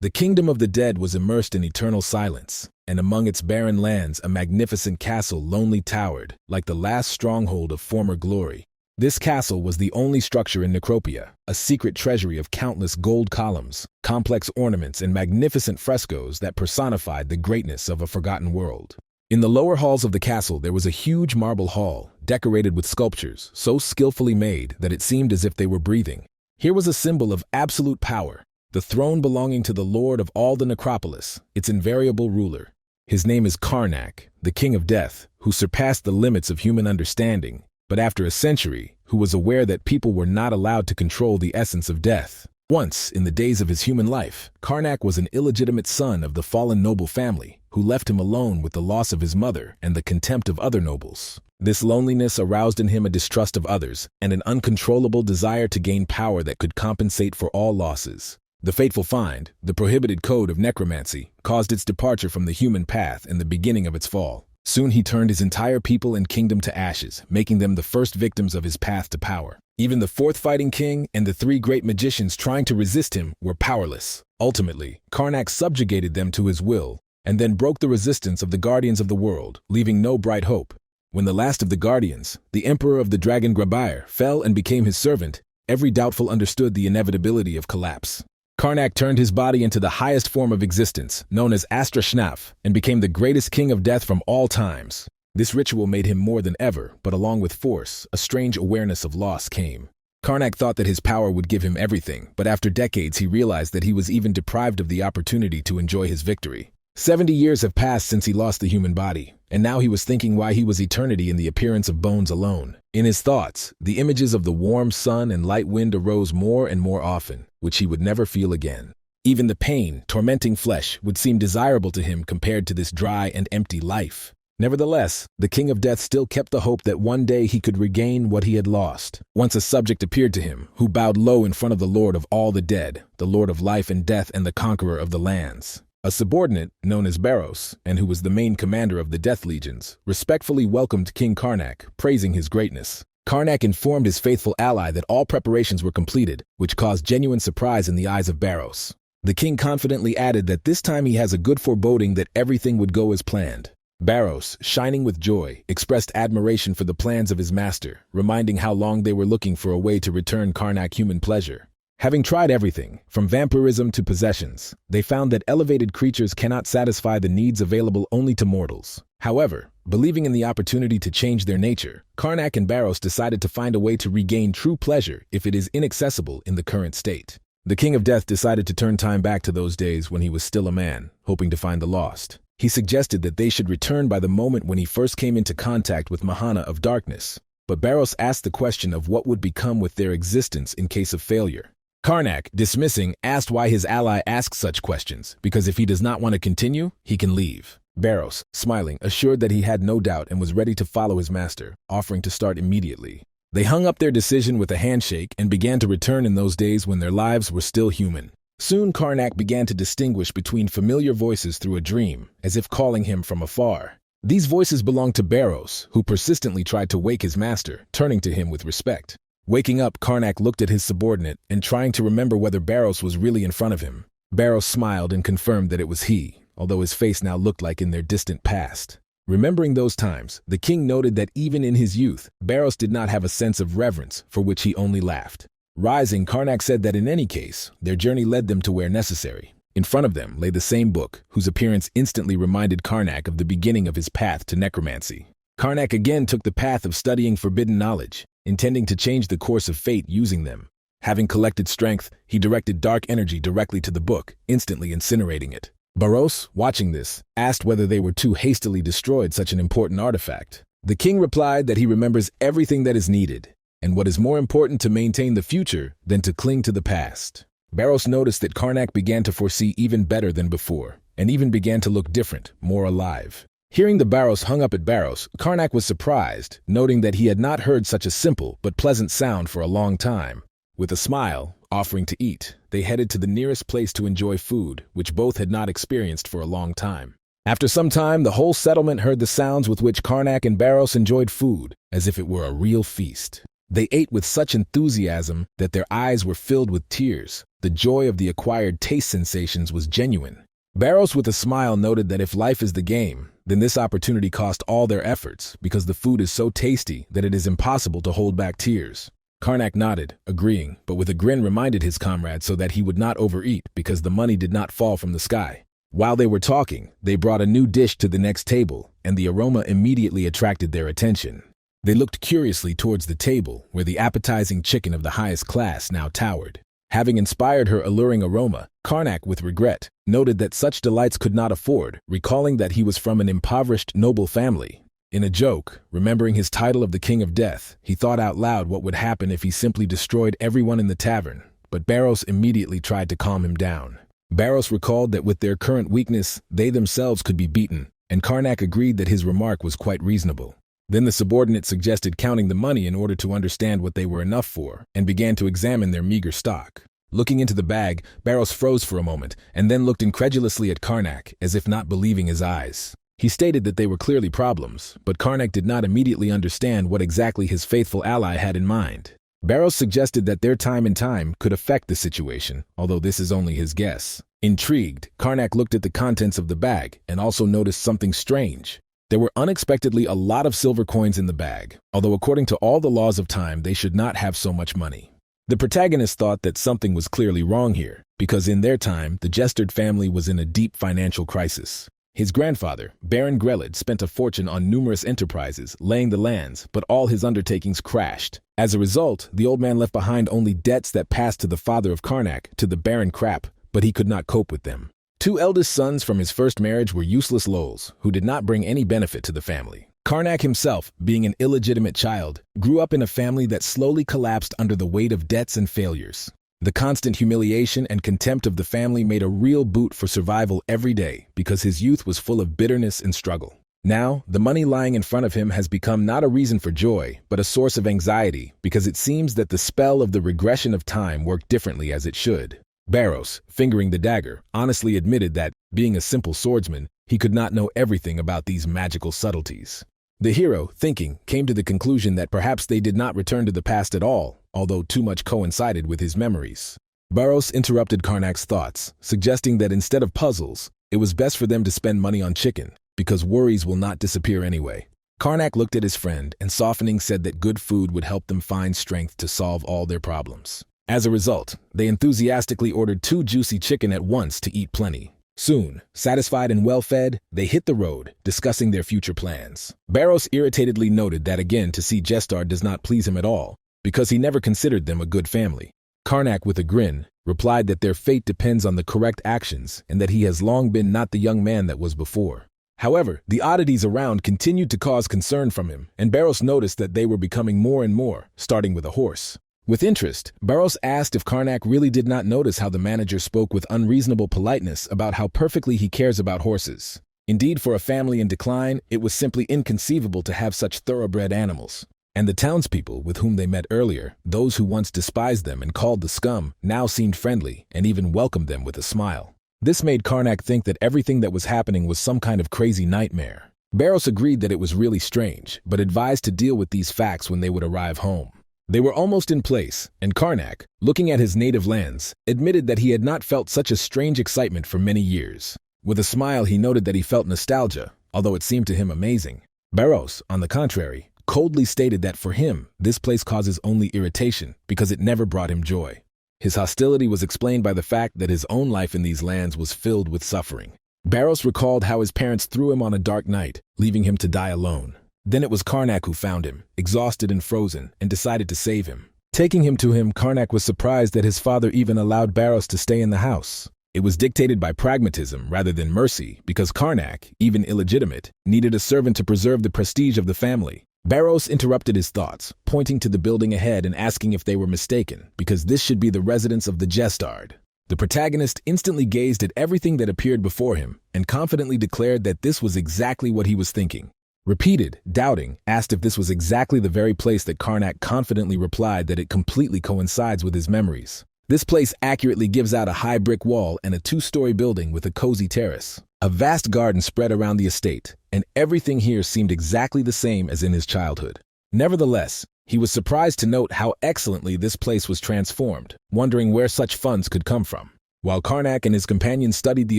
The kingdom of the dead was immersed in eternal silence, and among its barren lands a magnificent castle lonely towered, like the last stronghold of former glory. This castle was the only structure in Necropia, a secret treasury of countless gold columns, complex ornaments, and magnificent frescoes that personified the greatness of a forgotten world. In the lower halls of the castle there was a huge marble hall, decorated with sculptures so skillfully made that it seemed as if they were breathing. Here was a symbol of absolute power, the throne belonging to the lord of all the necropolis, its invariable ruler. His name is Karnak, the king of death, who surpassed the limits of human understanding, but after a century, who was aware that people were not allowed to control the essence of death. Once, in the days of his human life, Karnak was an illegitimate son of the fallen noble family, who left him alone with the loss of his mother and the contempt of other nobles. This loneliness aroused in him a distrust of others and an uncontrollable desire to gain power that could compensate for all losses. The fateful find, the prohibited code of necromancy, caused its departure from the human path and the beginning of its fall. Soon he turned his entire people and kingdom to ashes, making them the first victims of his path to power. Even the fourth fighting king and the three great magicians trying to resist him were powerless. Ultimately, Karnak subjugated them to his will, and then broke the resistance of the guardians of the world, leaving no bright hope. When the last of the guardians, the emperor of the dragon Grabair, fell and became his servant, every doubtful understood the inevitability of collapse. Karnak turned his body into the highest form of existence, known as Astra Shnaf, and became the greatest king of death from all times. This ritual made him more than ever, but along with force, a strange awareness of loss came. Karnak thought that his power would give him everything, but after decades he realized that he was even deprived of the opportunity to enjoy his victory. 70 years have passed since he lost the human body, and now he was thinking why he was eternity in the appearance of bones alone. In his thoughts, the images of the warm sun and light wind arose more and more often, which he would never feel again. Even the pain, tormenting flesh, would seem desirable to him compared to this dry and empty life. Nevertheless, the King of Death still kept the hope that one day he could regain what he had lost. Once a subject appeared to him, who bowed low in front of the Lord of all the dead, the Lord of life and death and the conqueror of the lands. A subordinate, known as Baros, and who was the main commander of the Death Legions, respectfully welcomed King Karnak, praising his greatness. Karnak informed his faithful ally that all preparations were completed, which caused genuine surprise in the eyes of Baros. The king confidently added that this time he has a good foreboding that everything would go as planned. Baros, shining with joy, expressed admiration for the plans of his master, reminding how long they were looking for a way to return Karnak human pleasure. Having tried everything, from vampirism to possessions, they found that elevated creatures cannot satisfy the needs available only to mortals. However, believing in the opportunity to change their nature, Karnak and Baros decided to find a way to regain true pleasure if it is inaccessible in the current state. The King of Death decided to turn time back to those days when he was still a man, hoping to find the lost. He suggested that they should return by the moment when he first came into contact with Mahana of Darkness, but Baros asked the question of what would become with their existence in case of failure. Karnak, dismissing, asked why his ally asked such questions, because if he does not want to continue, he can leave. Baros, smiling, assured that he had no doubt and was ready to follow his master, offering to start immediately. They hung up their decision with a handshake and began to return in those days when their lives were still human. Soon Karnak began to distinguish between familiar voices through a dream, as if calling him from afar. These voices belonged to Baros, who persistently tried to wake his master, turning to him with respect. Waking up, Karnak looked at his subordinate and trying to remember whether Baros was really in front of him. Baros smiled and confirmed that it was he, although his face now looked like in their distant past. Remembering those times, the king noted that even in his youth, Baros did not have a sense of reverence, for which he only laughed. Rising, Karnak said that in any case, their journey led them to where necessary. In front of them lay the same book, whose appearance instantly reminded Karnak of the beginning of his path to necromancy. Karnak again took the path of studying forbidden knowledge, intending to change the course of fate using them. Having collected strength, he directed dark energy directly to the book, instantly incinerating it. Baros, watching this, asked whether they were too hastily destroyed such an important artifact. The king replied that he remembers everything that is needed, and what is more important to maintain the future than to cling to the past. Baros noticed that Karnak began to foresee even better than before, and even began to look different, more alive. Hearing the Baros hung up at Baros, Karnak was surprised, noting that he had not heard such a simple but pleasant sound for a long time. With a smile, offering to eat, they headed to the nearest place to enjoy food, which both had not experienced for a long time. After some time, the whole settlement heard the sounds with which Karnak and Baros enjoyed food, as if it were a real feast. They ate with such enthusiasm that their eyes were filled with tears, the joy of the acquired taste sensations was genuine. Barros with a smile noted that if life is the game, then this opportunity cost all their efforts because the food is so tasty that it is impossible to hold back tears. Karnak nodded, agreeing, but with a grin reminded his comrade so that he would not overeat because the money did not fall from the sky. While they were talking, they brought a new dish to the next table, and the aroma immediately attracted their attention. They looked curiously towards the table, where the appetizing chicken of the highest class now towered. Having inspired her alluring aroma, Karnak, with regret, noted that such delights could not afford, recalling that he was from an impoverished noble family. In a joke, remembering his title of the King of Death, he thought out loud what would happen if he simply destroyed everyone in the tavern, but Barros immediately tried to calm him down. Barros recalled that with their current weakness, they themselves could be beaten, and Karnak agreed that his remark was quite reasonable. Then the subordinate suggested counting the money in order to understand what they were enough for, and began to examine their meager stock. Looking into the bag, Barros froze for a moment, and then looked incredulously at Karnak, as if not believing his eyes. He stated that they were clearly problems, but Karnak did not immediately understand what exactly his faithful ally had in mind. Barros suggested that their time and time could affect the situation, although this is only his guess. Intrigued, Karnak looked at the contents of the bag and also noticed something strange. There were unexpectedly a lot of silver coins in the bag, although according to all the laws of time, they should not have so much money. The protagonist thought that something was clearly wrong here, because in their time, the Jestard family was in a deep financial crisis. His grandfather, Baron Grelid, spent a fortune on numerous enterprises, laying the lands, but all his undertakings crashed. As a result, the old man left behind only debts that passed to the father of Karnak, to the Baron Krapp, but he could not cope with them. Two eldest sons from his first marriage were useless lolls, who did not bring any benefit to the family. Karnak himself, being an illegitimate child, grew up in a family that slowly collapsed under the weight of debts and failures. The constant humiliation and contempt of the family made a real boot for survival every day because his youth was full of bitterness and struggle. Now, the money lying in front of him has become not a reason for joy, but a source of anxiety because it seems that the spell of the regression of time worked differently as it should. Barros, fingering the dagger, honestly admitted that, being a simple swordsman, he could not know everything about these magical subtleties. The hero, thinking, came to the conclusion that perhaps they did not return to the past at all, although too much coincided with his memories. Barros interrupted Karnak's thoughts, suggesting that instead of puzzles, it was best for them to spend money on chicken, because worries will not disappear anyway. Karnak looked at his friend and softening said that good food would help them find strength to solve all their problems. As a result, they enthusiastically ordered 2 juicy chicken at once to eat plenty. Soon, satisfied and well-fed, they hit the road, discussing their future plans. Barros irritatedly noted that again to see Jestard does not please him at all, because he never considered them a good family. Karnak, with a grin, replied that their fate depends on the correct actions and that he has long been not the young man that was before. However, the oddities around continued to cause concern from him, and Barros noticed that they were becoming more and more, starting with a horse. With interest, Barros asked if Karnak really did not notice how the manager spoke with unreasonable politeness about how perfectly he cares about horses. Indeed, for a family in decline, it was simply inconceivable to have such thoroughbred animals. And the townspeople with whom they met earlier, those who once despised them and called the scum, now seemed friendly and even welcomed them with a smile. This made Karnak think that everything that was happening was some kind of crazy nightmare. Barros agreed that it was really strange, but advised to deal with these facts when they would arrive home. They were almost in place, and Karnak, looking at his native lands, admitted that he had not felt such a strange excitement for many years. With a smile, he noted that he felt nostalgia, although it seemed to him amazing. Barros, on the contrary, coldly stated that for him, this place causes only irritation because it never brought him joy. His hostility was explained by the fact that his own life in these lands was filled with suffering. Barros recalled how his parents threw him on a dark night, leaving him to die alone. Then it was Karnak who found him, exhausted and frozen, and decided to save him. Taking him to him, Karnak was surprised that his father even allowed Barros to stay in the house. It was dictated by pragmatism rather than mercy, because Karnak, even illegitimate, needed a servant to preserve the prestige of the family. Barros interrupted his thoughts, pointing to the building ahead and asking if they were mistaken, because this should be the residence of the Jestard. The protagonist instantly gazed at everything that appeared before him and confidently declared that this was exactly what he was thinking. Repeated, doubting, asked if this was exactly the very place that Karnak confidently replied that it completely coincides with his memories. This place accurately gives out a high brick wall and a 2-story building with a cozy terrace. A vast garden spread around the estate, and everything here seemed exactly the same as in his childhood. Nevertheless, He was surprised to note how excellently this place was transformed, wondering where such funds could come from. While Karnak and his companions studied the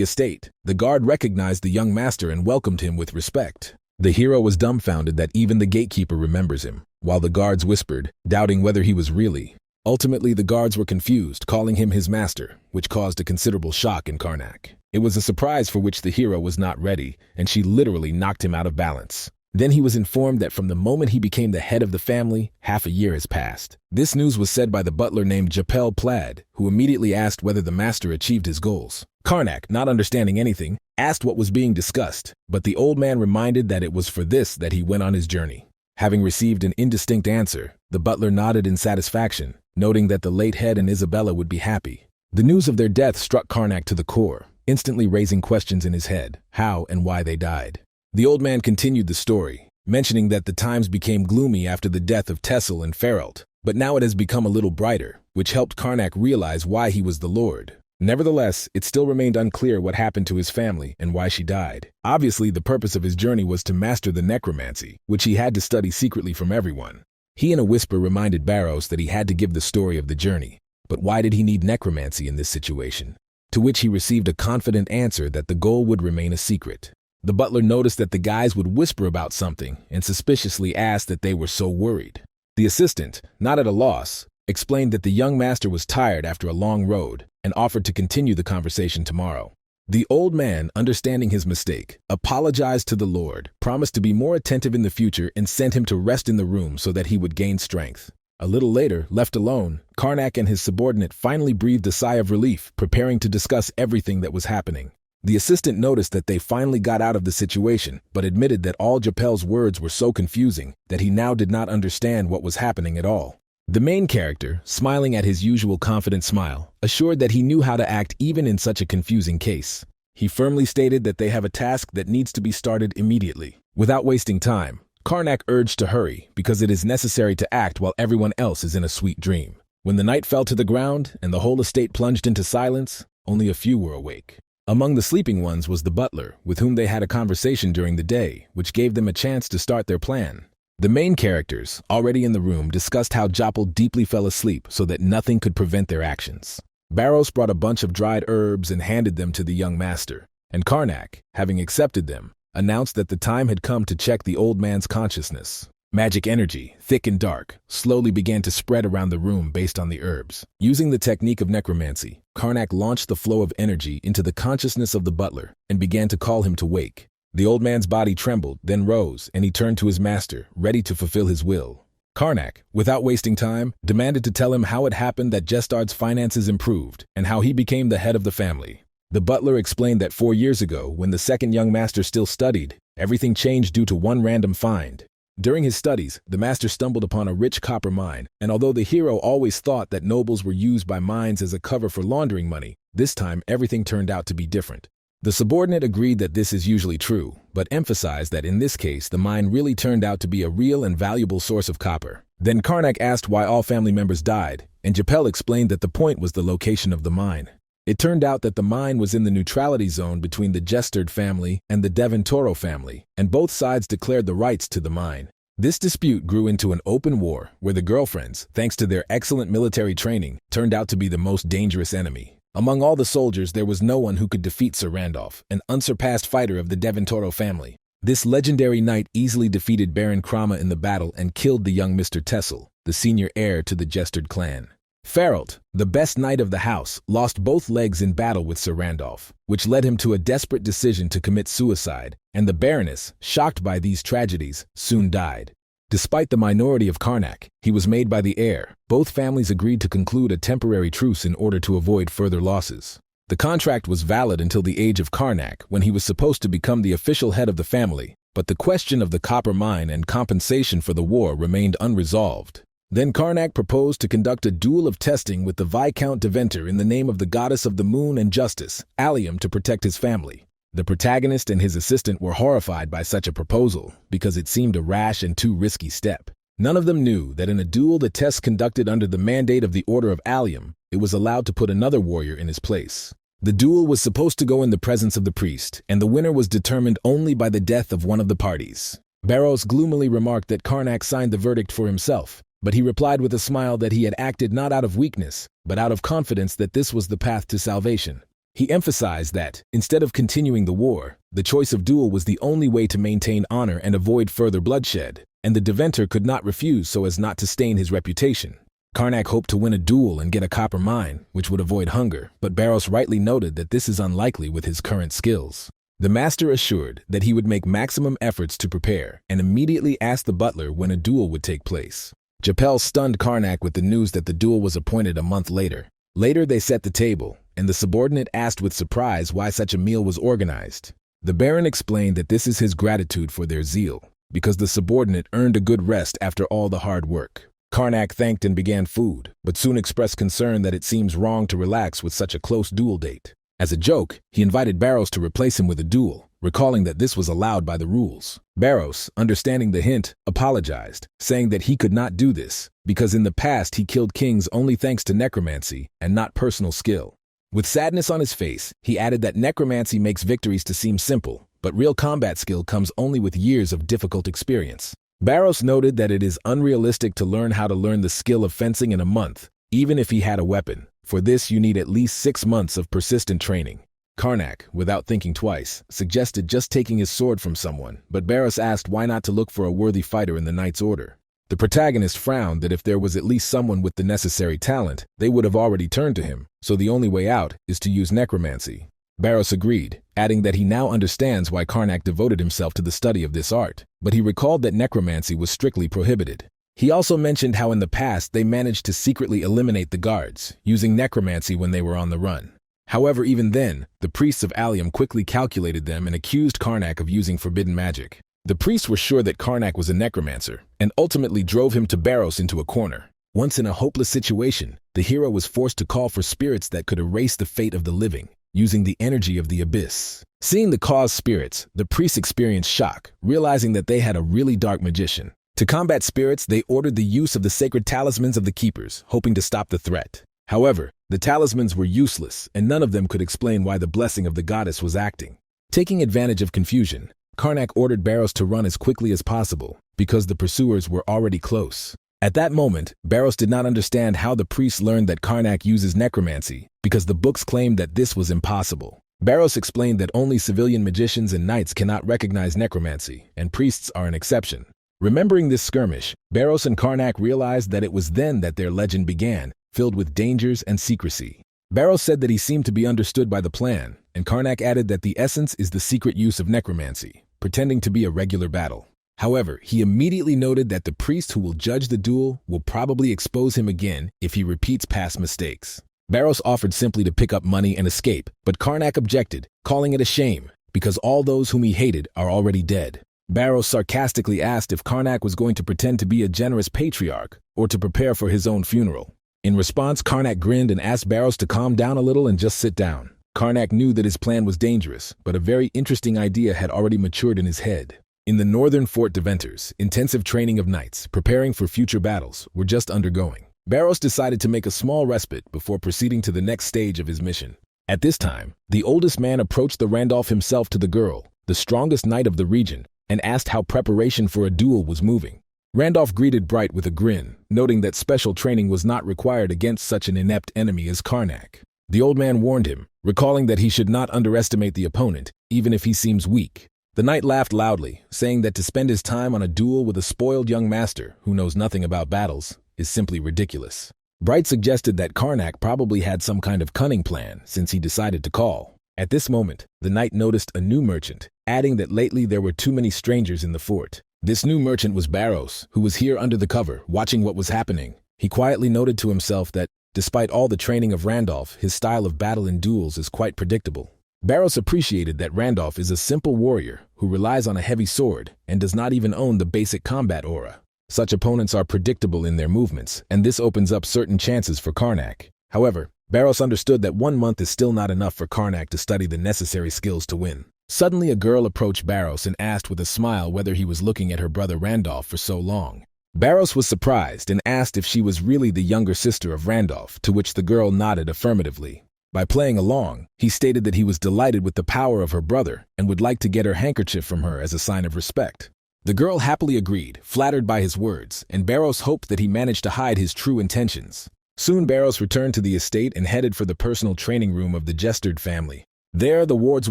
estate, the guard recognized the young master and welcomed him with respect. The hero was dumbfounded that even the gatekeeper remembers him, while the guards whispered, doubting whether he was really. Ultimately, the guards were confused, calling him his master, which caused a considerable shock in Karnak. It was a surprise for which the hero was not ready, and she literally knocked him out of balance. Then he was informed that from the moment he became the head of the family, half a year has passed. This news was said by the butler named Japel Plaid, who immediately asked whether the master achieved his goals. Karnak, not understanding anything, asked what was being discussed, but the old man reminded that it was for this that he went on his journey. Having received an indistinct answer, the butler nodded in satisfaction, noting that the late head and Isabella would be happy. The news of their death struck Karnak to the core, instantly raising questions in his head, how and why they died. The old man continued the story, mentioning that the times became gloomy after the death of Tessel and Feralt, but now it has become a little brighter, which helped Karnak realize why he was the Lord. Nevertheless, it still remained unclear what happened to his family and why she died. Obviously, the purpose of his journey was to master the necromancy, which he had to study secretly from everyone. He in a whisper reminded Barros that he had to give the story of the journey. But why did he need necromancy in this situation? To which he received a confident answer that the goal would remain a secret. The butler noticed that the guys would whisper about something and suspiciously asked that they were so worried. The assistant, not at a loss, explained that the young master was tired after a long road and offered to continue the conversation tomorrow. The old man, understanding his mistake, apologized to the Lord, promised to be more attentive in the future, and sent him to rest in the room so that he would gain strength. A little later, left alone, Karnak and his subordinate finally breathed a sigh of relief, preparing to discuss everything that was happening. The assistant noticed that they finally got out of the situation, but admitted that all Japel's words were so confusing that he now did not understand what was happening at all. The main character, smiling at his usual confident smile, assured that he knew how to act even in such a confusing case. He firmly stated that they have a task that needs to be started immediately. Without wasting time, Karnak urged to hurry because it is necessary to act while everyone else is in a sweet dream. When the night fell to the ground and the whole estate plunged into silence, only a few were awake. Among the sleeping ones was the butler, with whom they had a conversation during the day, which gave them a chance to start their plan. The main characters, already in the room, discussed how Japel deeply fell asleep so that nothing could prevent their actions. Barros brought a bunch of dried herbs and handed them to the young master, and Karnak, having accepted them, announced that the time had come to check the old man's consciousness. Magic energy, thick and dark, slowly began to spread around the room based on the herbs. Using the technique of necromancy, Karnak launched the flow of energy into the consciousness of the butler and began to call him to wake. The old man's body trembled, then rose, and he turned to his master, ready to fulfill his will. Karnak, without wasting time, demanded to tell him how it happened that Jestard's finances improved and how he became the head of the family. The butler explained that 4 years ago, when the second young master still studied, everything changed due to one random find. During his studies, the master stumbled upon a rich copper mine, and although the hero always thought that nobles were used by mines as a cover for laundering money, this time everything turned out to be different. The subordinate agreed that this is usually true, but emphasized that in this case the mine really turned out to be a real and valuable source of copper. Then Karnak asked why all family members died, and Japel explained that the point was the location of the mine. It turned out that the mine was in the neutrality zone between the Jestard family and the Devon Toro family, and both sides declared the rights to the mine. This dispute grew into an open war where the girlfriends, thanks to their excellent military training, turned out to be the most dangerous enemy. Among all the soldiers, there was no one who could defeat Sir Randolph, an unsurpassed fighter of the Devon Toro family. This legendary knight easily defeated Baron Krama in the battle and killed the young Mr. Tessel, the senior heir to the Jestard clan. Feralt, the best knight of the house, lost both legs in battle with Sir Randolph, which led him to a desperate decision to commit suicide, and the Baroness, shocked by these tragedies, soon died. Despite the minority of Karnak, he was made by the heir. Both families agreed to conclude a temporary truce in order to avoid further losses. The contract was valid until the age of Karnak, when he was supposed to become the official head of the family, but the question of the copper mine and compensation for the war remained unresolved. Then Karnak proposed to conduct a duel of testing with the Viscount de Venter in the name of the goddess of the moon and justice, Allium, to protect his family. The protagonist and his assistant were horrified by such a proposal because it seemed a rash and too risky step. None of them knew that in a duel the test conducted under the mandate of the Order of Allium, it was allowed to put another warrior in his place. The duel was supposed to go in the presence of the priest, and the winner was determined only by the death of one of the parties. Barros gloomily remarked that Karnak signed the verdict for himself, but he replied with a smile that he had acted not out of weakness, but out of confidence that this was the path to salvation. He emphasized that, instead of continuing the war, the choice of duel was the only way to maintain honor and avoid further bloodshed, and the Deventer could not refuse so as not to stain his reputation. Karnak hoped to win a duel and get a copper mine, which would avoid hunger, but Barros rightly noted that this is unlikely with his current skills. The master assured that he would make maximum efforts to prepare, and immediately asked the butler when a duel would take place. Japel stunned Karnak with the news that the duel was appointed a month later. Later they set the table, and the subordinate asked with surprise why such a meal was organized. The Baron explained that this is his gratitude for their zeal, because the subordinate earned a good rest after all the hard work. Karnak thanked and began food, but soon expressed concern that it seems wrong to relax with such a close duel date. As a joke, he invited Barros to replace him with a duel, recalling that this was allowed by the rules. Barros, understanding the hint, apologized, saying that he could not do this, because in the past he killed kings only thanks to necromancy and not personal skill. With sadness on his face, he added that necromancy makes victories to seem simple, but real combat skill comes only with years of difficult experience. Barros noted that it is unrealistic to learn how to learn the skill of fencing in a month, even if he had a weapon. For this you need at least 6 months of persistent training. Karnak, without thinking twice, suggested just taking his sword from someone, but Barros asked why not to look for a worthy fighter in the knight's order. The protagonist frowned that if there was at least someone with the necessary talent, they would have already turned to him, so the only way out is to use necromancy. Barros agreed, adding that he now understands why Karnak devoted himself to the study of this art, but he recalled that necromancy was strictly prohibited. He also mentioned how in the past they managed to secretly eliminate the guards, using necromancy when they were on the run. However, even then, the priests of Allium quickly calculated them and accused Karnak of using forbidden magic. The priests were sure that Karnak was a necromancer, and ultimately drove him to Barros into a corner. Once in a hopeless situation, the hero was forced to call for spirits that could erase the fate of the living, using the energy of the abyss. Seeing the cause spirits, the priests experienced shock, realizing that they had a really dark magician. To combat spirits, they ordered the use of the sacred talismans of the keepers, hoping to stop the threat. However, the talismans were useless, and none of them could explain why the blessing of the goddess was acting. Taking advantage of confusion, Karnak ordered Barros to run as quickly as possible, because the pursuers were already close. At that moment, Barros did not understand how the priests learned that Karnak uses necromancy, because the books claimed that this was impossible. Barros explained that only civilian magicians and knights cannot recognize necromancy, and priests are an exception. Remembering this skirmish, Barros and Karnak realized that it was then that their legend began, filled with dangers and secrecy. Barros said that he seemed to be understood by the plan, and Karnak added that the essence is the secret use of necromancy, pretending to be a regular battle. However, he immediately noted that the priest who will judge the duel will probably expose him again if he repeats past mistakes. Barros offered simply to pick up money and escape, but Karnak objected, calling it a shame, because all those whom he hated are already dead. Barros sarcastically asked if Karnak was going to pretend to be a generous patriarch or to prepare for his own funeral. In response, Karnak grinned and asked Barros to calm down a little and just sit down. Karnak knew that his plan was dangerous, but a very interesting idea had already matured in his head. In the northern Fort Deventers, intensive training of knights, preparing for future battles, were just undergoing. Barros decided to make a small respite before proceeding to the next stage of his mission. At this time, the oldest man approached the Randolph himself to the girl, the strongest knight of the region, and asked how preparation for a duel was moving. Randolph greeted Bright with a grin, noting that special training was not required against such an inept enemy as Karnak. The old man warned him, recalling that he should not underestimate the opponent, even if he seems weak. The knight laughed loudly, saying that to spend his time on a duel with a spoiled young master who knows nothing about battles is simply ridiculous. Bright suggested that Karnak probably had some kind of cunning plan since he decided to call. At this moment, the knight noticed a new merchant, adding that lately there were too many strangers in the fort. This new merchant was Barros, who was here under the cover, watching what was happening. He quietly noted to himself that, despite all the training of Randolph, his style of battle in duels is quite predictable. Barros appreciated that Randolph is a simple warrior who relies on a heavy sword and does not even own the basic combat aura. Such opponents are predictable in their movements, and this opens up certain chances for Karnak. However, Barros understood that 1 month is still not enough for Karnak to study the necessary skills to win. Suddenly a girl approached Barros and asked with a smile whether he was looking at her brother Randolph for so long. Barros was surprised and asked if she was really the younger sister of Randolph, to which the girl nodded affirmatively. By playing along, he stated that he was delighted with the power of her brother and would like to get her handkerchief from her as a sign of respect. The girl happily agreed, flattered by his words, and Barros hoped that he managed to hide his true intentions. Soon Barros returned to the estate and headed for the personal training room of the Jestard family. There, the wards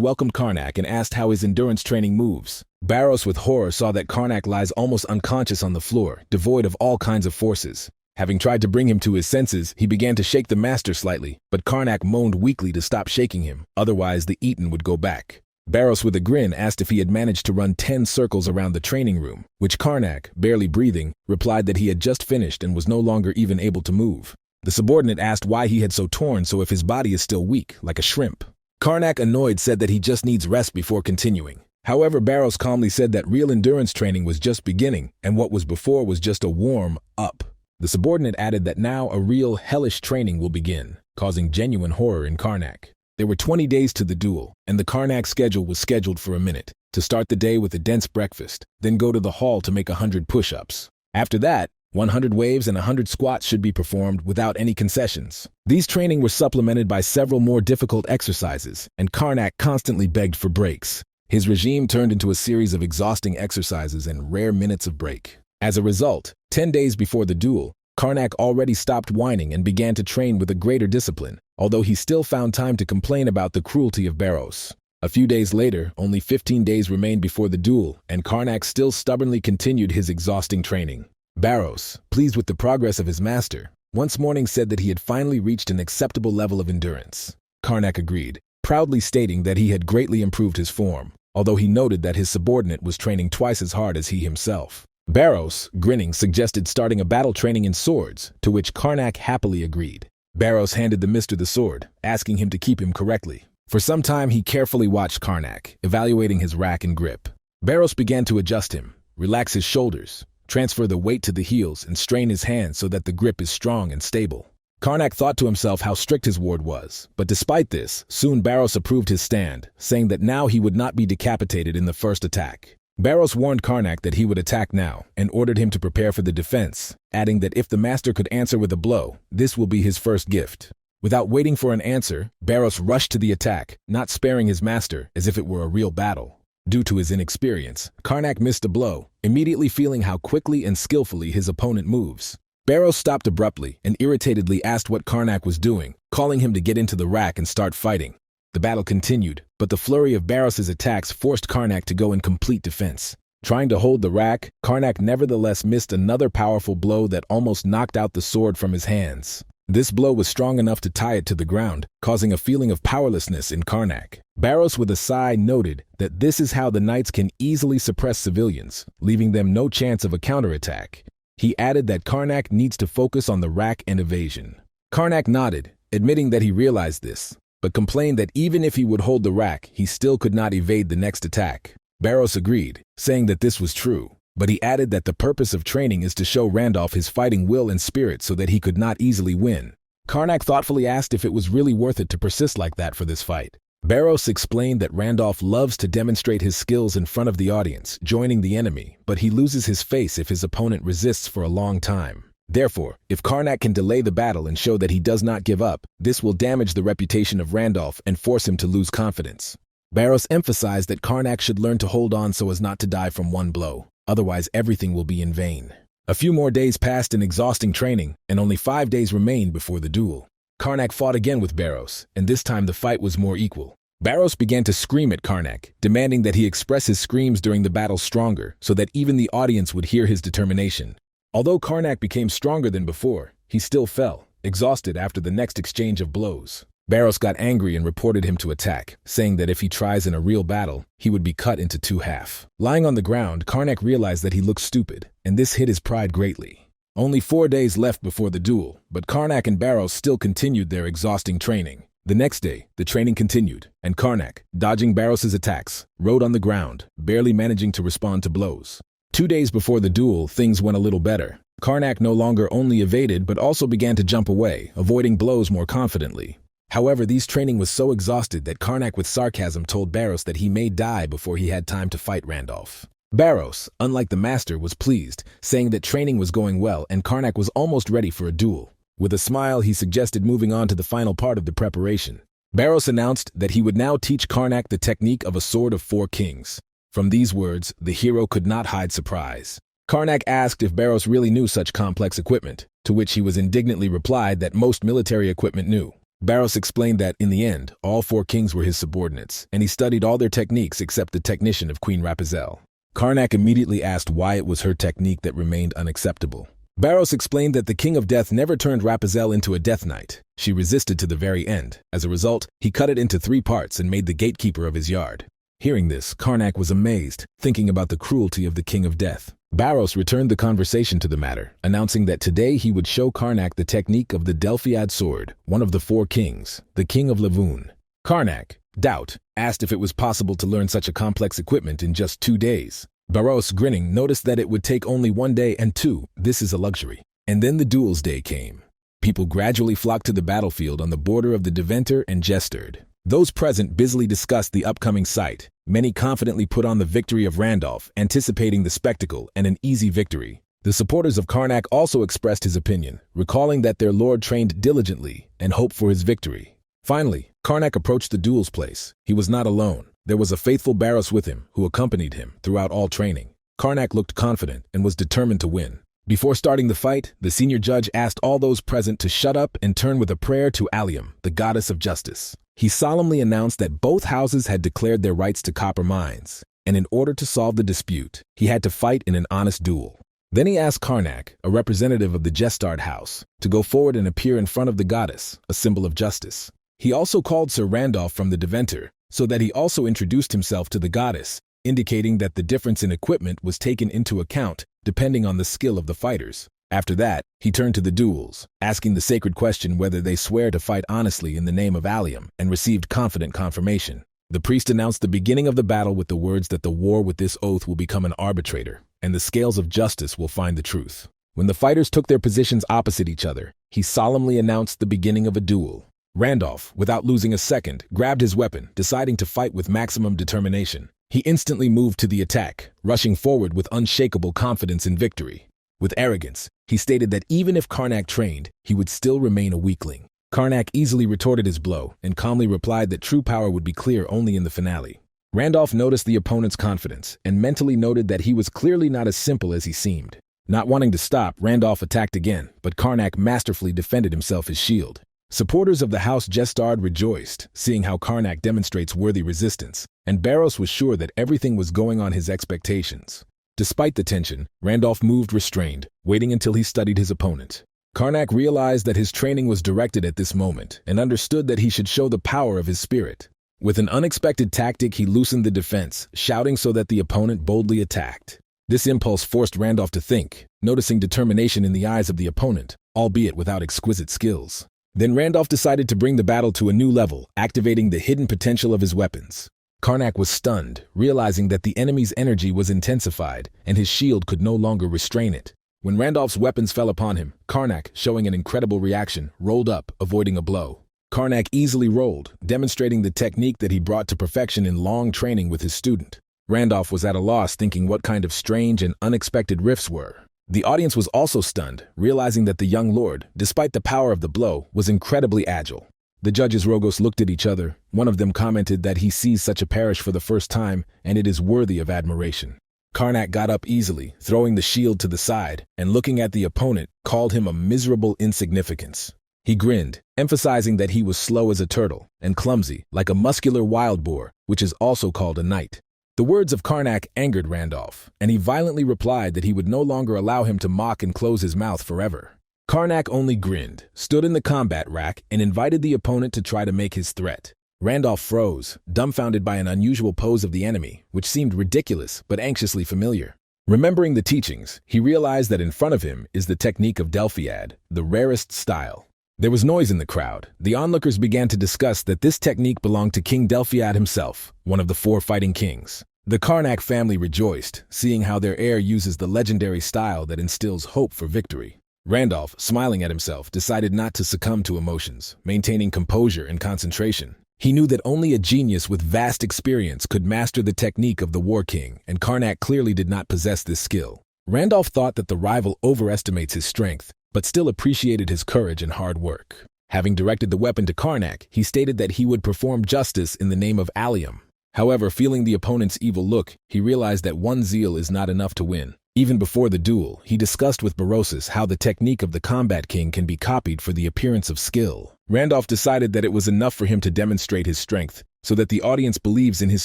welcomed Karnak and asked how his endurance training moves. Barros with horror saw that Karnak lies almost unconscious on the floor, devoid of all kinds of forces. Having tried to bring him to his senses, he began to shake the master slightly, but Karnak moaned weakly to stop shaking him, otherwise the Eaton would go back. Barros with a grin asked if he had managed to run 10 circles around the training room, which Karnak, barely breathing, replied that he had just finished and was no longer even able to move. The subordinate asked why he had so torn so if his body is still weak, like a shrimp. Karnak, annoyed, said that he just needs rest before continuing. However, Barros calmly said that real endurance training was just beginning, and what was before was just a warm-up. The subordinate added that now a real hellish training will begin, causing genuine horror in Karnak. There were 20 days to the duel, and the Karnak schedule was scheduled for a minute, to start the day with a dense breakfast, then go to the hall to make 100 push-ups. After that, 100 waves and 100 squats should be performed without any concessions. These training were supplemented by several more difficult exercises, and Karnak constantly begged for breaks. His regime turned into a series of exhausting exercises and rare minutes of break. As a result, 10 days before the duel, Karnak already stopped whining and began to train with a greater discipline, although he still found time to complain about the cruelty of Barros. A few days later, only 15 days remained before the duel, and Karnak still stubbornly continued his exhausting training. Barros, pleased with the progress of his master, once morning said that he had finally reached an acceptable level of endurance. Karnak agreed, proudly stating that he had greatly improved his form, although he noted that his subordinate was training twice as hard as he himself. Barros, grinning, suggested starting a battle training in swords, to which Karnak happily agreed. Barros handed the mister the sword, asking him to keep him correctly. For some time he carefully watched Karnak, evaluating his rack and grip. Barros began to adjust him, relax his shoulders, transfer the weight to the heels, and strain his hands so that the grip is strong and stable. Karnak thought to himself how strict his ward was, but despite this, soon Barros approved his stand, saying that now he would not be decapitated in the first attack. Barros warned Karnak that he would attack now, and ordered him to prepare for the defense, adding that if the master could answer with a blow, this will be his first gift. Without waiting for an answer, Barros rushed to the attack, not sparing his master, as if it were a real battle. Due to his inexperience, Karnak missed a blow, immediately feeling how quickly and skillfully his opponent moves. Barros stopped abruptly and irritatedly asked what Karnak was doing, calling him to get into the rack and start fighting. The battle continued, but the flurry of Barros's attacks forced Karnak to go in complete defense. Trying to hold the rack, Karnak nevertheless missed another powerful blow that almost knocked out the sword from his hands. This blow was strong enough to tie it to the ground, causing a feeling of powerlessness in Karnak. Barros with a sigh noted that this is how the knights can easily suppress civilians, leaving them no chance of a counterattack. He added that Karnak needs to focus on the rack and evasion. Karnak nodded, admitting that he realized this, but complained that even if he would hold the rack, he still could not evade the next attack. Barros agreed, saying that this was true, but he added that the purpose of training is to show Randolph his fighting will and spirit so that he could not easily win. Karnak thoughtfully asked if it was really worth it to persist like that for this fight. Barros explained that Randolph loves to demonstrate his skills in front of the audience, joining the enemy, but he loses his face if his opponent resists for a long time. Therefore, if Karnak can delay the battle and show that he does not give up, this will damage the reputation of Randolph and force him to lose confidence. Barros emphasized that Karnak should learn to hold on so as not to die from one blow. Otherwise, everything will be in vain. A few more days passed in exhausting training, and only 5 days remained before the duel. Karnak fought again with Barros, and this time the fight was more equal. Barros began to scream at Karnak, demanding that he express his screams during the battle stronger, so that even the audience would hear his determination. Although Karnak became stronger than before, he still fell, exhausted after the next exchange of blows. Barros got angry and reported him to attack, saying that if he tries in a real battle, he would be cut into 2 halves. Lying on the ground, Karnak realized that he looked stupid, and this hit his pride greatly. Only 4 days left before the duel, but Karnak and Barros still continued their exhausting training. The next day, the training continued, and Karnak, dodging Barros's attacks, rode on the ground, barely managing to respond to blows. 2 days before the duel, things went a little better. Karnak no longer only evaded but also began to jump away, avoiding blows more confidently. However, this training was so exhausted that Karnak with sarcasm told Barros that he may die before he had time to fight Randolph. Barros, unlike the master, was pleased, saying that training was going well and Karnak was almost ready for a duel. With a smile, he suggested moving on to the final part of the preparation. Barros announced that he would now teach Karnak the technique of a sword of 4 kings. From these words, the hero could not hide surprise. Karnak asked if Barros really knew such complex equipment, to which he was indignantly replied that most military equipment knew. Barros explained that, in the end, all 4 kings were his subordinates, and he studied all their techniques except the technician of Queen Rapunzel. Karnak immediately asked why it was her technique that remained unacceptable. Barros explained that the King of Death never turned Rapunzel into a Death Knight. She resisted to the very end. As a result, he cut it into 3 parts and made the gatekeeper of his yard. Hearing this, Karnak was amazed, thinking about the cruelty of the King of Death. Barros returned the conversation to the matter, announcing that today he would show Karnak the technique of the Delphiad sword, one of the 4 kings, the King of Lavun. Karnak, doubt, asked if it was possible to learn such a complex equipment in just 2 days. Barros, grinning, noticed that it would take only 1 day and 2, this is a luxury. And then the duel's day came. People gradually flocked to the battlefield on the border of the Deventer and Jestard. Those present busily discussed the upcoming sight. Many confidently put on the victory of Randolph, anticipating the spectacle and an easy victory. The supporters of Karnak also expressed his opinion, recalling that their lord trained diligently and hoped for his victory. Finally, Karnak approached the duel's place. He was not alone. There was a faithful Barros with him, who accompanied him throughout all training. Karnak looked confident and was determined to win. Before starting the fight, the senior judge asked all those present to shut up and turn with a prayer to Allium, the goddess of justice. He solemnly announced that both houses had declared their rights to copper mines, and in order to solve the dispute, he had to fight in an honest duel. Then he asked Karnak, a representative of the Jestard house, to go forward and appear in front of the goddess, a symbol of justice. He also called Sir Randolph from the Deventer, so that he also introduced himself to the goddess, indicating that the difference in equipment was taken into account depending on the skill of the fighters. After that, he turned to the duels, asking the sacred question whether they swear to fight honestly in the name of Allium, and received confident confirmation. The priest announced the beginning of the battle with the words that the war with this oath will become an arbitrator, and the scales of justice will find the truth. When the fighters took their positions opposite each other, he solemnly announced the beginning of a duel. Randolph, without losing a second, grabbed his weapon, deciding to fight with maximum determination. He instantly moved to the attack, rushing forward with unshakable confidence in victory. With arrogance, he stated that even if Karnak trained, he would still remain a weakling. Karnak easily retorted his blow and calmly replied that true power would be clear only in the finale. Randolph noticed the opponent's confidence and mentally noted that he was clearly not as simple as he seemed. Not wanting to stop, Randolph attacked again, but Karnak masterfully defended himself his shield. Supporters of the House Jestard rejoiced, seeing how Karnak demonstrates worthy resistance, and Barros was sure that everything was going on his expectations. Despite the tension, Randolph moved restrained, waiting until he studied his opponent. Karnak realized that his training was directed at this moment and understood that he should show the power of his spirit. With an unexpected tactic, he loosened the defense, shouting so that the opponent boldly attacked. This impulse forced Randolph to think, noticing determination in the eyes of the opponent, albeit without exquisite skills. Then Randolph decided to bring the battle to a new level, activating the hidden potential of his weapons. Karnak was stunned, realizing that the enemy's energy was intensified, and his shield could no longer restrain it. When Randolph's weapons fell upon him, Karnak, showing an incredible reaction, rolled up, avoiding a blow. Karnak easily rolled, demonstrating the technique that he brought to perfection in long training with his student. Randolph was at a loss, thinking what kind of strange and unexpected rifts were. The audience was also stunned, realizing that the young lord, despite the power of the blow, was incredibly agile. The judges Rogos looked at each other. One of them commented that he sees such a parish for the first time, and it is worthy of admiration. Karnak got up easily, throwing the shield to the side, and looking at the opponent, called him a miserable insignificance. He grinned, emphasizing that he was slow as a turtle, and clumsy, like a muscular wild boar, which is also called a knight. The words of Karnak angered Randolph, and he violently replied that he would no longer allow him to mock and close his mouth forever. Karnak only grinned, stood in the combat rack, and invited the opponent to try to make his threat. Randolph froze, dumbfounded by an unusual pose of the enemy, which seemed ridiculous but anxiously familiar. Remembering the teachings, he realized that in front of him is the technique of Delphiad, the rarest style. There was noise in the crowd. The onlookers began to discuss that this technique belonged to King Delphiad himself, one of the 4 fighting kings. The Karnak family rejoiced, seeing how their heir uses the legendary style that instills hope for victory. Randolph, smiling at himself, decided not to succumb to emotions, maintaining composure and concentration. He knew that only a genius with vast experience could master the technique of the War King, and Karnak clearly did not possess this skill. Randolph thought that the rival overestimates his strength, but still appreciated his courage and hard work. Having directed the weapon to Karnak, he stated that he would perform justice in the name of Allium. However, feeling the opponent's evil look, he realized that one zeal is not enough to win. Even before the duel, he discussed with Berosus how the technique of the Combat King can be copied for the appearance of skill. Randolph decided that it was enough for him to demonstrate his strength, so that the audience believes in his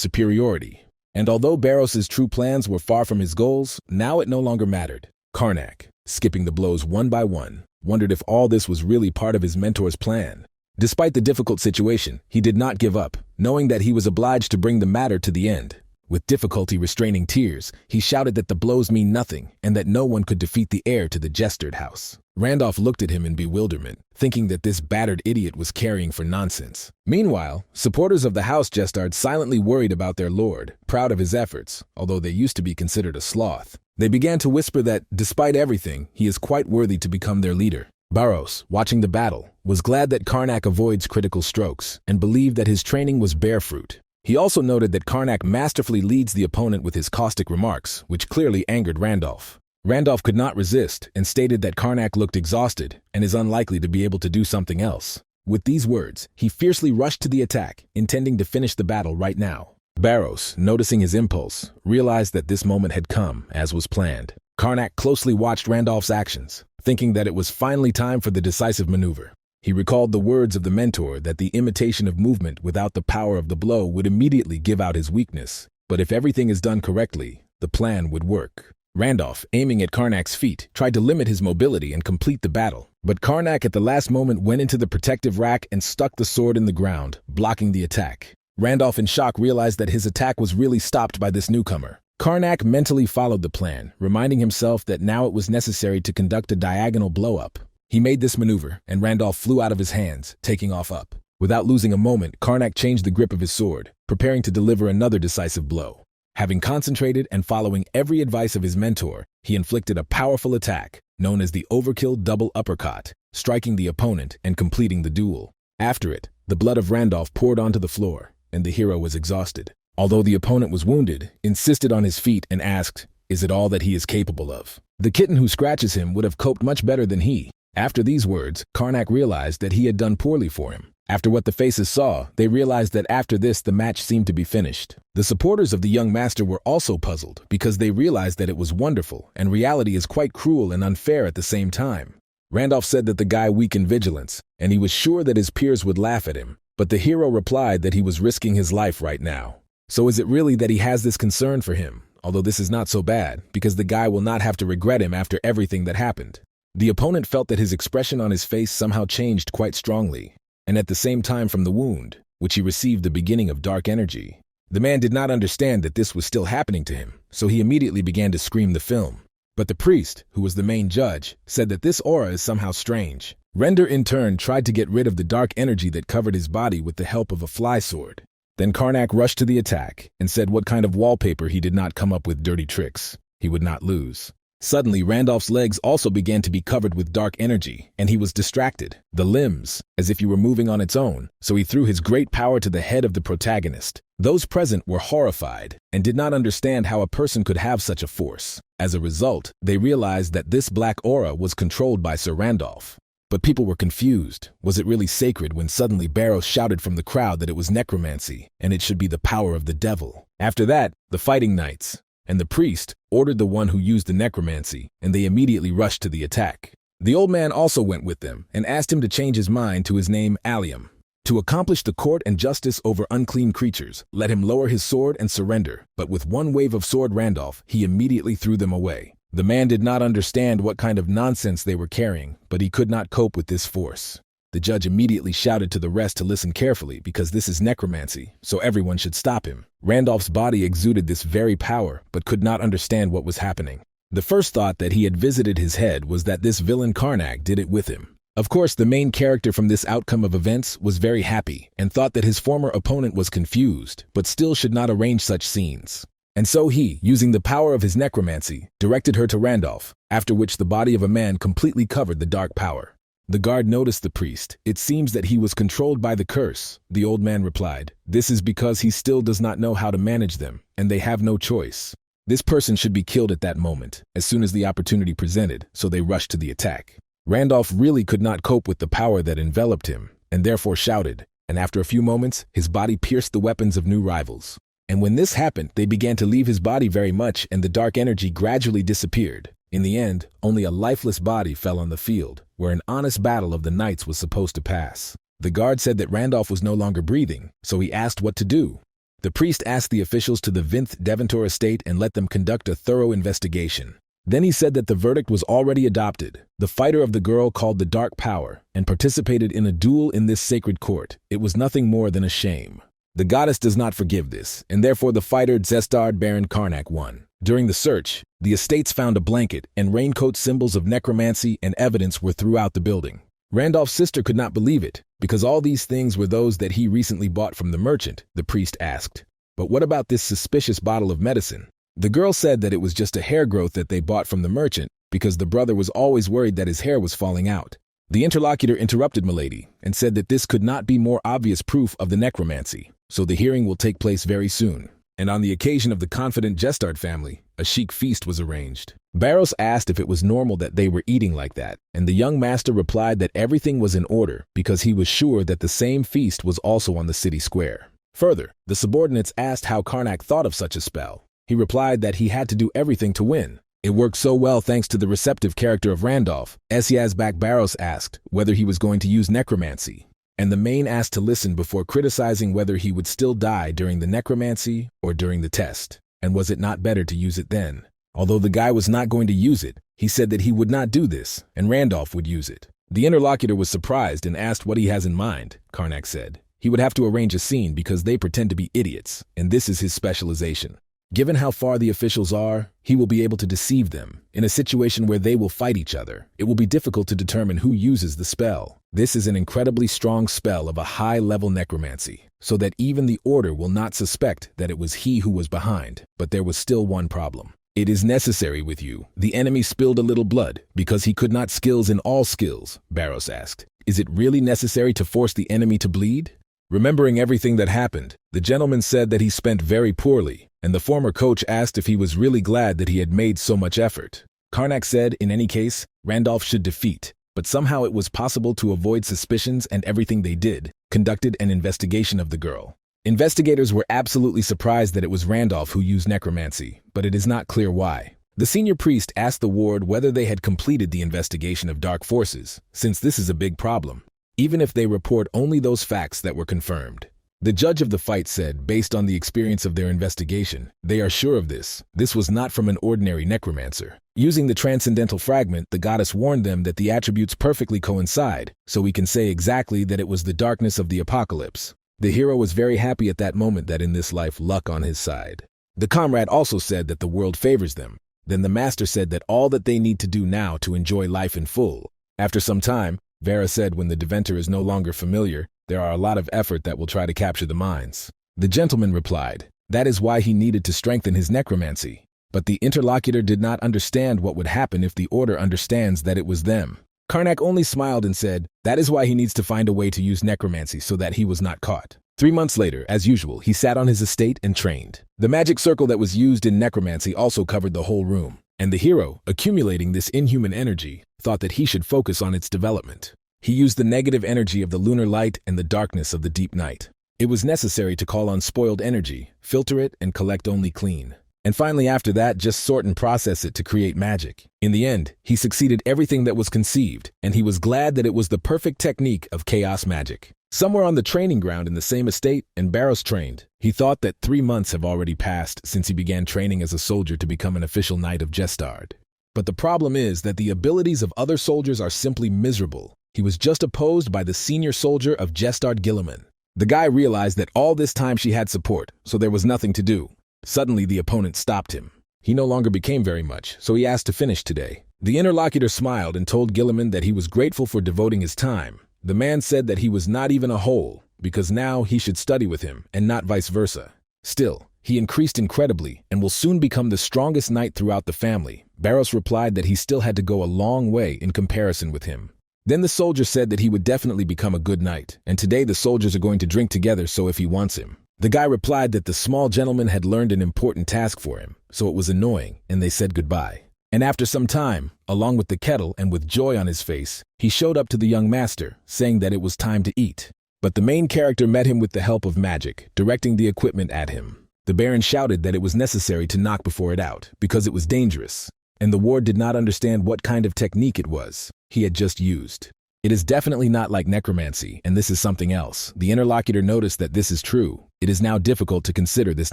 superiority. And although Beros's true plans were far from his goals, now it no longer mattered. Karnak, skipping the blows one by one, wondered if all this was really part of his mentor's plan. Despite the difficult situation, he did not give up, knowing that he was obliged to bring the matter to the end. With difficulty restraining tears, he shouted that the blows mean nothing and that no one could defeat the heir to the Jestard house. Randolph looked at him in bewilderment, thinking that this battered idiot was carrying for nonsense. Meanwhile, supporters of the House Jestard silently worried about their lord, proud of his efforts, although they used to be considered a sloth. They began to whisper that, despite everything, he is quite worthy to become their leader. Baros, watching the battle, was glad that Karnak avoids critical strokes and believed that his training was bear fruit. He also noted that Karnak masterfully leads the opponent with his caustic remarks, which clearly angered Randolph. Randolph could not resist and stated that Karnak looked exhausted and is unlikely to be able to do something else. With these words, he fiercely rushed to the attack, intending to finish the battle right now. Baros, noticing his impulse, realized that this moment had come, as was planned. Karnak closely watched Randolph's actions, thinking that it was finally time for the decisive maneuver. He recalled the words of the mentor that the imitation of movement without the power of the blow would immediately give out his weakness, but if everything is done correctly, the plan would work. Randolph, aiming at Karnak's feet, tried to limit his mobility and complete the battle, but Karnak at the last moment went into the protective rack and stuck the sword in the ground, blocking the attack. Randolph in shock realized that his attack was really stopped by this newcomer. Karnak mentally followed the plan, reminding himself that now it was necessary to conduct a diagonal blow-up. He made this maneuver, and Randolph flew out of his hands, taking off up. Without losing a moment, Karnak changed the grip of his sword, preparing to deliver another decisive blow. Having concentrated and following every advice of his mentor, he inflicted a powerful attack, known as the overkill double uppercut, striking the opponent and completing the duel. After it, the blood of Randolph poured onto the floor, and the hero was exhausted. Although the opponent was wounded, insisted on his feet and asked, "Is it all that he is capable of?" The kitten who scratches him would have coped much better than he. After these words, Karnak realized that he had done poorly for him. After what the faces saw, they realized that after this the match seemed to be finished. The supporters of the young master were also puzzled because they realized that it was wonderful and reality is quite cruel and unfair at the same time. Randolph said that the guy weakened vigilance, and he was sure that his peers would laugh at him, but the hero replied that he was risking his life right now. So is it really that he has this concern for him? Although this is not so bad, because the guy will not have to regret him after everything that happened. The opponent felt that his expression on his face somehow changed quite strongly, and at the same time from the wound, which he received the beginning of dark energy. The man did not understand that this was still happening to him, so he immediately began to scream the film. But the priest, who was the main judge, said that this aura is somehow strange. Render in turn tried to get rid of the dark energy that covered his body with the help of a fly sword. Then Karnak rushed to the attack and said what kind of wallpaper he did not come up with dirty tricks. He would not lose. Suddenly, Randolph's legs also began to be covered with dark energy, and he was distracted, the limbs, as if he were moving on its own, so he threw his great power to the head of the protagonist. Those present were horrified and did not understand how a person could have such a force. As a result, they realized that this black aura was controlled by Sir Randolph. But people were confused. Was it really sacred when suddenly Baros shouted from the crowd that it was necromancy, and it should be the power of the devil? After that, the fighting knights and the priest ordered the one who used the necromancy, and they immediately rushed to the attack. The old man also went with them and asked him to change his mind to his name Allium. To accomplish the court and justice over unclean creatures, let him lower his sword and surrender, but with one wave of sword Randolph, he immediately threw them away. The man did not understand what kind of nonsense they were carrying, but he could not cope with this force. The judge immediately shouted to the rest to listen carefully because this is necromancy, so everyone should stop him. Randolph's body exuded this very power, but could not understand what was happening. The first thought that he had visited his head was that this villain Karnak did it with him. Of course, the main character from this outcome of events was very happy and thought that his former opponent was confused, but still should not arrange such scenes. And so he, using the power of his necromancy, directed her to Randolph, after which the body of a man completely covered the dark power. The guard noticed the priest. It seems that he was controlled by the curse. The old man replied, "This is because he still does not know how to manage them, and they have no choice. This person should be killed at that moment, as soon as the opportunity presented, so they rushed to the attack." Randolph really could not cope with the power that enveloped him, and therefore shouted, and after a few moments, his body pierced the weapons of new rivals. And when this happened, they began to leave his body very much, and the dark energy gradually disappeared. In the end, only a lifeless body fell on the field, where an honest battle of the knights was supposed to pass. The guard said that Randolph was no longer breathing, so he asked what to do. The priest asked the officials to the Vinth Devontor estate and let them conduct a thorough investigation. Then he said that the verdict was already adopted. The fighter of the girl called the Dark Power and participated in a duel in this sacred court. It was nothing more than a shame. The goddess does not forgive this, and therefore the fighter Zestard Baron Karnak won. During the search, the estates found a blanket and raincoat symbols of necromancy and evidence were throughout the building. Randolph's sister could not believe it, because all these things were those that he recently bought from the merchant, the priest asked. But what about this suspicious bottle of medicine? The girl said that it was just a hair growth that they bought from the merchant, because the brother was always worried that his hair was falling out. The interlocutor interrupted Milady and said that this could not be more obvious proof of the necromancy, so the hearing will take place very soon. And on the occasion of the confident Jestard family, a chic feast was arranged. Barros asked if it was normal that they were eating like that, and the young master replied that everything was in order because he was sure that the same feast was also on the city square. Further, the subordinates asked how Karnak thought of such a spell. He replied that he had to do everything to win. It worked so well thanks to the receptive character of Randolph. Esiasbak Barros asked whether he was going to use necromancy, and the main asked to listen before criticizing whether he would still die during the necromancy or during the test, and was it not better to use it then? Although the guy was not going to use it, he said that he would not do this, and Randolph would use it. The interlocutor was surprised and asked what he has in mind. Karnak said he would have to arrange a scene because they pretend to be idiots, and this is his specialization. Given how far the officials are, he will be able to deceive them. In a situation where they will fight each other, it will be difficult to determine who uses the spell. This is an incredibly strong spell of a high-level necromancy, so that even the Order will not suspect that it was he who was behind. But there was still one problem. It is necessary with you. The enemy spilled a little blood because he could not skills in all skills, Barros asked. Is it really necessary to force the enemy to bleed? Remembering everything that happened, the gentleman said that he spent very poorly, and the former coach asked if he was really glad that he had made so much effort. Karnak said, in any case, Randolph should defeat, but somehow it was possible to avoid suspicions, and everything they did, conducted an investigation of the girl. Investigators were absolutely surprised that it was Randolph who used necromancy, but it is not clear why. The senior priest asked the ward whether they had completed the investigation of dark forces, since this is a big problem, even if they report only those facts that were confirmed. The judge of the fight said, based on the experience of their investigation, they are sure of this. This was not from an ordinary necromancer. Using the transcendental fragment, the goddess warned them that the attributes perfectly coincide, so we can say exactly that it was the darkness of the apocalypse. The hero was very happy at that moment that in this life luck on his side. The comrade also said that the world favors them. Then the master said that all that they need to do now to enjoy life in full. After some time, Vera said when the Deventer is no longer familiar, there are a lot of effort that will try to capture the minds. The gentleman replied, that is why he needed to strengthen his necromancy. But the interlocutor did not understand what would happen if the Order understands that it was them. Karnak only smiled and said, that is why he needs to find a way to use necromancy so that he was not caught. 3 months later, as usual, he sat on his estate and trained. The magic circle that was used in necromancy also covered the whole room, and the hero, accumulating this inhuman energy, thought that he should focus on its development. He used the negative energy of the lunar light and the darkness of the deep night. It was necessary to call on spoiled energy, filter it, and collect only clean. And finally after that, just sort and process it to create magic. In the end, he succeeded everything that was conceived, and he was glad that it was the perfect technique of chaos magic. Somewhere on the training ground in the same estate, and Barros trained. He thought that 3 months have already passed since he began training as a soldier to become an official knight of Jestard. But the problem is that the abilities of other soldiers are simply miserable. He was just opposed by the senior soldier of Jestard Gilliman. The guy realized that all this time she had support, so there was nothing to do. Suddenly the opponent stopped him. He no longer became very much, so he asked to finish today. The interlocutor smiled and told Gilliman that he was grateful for devoting his time. The man said that he was not even a whole, because now he should study with him, and not vice versa. Still, he increased incredibly, and will soon become the strongest knight throughout the family. Barros replied that he still had to go a long way in comparison with him. Then the soldier said that he would definitely become a good knight, and today the soldiers are going to drink together so if he wants him. The guy replied that the small gentleman had learned an important task for him, so it was annoying, and they said goodbye. And after some time, along with the kettle and with joy on his face, he showed up to the young master, saying that it was time to eat. But the main character met him with the help of magic, directing the equipment at him. The Baron shouted that it was necessary to knock before it out, because it was dangerous, and the ward did not understand what kind of technique it was he had just used. It is definitely not like necromancy, and this is something else. The interlocutor noticed that this is true. It is now difficult to consider this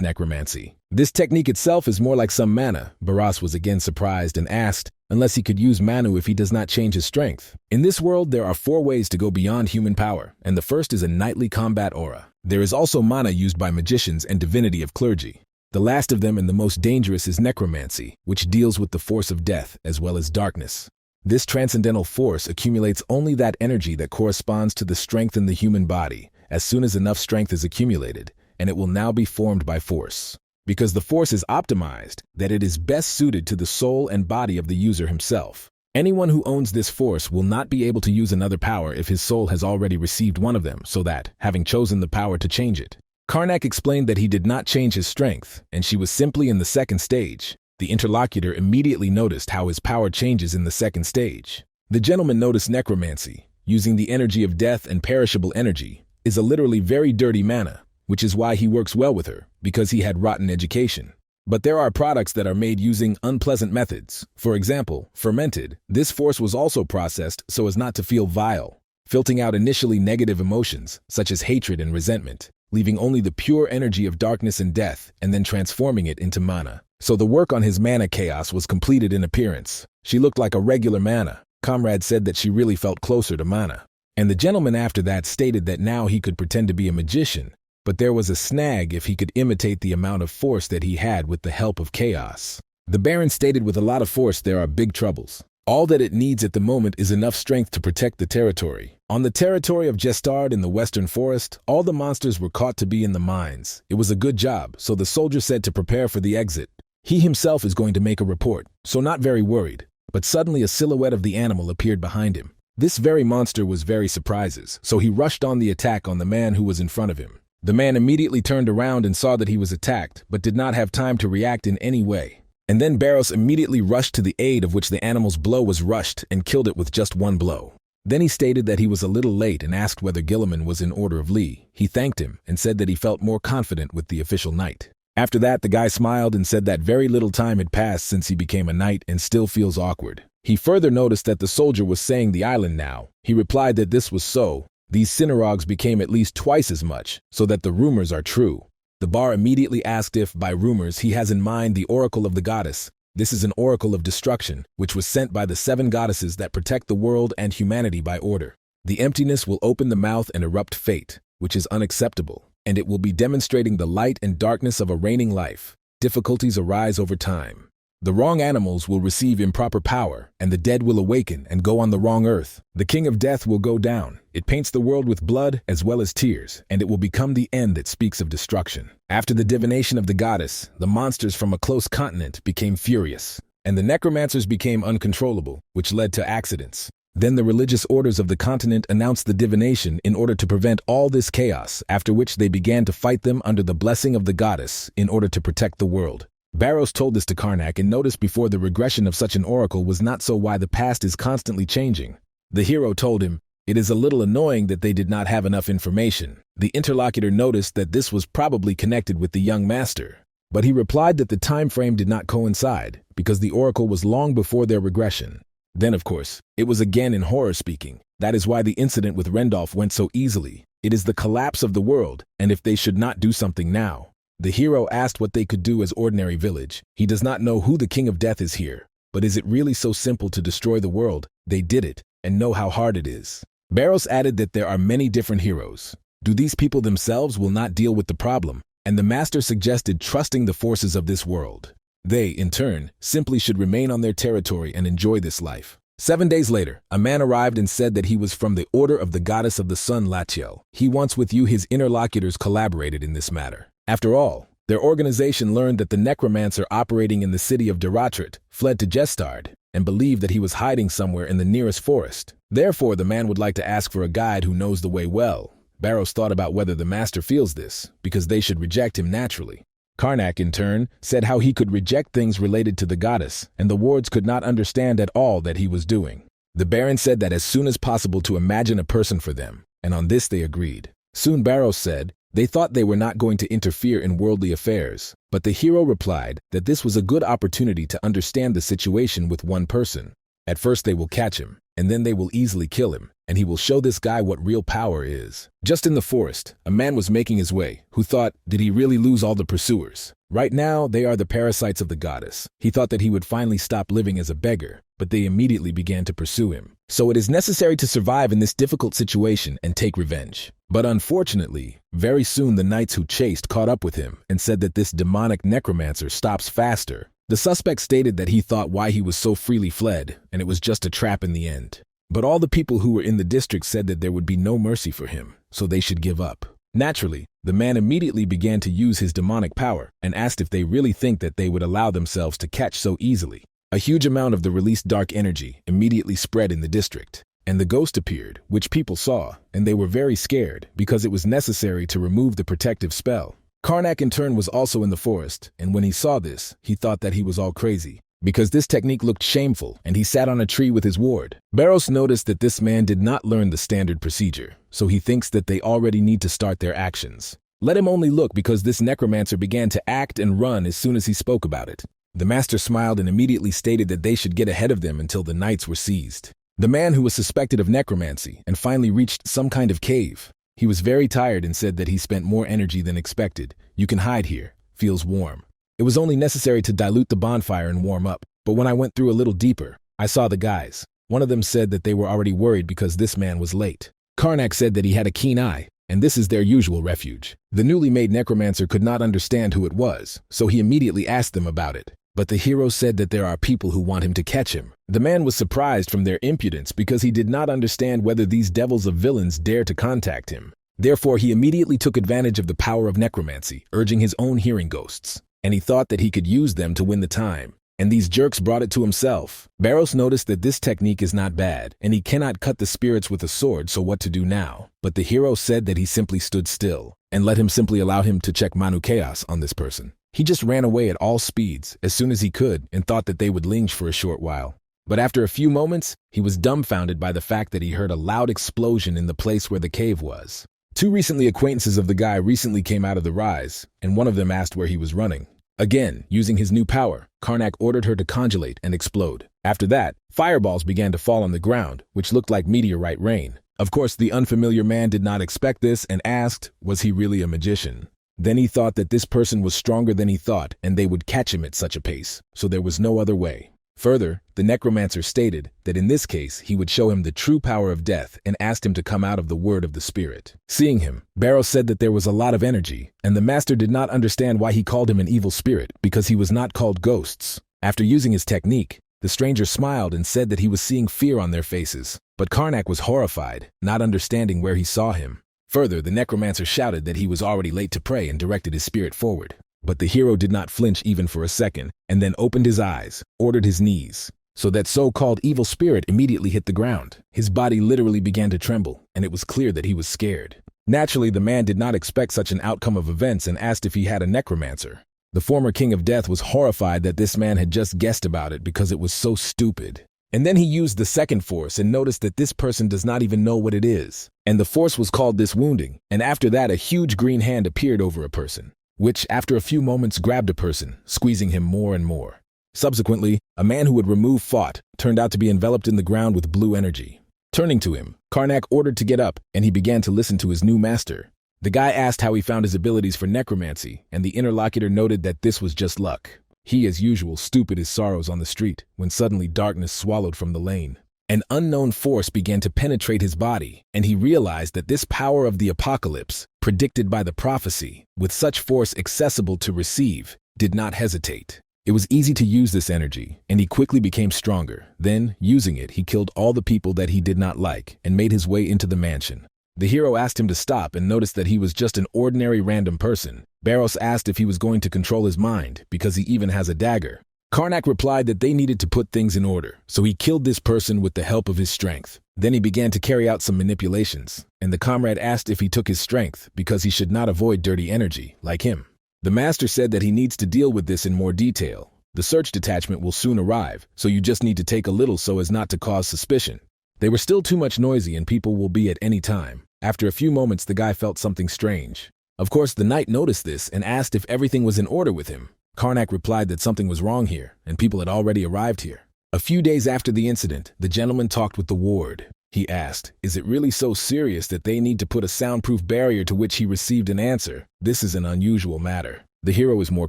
necromancy. This technique itself is more like some mana. Barras was again surprised and asked, unless he could use Manu if he does not change his strength. In this world, there are 4 ways to go beyond human power, and the first is a knightly combat aura. There is also mana used by magicians and divinity of clergy. The last of them and the most dangerous is necromancy, which deals with the force of death as well as darkness. This transcendental force accumulates only that energy that corresponds to the strength in the human body, as soon as enough strength is accumulated, and it will now be formed by force. Because the force is optimized, that it is best suited to the soul and body of the user himself. Anyone who owns this force will not be able to use another power if his soul has already received one of them, so that, having chosen the power to change it. Karnak explained that he did not change his strength, and she was simply in the second stage. The interlocutor immediately noticed how his power changes in the second stage. The gentleman noticed necromancy, using the energy of death and perishable energy, is a literally very dirty mana, which is why he works well with her, because he had rotten education. But there are products that are made using unpleasant methods. For example, fermented. This force was also processed so as not to feel vile, filtering out initially negative emotions, such as hatred and resentment, leaving only the pure energy of darkness and death, and then transforming it into mana. So the work on his mana chaos was completed in appearance. She looked like a regular mana. Comrade said that she really felt closer to mana. And the gentleman after that stated that now he could pretend to be a magician, but there was a snag if he could imitate the amount of force that he had with the help of chaos. The Baron stated with a lot of force there are big troubles. All that it needs at the moment is enough strength to protect the territory. On the territory of Gestard in the western forest, all the monsters were caught to be in the mines. It was a good job, so the soldier said to prepare for the exit. He himself is going to make a report, so not very worried. But suddenly a silhouette of the animal appeared behind him. This very monster was very surprises, so he rushed on the attack on the man who was in front of him. The man immediately turned around and saw that he was attacked, but did not have time to react in any way. And then Barros immediately rushed to the aid of which the animal's blow was rushed and killed it with just one blow. Then he stated that he was a little late and asked whether Gilliman was in order of Lee. He thanked him and said that he felt more confident with the official knight. After that, the guy smiled and said that very little time had passed since he became a knight and still feels awkward. He further noticed that the soldier was saying the island now. He replied that this was so. These synagogues became at least twice as much, so that the rumors are true. The bar immediately asked if, by rumors, he has in mind the oracle of the goddess. This is an oracle of destruction, which was sent by the 7 goddesses that protect the world and humanity by order. The emptiness will open the mouth and erupt fate, which is unacceptable, and it will be demonstrating the light and darkness of a reigning life. Difficulties arise over time. The wrong animals will receive improper power, and the dead will awaken and go on the wrong earth. The king of death will go down. It paints the world with blood as well as tears, and it will become the end that speaks of destruction. After the divination of the goddess, the monsters from a close continent became furious, and the necromancers became uncontrollable, which led to accidents. Then the religious orders of the continent announced the divination in order to prevent all this chaos, after which they began to fight them under the blessing of the goddess in order to protect the world. Barros told this to Karnak and noticed before the regression of such an oracle was not so why the past is constantly changing. The hero told him, it is a little annoying that they did not have enough information. The interlocutor noticed that this was probably connected with the young master, but he replied that the time frame did not coincide because the oracle was long before their regression. Then, of course, it was again in horror speaking. That is why the incident with Rendolph went so easily. It is the collapse of the world, and if they should not do something now. The hero asked what they could do as ordinary village. He does not know who the king of death is here. But is it really so simple to destroy the world? They did it, and know how hard it is. Barros added that there are many different heroes. Do these people themselves will not deal with the problem? And the master suggested trusting the forces of this world. They, in turn, simply should remain on their territory and enjoy this life. 7 days later, a man arrived and said that he was from the order of the goddess of the sun Latiel. He wants with you his interlocutors collaborated in this matter. After all, their organization learned that the necromancer operating in the city of Deratrit fled to Gestard and believed that he was hiding somewhere in the nearest forest. Therefore, the man would like to ask for a guide who knows the way well. Barros thought about whether the master feels this, because they should reject him naturally. Karnak, in turn, said how he could reject things related to the goddess, and the wards could not understand at all that he was doing. The Baron said that as soon as possible to imagine a person for them, and on this they agreed. Soon Barros said, They thought they were not going to interfere in worldly affairs, but the hero replied that this was a good opportunity to understand the situation with one person. At first they will catch him, and then they will easily kill him, and he will show this guy what real power is. Just in the forest, a man was making his way, who thought, did he really lose all the pursuers? Right now, they are the parasites of the goddess. He thought that he would finally stop living as a beggar, but they immediately began to pursue him. So it is necessary to survive in this difficult situation and take revenge. But unfortunately, very soon the knights who chased caught up with him and said that this demonic necromancer stops faster. The suspect stated that he thought why he was so freely fled, and it was just a trap in the end. But all the people who were in the district said that there would be no mercy for him, so they should give up. Naturally, the man immediately began to use his demonic power and asked if they really think that they would allow themselves to catch so easily. A huge amount of the released dark energy immediately spread in the district, and the ghost appeared, which people saw, and they were very scared because it was necessary to remove the protective spell. Karnak in turn was also in the forest, and when he saw this, he thought that he was all crazy, because this technique looked shameful, and he sat on a tree with his ward. Barros noticed that this man did not learn the standard procedure, so he thinks that they already need to start their actions. Let him only look, because this necromancer began to act and run as soon as he spoke about it. The master smiled and immediately stated that they should get ahead of them until the knights were seized. The man who was suspected of necromancy and finally reached some kind of cave. He was very tired and said that he spent more energy than expected. You can hide here. Feels warm. It was only necessary to dilute the bonfire and warm up, but when I went through a little deeper, I saw the guys. One of them said that they were already worried because this man was late. Karnak said that he had a keen eye, and this is their usual refuge. The newly made necromancer could not understand who it was, so he immediately asked them about it. But the hero said that there are people who want him to catch him. The man was surprised from their impudence because he did not understand whether these devils of villains dare to contact him. Therefore, he immediately took advantage of the power of necromancy, urging his own hearing ghosts. And he thought that he could use them to win the time. And these jerks brought it to himself. Barros noticed that this technique is not bad, and he cannot cut the spirits with a sword, so what to do now? But the hero said that he simply stood still, and let him simply allow him to check Manu Chaos on this person. He just ran away at all speeds, as soon as he could, and thought that they would lynch for a short while. But after a few moments, he was dumbfounded by the fact that he heard a loud explosion in the place where the cave was. Two recently acquaintances of the guy recently came out of the rise, and one of them asked where he was running. Again, using his new power, Karnak ordered her to congelate and explode. After that, fireballs began to fall on the ground, which looked like meteorite rain. Of course, the unfamiliar man did not expect this and asked, was he really a magician? Then he thought that this person was stronger than he thought, and they would catch him at such a pace, so there was no other way. Further, the necromancer stated that in this case he would show him the true power of death and asked him to come out of the word of the spirit. Seeing him, Barros said that there was a lot of energy, and the master did not understand why he called him an evil spirit, because he was not called ghosts. After using his technique, the stranger smiled and said that he was seeing fear on their faces, but Karnak was horrified, not understanding where he saw him. Further, the necromancer shouted that he was already late to pray and directed his spirit forward. But the hero did not flinch even for a second, and then opened his eyes, ordered his knees. So that so-called evil spirit immediately hit the ground. His body literally began to tremble, and it was clear that he was scared. Naturally, the man did not expect such an outcome of events and asked if he had a necromancer. The former king of death was horrified that this man had just guessed about it because it was so stupid. And then he used the second force and noticed that this person does not even know what it is. And the force was called this wounding, and after that a huge green hand appeared over a person, which after a few moments grabbed a person, squeezing him more and more. Subsequently, a man who had removed fought turned out to be enveloped in the ground with blue energy. Turning to him, Karnak ordered to get up, and he began to listen to his new master. The guy asked how he found his abilities for necromancy, and the interlocutor noted that this was just luck. He, as usual, stupid as sorrows on the street, when suddenly darkness swallowed from the lane. An unknown force began to penetrate his body, and he realized that this power of the apocalypse, predicted by the prophecy, with such force accessible to receive, did not hesitate. It was easy to use this energy, and he quickly became stronger. Then, using it, he killed all the people that he did not like, and made his way into the mansion. The hero asked him to stop and noticed that he was just an ordinary random person. Barros asked if he was going to control his mind, because he even has a dagger. Karnak replied that they needed to put things in order, so he killed this person with the help of his strength. Then he began to carry out some manipulations, and the comrade asked if he took his strength, because he should not avoid dirty energy, like him. The master said that he needs to deal with this in more detail. The search detachment will soon arrive, so you just need to take a little so as not to cause suspicion. They were still too much noisy and people will be at any time. After a few moments, the guy felt something strange. Of course, the knight noticed this and asked if everything was in order with him. Karnak replied that something was wrong here, and people had already arrived here. A few days after the incident, the gentleman talked with the ward. He asked, is it really so serious that they need to put a soundproof barrier, to which he received an answer, this is an unusual matter. The hero is more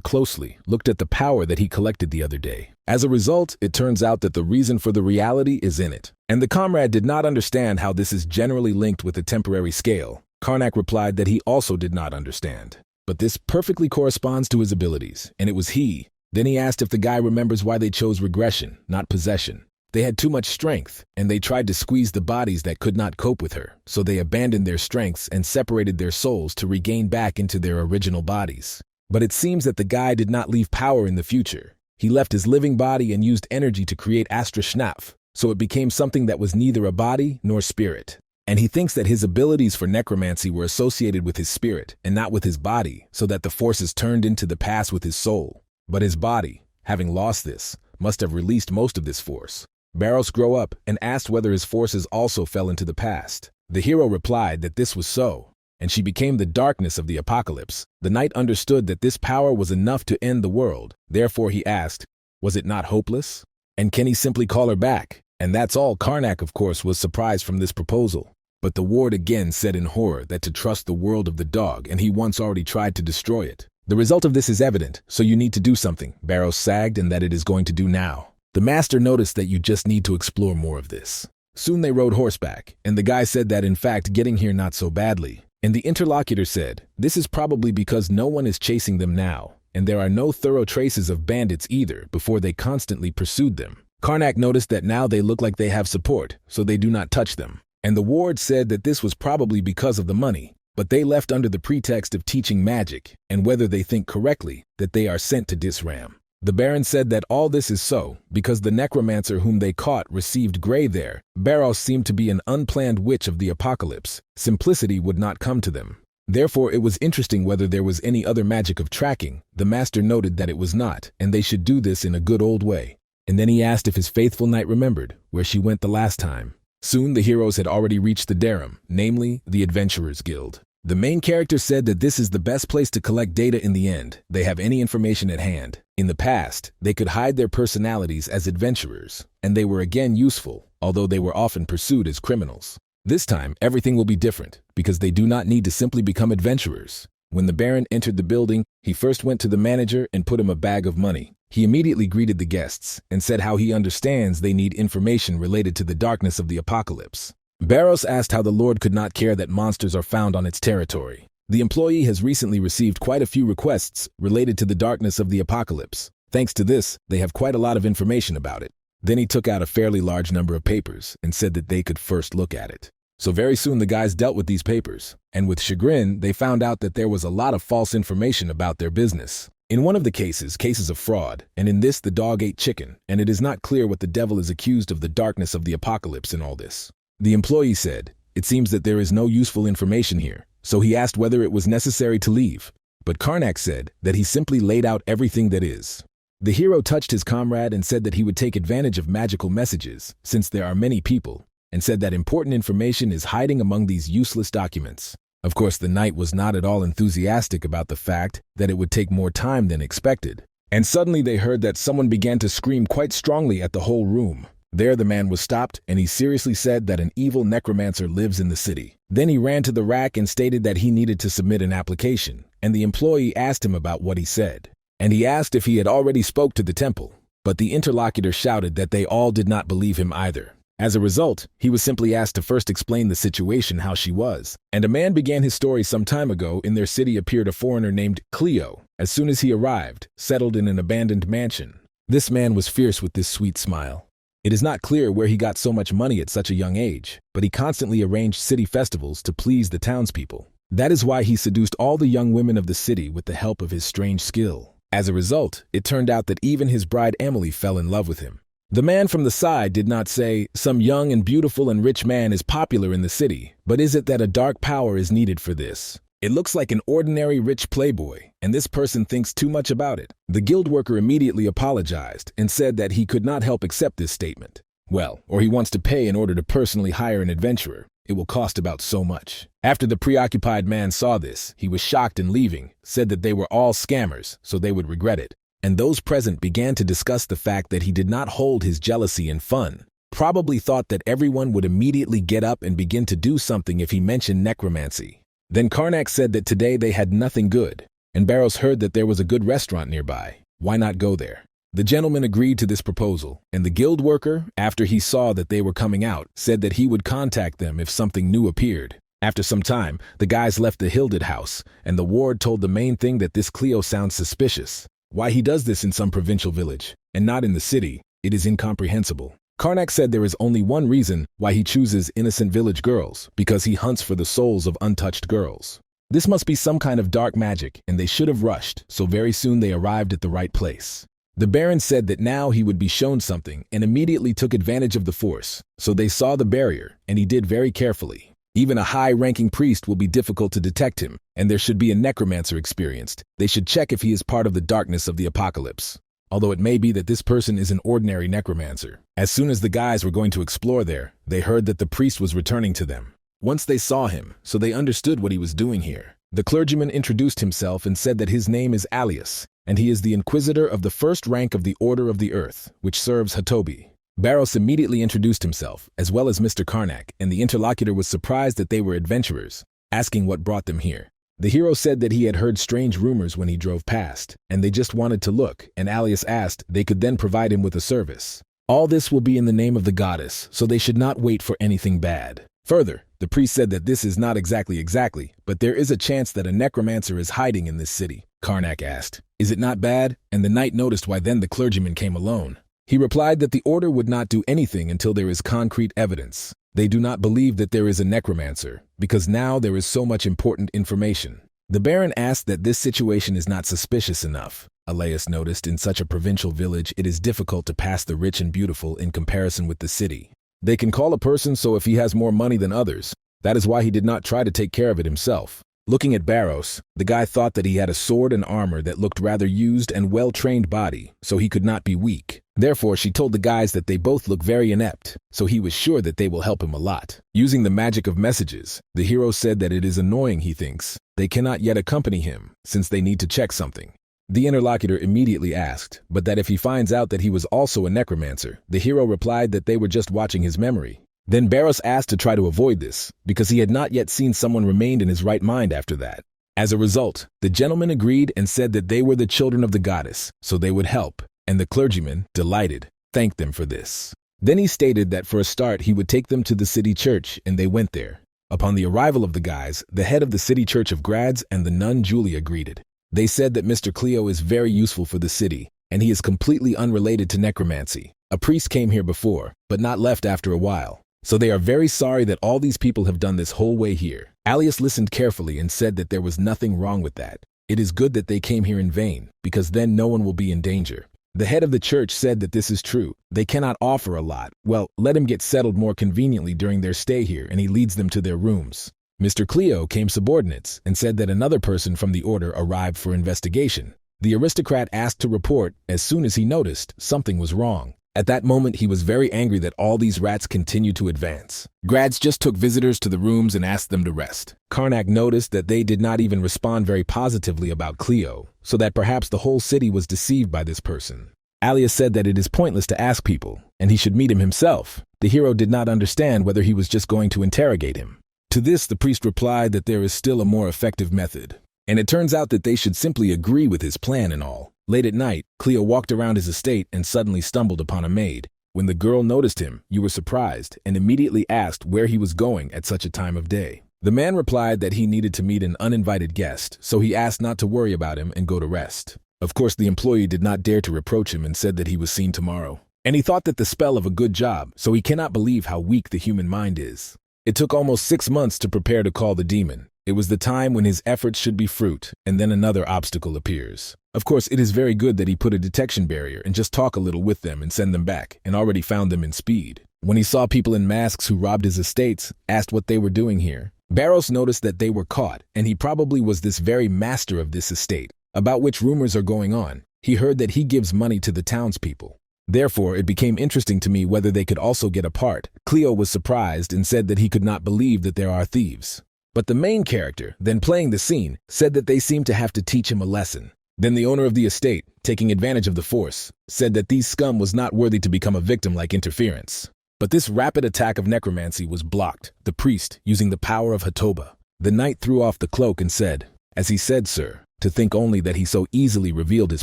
closely looked at the power that he collected the other day. As a result, it turns out that the reason for the reality is in it. And the comrade did not understand how this is generally linked with a temporary scale. Karnak replied that he also did not understand. But this perfectly corresponds to his abilities, and it was he. Then he asked if the guy remembers why they chose regression, not possession. They had too much strength, and they tried to squeeze the bodies that could not cope with her, so they abandoned their strengths and separated their souls to regain back into their original bodies. But it seems that the guy did not leave power in the future. He left his living body and used energy to create Astra Schnapf, so it became something that was neither a body nor spirit. And he thinks that his abilities for necromancy were associated with his spirit and not with his body, so that the forces turned into the past with his soul. But his body, having lost this, must have released most of this force. Barros grew up and asked whether his forces also fell into the past. The hero replied that this was so, and she became the darkness of the apocalypse. The knight understood that this power was enough to end the world. Therefore he asked, was it not hopeless? And can he simply call her back? And that's all. Karnak, of course, was surprised from this proposal. But the ward again said in horror that to trust the world of the dog, and he once already tried to destroy it. The result of this is evident, so you need to do something, Barros sagged, and that it is going to do now. The master noticed that you just need to explore more of this. Soon they rode horseback, and the guy said that in fact getting here not so badly. And the interlocutor said, this is probably because no one is chasing them now, and there are no thorough traces of bandits either before they constantly pursued them. Karnak noticed that now they look like they have support, so they do not touch them. And the ward said that this was probably because of the money, but they left under the pretext of teaching magic, and whether they think correctly, that they are sent to Disram. The Baron said that all this is so, because the necromancer whom they caught received gray there. Barros seemed to be an unplanned witch of the apocalypse. Simplicity would not come to them. Therefore it was interesting whether there was any other magic of tracking. The master noted that it was not, and they should do this in a good old way. And then he asked if his faithful knight remembered where she went the last time. Soon the heroes had already reached the Darum, namely, the Adventurers Guild. The main character said that this is the best place to collect data in the end. They have any information at hand. In the past, they could hide their personalities as adventurers, and they were again useful, although they were often pursued as criminals. This time, everything will be different, because they do not need to simply become adventurers. When the Baron entered the building, he first went to the manager and put him a bag of money. He immediately greeted the guests and said how he understands they need information related to the darkness of the apocalypse. Barros asked how the Lord could not care that monsters are found on its territory. The employee has recently received quite a few requests related to the darkness of the apocalypse. Thanks to this, they have quite a lot of information about it. Then he took out a fairly large number of papers and said that they could first look at it. So very soon the guys dealt with these papers, and with chagrin, they found out that there was a lot of false information about their business. In one of the cases of fraud, and in this the dog ate chicken, and it is not clear what the devil is accused of the darkness of the apocalypse in all this. The employee said, it seems that there is no useful information here, so he asked whether it was necessary to leave. But Karnak said that he simply laid out everything that is. The hero touched his comrade and said that he would take advantage of magical messages, since there are many people, and said that important information is hiding among these useless documents. Of course, the knight was not at all enthusiastic about the fact that it would take more time than expected. And suddenly they heard that someone began to scream quite strongly at the whole room. There the man was stopped, and he seriously said that an evil necromancer lives in the city. Then he ran to the rack and stated that he needed to submit an application, and the employee asked him about what he said. And he asked if he had already spoke to the temple, but the interlocutor shouted that they all did not believe him either. As a result, he was simply asked to first explain the situation how she was. And a man began his story some time ago. In their city appeared a foreigner named Cleo. As soon as he arrived, settled in an abandoned mansion. This man was fierce with this sweet smile. It is not clear where he got so much money at such a young age, but he constantly arranged city festivals to please the townspeople. That is why he seduced all the young women of the city with the help of his strange skill. As a result, it turned out that even his bride Emily fell in love with him. The man from the side did not say, some young and beautiful and rich man is popular in the city, but is it that a dark power is needed for this? It looks like an ordinary rich playboy, and this person thinks too much about it. The guild worker immediately apologized and said that he could not help accept this statement. Well, or he wants to pay in order to personally hire an adventurer. It will cost about so much. After the preoccupied man saw this, he was shocked and leaving, said that they were all scammers, so they would regret it. And those present began to discuss the fact that he did not hold his jealousy in fun. Probably thought that everyone would immediately get up and begin to do something if he mentioned necromancy. Then Karnak said that today they had nothing good, and Barros heard that there was a good restaurant nearby. Why not go there? The gentleman agreed to this proposal, and the guild worker, after he saw that they were coming out, said that he would contact them if something new appeared. After some time, the guys left the Hilded house, and the ward told the main thing that this Cleo sounds suspicious. Why he does this in some provincial village, and not in the city, it is incomprehensible. Karnak said there is only one reason why he chooses innocent village girls, because he hunts for the souls of untouched girls. This must be some kind of dark magic, and they should have rushed, so very soon they arrived at the right place. The Baron said that now he would be shown something and immediately took advantage of the force, so they saw the barrier, and he did very carefully. Even a high-ranking priest will be difficult to detect him, and there should be a necromancer experienced. They should check if he is part of the darkness of the apocalypse. Although it may be that this person is an ordinary necromancer. As soon as the guys were going to explore there, they heard that the priest was returning to them. Once they saw him, so they understood what he was doing here. The clergyman introduced himself and said that his name is Alias, and he is the inquisitor of the first rank of the Order of the Earth, which serves Hatobi. Barros immediately introduced himself, as well as Mr. Karnak, and the interlocutor was surprised that they were adventurers, asking what brought them here. The hero said that he had heard strange rumors when he drove past, and they just wanted to look, and Alias asked they could then provide him with a service. All this will be in the name of the goddess, so they should not wait for anything bad. Further, the priest said that this is not exactly, but there is a chance that a necromancer is hiding in this city. Karnak asked, "Is it not bad?" And the knight noticed why then the clergyman came alone. He replied that the order would not do anything until there is concrete evidence. They do not believe that there is a necromancer, because now there is so much important information. The Baron asked that this situation is not suspicious enough. Elias noticed in such a provincial village it is difficult to pass the rich and beautiful in comparison with the city. They can call a person so if he has more money than others. That is why he did not try to take care of it himself. Looking at Barros, the guy thought that he had a sword and armor that looked rather used and well-trained body, so he could not be weak. Therefore, she told the guys that they both look very inept, so he was sure that they will help him a lot. Using the magic of messages, the hero said that it is annoying, he thinks. They cannot yet accompany him, since they need to check something. The interlocutor immediately asked, but that if he finds out that he was also a necromancer, the hero replied that they were just watching his memory. Then Barros asked to try to avoid this, because he had not yet seen someone remained in his right mind after that. As a result, the gentleman agreed and said that they were the children of the goddess, so they would help, and the clergyman, delighted, thanked them for this. Then he stated that for a start he would take them to the city church, and they went there. Upon the arrival of the guys, the head of the city church of Graz and the nun Julia greeted. They said that Mr. Cleo is very useful for the city, and he is completely unrelated to necromancy. A priest came here before, but not left after a while. So they are very sorry that all these people have done this whole way here. Alias listened carefully and said that there was nothing wrong with that. It is good that they came here in vain, because then no one will be in danger. The head of the church said that this is true. They cannot offer a lot. Well, let him get settled more conveniently during their stay here, and he leads them to their rooms. Mr. Cleo came subordinates and said that another person from the order arrived for investigation. The aristocrat asked to report as soon as he noticed something was wrong. At that moment, he was very angry that all these rats continued to advance. Graz just took visitors to the rooms and asked them to rest. Karnak noticed that they did not even respond very positively about Cleo, so that perhaps the whole city was deceived by this person. Alias said that it is pointless to ask people, and he should meet him himself. The hero did not understand whether he was just going to interrogate him. To this, the priest replied that there is still a more effective method, and it turns out that they should simply agree with his plan and all. Late at night, Cleo walked around his estate and suddenly stumbled upon a maid. When the girl noticed him, you were surprised and immediately asked where he was going at such a time of day. The man replied that he needed to meet an uninvited guest, so he asked not to worry about him and go to rest. Of course, the employee did not dare to reproach him and said that he was seen tomorrow. And he thought that the spell of a good job, so he cannot believe how weak the human mind is. It took almost 6 months to prepare to call the demon. It was the time when his efforts should be fruit, and then another obstacle appears. Of course, it is very good that he put a detection barrier and just talk a little with them and send them back, and already found them in speed. When he saw people in masks who robbed his estates, asked what they were doing here. Barros noticed that they were caught, and he probably was this very master of this estate, about which rumors are going on. He heard that he gives money to the townspeople. Therefore, it became interesting to me whether they could also get apart. Cleo was surprised and said that he could not believe that there are thieves. But the main character, then playing the scene, said that they seemed to have to teach him a lesson. Then the owner of the estate, taking advantage of the force, said that these scum was not worthy to become a victim like interference. But this rapid attack of necromancy was blocked, the priest using the power of Hatoba. The knight threw off the cloak and said, "As he said, sir, to think only that he so easily revealed his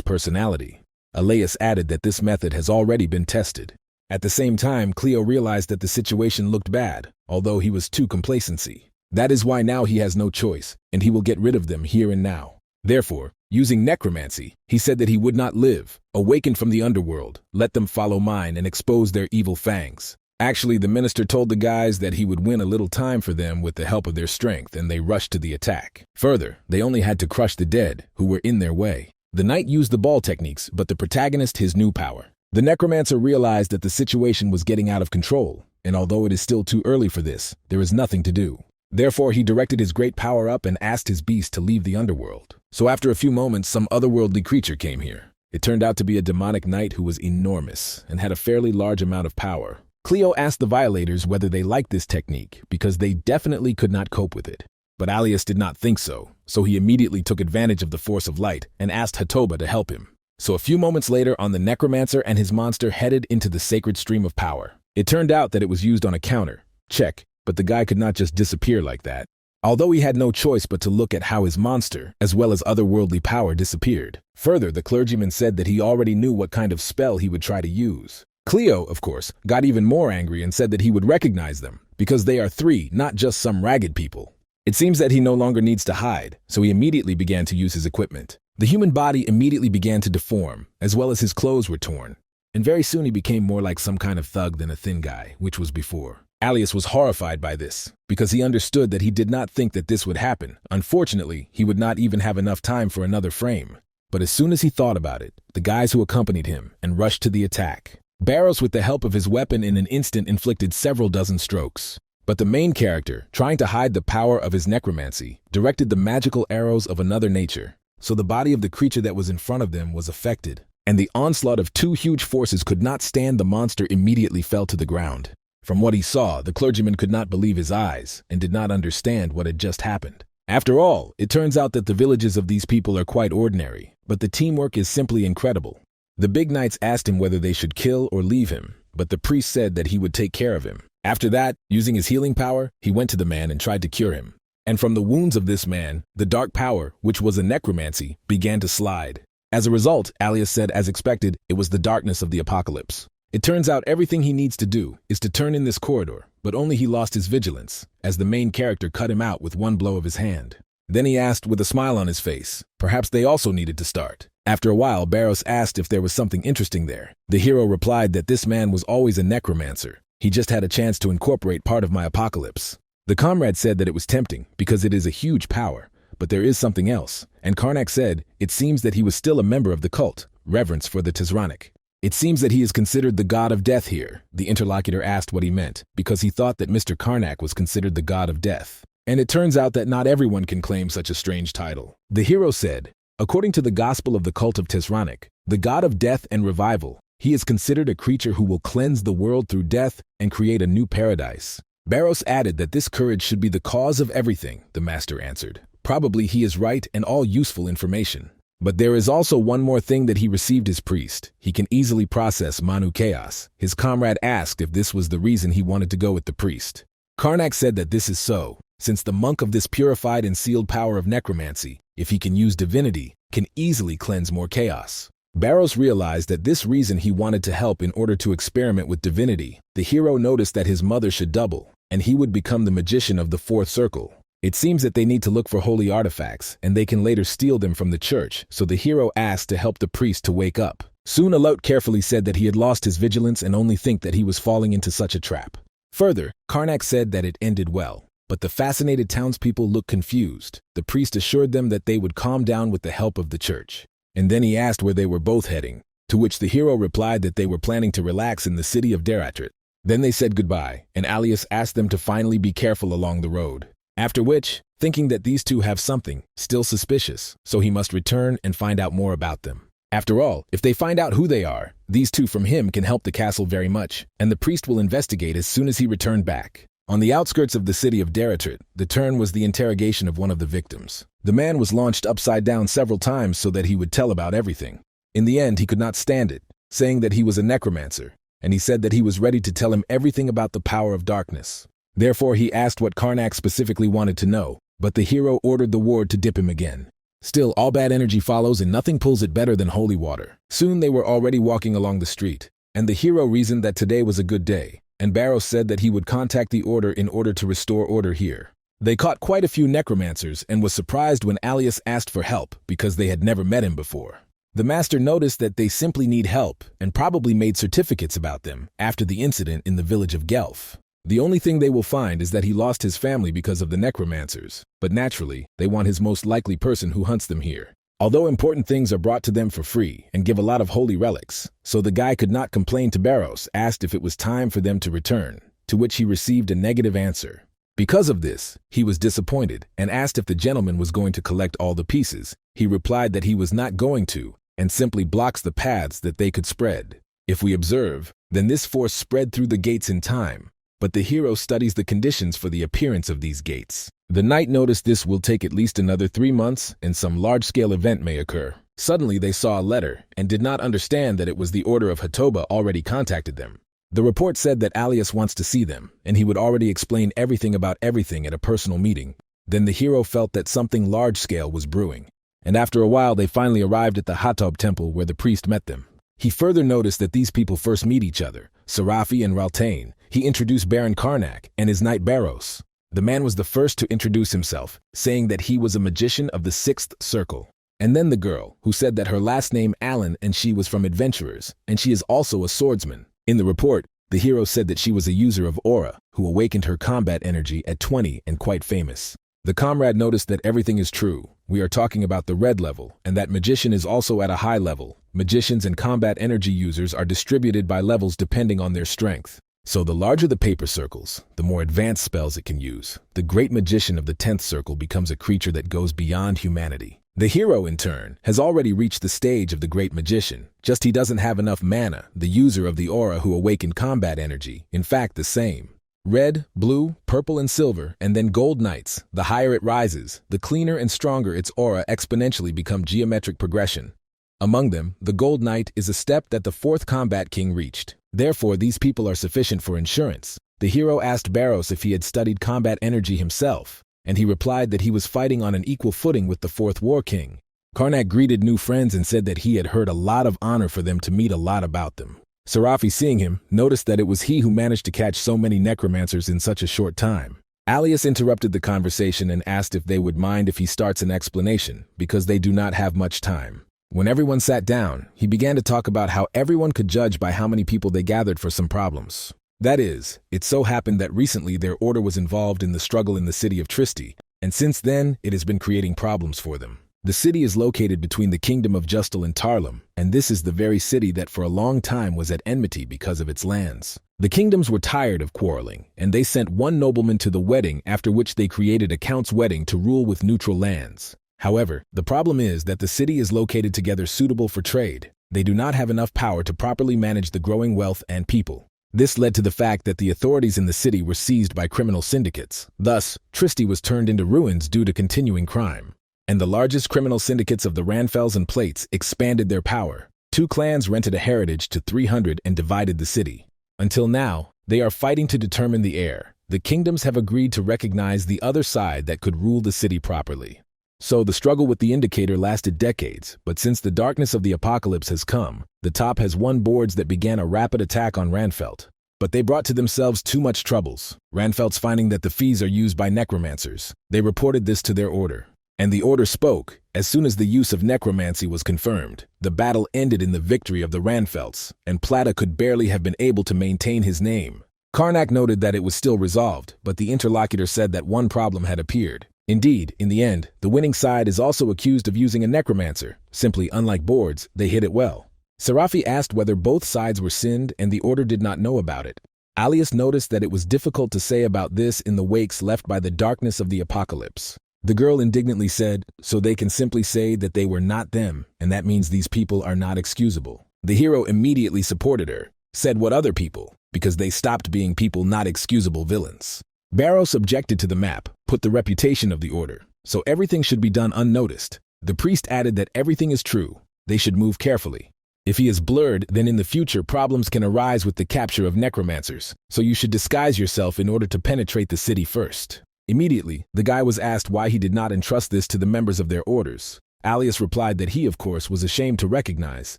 personality." Elias added that this method has already been tested. At the same time, Cleo realized that the situation looked bad, although he was too complacency. That is why now he has no choice, and he will get rid of them here and now. Therefore, using necromancy, he said that he would not live, awaken from the underworld, let them follow mine and expose their evil fangs. Actually, the minister told the guys that he would win a little time for them with the help of their strength, and they rushed to the attack. Further, they only had to crush the dead, who were in their way. The knight used the ball techniques, but the protagonist his new power. The necromancer realized that the situation was getting out of control, and although it is still too early for this, there is nothing to do. Therefore, he directed his great power up and asked his beast to leave the underworld. So after a few moments, some otherworldly creature came here. It turned out to be a demonic knight who was enormous and had a fairly large amount of power. Cleo asked the violators whether they liked this technique because they definitely could not cope with it. But Alias did not think so, so he immediately took advantage of the force of light and asked Hatoba to help him. So a few moments later, the necromancer and his monster headed into the sacred stream of power. It turned out that it was used on a counter. Check, but the guy could not just disappear like that. Although he had no choice but to look at how his monster, as well as otherworldly power, disappeared. Further, the clergyman said that he already knew what kind of spell he would try to use. Cleo, of course, got even more angry and said that he would recognize them, because they are three, not just some ragged people. It seems that he no longer needs to hide, so he immediately began to use his equipment. The human body immediately began to deform, as well as his clothes were torn. And very soon he became more like some kind of thug than a thin guy, which was before. Alias was horrified by this, because he understood that he did not think that this would happen. Unfortunately, he would not even have enough time for another frame. But as soon as he thought about it, the guys who accompanied him and rushed to the attack. Barros, with the help of his weapon in an instant, inflicted several dozen strokes. But the main character, trying to hide the power of his necromancy, directed the magical arrows of another nature. So the body of the creature that was in front of them was affected, and the onslaught of two huge forces could not stand. The monster immediately fell to the ground. From what he saw, the clergyman could not believe his eyes and did not understand what had just happened. After all, it turns out that the villages of these people are quite ordinary, but the teamwork is simply incredible. The big knights asked him whether they should kill or leave him, but the priest said that he would take care of him. After that, using his healing power, he went to the man and tried to cure him. And from the wounds of this man, the dark power, which was a necromancy, began to slide. As a result, Alias said, as expected, it was the darkness of the apocalypse. It turns out everything he needs to do is to turn in this corridor, but only he lost his vigilance, as the main character cut him out with one blow of his hand. Then he asked with a smile on his face, perhaps they also needed to start. After a while, Barros asked if there was something interesting there. The hero replied that this man was always a necromancer. He just had a chance to incorporate part of my apocalypse. The comrade said that it was tempting because it is a huge power, but there is something else. And Karnak said, it seems that he was still a member of the cult, reverence for the Tizranic. It seems that he is considered the god of death here. The interlocutor asked what he meant, because he thought that Mr. Karnak was considered the god of death. And it turns out that not everyone can claim such a strange title. The hero said, according to the gospel of the cult of Tizranic, the god of death and revival, he is considered a creature who will cleanse the world through death and create a new paradise. Barros added that this courage should be the cause of everything, the master answered. Probably he is right and all useful information. But there is also one more thing that he received as priest. He can easily process Manu chaos. His comrade asked if this was the reason he wanted to go with the priest. Karnak said that this is so, since the monk of this purified and sealed power of necromancy, if he can use divinity, can easily cleanse more chaos. Barros realized that this reason he wanted to help in order to experiment with divinity. The hero noticed that his mother should double, and he would become the magician of the fourth circle. It seems that they need to look for holy artifacts, and they can later steal them from the church, so the hero asked to help the priest to wake up. Soon Alot carefully said that he had lost his vigilance and only think that he was falling into such a trap. Further, Karnak said that it ended well, but the fascinated townspeople looked confused. The priest assured them that they would calm down with the help of the church. And then he asked where they were both heading, to which the hero replied that they were planning to relax in the city of Deratrit. Then they said goodbye, and Alias asked them to finally be careful along the road. After which, thinking that these two have something, still suspicious, so he must return and find out more about them. After all, if they find out who they are, these two from him can help the castle very much, and the priest will investigate as soon as he returned back. On the outskirts of the city of Deratrit, the turn was the interrogation of one of the victims. The man was launched upside down several times so that he would tell about everything. In the end, he could not stand it, saying that he was a necromancer, and he said that he was ready to tell him everything about the power of darkness. Therefore, he asked what Karnak specifically wanted to know, but the hero ordered the ward to dip him again. Still, all bad energy follows and nothing pulls it better than holy water. Soon they were already walking along the street, and the hero reasoned that today was a good day, and Barrows said that he would contact the order in order to restore order here. They caught quite a few necromancers and was surprised when Alias asked for help because they had never met him before. The master noticed that they simply need help and probably made certificates about them after the incident in the village of Gelf. The only thing they will find is that he lost his family because of the necromancers, but naturally, they want his most likely person who hunts them here. Although important things are brought to them for free and give a lot of holy relics, so the guy could not complain to Barrows, asked if it was time for them to return, to which he received a negative answer. Because of this, he was disappointed and asked if the gentleman was going to collect all the pieces. He replied that he was not going to, and simply blocks the paths that they could spread. If we observe, then this force spread through the gates in time, but the hero studies the conditions for the appearance of these gates. The knight noticed this will take at least another 3 months, and some large-scale event may occur. Suddenly they saw a letter, and did not understand that it was the order of Hatoba already contacted them. The report said that Alias wants to see them, and he would already explain everything about everything at a personal meeting. Then the hero felt that something large-scale was brewing, and after a while they finally arrived at the Hatob temple where the priest met them. He further noticed that these people first meet each other, Serafi and Raltain. He introduced Baron Karnak and his knight Barrows. The man was the first to introduce himself, saying that he was a magician of the 6th circle. And then the girl, who said that her last name Allen and she was from Adventurers, and she is also a swordsman. In the report, the hero said that she was a user of aura, who awakened her combat energy at 20 and quite famous. The comrade noticed that everything is true. We are talking about the red level, and that magician is also at a high level. Magicians and combat energy users are distributed by levels depending on their strength. So the larger the paper circles, the more advanced spells it can use. The great magician of the 10th circle becomes a creature that goes beyond humanity. The hero, in turn, has already reached the stage of the great magician, just he doesn't have enough mana, the user of the aura who awakened combat energy, in fact the same. Red, blue, purple and silver, and then gold knights. The higher it rises, the cleaner and stronger its aura exponentially become geometric progression. Among them, the gold knight is a step that the 4th combat king reached. Therefore, these people are sufficient for insurance. The hero asked Barrows if he had studied combat energy himself, and he replied that he was fighting on an equal footing with the 4th war king. Karnak greeted new friends and said that he had heard a lot of honor for them to meet a lot about them. Serafi, seeing him, noticed that it was he who managed to catch so many necromancers in such a short time. Alias interrupted the conversation and asked if they would mind if he starts an explanation, because they do not have much time. When everyone sat down, he began to talk about how everyone could judge by how many people they gathered for some problems. That is, it so happened that recently their order was involved in the struggle in the city of Tristi, and since then it has been creating problems for them. The city is located between the kingdom of Justal and Tarlum, and this is the very city that for a long time was at enmity because of its lands. The kingdoms were tired of quarreling, and they sent one nobleman to the wedding, after which they created a count's wedding to rule with neutral lands. However, the problem is that the city is located together suitable for trade. They do not have enough power to properly manage the growing wealth and people. This led to the fact that the authorities in the city were seized by criminal syndicates. Thus, Tristi was turned into ruins due to continuing crime. And the largest criminal syndicates of the Ranfels and Plates expanded their power. 2 clans rented a heritage to 300 and divided the city. Until now, they are fighting to determine the heir. The kingdoms have agreed to recognize the other side that could rule the city properly. So the struggle with the indicator lasted decades, but since the darkness of the apocalypse has come, the top has won boards that began a rapid attack on Ranfelt. But they brought to themselves too much troubles. Ranfelt's finding that the fees are used by necromancers. They reported this to their order. And the order spoke. As soon as the use of necromancy was confirmed, the battle ended in the victory of the Ranfelts, and Plata could barely have been able to maintain his name. Karnak noted that it was still resolved, but the interlocutor said that one problem had appeared. Indeed, in the end, the winning side is also accused of using a necromancer. Simply, unlike boards, they hit it well. Serafi asked whether both sides were sinned, and the order did not know about it. Alias noticed that it was difficult to say about this in the wakes left by the darkness of the apocalypse. The girl indignantly said, so they can simply say that they were not them, and that means these people are not excusable. The hero immediately supported her, said what other people, because they stopped being people not excusable villains. Barros objected to the map, put the reputation of the order, so everything should be done unnoticed. The priest added that everything is true, they should move carefully. If he is blurred, then in the future problems can arise with the capture of necromancers, so you should disguise yourself in order to penetrate the city first. Immediately, the guy was asked why he did not entrust this to the members of their orders. Alias replied that he, of course, was ashamed to recognize,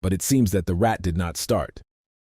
but it seems that the rat did not start.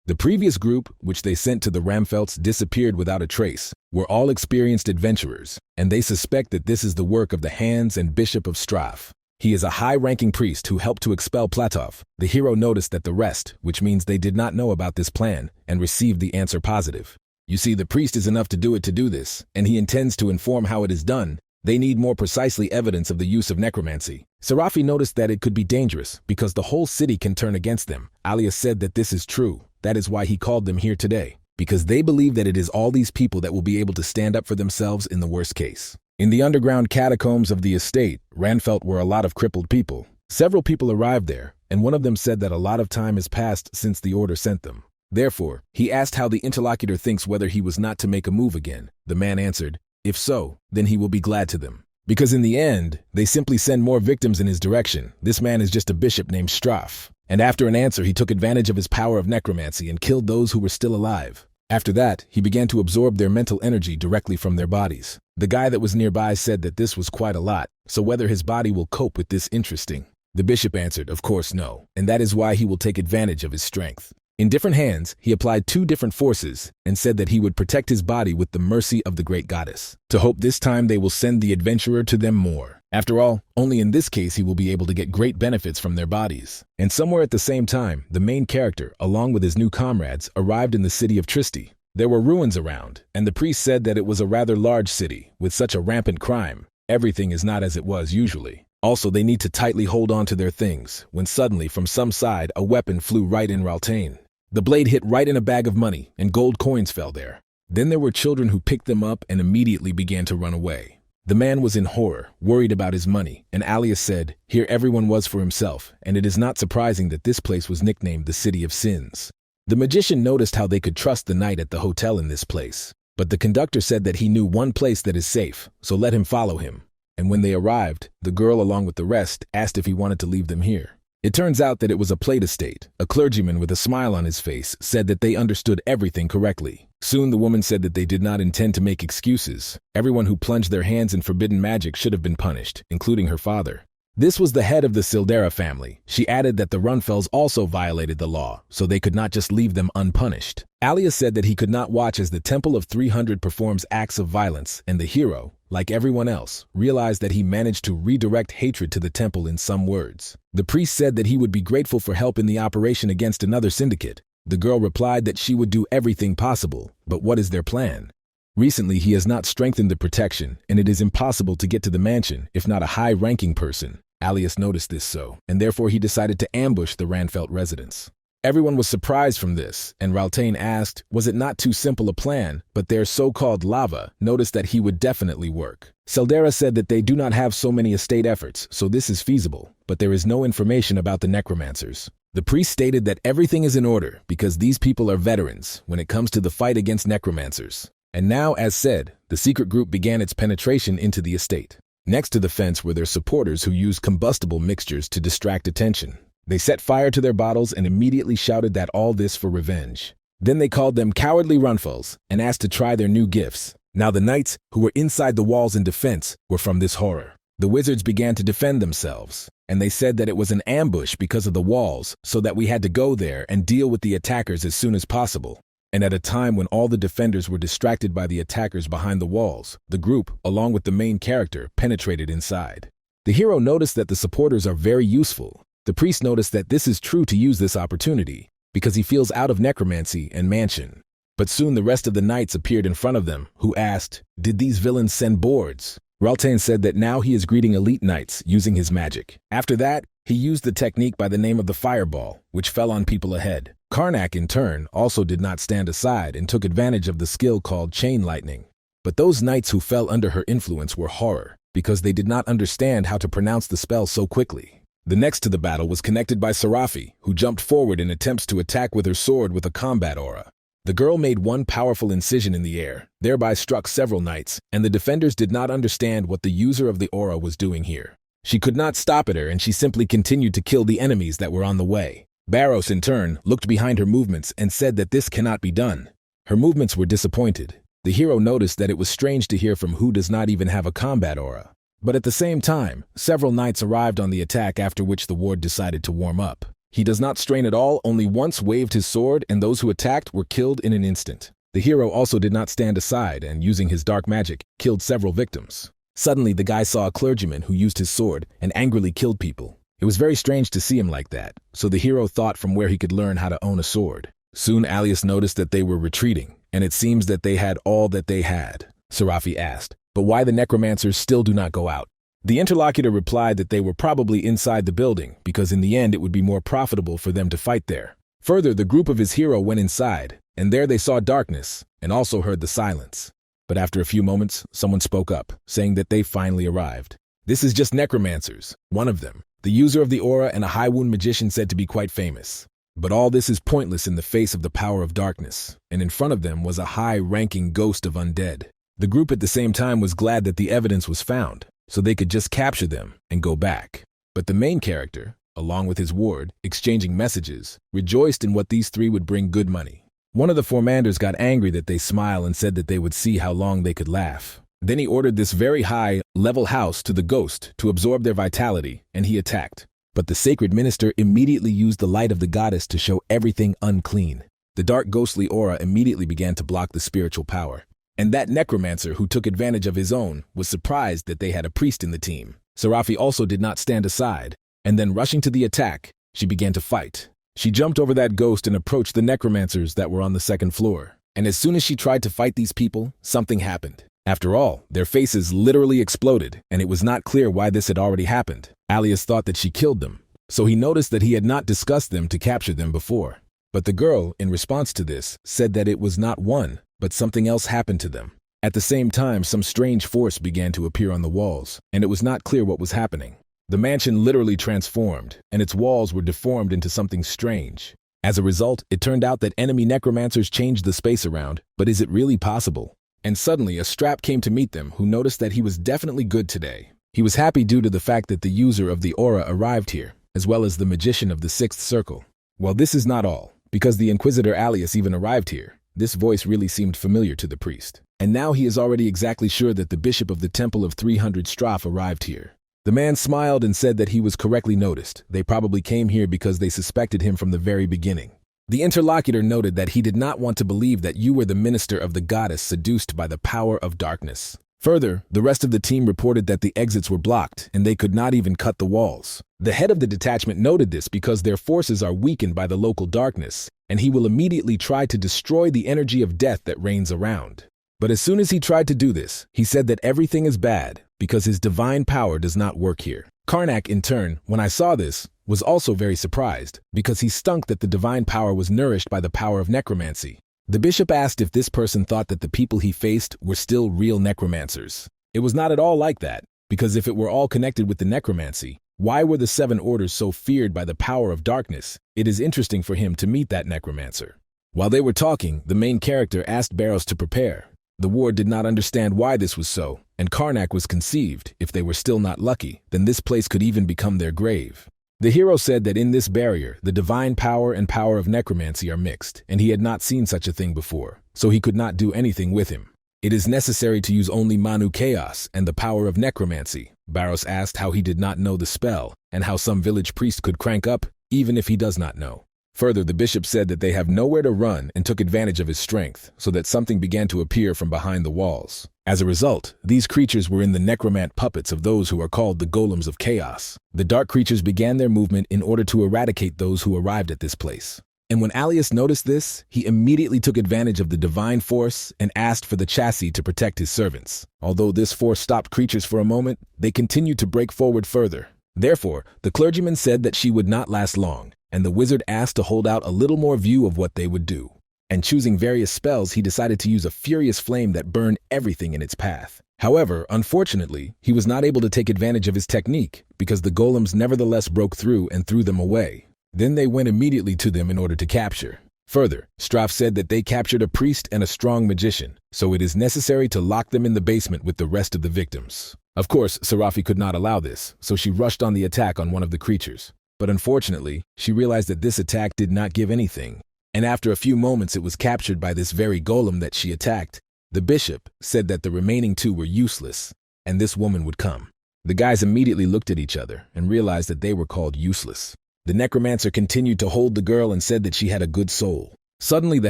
The previous group, which they sent to the Ramfelts, disappeared without a trace, were all experienced adventurers, and they suspect that this is the work of the Hands and Bishop of Straf. He is a high-ranking priest who helped to expel Platov. The hero noticed that the rest, which means they did not know about this plan, and received the answer positive. You see, the priest is enough to do this, and he intends to inform how it is done. They need more precisely evidence of the use of necromancy. Serafi noticed that it could be dangerous, because the whole city can turn against them. Alias said that this is true. That is why he called them here today, because they believe that it is all these people that will be able to stand up for themselves in the worst case. In the underground catacombs of the estate, Ranfelt were a lot of crippled people. Several people arrived there, and one of them said that a lot of time has passed since the order sent them. Therefore, he asked how the interlocutor thinks whether he was not to make a move again. The man answered, if so, then he will be glad to them. Because in the end, they simply send more victims in his direction. This man is just a bishop named Straf. And after an answer, he took advantage of his power of necromancy and killed those who were still alive. After that, he began to absorb their mental energy directly from their bodies. The guy that was nearby said that this was quite a lot, so whether his body will cope with this interesting. The bishop answered, of course no, and that is why he will take advantage of his strength. In different hands, he applied 2 different forces and said that he would protect his body with the mercy of the great goddess. To hope this time they will send the adventurer to them more. After all, only in this case he will be able to get great benefits from their bodies. And somewhere at the same time, the main character, along with his new comrades, arrived in the city of Tristi. There were ruins around, and the priest said that it was a rather large city, with such a rampant crime. Everything is not as it was usually. Also, they need to tightly hold on to their things, when suddenly, from some side, a weapon flew right in Raltain. The blade hit right in a bag of money, and gold coins fell there. Then there were children who picked them up and immediately began to run away. The man was in horror, worried about his money, and Alias said, here everyone was for himself, and it is not surprising that this place was nicknamed the City of Sins. The magician noticed how they could trust the night at the hotel in this place, but the conductor said that he knew one place that is safe, so let him follow him. And when they arrived, the girl along with the rest asked if he wanted to leave them here. It turns out that it was a plate estate. A clergyman with a smile on his face said that they understood everything correctly. Soon the woman said that they did not intend to make excuses. Everyone who plunged their hands in forbidden magic should have been punished, including her father. This was the head of the Sildera family. She added that the Runfels also violated the law, so they could not just leave them unpunished. Alias said that he could not watch as the Temple of 300 performs acts of violence, and the hero, like everyone else, realized that he managed to redirect hatred to the temple in some words. The priest said that he would be grateful for help in the operation against another syndicate. The girl replied that she would do everything possible, but what is their plan? Recently, he has not strengthened the protection, and it is impossible to get to the mansion, if not a high-ranking person. Alias noticed this and therefore he decided to ambush the Ranfelt residents. Everyone was surprised from this, and Raltain asked, was it not too simple a plan, but their so-called lava noticed that he would definitely work. Seldera said that they do not have so many estate efforts, so this is feasible, but there is no information about the necromancers. The priest stated that everything is in order because these people are veterans when it comes to the fight against necromancers. And now, as said, the secret group began its penetration into the estate. Next to the fence were their supporters who used combustible mixtures to distract attention. They set fire to their bottles and immediately shouted that all this for revenge. Then they called them cowardly Runfels and asked to try their new gifts. Now the knights, who were inside the walls in defense, were from this horror. The wizards began to defend themselves, and they said that it was an ambush because of the walls, so that we had to go there and deal with the attackers as soon as possible. And at a time when all the defenders were distracted by the attackers behind the walls, the group, along with the main character, penetrated inside. The hero noticed that the supporters are very useful. The priest noticed that this is true to use this opportunity, because he feels out of necromancy and mansion. But soon the rest of the knights appeared in front of them, who asked, did these villains send boards? Raltain said that now he is greeting elite knights using his magic. After that, he used the technique by the name of the fireball, which fell on people ahead. Karnak, in turn, also did not stand aside and took advantage of the skill called chain lightning. But those knights who fell under her influence were horror, because they did not understand how to pronounce the spell so quickly. The next to the battle was connected by Serafi, who jumped forward in attempts to attack with her sword with a combat aura. The girl made one powerful incision in the air, thereby struck several knights, and the defenders did not understand what the user of the aura was doing here. She could not stop at her, and she simply continued to kill the enemies that were on the way. Barros, in turn, looked behind her movements and said that this cannot be done. Her movements were disappointed. The hero noticed that it was strange to hear from who does not even have a combat aura. But at the same time, several knights arrived on the attack, after which the ward decided to warm up. He does not strain at all, only once waved his sword, and those who attacked were killed in an instant. The hero also did not stand aside and, using his dark magic, killed several victims. Suddenly, the guy saw a clergyman who used his sword and angrily killed people. It was very strange to see him like that, so the hero thought from where he could learn how to own a sword. Soon Alias noticed that they were retreating, and it seems that they had all that they had. Serafi asked, "But why the necromancers still do not go out?" The interlocutor replied that they were probably inside the building, because in the end it would be more profitable for them to fight there. Further, the group of his hero went inside, and there they saw darkness, and also heard the silence. But after a few moments, someone spoke up, saying that they finally arrived. "This is just necromancers, one of them, the user of the aura and a high-wound magician said to be quite famous. But all this is pointless in the face of the power of darkness, and in front of them was a high-ranking ghost of undead." The group at the same time was glad that the evidence was found, so they could just capture them and go back. But the main character, along with his ward, exchanging messages, rejoiced in what these three would bring good money. One of the formanders got angry that they smile and said that they would see how long they could laugh. Then he ordered this very high-level house to the ghost to absorb their vitality, and he attacked. But the sacred minister immediately used the light of the goddess to show everything unclean. The dark ghostly aura immediately began to block the spiritual power. And that necromancer who took advantage of his own was surprised that they had a priest in the team. Serafi also did not stand aside, and then rushing to the attack, she began to fight. She jumped over that ghost and approached the necromancers that were on the second floor. And as soon as she tried to fight these people, something happened. After all, their faces literally exploded, and it was not clear why this had already happened. Alias thought that she killed them, so he noticed that he had not discussed them to capture them before. But the girl, in response to this, said that it was not one, but something else happened to them. At the same time, some strange force began to appear on the walls, and it was not clear what was happening. The mansion literally transformed, and its walls were deformed into something strange. As a result, it turned out that enemy necromancers changed the space around, but is it really possible? And suddenly, a strap came to meet them who noticed that he was definitely good today. He was happy due to the fact that the user of the aura arrived here, as well as the magician of the sixth circle. Well, this is not all, because the Inquisitor Alias even arrived here. This voice really seemed familiar to the priest. And now he is already exactly sure that the bishop of the Temple of 300 Strophe arrived here. The man smiled and said that he was correctly noticed. They probably came here because they suspected him from the very beginning. The interlocutor noted that he did not want to believe that you were the minister of the goddess seduced by the power of darkness. Further, the rest of the team reported that the exits were blocked and they could not even cut the walls. The head of the detachment noted this because their forces are weakened by the local darkness, and he will immediately try to destroy the energy of death that reigns around. But as soon as he tried to do this, he said that everything is bad because his divine power does not work here. Karnak, in turn, when I saw this, was also very surprised because he stunk that the divine power was nourished by the power of necromancy. The bishop asked if this person thought that the people he faced were still real necromancers. It was not at all like that, because if it were all connected with the necromancy, why were the seven orders so feared by the power of darkness? It is interesting for him to meet that necromancer. While they were talking, the main character asked Barros to prepare. The ward did not understand why this was so, and Karnak was conceived. If they were still not lucky, then this place could even become their grave. The hero said that in this barrier, the divine power and power of necromancy are mixed, and he had not seen such a thing before, so he could not do anything with him. It is necessary to use only Manu chaos and the power of necromancy. Barros asked how he did not know the spell, and how some village priest could crank up, even if he does not know. Further, the bishop said that they have nowhere to run and took advantage of his strength, so that something began to appear from behind the walls. As a result, these creatures were in the necromant puppets of those who are called the golems of chaos. The dark creatures began their movement in order to eradicate those who arrived at this place. And when Alias noticed this, he immediately took advantage of the divine force and asked for the chassis to protect his servants. Although this force stopped creatures for a moment, they continued to break forward further. Therefore, the clergyman said that she would not last long, and the wizard asked to hold out a little more view of what they would do. And choosing various spells, he decided to use a furious flame that burned everything in its path. However, unfortunately, he was not able to take advantage of his technique because the golems nevertheless broke through and threw them away. Then they went immediately to them in order to capture. Further, Straff said that they captured a priest and a strong magician, so it is necessary to lock them in the basement with the rest of the victims. Of course, Serafi could not allow this, so she rushed on the attack on one of the creatures. But unfortunately, she realized that this attack did not give anything. And after a few moments it was captured by this very golem that she attacked. The bishop said that the remaining two were useless, and this woman would come. The guys immediately looked at each other and realized that they were called useless. The necromancer continued to hold the girl and said that she had a good soul. Suddenly the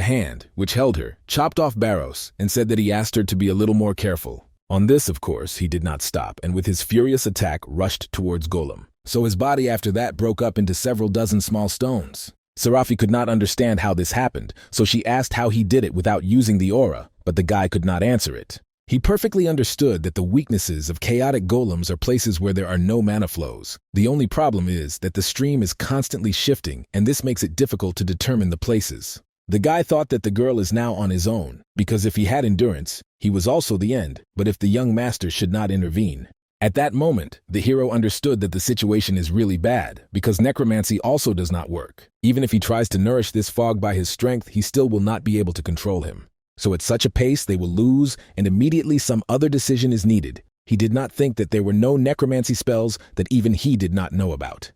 hand, which held her, chopped off Barros and said that he asked her to be a little more careful. On this, of course, he did not stop and with his furious attack rushed towards Golem. So his body after that broke up into several dozen small stones. Serafi could not understand how this happened, so she asked how he did it without using the aura, but the guy could not answer it. He perfectly understood that the weaknesses of chaotic golems are places where there are no mana flows. The only problem is that the stream is constantly shifting, and this makes it difficult to determine the places. The guy thought that the girl is now on his own, because if he had endurance, he was also the end, but if the young master should not intervene. At that moment, the hero understood that the situation is really bad, because necromancy also does not work. Even if he tries to nourish this fog by his strength, he still will not be able to control him. So at such a pace, they will lose, and immediately some other decision is needed. He did not think that there were no necromancy spells that even he did not know about.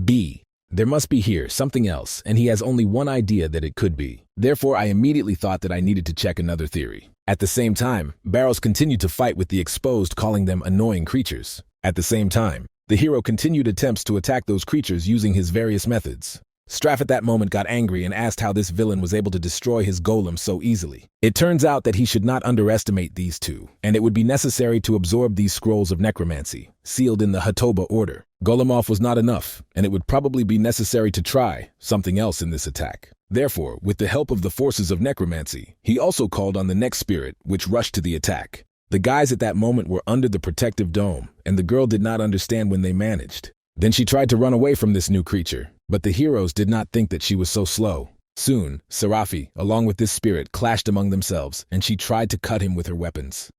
B. There must be here something else, and he has only one idea that it could be. Therefore, I immediately thought that I needed to check another theory. At the same time, Barros continued to fight with the exposed, calling them annoying creatures. At the same time, the hero continued attempts to attack those creatures using his various methods. Straff at that moment got angry and asked how this villain was able to destroy his golem so easily. It turns out that he should not underestimate these two, and it would be necessary to absorb these scrolls of necromancy, sealed in the Hatoba order. Golemov was not enough, and it would probably be necessary to try something else in this attack. Therefore, with the help of the forces of necromancy, he also called on the next spirit, which rushed to the attack. The guys at that moment were under the protective dome, and the girl did not understand when they managed. Then she tried to run away from this new creature, but the heroes did not think that she was so slow. Soon, Serafi, along with this spirit, clashed among themselves, and she tried to cut him with her weapons.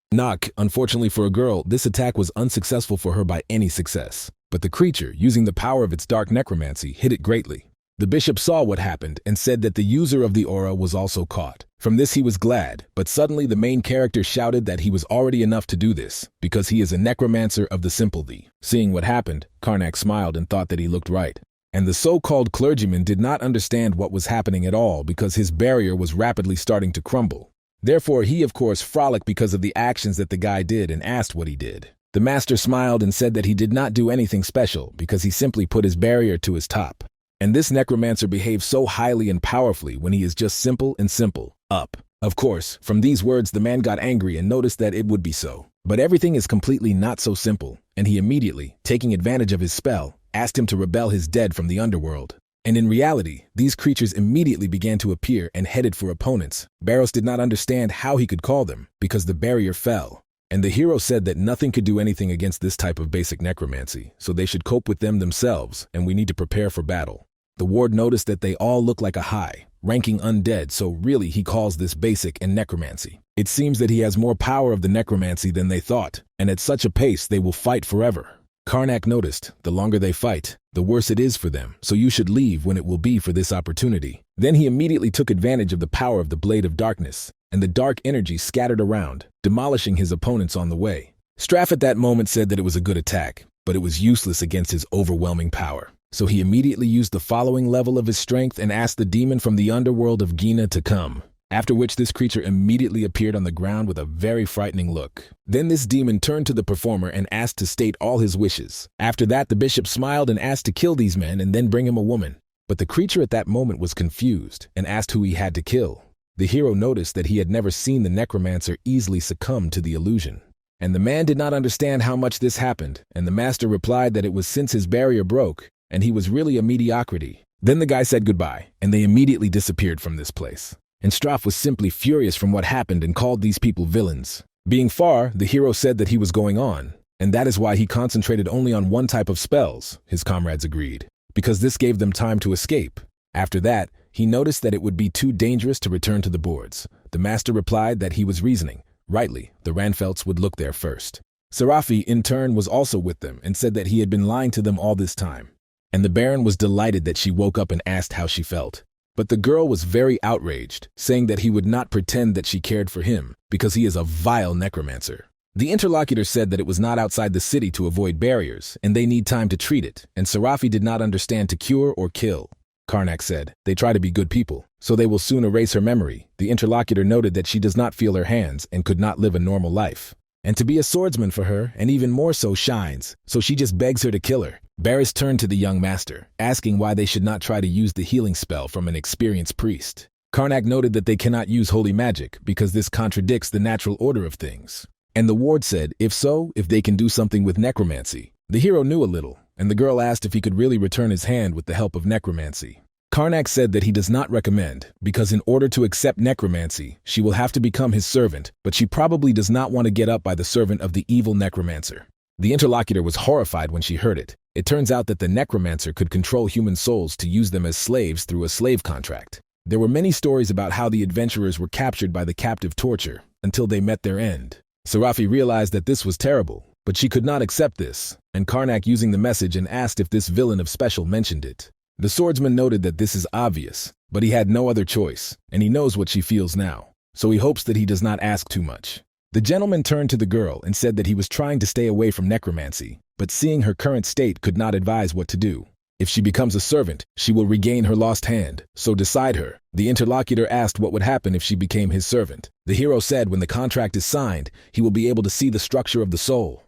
Unfortunately for a girl, this attack was unsuccessful for her by any success. But the creature, using the power of its dark necromancy, hit it greatly. The bishop saw what happened and said that the user of the aura was also caught. From this he was glad, but suddenly the main character shouted that he was already enough to do this, because he is a necromancer of the simple thee. Seeing what happened, Karnak smiled and thought that he looked right. And the so-called clergyman did not understand what was happening at all because his barrier was rapidly starting to crumble. Therefore he of course frolicked because of the actions that the guy did and asked what he did. The master smiled and said that he did not do anything special because he simply put his barrier to his top. And this necromancer behaves so highly and powerfully when he is just simple and simple, up. Of course, from these words the man got angry and noticed that it would be so. But everything is completely not so simple, and he immediately, taking advantage of his spell, asked him to rebel his dead from the underworld. And in reality, these creatures immediately began to appear and headed for opponents. Barros did not understand how he could call them, because the barrier fell. And the hero said that nothing could do anything against this type of basic necromancy, so they should cope with them themselves, and we need to prepare for battle. The ward noticed that they all look like a high-ranking undead, so really he calls this basic and necromancy. It seems that he has more power of the necromancy than they thought, and at such a pace they will fight forever. Karnak noticed, the longer they fight, the worse it is for them, so you should leave when it will be for this opportunity. Then he immediately took advantage of the power of the Blade of Darkness, and the dark energy scattered around, demolishing his opponents on the way. Straff at that moment said that it was a good attack, but it was useless against his overwhelming power. So he immediately used the following level of his strength and asked the demon from the underworld of Gina to come. After which this creature immediately appeared on the ground with a very frightening look. Then this demon turned to the performer and asked to state all his wishes. After that, the bishop smiled and asked to kill these men and then bring him a woman. But the creature at that moment was confused and asked who he had to kill. The hero noticed that he had never seen the necromancer easily succumb to the illusion. And the man did not understand how much this happened, and the master replied that it was since his barrier broke, and he was really a mediocrity. Then the guy said goodbye, and they immediately disappeared from this place. And Straff was simply furious from what happened and called these people villains. Being far, the hero said that he was going on, and that is why he concentrated only on one type of spells, his comrades agreed, because this gave them time to escape. After that, he noticed that it would be too dangerous to return to the boards. The master replied that he was reasoning, Rightly, the Ranfelts would look there first. Serafi, in turn, was also with them and said that he had been lying to them all this time. And the Baron was delighted that she woke up and asked how she felt. But the girl was very outraged, saying that he would not pretend that she cared for him because he is a vile necromancer. The interlocutor said that it was not outside the city to avoid barriers, and they need time to treat it, and Serafi did not understand to cure or kill. Karnak said, they try to be good people, so they will soon erase her memory. The interlocutor noted that she does not feel her hands and could not live a normal life. And to be a swordsman for her, and even more so, shines, so she just begs her to kill her. Barris turned to the young master, asking why they should not try to use the healing spell from an experienced priest. Karnak noted that they cannot use holy magic because this contradicts the natural order of things. And the ward said, if they can do something with necromancy. The hero knew a little, and the girl asked if he could really return his hand with the help of necromancy. Karnak said that he does not recommend, because in order to accept necromancy, she will have to become his servant, but she probably does not want to get up by the servant of the evil necromancer. The interlocutor was horrified when she heard it. It turns out that the necromancer could control human souls to use them as slaves through a slave contract. There were many stories about how the adventurers were captured by the captive torture, until they met their end. Serafi realized that this was terrible, but she could not accept this, and Karnak using the message and asked if this villain of special mentioned it. The swordsman noted that this is obvious, but he had no other choice, and he knows what she feels now, so he hopes that he does not ask too much. The gentleman turned to the girl and said that he was trying to stay away from necromancy, but seeing her current state could not advise what to do. If she becomes a servant, she will regain her lost hand, so decide her. The interlocutor asked what would happen if she became his servant. The hero said when the contract is signed, he will be able to see the structure of the soul.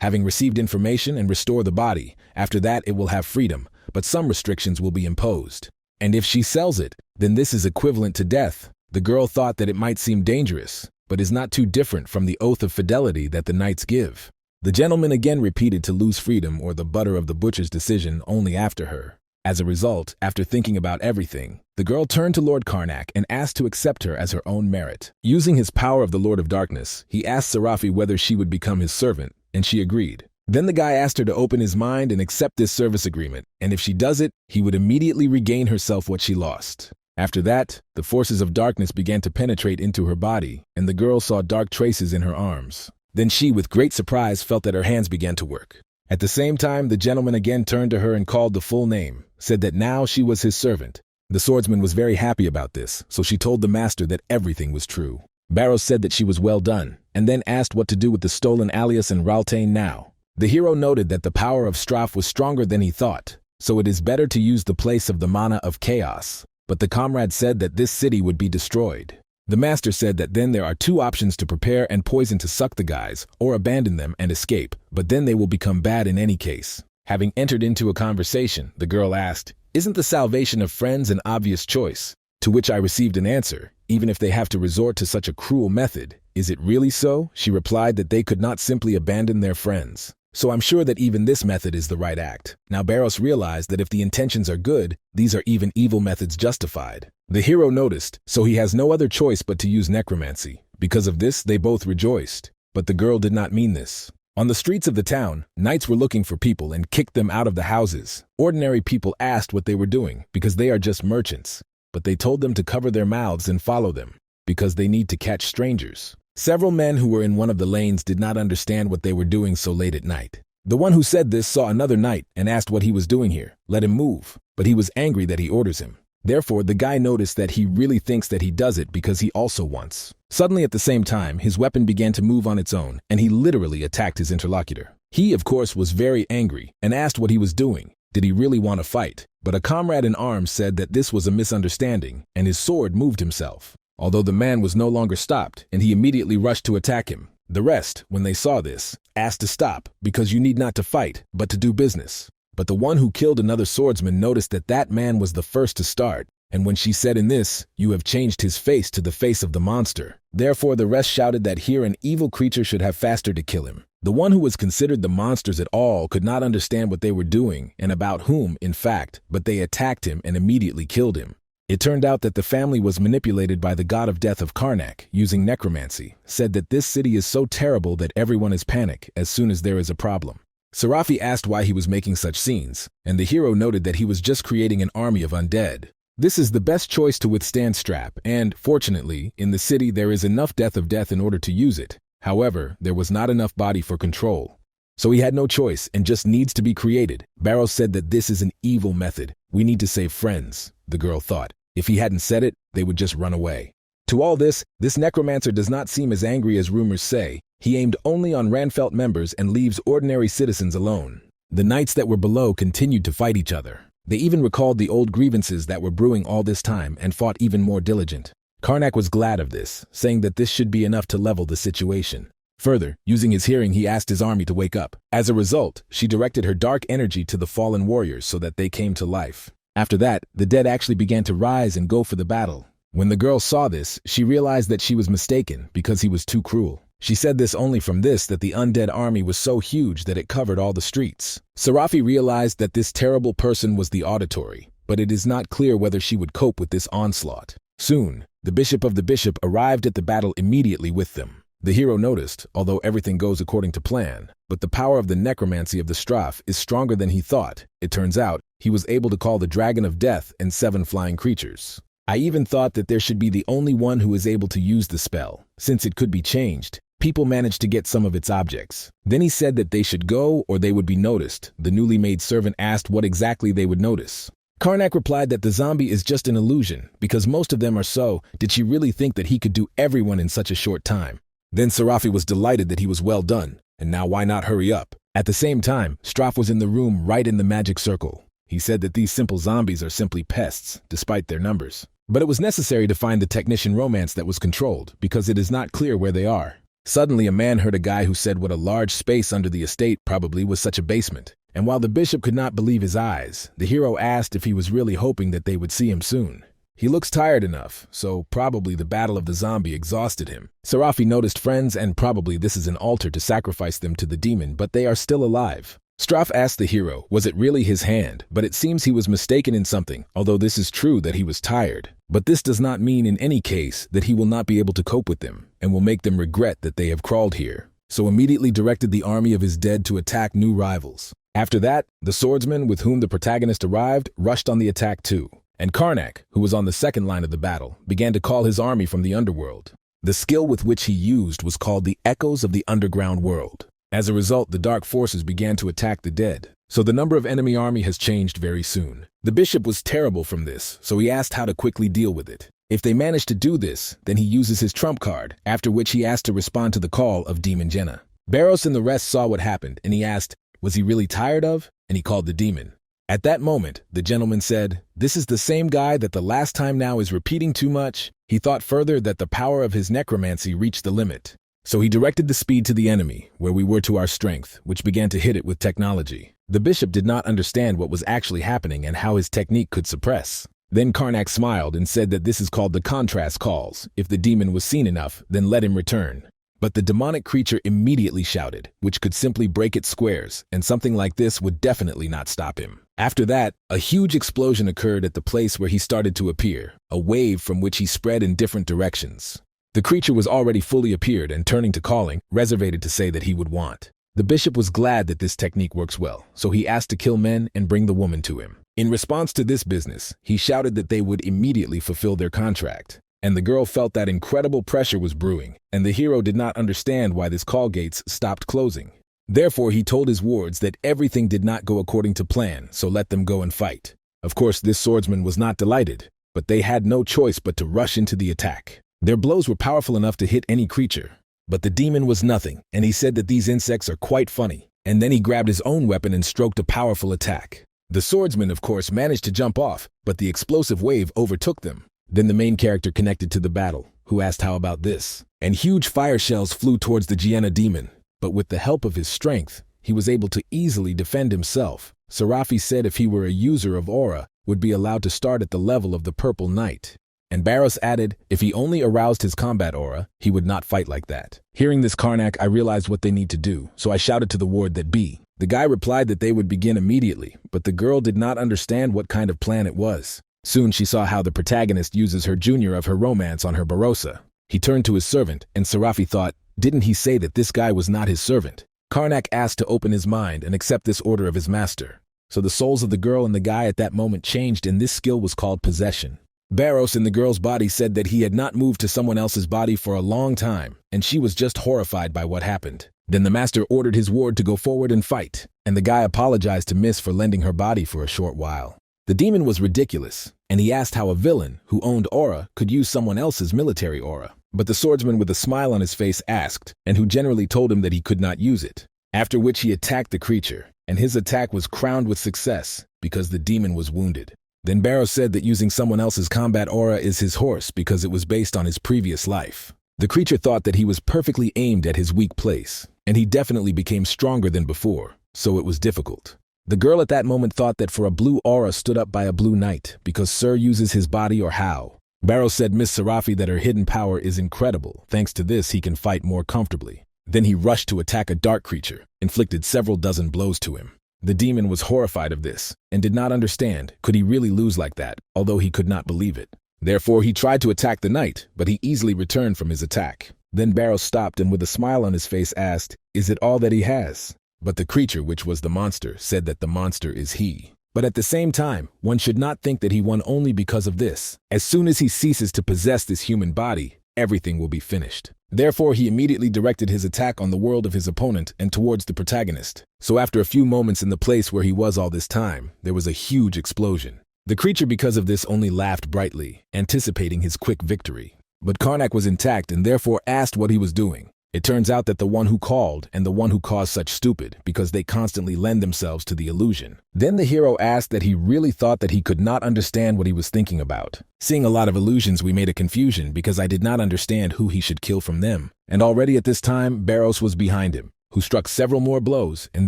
Having received information and restore the body, after that it will have freedom, but some restrictions will be imposed. And if she sells it, then this is equivalent to death. The girl thought that it might seem dangerous, but is not too different from the oath of fidelity that the knights give. The gentleman again repeated to lose freedom or the butter of the butcher's decision only after her. As a result, after thinking about everything, the girl turned to Lord Karnak and asked to accept her as her own merit. Using his power of the Lord of Darkness, he asked Serafi whether she would become his servant, and she agreed. Then the guy asked her to open his mind and accept this service agreement, and if she does it, he would immediately regain herself what she lost. After that, the forces of darkness began to penetrate into her body, and the girl saw dark traces in her arms. Then she, with great surprise, felt that her hands began to work. At the same time, the gentleman again turned to her and called the full name, said that now she was his servant. The swordsman was very happy about this, so she told the master that everything was true. Barrows said that she was well done, and then asked what to do with the stolen alias and Raltain now. The hero noted that the power of Straff was stronger than he thought, so it is better to use the place of the mana of chaos. But the comrade said that this city would be destroyed. The master said that then there are two options: to prepare and poison to suck the guys, or abandon them and escape, but then they will become bad in any case. Having entered into a conversation, the girl asked, "Isn't the salvation of friends an obvious choice?" To which I received an answer, "Even if they have to resort to such a cruel method, is it really so?" She replied that they could not simply abandon their friends. So I'm sure that even this method is the right act. Now Barros realized that if the intentions are good, these are even evil methods justified. The hero noticed, so he has no other choice but to use necromancy. Because of this, they both rejoiced. But the girl did not mean this. On the streets of the town, knights were looking for people and kicked them out of the houses. Ordinary people asked what they were doing, because they are just merchants. But they told them to cover their mouths and follow them, because they need to catch strangers. Several men who were in one of the lanes did not understand what they were doing so late at night. The one who said this saw another knight and asked what he was doing here. Let him move. But he was angry that he orders him. Therefore, the guy noticed that he really thinks that he does it because he also wants. Suddenly, at the same time, his weapon began to move on its own, and he literally attacked his interlocutor. He, of course, was very angry and asked what he was doing. Did he really want to fight? But a comrade in arms said that this was a misunderstanding, and his sword moved himself. Although the man was no longer stopped, and he immediately rushed to attack him. The rest, when they saw this, asked to stop, because you need not to fight, but to do business. But the one who killed another swordsman noticed that that man was the first to start, and when she said in this, "You have changed his face to the face of the monster." Therefore the rest shouted that here an evil creature should have faster to kill him. The one who was considered the monsters at all could not understand what they were doing, and about whom, in fact, but they attacked him and immediately killed him. It turned out that the family was manipulated by the god of death of Karnak, using necromancy, said that this city is so terrible that everyone is panic as soon as there is a problem. Serafi asked why he was making such scenes, and the hero noted that he was just creating an army of undead. This is the best choice to withstand Strap, and, fortunately, in the city there is enough death in order to use it. However, there was not enough body for control. So he had no choice and just needs to be created. Barrows said that this is an evil method. We need to save friends, the girl thought. If he hadn't said it, they would just run away. To all this necromancer does not seem as angry as rumors say. He aimed only on Ranfelt members and leaves ordinary citizens alone. The knights that were below continued to fight each other. They even recalled the old grievances that were brewing all this time and fought even more diligent. Karnak was glad of this, saying that this should be enough to level the situation. Further, using his hearing, he asked his army to wake up. As a result, she directed her dark energy to the fallen warriors so that they came to life. After that, the dead actually began to rise and go for the battle. When the girl saw this, she realized that she was mistaken because he was too cruel. She said this only from this that the undead army was so huge that it covered all the streets. Serafi realized that this terrible person was the auditory, but it is not clear whether she would cope with this onslaught. Soon, the bishop of the bishop arrived at the battle immediately with them. The hero noticed, although everything goes according to plan, but the power of the necromancy of the Straf is stronger than he thought. It turns out, he was able to call the Dragon of Death and 7 flying creatures. I even thought that there should be the only one who is able to use the spell, since it could be changed. People managed to get some of its objects. Then he said that they should go or they would be noticed. The newly made servant asked what exactly they would notice. Karnak replied that the zombie is just an illusion, because most of them are so. Did she really think that he could do everyone in such a short time? Then Serafi was delighted that he was well done, and now why not hurry up? At the same time, Straf was in the room right in the magic circle. He said that these simple zombies are simply pests, despite their numbers. But it was necessary to find the technician romance that was controlled, because it is not clear where they are. Suddenly a man heard a guy who said what a large space under the estate probably was such a basement. And while the bishop could not believe his eyes, the hero asked if he was really hoping that they would see him soon. He looks tired enough, so probably the battle of the zombie exhausted him. Serafi noticed friends and probably this is an altar to sacrifice them to the demon, but they are still alive. Straf asked the hero, was it really his hand? But it seems he was mistaken in something, although this is true that he was tired. But this does not mean in any case that he will not be able to cope with them, and will make them regret that they have crawled here. So immediately directed the army of his dead to attack new rivals. After that, the swordsman with whom the protagonist arrived rushed on the attack too. And Karnak, who was on the second line of the battle, began to call his army from the underworld. The skill with which he used was called the Echoes of the Underground World. As a result, the dark forces began to attack the dead, so the number of enemy army has changed very soon. The bishop was terrible from this, so he asked how to quickly deal with it. If they manage to do this, then he uses his trump card, after which he asked to respond to the call of Demon Jenna. Barrows and the rest saw what happened, and he asked, was he really tired of? And he called the demon. At that moment, the gentleman said, this is the same guy that the last time now is repeating too much. He thought further that the power of his necromancy reached the limit. So he directed the speed to the enemy, where we were to our strength, which began to hit it with technology. The bishop did not understand what was actually happening and how his technique could suppress. Then Karnak smiled and said that this is called the contrast calls. If the demon was seen enough, then let him return. But the demonic creature immediately shouted, which could simply break its squares, and something like this would definitely not stop him. After that, a huge explosion occurred at the place where he started to appear, a wave from which he spread in different directions. The creature was already fully appeared and turning to calling, reservated to say that he would want. The bishop was glad that this technique works well, so he asked to kill men and bring the woman to him. In response to this business, he shouted that they would immediately fulfill their contract. And the girl felt that incredible pressure was brewing, and the hero did not understand why this call gates stopped closing. Therefore, he told his wards that everything did not go according to plan, so let them go and fight. Of course, this swordsman was not delighted, but they had no choice but to rush into the attack. Their blows were powerful enough to hit any creature. But the demon was nothing, and he said that these insects are quite funny. And then he grabbed his own weapon and stroked a powerful attack. The swordsman, of course, managed to jump off, but the explosive wave overtook them. Then the main character connected to the battle, who asked how about this. And huge fire shells flew towards the Gienna demon. But with the help of his strength, he was able to easily defend himself. Serafi said if he were a user of aura, would be allowed to start at the level of the Purple Knight. And Barrows added, if he only aroused his combat aura, he would not fight like that. Hearing this Karnak, I realized what they need to do, so I shouted to the ward that be. The guy replied that they would begin immediately, but the girl did not understand what kind of plan it was. Soon she saw how the protagonist uses her junior of her romance on her Barossa. He turned to his servant, and Serafi thought, didn't he say that this guy was not his servant? Karnak asked to open his mind and accept this order of his master. So the souls of the girl and the guy at that moment changed, and this skill was called possession. Barros in the girl's body said that he had not moved to someone else's body for a long time, and she was just horrified by what happened. Then the master ordered his ward to go forward and fight, and the guy apologized to Miss for lending her body for a short while. The demon was ridiculous, and he asked how a villain who owned aura could use someone else's military aura. But the swordsman with a smile on his face asked, and who generally told him that he could not use it. After which he attacked the creature, and his attack was crowned with success because the demon was wounded. Then Barrow said that using someone else's combat aura is his horse because it was based on his previous life. The creature thought that he was perfectly aimed at his weak place, and he definitely became stronger than before, so it was difficult. The girl at that moment thought that for a blue aura stood up by a blue knight because Sir uses his body or how. Barrow said Miss Serafi that her hidden power is incredible. Thanks to this, he can fight more comfortably. Then he rushed to attack a dark creature, inflicted several dozen blows to him. The demon was horrified of this and did not understand could he really lose like that, although he could not believe it. Therefore, he tried to attack the knight, but he easily returned from his attack. Then Barrow stopped and with a smile on his face asked, "Is it all that he has?" But the creature, which was the monster, said that the monster is he. But at the same time, one should not think that he won only because of this. As soon as he ceases to possess this human body, everything will be finished. Therefore, he immediately directed his attack on the world of his opponent and towards the protagonist. So after a few moments in the place where he was all this time, there was a huge explosion. The creature because of this only laughed brightly, anticipating his quick victory. But Karnak was intact and therefore asked what he was doing. It turns out that the one who called and the one who caused such stupid because they constantly lend themselves to the illusion. Then the hero asked that he really thought that he could not understand what he was thinking about. Seeing a lot of illusions, we made a confusion because I did not understand who he should kill from them. And already at this time, Barros was behind him, who struck several more blows and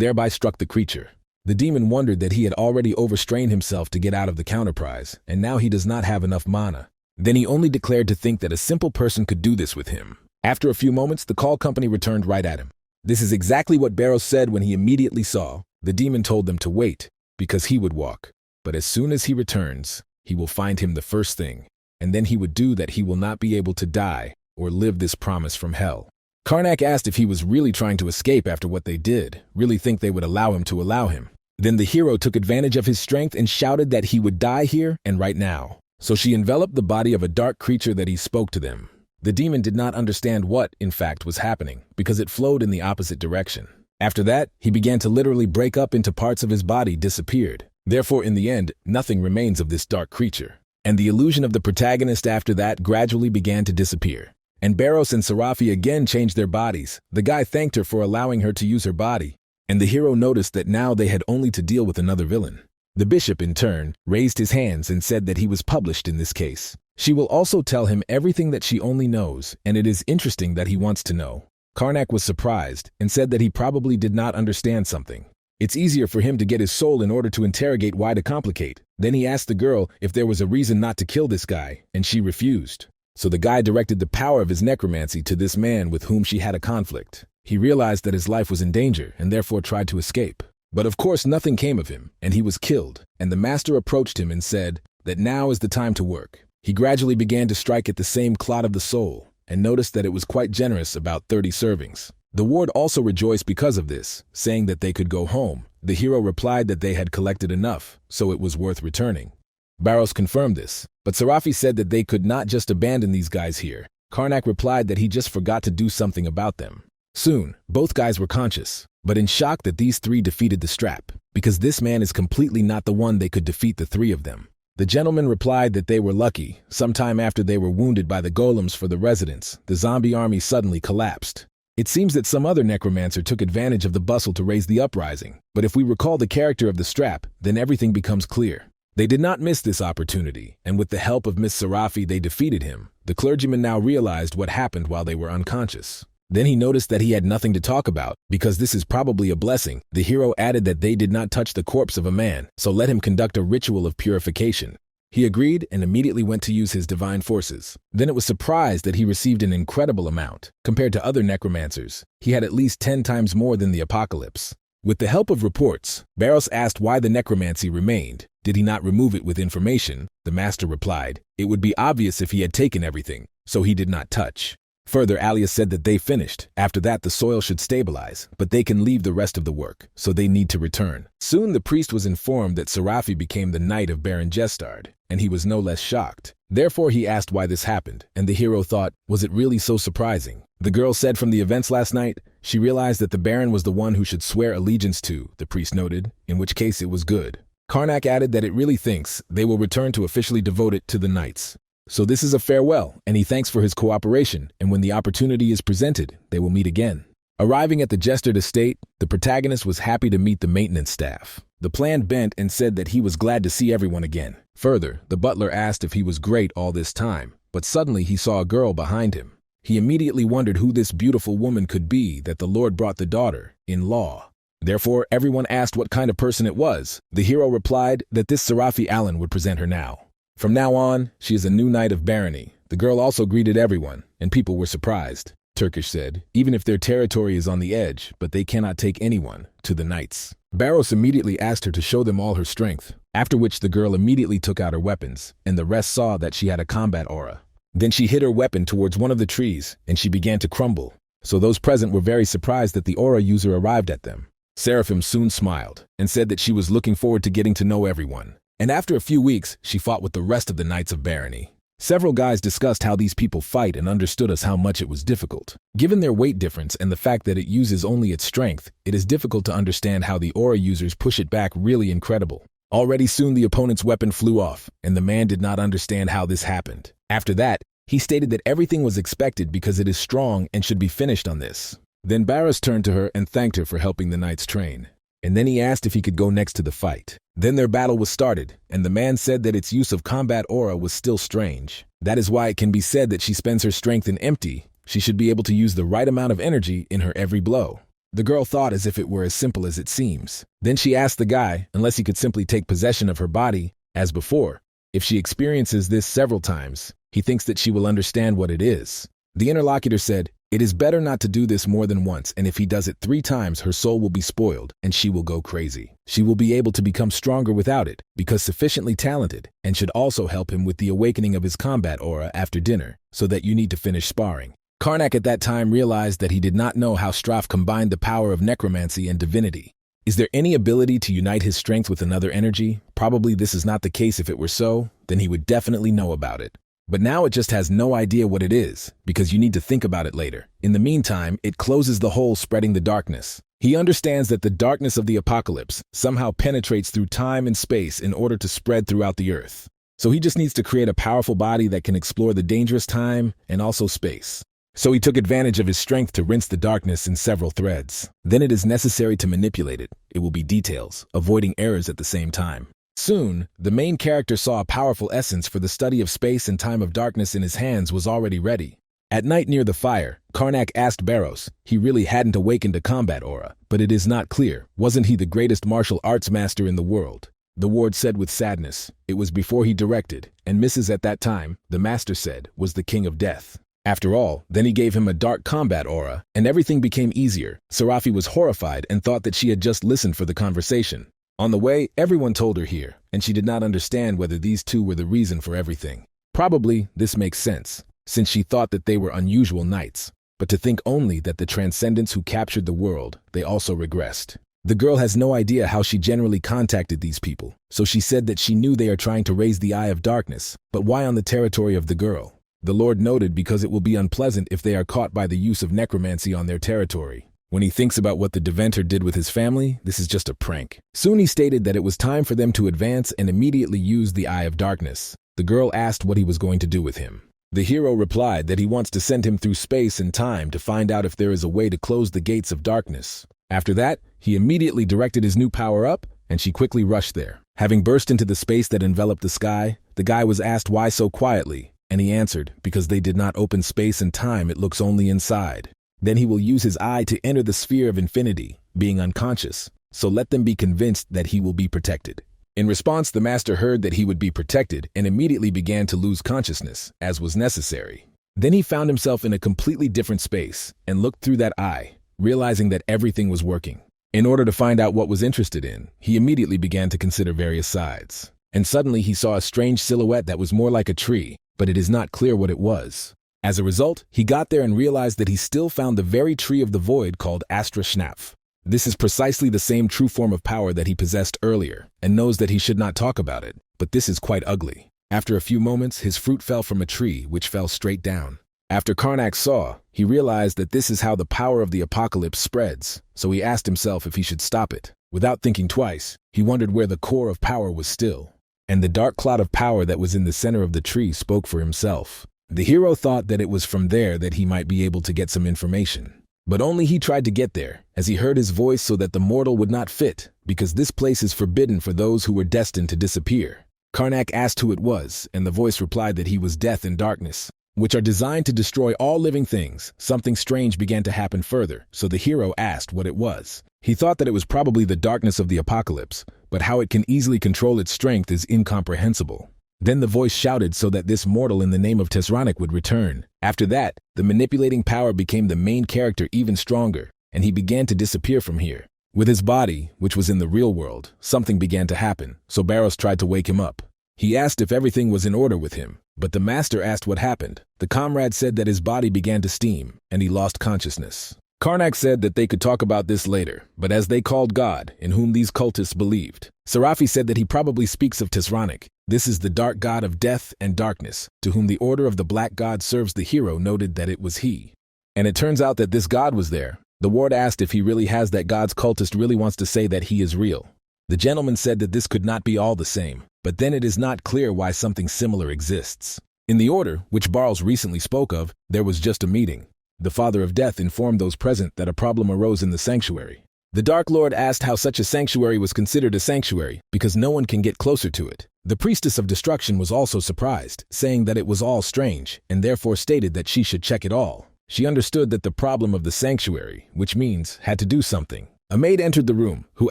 thereby struck the creature. The demon wondered that he had already overstrained himself to get out of the counterprize, and now he does not have enough mana. Then he only declared to think that a simple person could do this with him. After a few moments, the call company returned right at him. This is exactly what Barrows said when he immediately saw. The demon told them to wait, because he would walk. But as soon as he returns, he will find him the first thing, and then he would do that he will not be able to die or live this promise from hell. Karnak asked if he was really trying to escape after what they did, really think they would allow him to allow him. Then the hero took advantage of his strength and shouted that he would die here and right now. So she enveloped the body of a dark creature that he spoke to them. The demon did not understand what, in fact, was happening, because it flowed in the opposite direction. After that, he began to literally break up into parts of his body disappeared. Therefore, in the end, nothing remains of this dark creature. And the illusion of the protagonist after that gradually began to disappear. And Barros and Serafi again changed their bodies. The guy thanked her for allowing her to use her body, and the hero noticed that now they had only to deal with another villain. The bishop, in turn, raised his hands and said that he was published in this case. She will also tell him everything that she only knows, and it is interesting that he wants to know. Karnak was surprised and said that he probably did not understand something. It's easier for him to get his soul in order to interrogate why to complicate. Then he asked the girl if there was a reason not to kill this guy, and she refused. So the guy directed the power of his necromancy to this man with whom she had a conflict. He realized that his life was in danger and therefore tried to escape. But of course nothing came of him, and he was killed, and the master approached him and said that now is the time to work. He gradually began to strike at the same clot of the soul, and noticed that it was quite generous, about 30 servings. The ward also rejoiced because of this, saying that they could go home. The hero replied that they had collected enough, so it was worth returning. Barros confirmed this, but Serafi said that they could not just abandon these guys here. Karnak replied that he just forgot to do something about them. Soon, both guys were conscious, but in shock that these three defeated the strap, because this man is completely not the one they could defeat the three of them. The gentleman replied that they were lucky. Sometime after they were wounded by the golems for the residents, the zombie army suddenly collapsed. It seems that some other necromancer took advantage of the bustle to raise the uprising, but if we recall the character of the strap, then everything becomes clear. They did not miss this opportunity, and with the help of Miss Serafi they defeated him. The clergyman now realized what happened while they were unconscious. Then he noticed that he had nothing to talk about, because this is probably a blessing. The hero added that they did not touch the corpse of a man, so let him conduct a ritual of purification. He agreed and immediately went to use his divine forces. Then it was surprised that he received an incredible amount. Compared to other necromancers, he had at least 10 times more than the apocalypse. With the help of reports, Barros asked why the necromancy remained. Did he not remove it with information? The master replied, it would be obvious if he had taken everything, so he did not touch. Further, Alia said that they finished. After that, the soil should stabilize, but they can leave the rest of the work, so they need to return. Soon, the priest was informed that Serafi became the knight of Baron Jestard, and he was no less shocked. Therefore, he asked why this happened, and the hero thought, was it really so surprising? The girl said from the events last night, she realized that the Baron was the one who should swear allegiance to, the priest noted, in which case it was good. Karnak added that it really thinks they will return to officially devote it to the knights. So this is a farewell, and he thanks for his cooperation, and when the opportunity is presented, they will meet again. Arriving at the Jestard estate, the protagonist was happy to meet the maintenance staff. The plan bent and said that he was glad to see everyone again. Further, the butler asked if he was great all this time, but suddenly he saw a girl behind him. He immediately wondered who this beautiful woman could be that the Lord brought the daughter-in-law. Therefore, everyone asked what kind of person it was. The hero replied that this Serafi Allen would present her now. From now on, she is a new knight of barony. The girl also greeted everyone, and people were surprised. Turkish said, even if their territory is on the edge, but they cannot take anyone to the knights. Barros immediately asked her to show them all her strength, after which the girl immediately took out her weapons, and the rest saw that she had a combat aura. Then she hit her weapon towards one of the trees, and she began to crumble. So those present were very surprised that the aura user arrived at them. Seraphim soon smiled, and said that she was looking forward to getting to know everyone. And after a few weeks, she fought with the rest of the Knights of Barony. Several guys discussed how these people fight and understood us how much it was difficult. Given their weight difference and the fact that it uses only its strength, it is difficult to understand how the aura users push it back. Really incredible. Already soon the opponent's weapon flew off, and the man did not understand how this happened. After that, he stated that everything was expected because it is strong and should be finished on this. Then Barras turned to her and thanked her for helping the knights train. And then he asked if he could go next to the fight. Then their battle was started, and the man said that its use of combat aura was still strange. That is why it can be said that she spends her strength in empty. She should be able to use the right amount of energy in her every blow. The girl thought as if it were as simple as it seems. Then she asked the guy, unless he could simply take possession of her body, as before. If she experiences this several times, he thinks that she will understand what it is. The interlocutor said, it is better not to do this more than once, and if he does it 3 times, her soul will be spoiled, and she will go crazy. She will be able to become stronger without it, because sufficiently talented, and should also help him with the awakening of his combat aura after dinner, so that you need to finish sparring. Karnak at that time realized that he did not know how Straff combined the power of necromancy and divinity. Is there any ability to unite his strength with another energy? Probably this is not the case. If it were so, then he would definitely know about it. But now it just has no idea what it is, because you need to think about it later. In the meantime, it closes the hole spreading the darkness. He understands that the darkness of the apocalypse somehow penetrates through time and space in order to spread throughout the earth. So he just needs to create a powerful body that can explore the dangerous time and also space. So he took advantage of his strength to rinse the darkness in several threads. Then it is necessary to manipulate it. It will be details, avoiding errors at the same time. Soon, the main character saw a powerful essence for the study of space and time of darkness in his hands was already ready. At night near the fire, Karnak asked Barros. He really hadn't awakened a combat aura, but it is not clear. Wasn't he the greatest martial arts master in the world? The ward said with sadness. It was before he directed, and Mrs. at that time, the master said, was the king of death. After all, then he gave him a dark combat aura, and everything became easier. Serafi was horrified and thought that she had just listened for the conversation. On the way, everyone told her here, and she did not understand whether these two were the reason for everything. Probably, this makes sense, since she thought that they were unusual knights, but to think only that the transcendents who captured the world, they also regressed. The girl has no idea how she generally contacted these people, so she said that she knew they are trying to raise the Eye of Darkness, but why on the territory of the girl? The Lord noted because it will be unpleasant if they are caught by the use of necromancy on their territory. When he thinks about what the Deventer did with his family, this is just a prank. Soon he stated that it was time for them to advance and immediately use the Eye of Darkness. The girl asked what he was going to do with him. The hero replied that he wants to send him through space and time to find out if there is a way to close the gates of darkness. After that, he immediately directed his new power up, and she quickly rushed there. Having burst into the space that enveloped the sky, the guy was asked why so quietly, and he answered, because they did not open space and time, it looks only inside. Then he will use his eye to enter the sphere of infinity, being unconscious, so let them be convinced that he will be protected. In response, the master heard that he would be protected and immediately began to lose consciousness, as was necessary. Then he found himself in a completely different space and looked through that eye, realizing that everything was working. In order to find out what was interested in, he immediately began to consider various sides. And suddenly he saw a strange silhouette that was more like a tree, but it is not clear what it was. As a result, he got there and realized that he still found the very tree of the void called Astra Schnapf. This is precisely the same true form of power that he possessed earlier, and knows that he should not talk about it, but this is quite ugly. After a few moments, his fruit fell from a tree, which fell straight down. After Karnak saw, he realized that this is how the power of the apocalypse spreads, so he asked himself if he should stop it. Without thinking twice, he wondered where the core of power was still. And the dark cloud of power that was in the center of the tree spoke for himself. The hero thought that it was from there that he might be able to get some information. But only he tried to get there, as he heard his voice so that the mortal would not fit, because this place is forbidden for those who were destined to disappear. Karnak asked who it was, and the voice replied that he was death and darkness, which are designed to destroy all living things. Something strange began to happen further, so the hero asked what it was. He thought that it was probably the darkness of the apocalypse, but how it can easily control its strength is incomprehensible. Then the voice shouted so that this mortal in the name of Tesranik would return. After that, the manipulating power became the main character even stronger, and he began to disappear from here. With his body, which was in the real world, something began to happen, so Barros tried to wake him up. He asked if everything was in order with him, but the master asked what happened. The comrade said that his body began to steam, and he lost consciousness. Karnak said that they could talk about this later, but as they called God, in whom these cultists believed, Serafi said that he probably speaks of Tesranik. This is the dark god of death and darkness, to whom the order of the black god serves. The hero noted that it was he. And it turns out that this god was there. The ward asked if he really has that god's cultist really wants to say that he is real. The gentleman said that this could not be all the same, but then it is not clear why something similar exists. In the order, which Barles recently spoke of, there was just a meeting. The Father of Death informed those present that a problem arose in the sanctuary. The Dark Lord asked how such a sanctuary was considered a sanctuary, because no one can get closer to it. The Priestess of Destruction was also surprised, saying that it was all strange, and therefore stated that she should check it all. She understood that the problem of the sanctuary, which means had to do something. A maid entered the room, who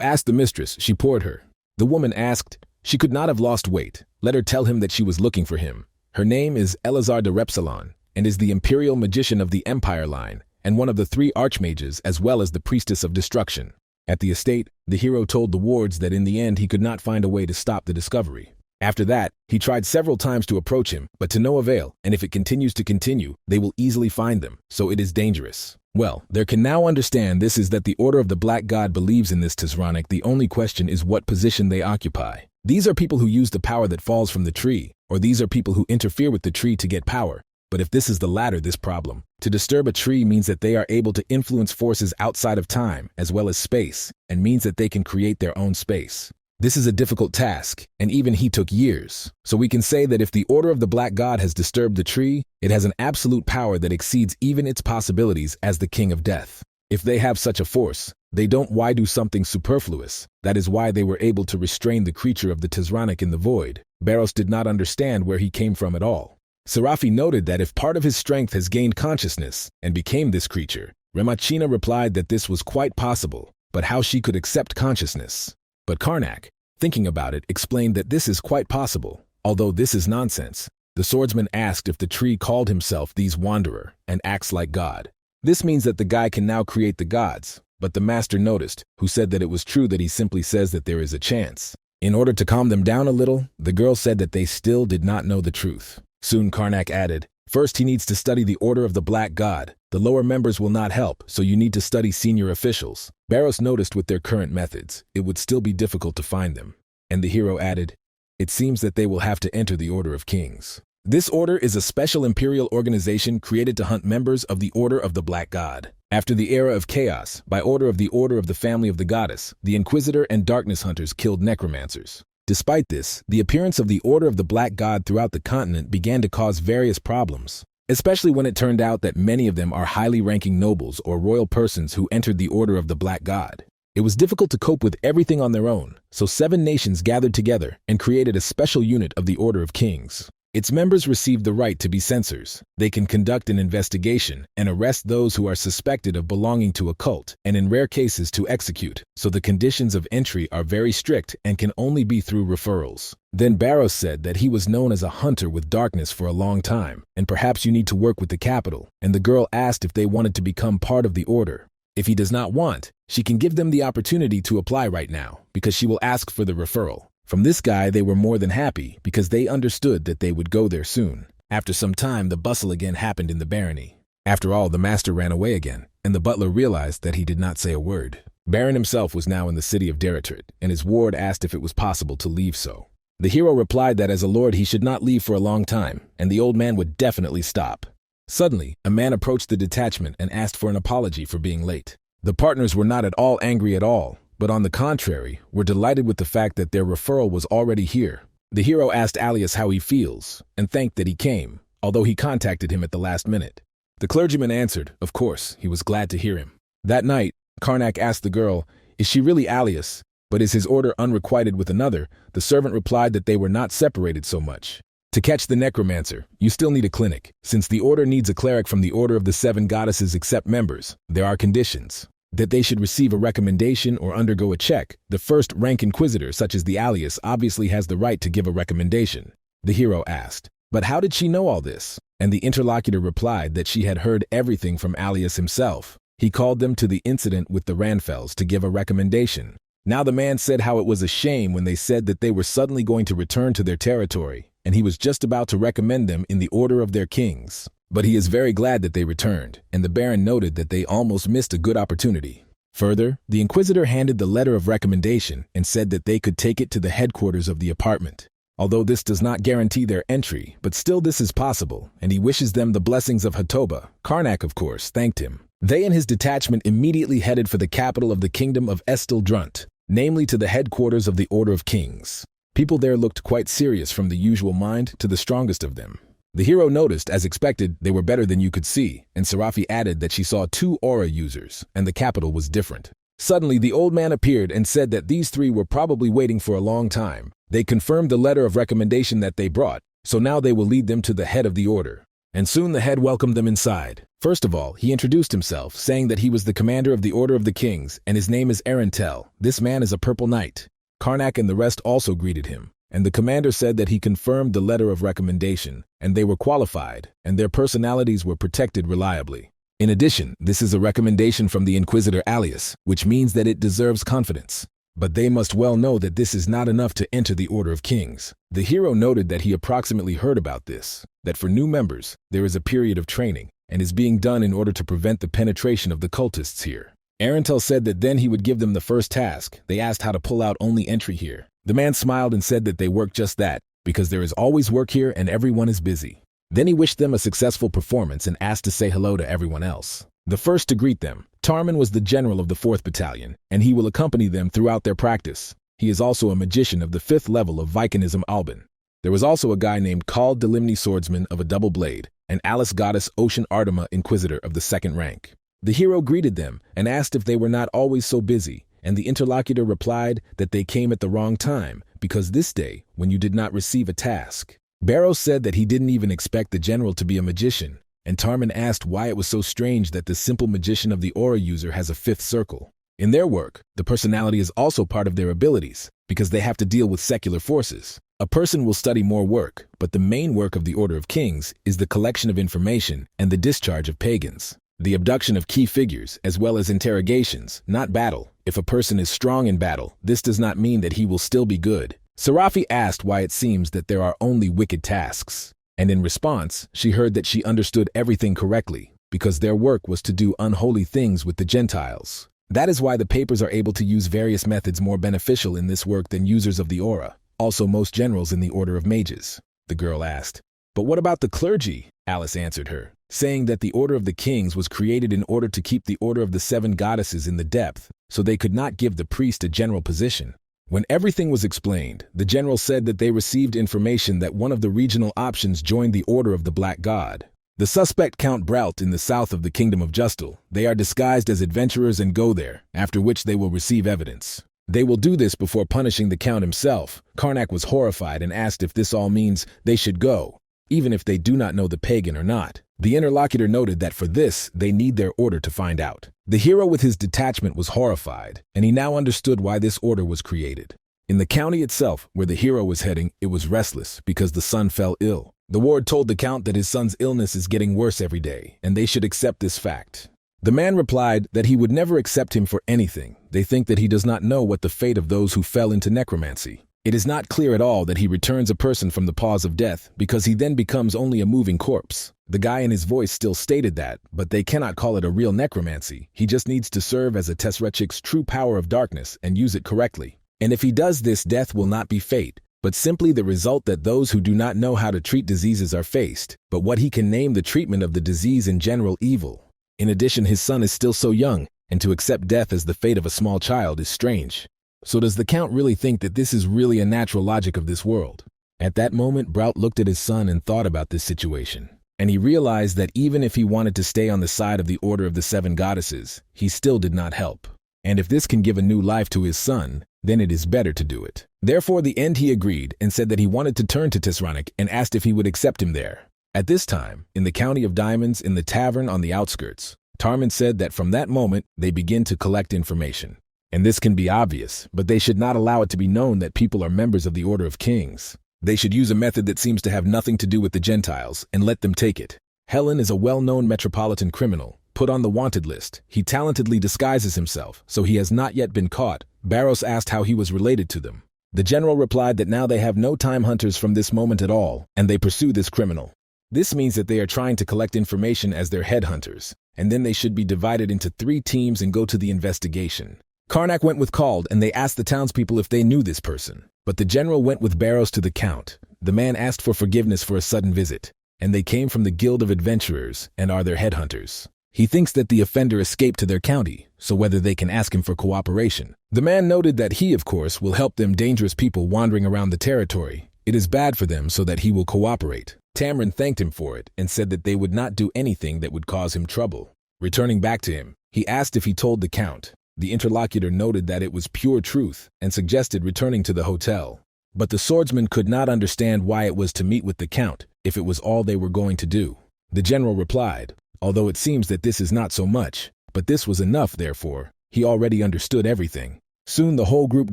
asked the mistress. She poured her. The woman asked, she could not have lost weight. Let her tell him that she was looking for him. Her name is Elazar de Repsalon, and is the imperial magician of the Empire line, and one of the 3 archmages as well as the Priestess of Destruction. At the estate, the hero told the wards that in the end he could not find a way to stop the discovery. After that, he tried several times to approach him, but to no avail, and if it continues to continue, they will easily find them, so it is dangerous. Well, there can now understand this is that the Order of the Black God believes in this Tesranik. The only question is what position they occupy. These are people who use the power that falls from the tree, or these are people who interfere with the tree to get power. But if this is the latter, this problem, to disturb a tree means that they are able to influence forces outside of time as well as space, and means that they can create their own space. This is a difficult task, and even he took years. So we can say that if the Order of the Black God has disturbed the tree, it has an absolute power that exceeds even its possibilities as the King of Death. If they have such a force, they don't why do something superfluous. That is why they were able to restrain the creature of the Tesranik in the void. Barros did not understand where he came from at all. Serafi noted that if part of his strength has gained consciousness and became this creature, Remachina replied that this was quite possible, but how she could accept consciousness. But Karnak, thinking about it, explained that this is quite possible, although this is nonsense. The swordsman asked if the tree called himself these wanderer and acts like God. This means that the guy can now create the gods, but the master noticed, who said that it was true that he simply says that there is a chance. In order to calm them down a little, the girl said that they still did not know the truth. Soon Karnak added, first he needs to study the Order of the Black God. The lower members will not help, so you need to study senior officials. Barros noticed with their current methods, it would still be difficult to find them. And the hero added, it seems that they will have to enter the Order of Kings. This order is a special imperial organization created to hunt members of the Order of the Black God. After the era of chaos, by order of the Order of the Family of the Goddess, the Inquisitor and Darkness Hunters killed necromancers. Despite this, the appearance of the Order of the Black God throughout the continent began to cause various problems, especially when it turned out that many of them are highly ranking nobles or royal persons who entered the Order of the Black God. It was difficult to cope with everything on their own, so 7 nations gathered together and created a special unit of the Order of Kings. Its members received the right to be censors. They can conduct an investigation and arrest those who are suspected of belonging to a cult, and in rare cases to execute, so the conditions of entry are very strict and can only be through referrals. Then Barros said that he was known as a hunter with darkness for a long time, and perhaps you need to work with the capital, and the girl asked if they wanted to become part of the order. If he does not want, she can give them the opportunity to apply right now, because she will ask for the referral. From this guy they were more than happy because they understood that they would go there soon. After some time, the bustle again happened in the barony. After all, the master ran away again, and the butler realized that he did not say a word. Baron himself was now in the city of Deritrid, and his ward asked if it was possible to leave so. The hero replied that as a lord he should not leave for a long time, and the old man would definitely stop. Suddenly, a man approached the detachment and asked for an apology for being late. The partners were not at all angry at all, but on the contrary, were delighted with the fact that their referral was already here. The hero asked Alias how he feels, and thanked that he came, although he contacted him at the last minute. The clergyman answered, of course, he was glad to hear him. That night, Karnak asked the girl, is she really Alias, but is his order unrequited with another? The servant replied that they were not separated so much. To catch the necromancer, you still need a clinic. Since the order needs a cleric from the order of the 7 goddesses except members, there are conditions. That they should receive a recommendation or undergo a check. The first-rank inquisitor, such as the Alias, obviously has the right to give a recommendation. The hero asked, but how did she know all this? And the interlocutor replied that she had heard everything from Alias himself. He called them to the incident with the Ranfells to give a recommendation. Now the man said how it was a shame when they said that they were suddenly going to return to their territory, and he was just about to recommend them in the order of their kings. But he is very glad that they returned, and the Baron noted that they almost missed a good opportunity. Further, the Inquisitor handed the letter of recommendation and said that they could take it to the headquarters of the apartment. Although this does not guarantee their entry, but still this is possible, and he wishes them the blessings of Hatoba. Karnak, of course, thanked him. They and his detachment immediately headed for the capital of the kingdom of Estil-Drunt, namely to the headquarters of the Order of Kings. People there looked quite serious from the usual mind to the strongest of them. The hero noticed, as expected, they were better than you could see, and Serafi added that she saw 2 aura users, and the capital was different. Suddenly, the old man appeared and said that these 3 were probably waiting for a long time. They confirmed the letter of recommendation that they brought, so now they will lead them to the head of the order. And soon the head welcomed them inside. First of all, he introduced himself, saying that he was the commander of the Order of the Kings, and his name is Arentel. This man is a purple knight. Karnak and the rest also greeted him, and the commander said that he confirmed the letter of recommendation, and they were qualified, and their personalities were protected reliably. In addition, this is a recommendation from the Inquisitor Alias, which means that it deserves confidence. But they must well know that this is not enough to enter the Order of Kings. The hero noted that he approximately heard about this, that for new members, there is a period of training, and is being done in order to prevent the penetration of the cultists here. Arentel said that then he would give them the first task. They asked how to pull out only entry here. The man smiled and said that they work just that, because there is always work here and everyone is busy. Then he wished them a successful performance and asked to say hello to everyone else. The first to greet them, Tarman, was the general of the 4th Battalion, and he will accompany them throughout their practice. He is also a magician of the 5th level of Vicanism Alban. There was also a guy named Kald Delimni, swordsman of a double blade, and Alice Goddess Ocean Artema, inquisitor of the 2nd rank. The hero greeted them and asked if they were not always so busy, and the interlocutor replied that they came at the wrong time, because this day, when you did not receive a task. Barrow said that he didn't even expect the general to be a magician, and Tarman asked why it was so strange that the simple magician of the aura user has a 5th circle. In their work, the personality is also part of their abilities, because they have to deal with secular forces. A person will study more work, but the main work of the Order of Kings is the collection of information and the discharge of pagans. The abduction of key figures, as well as interrogations, not battle. If a person is strong in battle, this does not mean that he will still be good. Serafi asked why it seems that there are only wicked tasks, and in response, she heard that she understood everything correctly, because their work was to do unholy things with the Gentiles. That is why the papers are able to use various methods more beneficial in this work than users of the aura, also most generals in the Order of Mages. The girl asked, but what about the clergy? Alice answered her, saying that the Order of the Kings was created in order to keep the Order of the 7 goddesses in the depth, so they could not give the priest a general position. When everything was explained, the general said that they received information that one of the regional options joined the Order of the Black God. The suspect Count Brault in the south of the Kingdom of Justul. They are disguised as adventurers and go there, after which they will receive evidence. They will do this before punishing the Count himself. Karnak was horrified and asked if this all means they should go, even if they do not know the pagan or not. The interlocutor noted that for this, they need their order to find out. The hero with his detachment was horrified, and he now understood why this order was created. In the county itself, where the hero was heading, it was restless because the son fell ill. The ward told the Count that his son's illness is getting worse every day, and they should accept this fact. The man replied that he would never accept him for anything. They think that he does not know what the fate of those who fell into necromancy. It is not clear at all that he returns a person from the paws of death, because he then becomes only a moving corpse. The guy in his voice still stated that, but they cannot call it a real necromancy. He just needs to serve as a Tesrechik's true power of darkness and use it correctly. And if he does this, death will not be fate, but simply the result that those who do not know how to treat diseases are faced, but what he can name the treatment of the disease in general evil. In addition, his son is still so young, and to accept death as the fate of a small child is strange. So does the Count really think that this is really a natural logic of this world? At that moment, Braut looked at his son and thought about this situation. And he realized that even if he wanted to stay on the side of the Order of the Seven Goddesses, he still did not help. And if this can give a new life to his son, then it is better to do it. Therefore, the end he agreed and said that he wanted to turn to Tesronic and asked if he would accept him there. At this time, in the County of Diamonds, in the tavern on the outskirts, Tarman said that from that moment, they begin to collect information. And this can be obvious, but they should not allow it to be known that people are members of the Order of Kings. They should use a method that seems to have nothing to do with the Gentiles and let them take it. Helen is a well-known metropolitan criminal, put on the wanted list. He talentedly disguises himself, so he has not yet been caught. Barros asked how he was related to them. The general replied that now they have no time hunters from this moment at all, and they pursue this criminal. This means that they are trying to collect information as their headhunters, and then they should be divided into 3 teams and go to the investigation. Karnak went with Called, and they asked the townspeople if they knew this person. But the general went with Barros to the Count. The man asked for forgiveness for a sudden visit, and they came from the Guild of Adventurers and are their headhunters. He thinks that the offender escaped to their county, so whether they can ask him for cooperation. The man noted that he, of course, will help them dangerous people wandering around the territory. It is bad for them, so that he will cooperate. Tamrin thanked him for it and said that they would not do anything that would cause him trouble. Returning back to him, he asked if he told the Count. The interlocutor noted that it was pure truth and suggested returning to the hotel. But the swordsman could not understand why it was to meet with the Count if it was all they were going to do. The general replied, although it seems that this is not so much, but this was enough, therefore, he already understood everything. Soon the whole group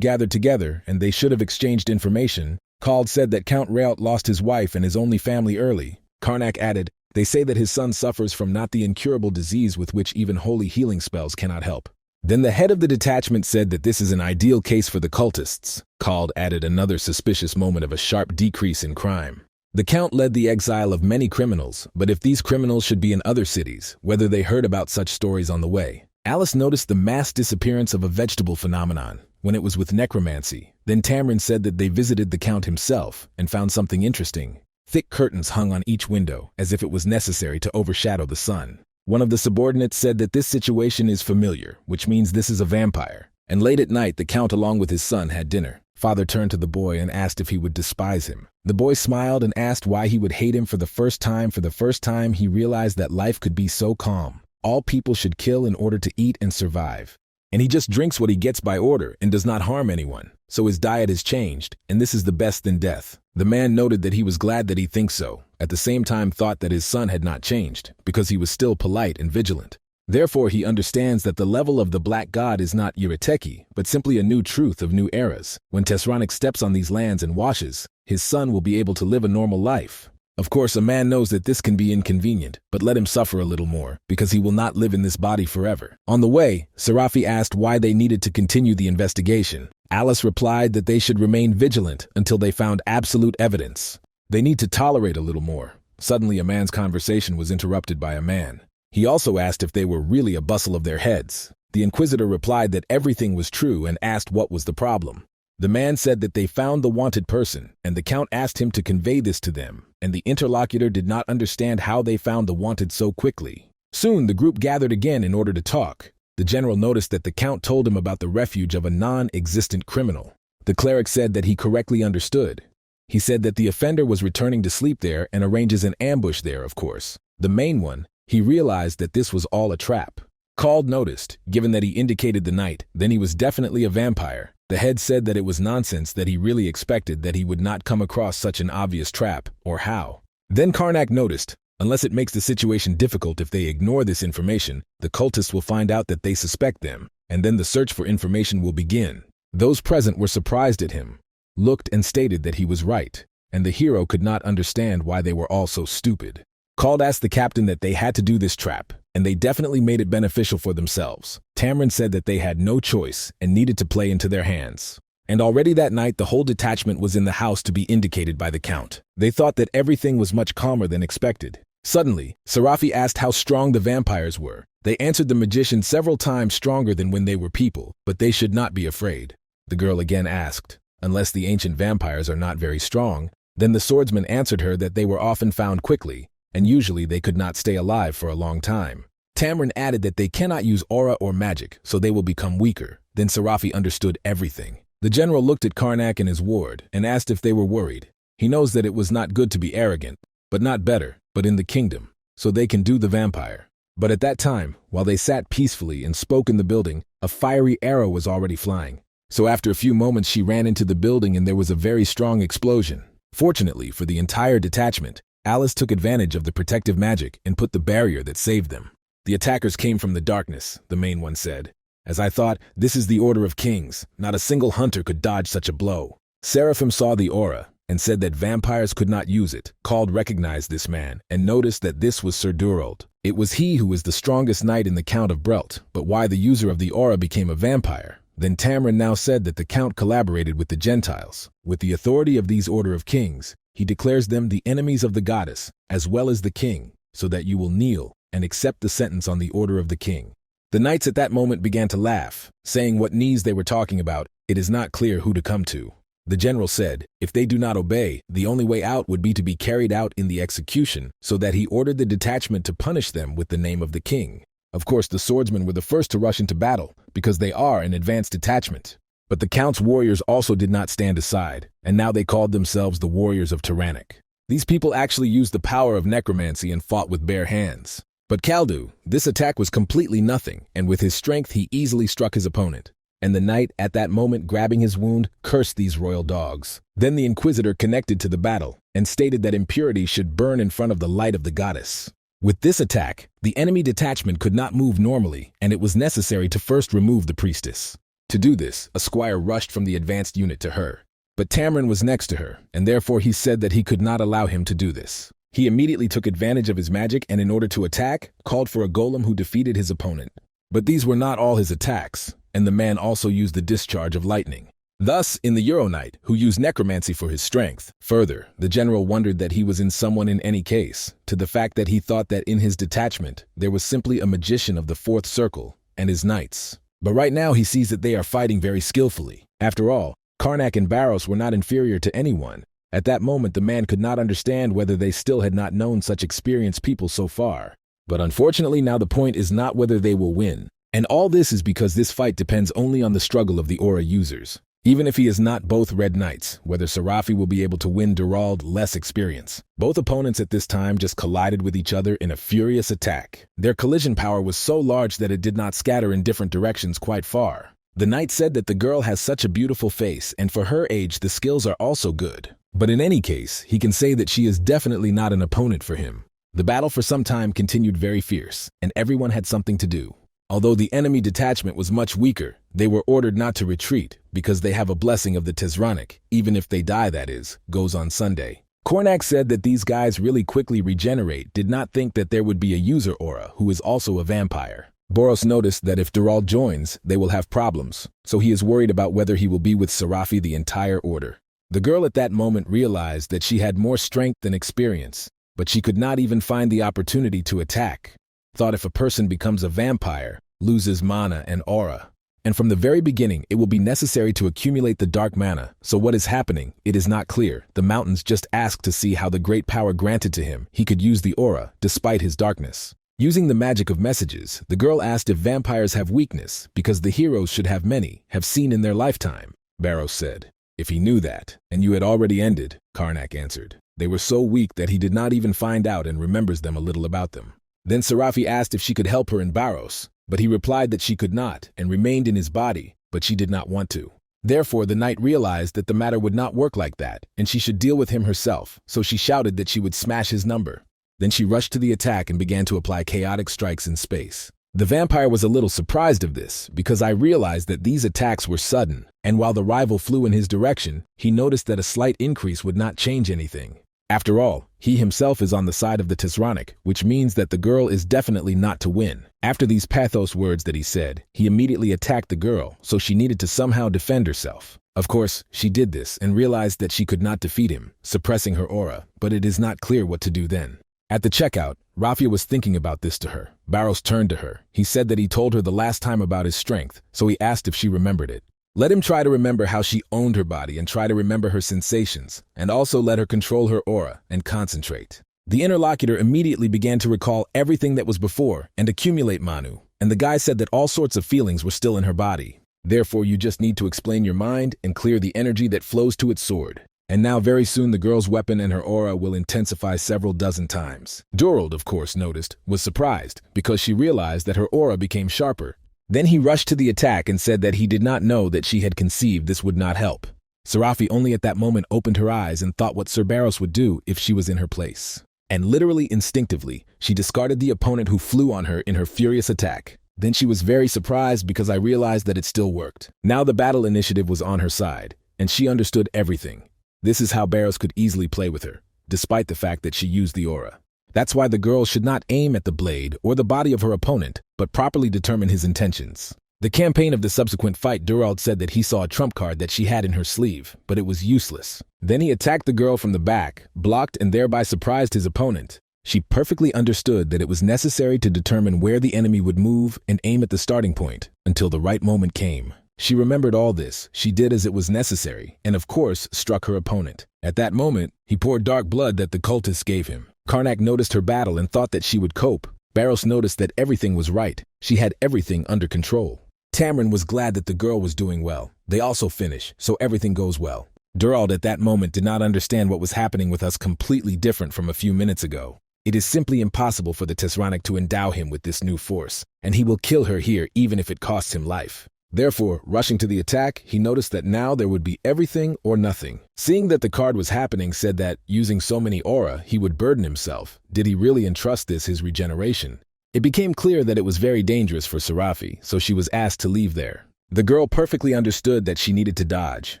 gathered together and they should have exchanged information. Called said that Count Raoult lost his wife and his only family early. Karnak added, they say that his son suffers from not the incurable disease with which even holy healing spells cannot help. Then the head of the detachment said that this is an ideal case for the cultists. Called added another suspicious moment of a sharp decrease in crime. The Count led the exile of many criminals, but if these criminals should be in other cities, whether they heard about such stories on the way. Alice noticed the mass disappearance of a vegetable phenomenon when it was with necromancy. Then Tamrin said that they visited the Count himself and found something interesting. Thick curtains hung on each window, as if it was necessary to overshadow the sun. One of the subordinates said that this situation is familiar, which means this is a vampire. And late at night, the Count along with his son had dinner. Father turned to the boy and asked if he would despise him. The boy smiled and asked why he would hate him for the first time. For the first time, he realized that life could be so calm. All people should kill in order to eat and survive. And he just drinks what he gets by order and does not harm anyone. So his diet has changed, and this is the best than death. The man noted that he was glad that he thinks so, at the same time thought that his son had not changed, because he was still polite and vigilant. Therefore he understands that the level of the Black God is not Yuriteki, but simply a new truth of new eras. When Tesronic steps on these lands and washes, his son will be able to live a normal life. Of course, a man knows that this can be inconvenient, but let him suffer a little more, because he will not live in this body forever. On the way, Serafi asked why they needed to continue the investigation. Alice replied that they should remain vigilant until they found absolute evidence. They need to tolerate a little more. Suddenly, a man's conversation was interrupted by a man. He also asked if they were really a bustle of their heads. The Inquisitor replied that everything was true and asked what was the problem. The man said that they found the wanted person, and the Count asked him to convey this to them, and the interlocutor did not understand how they found the wanted so quickly. Soon, the group gathered again in order to talk. The general noticed that the Count told him about the refuge of a non-existent criminal. The cleric said that he correctly understood. He said that the offender was returning to sleep there and arranges an ambush there, of course. The main one, he realized that this was all a trap. Called noticed, given that he indicated the night, then he was definitely a vampire. The head said that it was nonsense, that he really expected that he would not come across such an obvious trap, or how. Then Karnak noticed, unless it makes the situation difficult if they ignore this information, the cultists will find out that they suspect them, and then the search for information will begin. Those present were surprised at him, looked and stated that he was right, and the hero could not understand why they were all so stupid. Called asked the captain that they had to do this trap, and they definitely made it beneficial for themselves. Tamrin said that they had no choice and needed to play into their hands. And already that night the whole detachment was in the house to be indicated by the count. They thought that everything was much calmer than expected. Suddenly, Serafi asked how strong the vampires were. They answered the magician several times stronger than when they were people, but they should not be afraid. The girl again asked, unless the ancient vampires are not very strong. Then the swordsman answered her that they were often found quickly, and usually they could not stay alive for a long time. Tamrin added that they cannot use aura or magic, so they will become weaker. Then Serafi understood everything. The general looked at Karnak and his ward and asked if they were worried. He knows that it was not good to be arrogant, but not better, but in the kingdom, so they can do the vampire. But at that time, while they sat peacefully and spoke in the building, a fiery arrow was already flying. So after a few moments she ran into the building and there was a very strong explosion. Fortunately for the entire detachment, Alice took advantage of the protective magic and put the barrier that saved them. The attackers came from the darkness, the main one said. As I thought, this is the order of kings. Not a single hunter could dodge such a blow. Seraphim saw the aura and said that vampires could not use it. Called recognized this man and noticed that this was Sir Durold. It was he who was the strongest knight in the Count of Brelt, but why the user of the aura became a vampire? Then Tamrin now said that the Count collaborated with the Gentiles. With the authority of these order of kings, he declares them the enemies of the goddess, as well as the king, so that you will kneel and accept the sentence on the order of the king. The knights at that moment began to laugh, saying what knees they were talking about. It is not clear who to come to. The general said, if they do not obey, the only way out would be to be carried out in the execution, so that he ordered the detachment to punish them with the name of the king. Of course, the swordsmen were the first to rush into battle, because they are an advanced detachment. But the Count's warriors also did not stand aside, and now they called themselves the Warriors of Tyrannic. These people actually used the power of necromancy and fought with bare hands. But Kaldu, this attack was completely nothing, and with his strength he easily struck his opponent. And the knight, at that moment grabbing his wound, cursed these royal dogs. Then the Inquisitor connected to the battle, and stated that impurity should burn in front of the light of the goddess. With this attack, the enemy detachment could not move normally, and it was necessary to first remove the priestess. To do this, a squire rushed from the advanced unit to her. But Tamrin was next to her, and therefore he said that he could not allow him to do this. He immediately took advantage of his magic and in order to attack, called for a golem who defeated his opponent. But these were not all his attacks, and the man also used the discharge of lightning. Thus, in the Euroknight, who used necromancy for his strength. Further, the general wondered that he was in someone in any case, to the fact that he thought that in his detachment, there was simply a magician of the fourth circle, and his knights. But right now he sees that they are fighting very skillfully. After all, Karnak and Barros were not inferior to anyone. At that moment the man could not understand whether they still had not known such experienced people so far. But unfortunately now the point is not whether they will win. And all this is because this fight depends only on the struggle of the aura users. Even if he is not both Red Knights, whether Serafi will be able to win Durold less experience. Both opponents at this time just collided with each other in a furious attack. Their collision power was so large that it did not scatter in different directions quite far. The knight said that the girl has such a beautiful face, and for her age the skills are also good. But in any case, he can say that she is definitely not an opponent for him. The battle for some time continued very fierce, and everyone had something to do. Although the enemy detachment was much weaker, they were ordered not to retreat because they have a blessing of the Tezranic, even if they die, that is, goes on Sunday. Kornak said that these guys really quickly regenerate, did not think that there would be a user aura who is also a vampire. Boros noticed that if Dural joins, they will have problems, so he is worried about whether he will be with Serafi the entire order. The girl at that moment realized that she had more strength than experience, but she could not even find the opportunity to attack. Thought if a person becomes a vampire, loses mana and aura. And from the very beginning, it will be necessary to accumulate the dark mana, so what is happening, it is not clear. The mountains just asked to see how the great power granted to him, he could use the aura, despite his darkness. Using the magic of messages, the girl asked if vampires have weakness, because the heroes should have many, have seen in their lifetime. Barros said, if he knew that, and you had already ended, Karnak answered. They were so weak that he did not even find out and remembers them a little about them. Then Serafi asked if she could help her in Barros, but he replied that she could not, and remained in his body, but she did not want to. Therefore the knight realized that the matter would not work like that, and she should deal with him herself, so she shouted that she would smash his number. Then she rushed to the attack and began to apply chaotic strikes in space. The vampire was a little surprised of this, because I realized that these attacks were sudden, and while the rival flew in his direction, he noticed that a slight increase would not change anything. After all, he himself is on the side of the Tezranic, which means that the girl is definitely not to win. After these pathos words that he said, he immediately attacked the girl, so she needed to somehow defend herself. Of course, she did this and realized that she could not defeat him, suppressing her aura, but it is not clear what to do then. At the checkout, Rafia was thinking about this to her. Barros turned to her. He said that he told her the last time about his strength, so he asked if she remembered it. Let him try to remember how she owned her body and try to remember her sensations, and also let her control her aura and concentrate. The interlocutor immediately began to recall everything that was before and accumulate Manu, and the guy said that all sorts of feelings were still in her body. Therefore, you just need to explain your mind and clear the energy that flows to its sword. And now very soon the girl's weapon and her aura will intensify several dozen times. Durald, of course, noticed, was surprised, because she realized that her aura became sharper. Then he rushed to the attack and said that he did not know that she had conceived this would not help. Serafi only at that moment opened her eyes and thought what Cerberus would do if she was in her place. And literally instinctively, she discarded the opponent who flew on her in her furious attack. Then she was very surprised because I realized that it still worked. Now the battle initiative was on her side, and she understood everything. This is how Barros could easily play with her, despite the fact that she used the aura. That's why the girl should not aim at the blade or the body of her opponent, but properly determine his intentions. The campaign of the subsequent fight, Durald said that he saw a trump card that she had in her sleeve, but it was useless. Then he attacked the girl from the back, blocked and thereby surprised his opponent. She perfectly understood that it was necessary to determine where the enemy would move and aim at the starting point until the right moment came. She remembered all this, she did as it was necessary, and of course struck her opponent. At that moment, he poured dark blood that the cultists gave him. Karnak noticed her battle and thought that she would cope. Barros noticed that everything was right. She had everything under control. Tamrin was glad that the girl was doing well. They also finish, so everything goes well. Durald at that moment did not understand what was happening with us completely different from a few minutes ago. It is simply impossible for the Tesranic to endow him with this new force, and he will kill her here even if it costs him life. Therefore, rushing to the attack, he noticed that now there would be everything or nothing. Seeing that the card was happening said that, using so many aura, he would burden himself. Did he really entrust this his regeneration? It became clear that it was very dangerous for Serafi, so she was asked to leave there. The girl perfectly understood that she needed to dodge.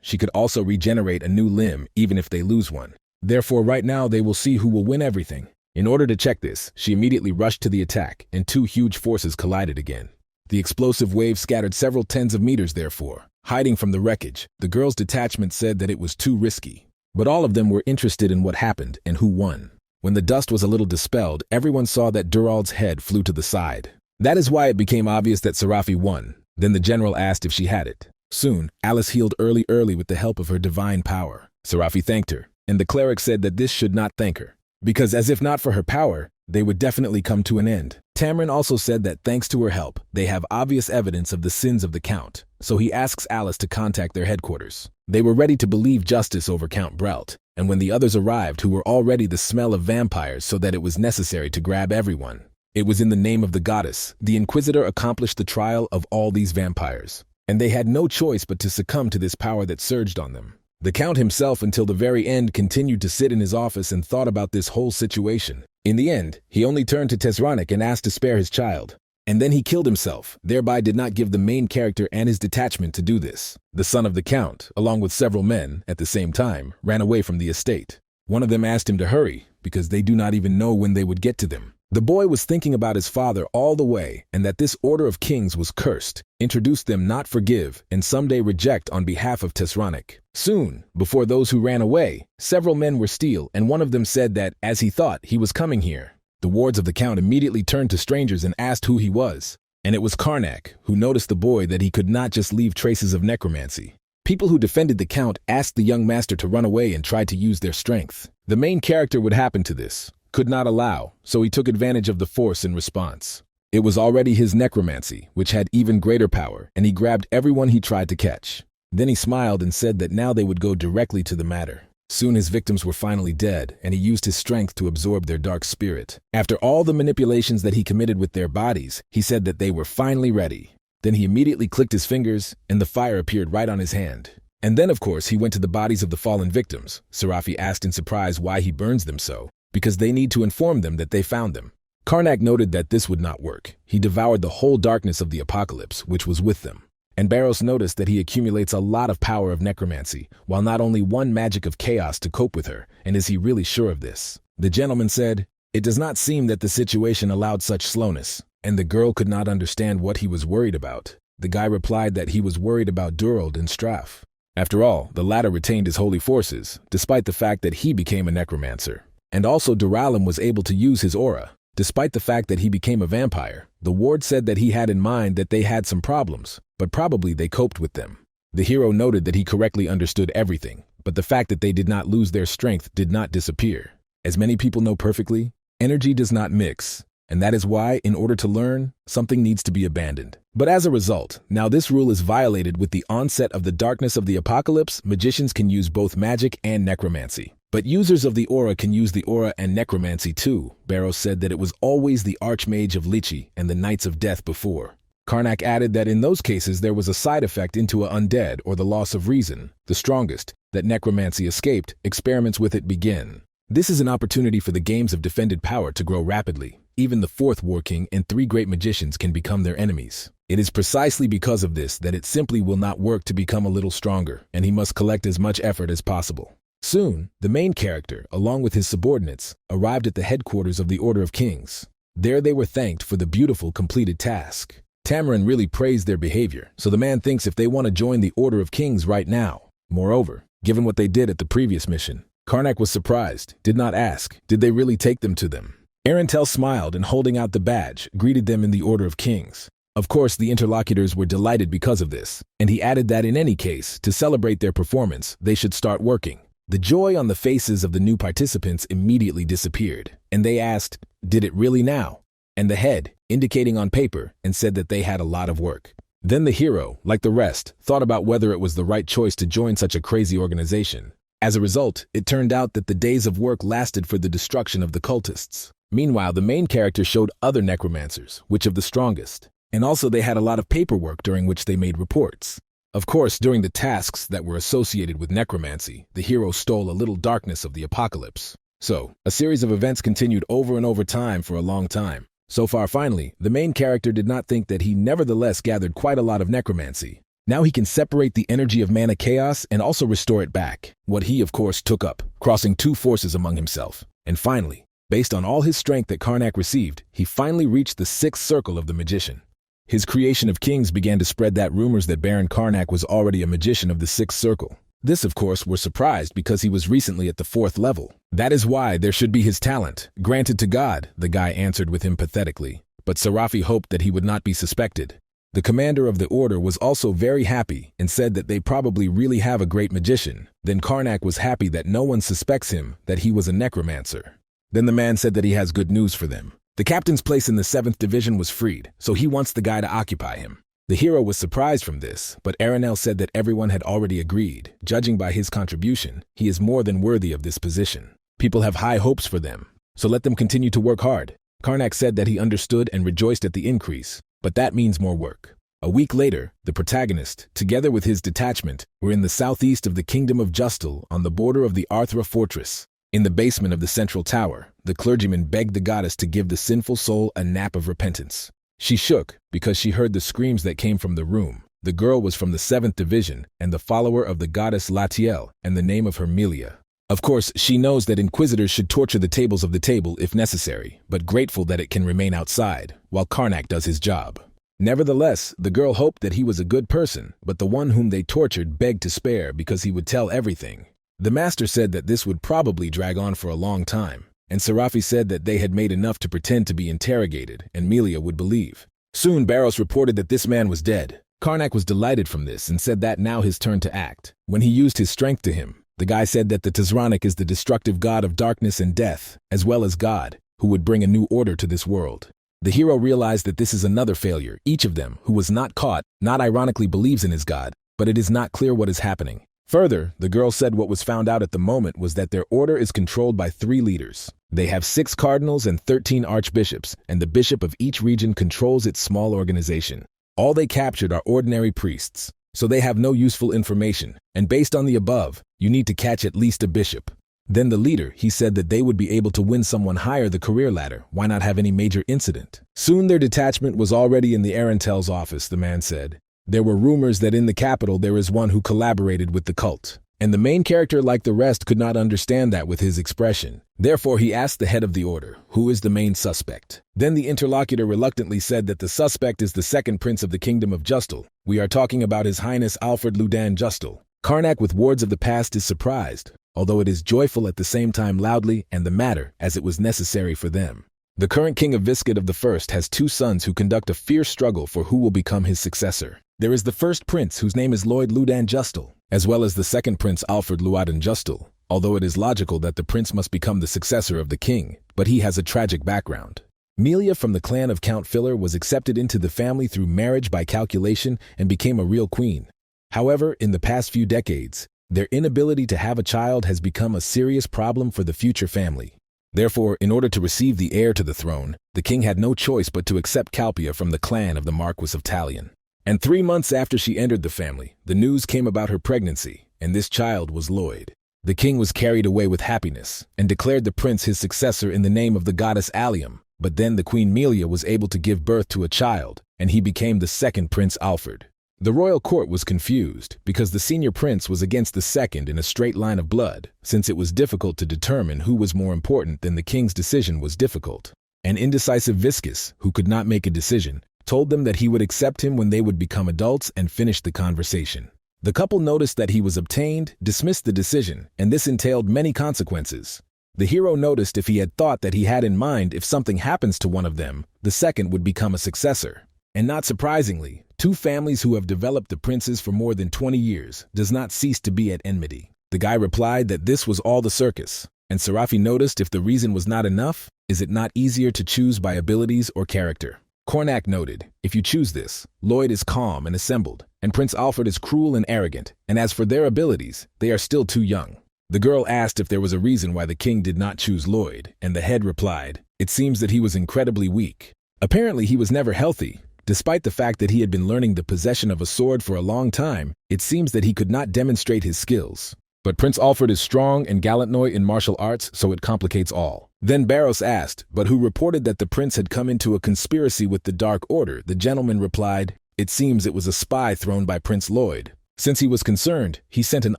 She could also regenerate a new limb, even if they lose one. Therefore, right now they will see who will win everything. In order to check this, she immediately rushed to the attack, and two huge forces collided again. The explosive wave scattered several tens of meters therefore. Hiding from the wreckage, the girl's detachment said that it was too risky. But all of them were interested in what happened and who won. When the dust was a little dispelled, everyone saw that Durald's head flew to the side. That is why it became obvious that Serafi won. Then the general asked if she had it. Soon, Alice healed early with the help of her divine power. Serafi thanked her, and the cleric said that this should not thank her, because as if not for her power, they would definitely come to an end. Tamrin also said that thanks to her help, they have obvious evidence of the sins of the Count, so he asks Alice to contact their headquarters. They were ready to believe justice over Count Brelt, and when the others arrived who were already the smell of vampires so that it was necessary to grab everyone. It was in the name of the goddess. The Inquisitor accomplished the trial of all these vampires, and they had no choice but to succumb to this power that surged on them. The Count himself until the very end continued to sit in his office and thought about this whole situation. In the end, he only turned to Tesranic and asked to spare his child. And then he killed himself, thereby did not give the main character and his detachment to do this. The son of the Count, along with several men, at the same time, ran away from the estate. One of them asked him to hurry, because they do not even know when they would get to them. The boy was thinking about his father all the way, and that this order of kings was cursed, introduced them not forgive, and someday reject on behalf of Tesranic. Soon, before those who ran away, several men were still, and one of them said that, as he thought, he was coming here. The wards of the Count immediately turned to strangers and asked who he was. And it was Karnak, who noticed the boy that he could not just leave traces of necromancy. People who defended the Count asked the young master to run away and tried to use their strength. The main character would happen to this, could not allow, so he took advantage of the force in response. It was already his necromancy, which had even greater power, and he grabbed everyone he tried to catch. Then he smiled and said that now they would go directly to the matter. Soon his victims were finally dead, and he used his strength to absorb their dark spirit. After all the manipulations that he committed with their bodies, he said that they were finally ready. Then he immediately clicked his fingers, and the fire appeared right on his hand. And then, of course, he went to the bodies of the fallen victims. Serafi asked in surprise why he burns them so, because they need to inform them that they found them. Karnak noted that this would not work. He devoured the whole darkness of the apocalypse, which was with them. And Barros noticed that he accumulates a lot of power of necromancy, while not only one magic of chaos to cope with her, and is he really sure of this? The gentleman said, "It does not seem that the situation allowed such slowness," and the girl could not understand what he was worried about. The guy replied that he was worried about Durald and Straff. After all, the latter retained his holy forces, despite the fact that he became a necromancer. And also Duralim was able to use his aura. Despite the fact that he became a vampire, the ward said that he had in mind that they had some problems, but probably they coped with them. The hero noted that he correctly understood everything, but the fact that they did not lose their strength did not disappear. As many people know perfectly, energy does not mix, and that is why, in order to learn, something needs to be abandoned. But as a result, now this rule is violated with the onset of the darkness of the apocalypse. Magicians can use both magic and necromancy. But users of the aura can use the aura and necromancy too. Barrows said that it was always the Archmage of Lychee and the Knights of Death before. Karnak added that in those cases there was a side effect into a undead or the loss of reason, the strongest, that necromancy escaped, experiments with it begin. This is an opportunity for the games of defended power to grow rapidly. Even the fourth War King and 3 great magicians can become their enemies. It is precisely because of this that it simply will not work to become a little stronger, and he must collect as much effort as possible. Soon, the main character, along with his subordinates, arrived at the headquarters of the Order of Kings. There they were thanked for the beautiful completed task. Tamarin really praised their behavior, so the man thinks if they want to join the Order of Kings right now. Moreover, given what they did at the previous mission, Karnak was surprised, did not ask, did they really take them to them? Arantel smiled and holding out the badge, greeted them in the Order of Kings. Of course, the interlocutors were delighted because of this, and he added that in any case, to celebrate their performance, they should start working. The joy on the faces of the new participants immediately disappeared, and they asked, "Did it really now?" And the head, indicating on paper, and said that they had a lot of work. Then the hero, like the rest, thought about whether it was the right choice to join such a crazy organization. As a result, it turned out that the days of work lasted for the destruction of the cultists. Meanwhile, the main character showed other necromancers, which of the strongest. And also they had a lot of paperwork during which they made reports. Of course, during the tasks that were associated with necromancy, the hero stole a little darkness of the apocalypse. So, a series of events continued over and over time for a long time. So far, finally, the main character did not think that he nevertheless gathered quite a lot of necromancy. Now he can separate the energy of mana chaos and also restore it back, what he, of course, took up, crossing 2 forces among himself. And finally, based on all his strength that Karnak received, he finally reached the 6th circle of the magician. His creation of kings began to spread that rumors that Baron Karnak was already a magician of the 6th circle. This, of course, were surprised because he was recently at the 4th level. That is why there should be his talent, granted to God, the guy answered with him pathetically. But Serafi hoped that he would not be suspected. The commander of the order was also very happy and said that they probably really have a great magician. Then Karnak was happy that no one suspects him, that he was a necromancer. Then the man said that he has good news for them. The captain's place in the 7th division was freed, so he wants the guy to occupy him. The hero was surprised from this, but Aranel said that everyone had already agreed. Judging by his contribution, he is more than worthy of this position. People have high hopes for them, so let them continue to work hard. Karnak said that he understood and rejoiced at the increase, but that means more work. A week later, the protagonist, together with his detachment, were in the southeast of the kingdom of Justal on the border of the Arthra fortress. In the basement of the central tower, the clergyman begged the goddess to give the sinful soul a nap of repentance. She shook because she heard the screams that came from the room. The girl was from the 7th division and the follower of the goddess Latiel, and the name of her Melia. Of course, she knows that inquisitors should torture the tables of the table if necessary, but grateful that it can remain outside, while Karnak does his job. Nevertheless, the girl hoped that he was a good person, but the one whom they tortured begged to spare because he would tell everything. The master said that this would probably drag on for a long time, and Serafi said that they had made enough to pretend to be interrogated, and Melia would believe. Soon Barros reported that this man was dead. Karnak was delighted from this and said that now his turn to act. When he used his strength to him, the guy said that the Tazranik is the destructive god of darkness and death, as well as God, who would bring a new order to this world. The hero realized that this is another failure. Each of them, who was not caught, not ironically believes in his god, but it is not clear what is happening. Further, the girl said what was found out at the moment was that their order is controlled by 3 leaders. They have 6 cardinals and 13 archbishops, and the bishop of each region controls its small organization. All they captured are ordinary priests, so they have no useful information, and based on the above, you need to catch at least a bishop. Then the leader, he said that they would be able to win someone higher the career ladder. Why not have any major incident? Soon their detachment was already in the Arantel's office, the man said. There were rumors that in the capital there is one who collaborated with the cult, and the main character, like the rest, could not understand that with his expression. Therefore, he asked the head of the order, who is the main suspect. Then the interlocutor reluctantly said that the suspect is the 2nd prince of the kingdom of Justal. We are talking about His Highness Alfred Ludan Justal. Karnak with wards of the past is surprised, although it is joyful at the same time loudly and the matter as it was necessary for them. The current king of Viscid of the First has two sons who conduct a fierce struggle for who will become his successor. There is the first prince whose name is Lloyd Ludan Justel, as well as the second prince Alfred Luadan Justel, although it is logical that the prince must become the successor of the king, but he has a tragic background. Melia from the clan of Count Filler was accepted into the family through marriage by calculation and became a real queen. However, in the past few decades, their inability to have a child has become a serious problem for the future family. Therefore, in order to receive the heir to the throne, the king had no choice but to accept Calpia from the clan of the Marquis of Talion. And 3 months after she entered the family, the news came about her pregnancy, and this child was Lloyd. The king was carried away with happiness, and declared the prince his successor in the name of the goddess Allium, but then the Queen Melia was able to give birth to a child, and he became the second Prince Alfred. The royal court was confused because the senior prince was against the second in a straight line of blood, since it was difficult to determine who was more important than the king's decision was difficult. An indecisive Viscus, who could not make a decision, told them that he would accept him when they would become adults and finish the conversation. The couple noticed that he was obtained, dismissed the decision, and this entailed many consequences. The hero noticed if he had thought that he had in mind if something happens to one of them, the second would become a successor. And not surprisingly, 2 families who have developed the princes for more than 20 years does not cease to be at enmity. The guy replied that this was all the circus, and Serafi noticed if the reason was not enough, is it not easier to choose by abilities or character? Karnak noted, if you choose this, Lloyd is calm and assembled, and Prince Alfred is cruel and arrogant, and as for their abilities, they are still too young. The girl asked if there was a reason why the king did not choose Lloyd, and the head replied, it seems that he was incredibly weak. Apparently he was never healthy. Despite the fact that he had been learning the possession of a sword for a long time, it seems that he could not demonstrate his skills. But Prince Alfred is strong and gallantnoy in martial arts, so it complicates all. Then Barros asked, but who reported that the prince had come into a conspiracy with the Dark Order? The gentleman replied, it seems it was a spy thrown by Prince Lloyd. Since he was concerned, he sent an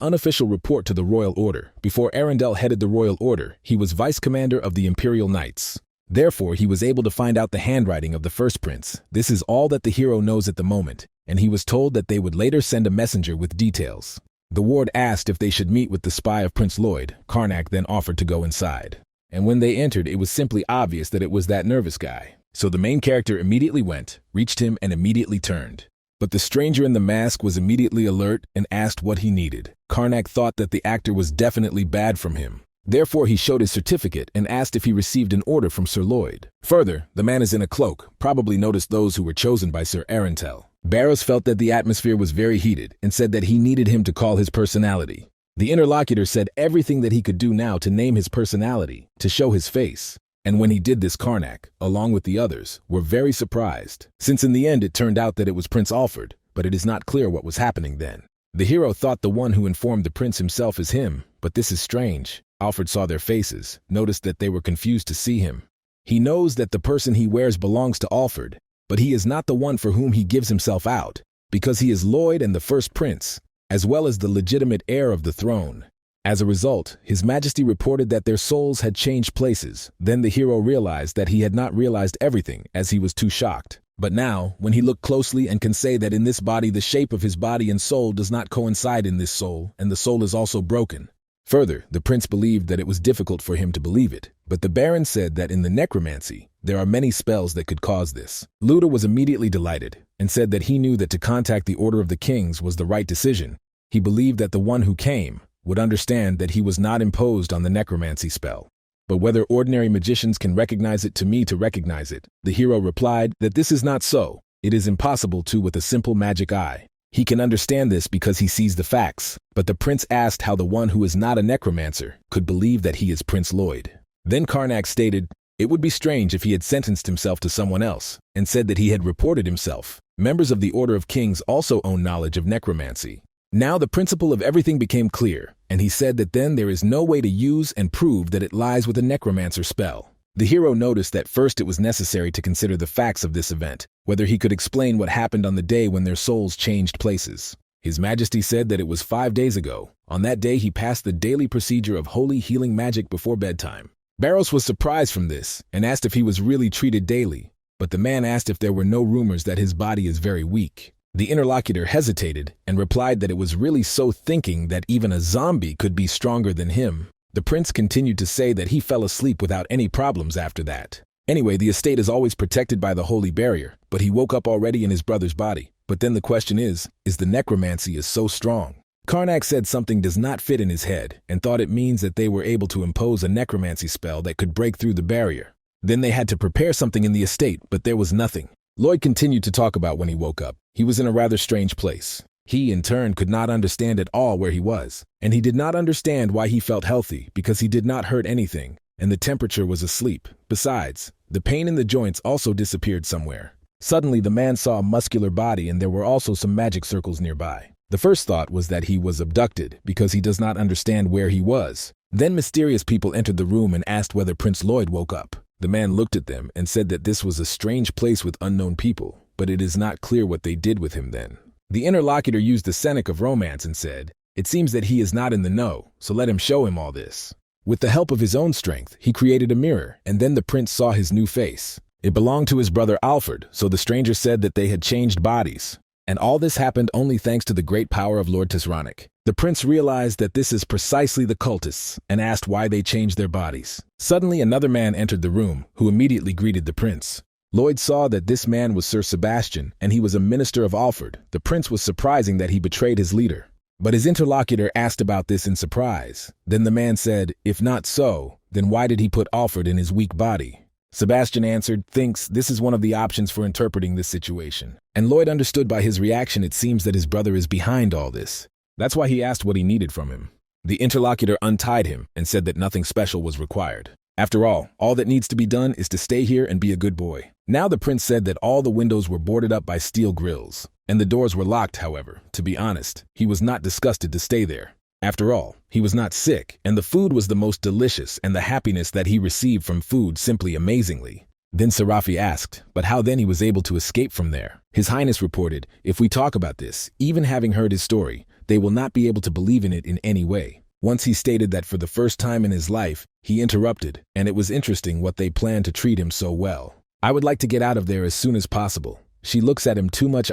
unofficial report to the Royal Order. Before Arundel headed the Royal Order, he was vice commander of the Imperial Knights. Therefore, he was able to find out the handwriting of the first prince. This is all that the hero knows at the moment, and he was told that they would later send a messenger with details. The ward asked if they should meet with the spy of Prince Lloyd. Karnak then offered to go inside. And when they entered, it was simply obvious that it was that nervous guy. So the main character immediately went, reached him, and immediately turned. But the stranger in the mask was immediately alert and asked what he needed. Karnak thought that the actor was definitely bad from him. Therefore, he showed his certificate and asked if he received an order from Sir Lloyd. Further, the man is in a cloak, probably noticed those who were chosen by Sir Arundel. Barros felt that the atmosphere was very heated and said that he needed him to call his personality. The interlocutor said everything that he could do now to name his personality, to show his face. And when he did this, Karnak, along with the others, were very surprised, since in the end it turned out that it was Prince Alfred, but it is not clear what was happening then. The hero thought the one who informed the prince himself is him, but this is strange. Alfred saw their faces, noticed that they were confused to see him. He knows that the person he wears belongs to Alfred, but he is not the one for whom he gives himself out, because he is Lloyd and the first prince, as well as the legitimate heir of the throne. As a result, His Majesty reported that their souls had changed places. Then the hero realized that he had not realized everything, as he was too shocked. But now, when he looked closely and can say that in this body the shape of his body and soul does not coincide in this soul, and the soul is also broken. Further, the prince believed that it was difficult for him to believe it, but the baron said that in the necromancy, there are many spells that could cause this. Luda was immediately delighted, and said that he knew that to contact the Order of the Kings was the right decision. He believed that the one who came would understand that he was not imposed on the necromancy spell. But whether ordinary magicians can recognize it, to me to recognize it, the hero replied that this is not so. It is impossible to with a simple magic eye. He can understand this because he sees the facts, but the prince asked how the one who is not a necromancer could believe that he is Prince Lloyd. Then Karnak stated, it would be strange if he had sentenced himself to someone else, and said that he had reported himself. Members of the Order of Kings also own knowledge of necromancy. Now the principle of everything became clear, and he said that then there is no way to use and prove that it lies with a necromancer spell. The hero noticed that first it was necessary to consider the facts of this event, whether he could explain what happened on the day when their souls changed places. His Majesty said that it was 5 days ago. On that day he passed the daily procedure of holy healing magic before bedtime. Barros was surprised from this, and asked if he was really treated daily, but the man asked if there were no rumors that his body is very weak. The interlocutor hesitated and replied that it was really so thinking that even a zombie could be stronger than him. The prince continued to say that he fell asleep without any problems after that. Anyway, the estate is always protected by the holy barrier, but he woke up already in his brother's body. But then the question is the necromancy is so strong? Karnak said something does not fit in his head and thought it means that they were able to impose a necromancy spell that could break through the barrier. Then they had to prepare something in the estate, but there was nothing. Lloyd continued to talk about when he woke up. He was in a rather strange place. He, in turn, could not understand at all where he was, and he did not understand why he felt healthy because he did not hurt anything, and the temperature was asleep. Besides, the pain in the joints also disappeared somewhere. Suddenly, the man saw a muscular body and there were also some magic circles nearby. The first thought was that he was abducted because he does not understand where he was. Then mysterious people entered the room and asked whether Prince Lloyd woke up. The man looked at them and said that this was a strange place with unknown people, but it is not clear what they did with him then. The interlocutor used the Seneca of romance and said, "It seems that he is not in the know, so let him show him all this." With the help of his own strength, he created a mirror, and then the prince saw his new face. It belonged to his brother Alfred, so the stranger said that they had changed bodies. And all this happened only thanks to the great power of Lord Tisronic. The prince realized that this is precisely the cultists and asked why they changed their bodies. Suddenly another man entered the room, who immediately greeted the prince. Lloyd saw that this man was Sir Sebastian, and he was a minister of Alfred. The prince was surprising that he betrayed his leader. But his interlocutor asked about this in surprise. Then the man said, if not so, then why did he put Alfred in his weak body? Sebastian answered, thinks this is one of the options for interpreting this situation. And Lloyd understood by his reaction it seems that his brother is behind all this. That's why he asked what he needed from him. The interlocutor untied him and said that nothing special was required. After all that needs to be done is to stay here and be a good boy. Now the prince said that all the windows were boarded up by steel grills, and the doors were locked, however. To be honest, he was not disgusted to stay there. After all, he was not sick, and the food was the most delicious, and the happiness that he received from food simply amazingly. Then Serafi asked, but how then he was able to escape from there? His Highness reported, if we talk about this, even having heard his story, they will not be able to believe in it in any way. Once he stated that for the first time in his life, he interrupted, and it was interesting what they planned to treat him so well. I would like to get out of there as soon as possible. She looks at him too much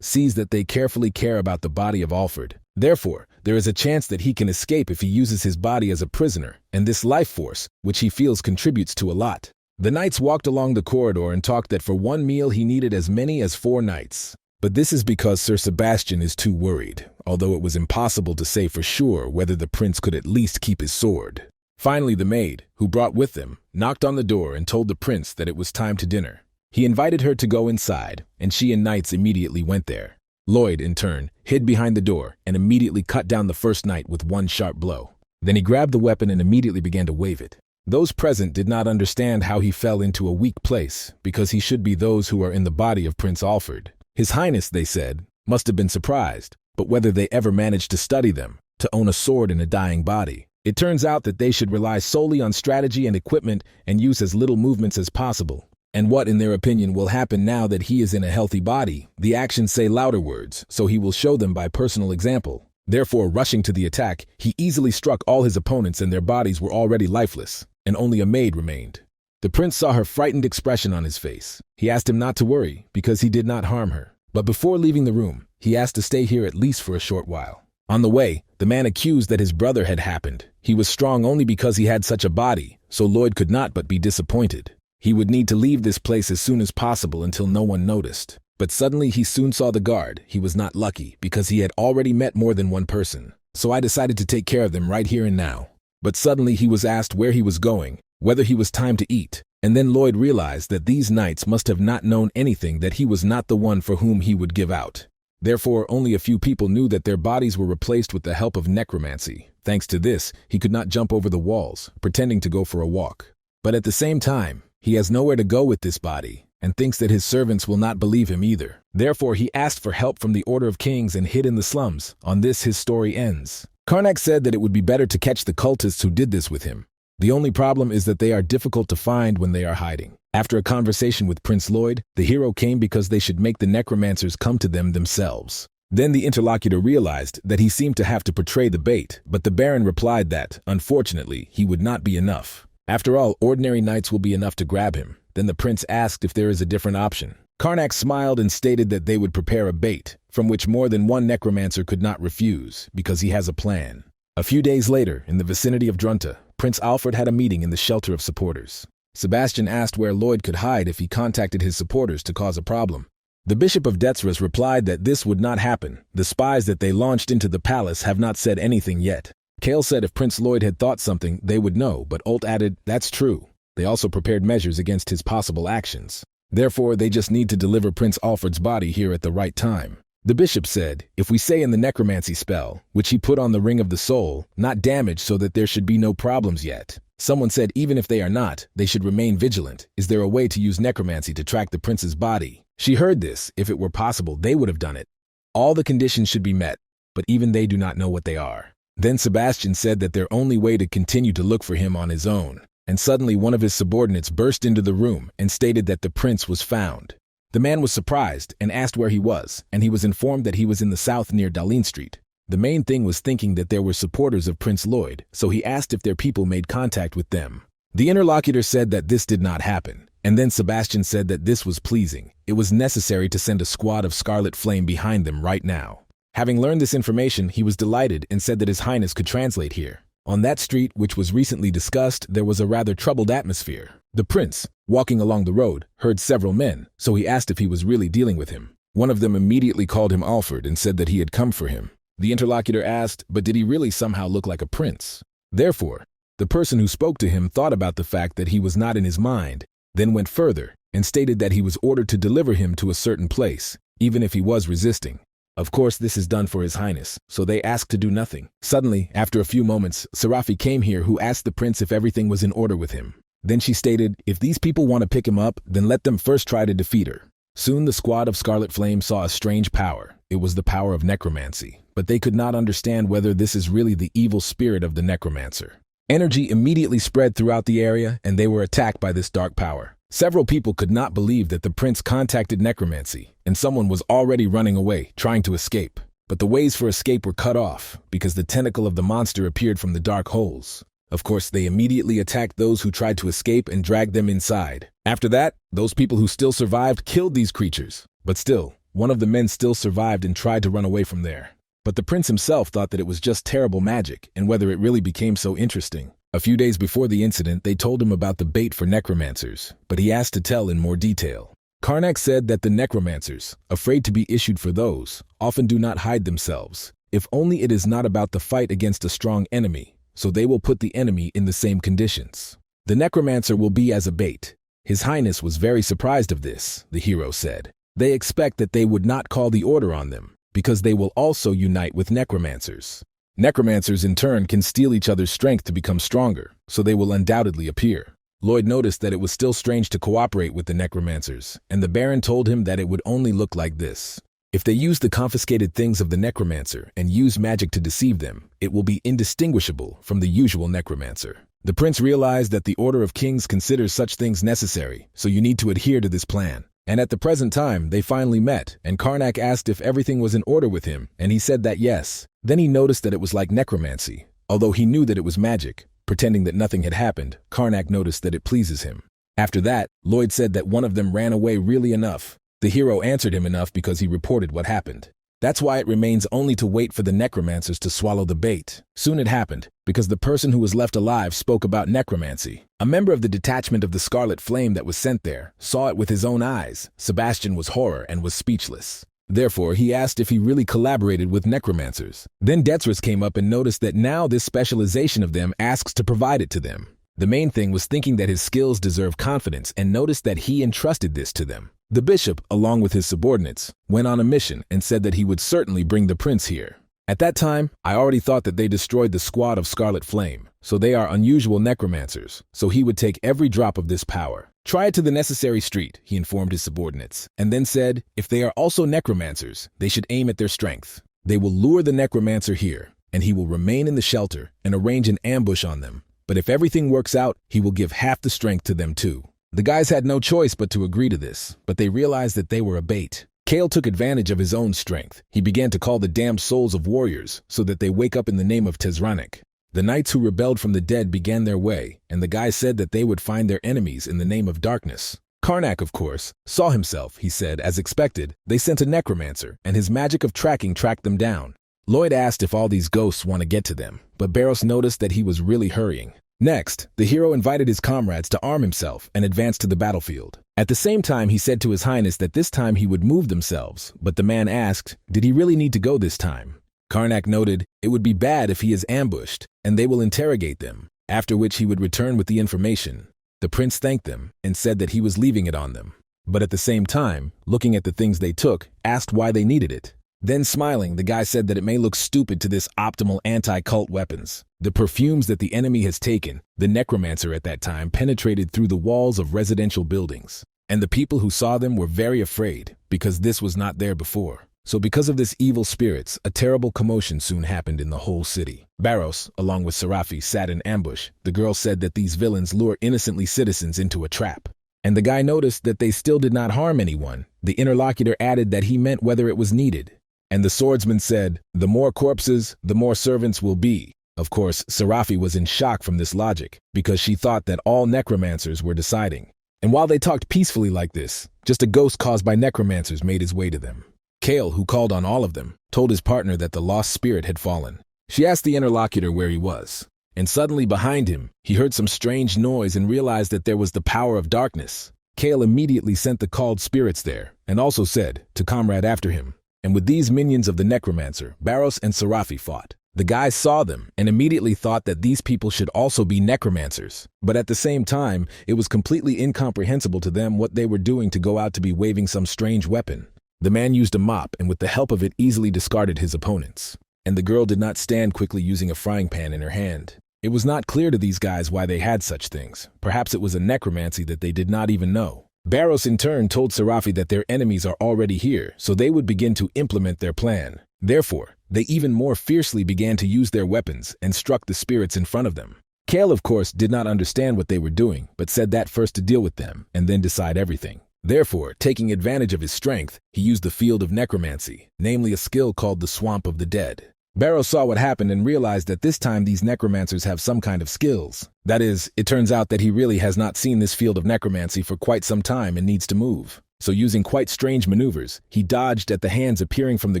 sees that they carefully care about the body of Alfred. Therefore, there is a chance that he can escape if he uses his body as a prisoner, and this life force, which he feels contributes to a lot. The knights walked along the corridor and talked that for one meal he needed as many as 4 knights. But this is because Sir Sebastian is too worried, although it was impossible to say for sure whether the prince could at least keep his sword. Finally, the maid, who brought with them, knocked on the door and told the prince that it was time to dinner. He invited her to go inside, and she and knights immediately went there. Lloyd, in turn, hid behind the door and immediately cut down the first knight with one sharp blow. Then he grabbed the weapon and immediately began to wave it. Those present did not understand how he fell into a weak place, because he should be those who are in the body of Prince Alfred. His Highness, they said, must have been surprised, but whether they ever managed to study them, to own a sword in a dying body. It turns out that they should rely solely on strategy and equipment and use as little movements as possible. And what, in their opinion, will happen now that he is in a healthy body? The actions say louder words, so he will show them by personal example. Therefore, rushing to the attack, he easily struck all his opponents and their bodies were already lifeless, and only a maid remained. The prince saw her frightened expression on his face. He asked him not to worry, because he did not harm her. But before leaving the room, he asked to stay here at least for a short while. On the way, the man accused that his brother had happened. He was strong only because he had such a body, so Lloyd could not but be disappointed. He would need to leave this place as soon as possible until no one noticed. But suddenly he soon saw the guard. He was not lucky, because he had already met more than one person. So I decided to take care of them right here and now. But suddenly he was asked where he was going, whether he was time to eat, and then Lloyd realized that these knights must have not known anything, that he was not the one for whom he would give out. Therefore, only a few people knew that their bodies were replaced with the help of necromancy. Thanks to this, he could not jump over the walls, pretending to go for a walk. But at the same time, he has nowhere to go with this body, and thinks that his servants will not believe him either. Therefore, he asked for help from the Order of Kings and hid in the slums. On this, his story ends. Karnak said that it would be better to catch the cultists who did this with him. The only problem is that they are difficult to find when they are hiding. After a conversation with Prince Lloyd, the hero came because they should make the necromancers come to them themselves. Then the interlocutor realized that he seemed to have to portray the bait, but the Baron replied that, unfortunately, he would not be enough. After all, ordinary knights will be enough to grab him. Then the prince asked if there is a different option. Karnak smiled and stated that they would prepare a bait, from which more than one necromancer could not refuse, because he has a plan. A few days later, in the vicinity of Drunta, Prince Alfred had a meeting in the shelter of supporters. Sebastian asked where Lloyd could hide if he contacted his supporters to cause a problem. The Bishop of Detsras replied that this would not happen. The spies that they launched into the palace have not said anything yet. Kale said if Prince Lloyd had thought something, they would know, but Ult added, that's true. They also prepared measures against his possible actions. Therefore, they just need to deliver Prince Alfred's body here at the right time. The bishop said, if we say in the necromancy spell, which he put on the Ring of the Soul, not damage so that there should be no problems yet. Someone said even if they are not, they should remain vigilant. Is there a way to use necromancy to track the prince's body? She heard this. If it were possible, they would have done it. All the conditions should be met, but even they do not know what they are. Then Sebastian said that their only way to continue to look for him on his own. And suddenly one of his subordinates burst into the room and stated that the prince was found. The man was surprised and asked where he was, and he was informed that he was in the south near Darlene Street. The main thing was thinking that there were supporters of Prince Lloyd, so he asked if their people made contact with them. The interlocutor said that this did not happen, and then Sebastian said that this was pleasing. It was necessary to send a squad of Scarlet Flame behind them right now. Having learned this information, he was delighted and said that His Highness could translate here. On that street, which was recently discussed, there was a rather troubled atmosphere. The prince, walking along the road, heard several men, so he asked if he was really dealing with him. One of them immediately called him Alfred and said that he had come for him. The interlocutor asked, but did he really somehow look like a prince? Therefore, the person who spoke to him thought about the fact that he was not in his mind, then went further and stated that he was ordered to deliver him to a certain place, even if he was resisting. Of course, this is done for His Highness, so they asked to do nothing. Suddenly, after a few moments, Serafi came here who asked the prince if everything was in order with him. Then she stated, if these people want to pick him up, then let them first try to defeat her. Soon the squad of Scarlet Flame saw a strange power. It was the power of necromancy, but they could not understand whether this is really the evil spirit of the necromancer. Energy immediately spread throughout the area, and they were attacked by this dark power. Several people could not believe that the prince contacted necromancy, and someone was already running away, trying to escape. But the ways for escape were cut off, because the tentacle of the monster appeared from the dark holes. Of course, they immediately attacked those who tried to escape and dragged them inside. After that, those people who still survived killed these creatures. But still, one of the men still survived and tried to run away from there. But the prince himself thought that it was just terrible magic, and whether it really became so interesting. A few days before the incident, they told him about the bait for necromancers, but he asked to tell in more detail. Karnak said that the necromancers, afraid to be issued for those, often do not hide themselves, if only it is not about the fight against a strong enemy, so they will put the enemy in the same conditions. The necromancer will be as a bait. His Highness was very surprised of this, the hero said. They expect that they would not call the order on them, because they will also unite with necromancers. Necromancers in turn can steal each other's strength to become stronger, so they will undoubtedly appear. Lloyd noticed that it was still strange to cooperate with the necromancers, and the Baron told him that it would only look like this. If they use the confiscated things of the necromancer and use magic to deceive them, it will be indistinguishable from the usual necromancer. The prince realized that the Order of Kings considers such things necessary, so you need to adhere to this plan. And at the present time, they finally met, and Karnak asked if everything was in order with him, and he said that yes. Then he noticed that it was like necromancy. Although he knew that it was magic, pretending that nothing had happened, Karnak noticed that it pleases him. After that, Lloyd said that one of them ran away really enough. The hero answered him enough because he reported what happened. That's why it remains only to wait for the necromancers to swallow the bait. Soon it happened, because the person who was left alive spoke about necromancy. A member of the detachment of the Scarlet Flame that was sent there saw it with his own eyes. Sebastian was horror and was speechless. Therefore, he asked if he really collaborated with necromancers. Then Detsras came up and noticed that now this specialization of them asks to provide it to them. The main thing was thinking that his skills deserve confidence and noticed that he entrusted this to them. The bishop, along with his subordinates, went on a mission and said that he would certainly bring the prince here. At that time, I already thought that they destroyed the squad of Scarlet Flame, so they are unusual necromancers, so he would take every drop of this power. Try it to the necessary street, he informed his subordinates, and then said, if they are also necromancers, they should aim at their strength. They will lure the necromancer here, and he will remain in the shelter and arrange an ambush on them. But if everything works out, he will give half the strength to them too. The guys had no choice but to agree to this, but they realized that they were a bait. Kale took advantage of his own strength. He began to call the damned souls of warriors so that they wake up in the name of Tezranik. The knights who rebelled from the dead began their way, and the guy said that they would find their enemies in the name of darkness. Karnak, of course, saw himself, he said, as expected. They sent a necromancer, and his magic of tracking tracked them down. Lloyd asked if all these ghosts want to get to them, but Barros noticed that he was really hurrying. Next, the hero invited his comrades to arm himself and advance to the battlefield. At the same time, he said to His Highness that this time he would move themselves, but the man asked, did he really need to go this time? Karnak noted, it would be bad if he is ambushed, and they will interrogate them, after which he would return with the information. The prince thanked them and said that he was leaving it on them, but at the same time, looking at the things they took, asked why they needed it. Then smiling, the guy said that it may look stupid to this optimal anti-cult weapons. The perfumes that the enemy has taken, the necromancer at that time penetrated through the walls of residential buildings. And the people who saw them were very afraid, because this was not there before. So because of this evil spirits, a terrible commotion soon happened in the whole city. Barros, along with Serafi, sat in ambush. The girl said that these villains lure innocently citizens into a trap. And the guy noticed that they still did not harm anyone. The interlocutor added that he meant whether it was needed. And the swordsman said, the more corpses, the more servants will be. Of course, Serafi was in shock from this logic, because she thought that all necromancers were deciding. And while they talked peacefully like this, just a ghost caused by necromancers made his way to them. Kale, who called on all of them, told his partner that the lost spirit had fallen. She asked the interlocutor where he was, and suddenly behind him, he heard some strange noise and realized that there was the power of darkness. Kale immediately sent the called spirits there, and also said, to comrade after him. And with these minions of the necromancer, Barros and Serafi fought. The guys saw them and immediately thought that these people should also be necromancers. But at the same time, it was completely incomprehensible to them what they were doing to go out to be waving some strange weapon. The man used a mop and with the help of it easily discarded his opponents. And the girl did not stand quickly using a frying pan in her hand. It was not clear to these guys why they had such things. Perhaps it was a necromancy that they did not even know. Barros in turn told Serafi that their enemies are already here, so they would begin to implement their plan. Therefore, they even more fiercely began to use their weapons and struck the spirits in front of them. Kale, of course, did not understand what they were doing, but said that first to deal with them and then decide everything. Therefore, taking advantage of his strength, he used the field of necromancy, namely a skill called the Swamp of the Dead. Barros saw what happened and realized that this time these necromancers have some kind of skills. That is, it turns out that he really has not seen this field of necromancy for quite some time and needs to move. So using quite strange maneuvers, he dodged at the hands appearing from the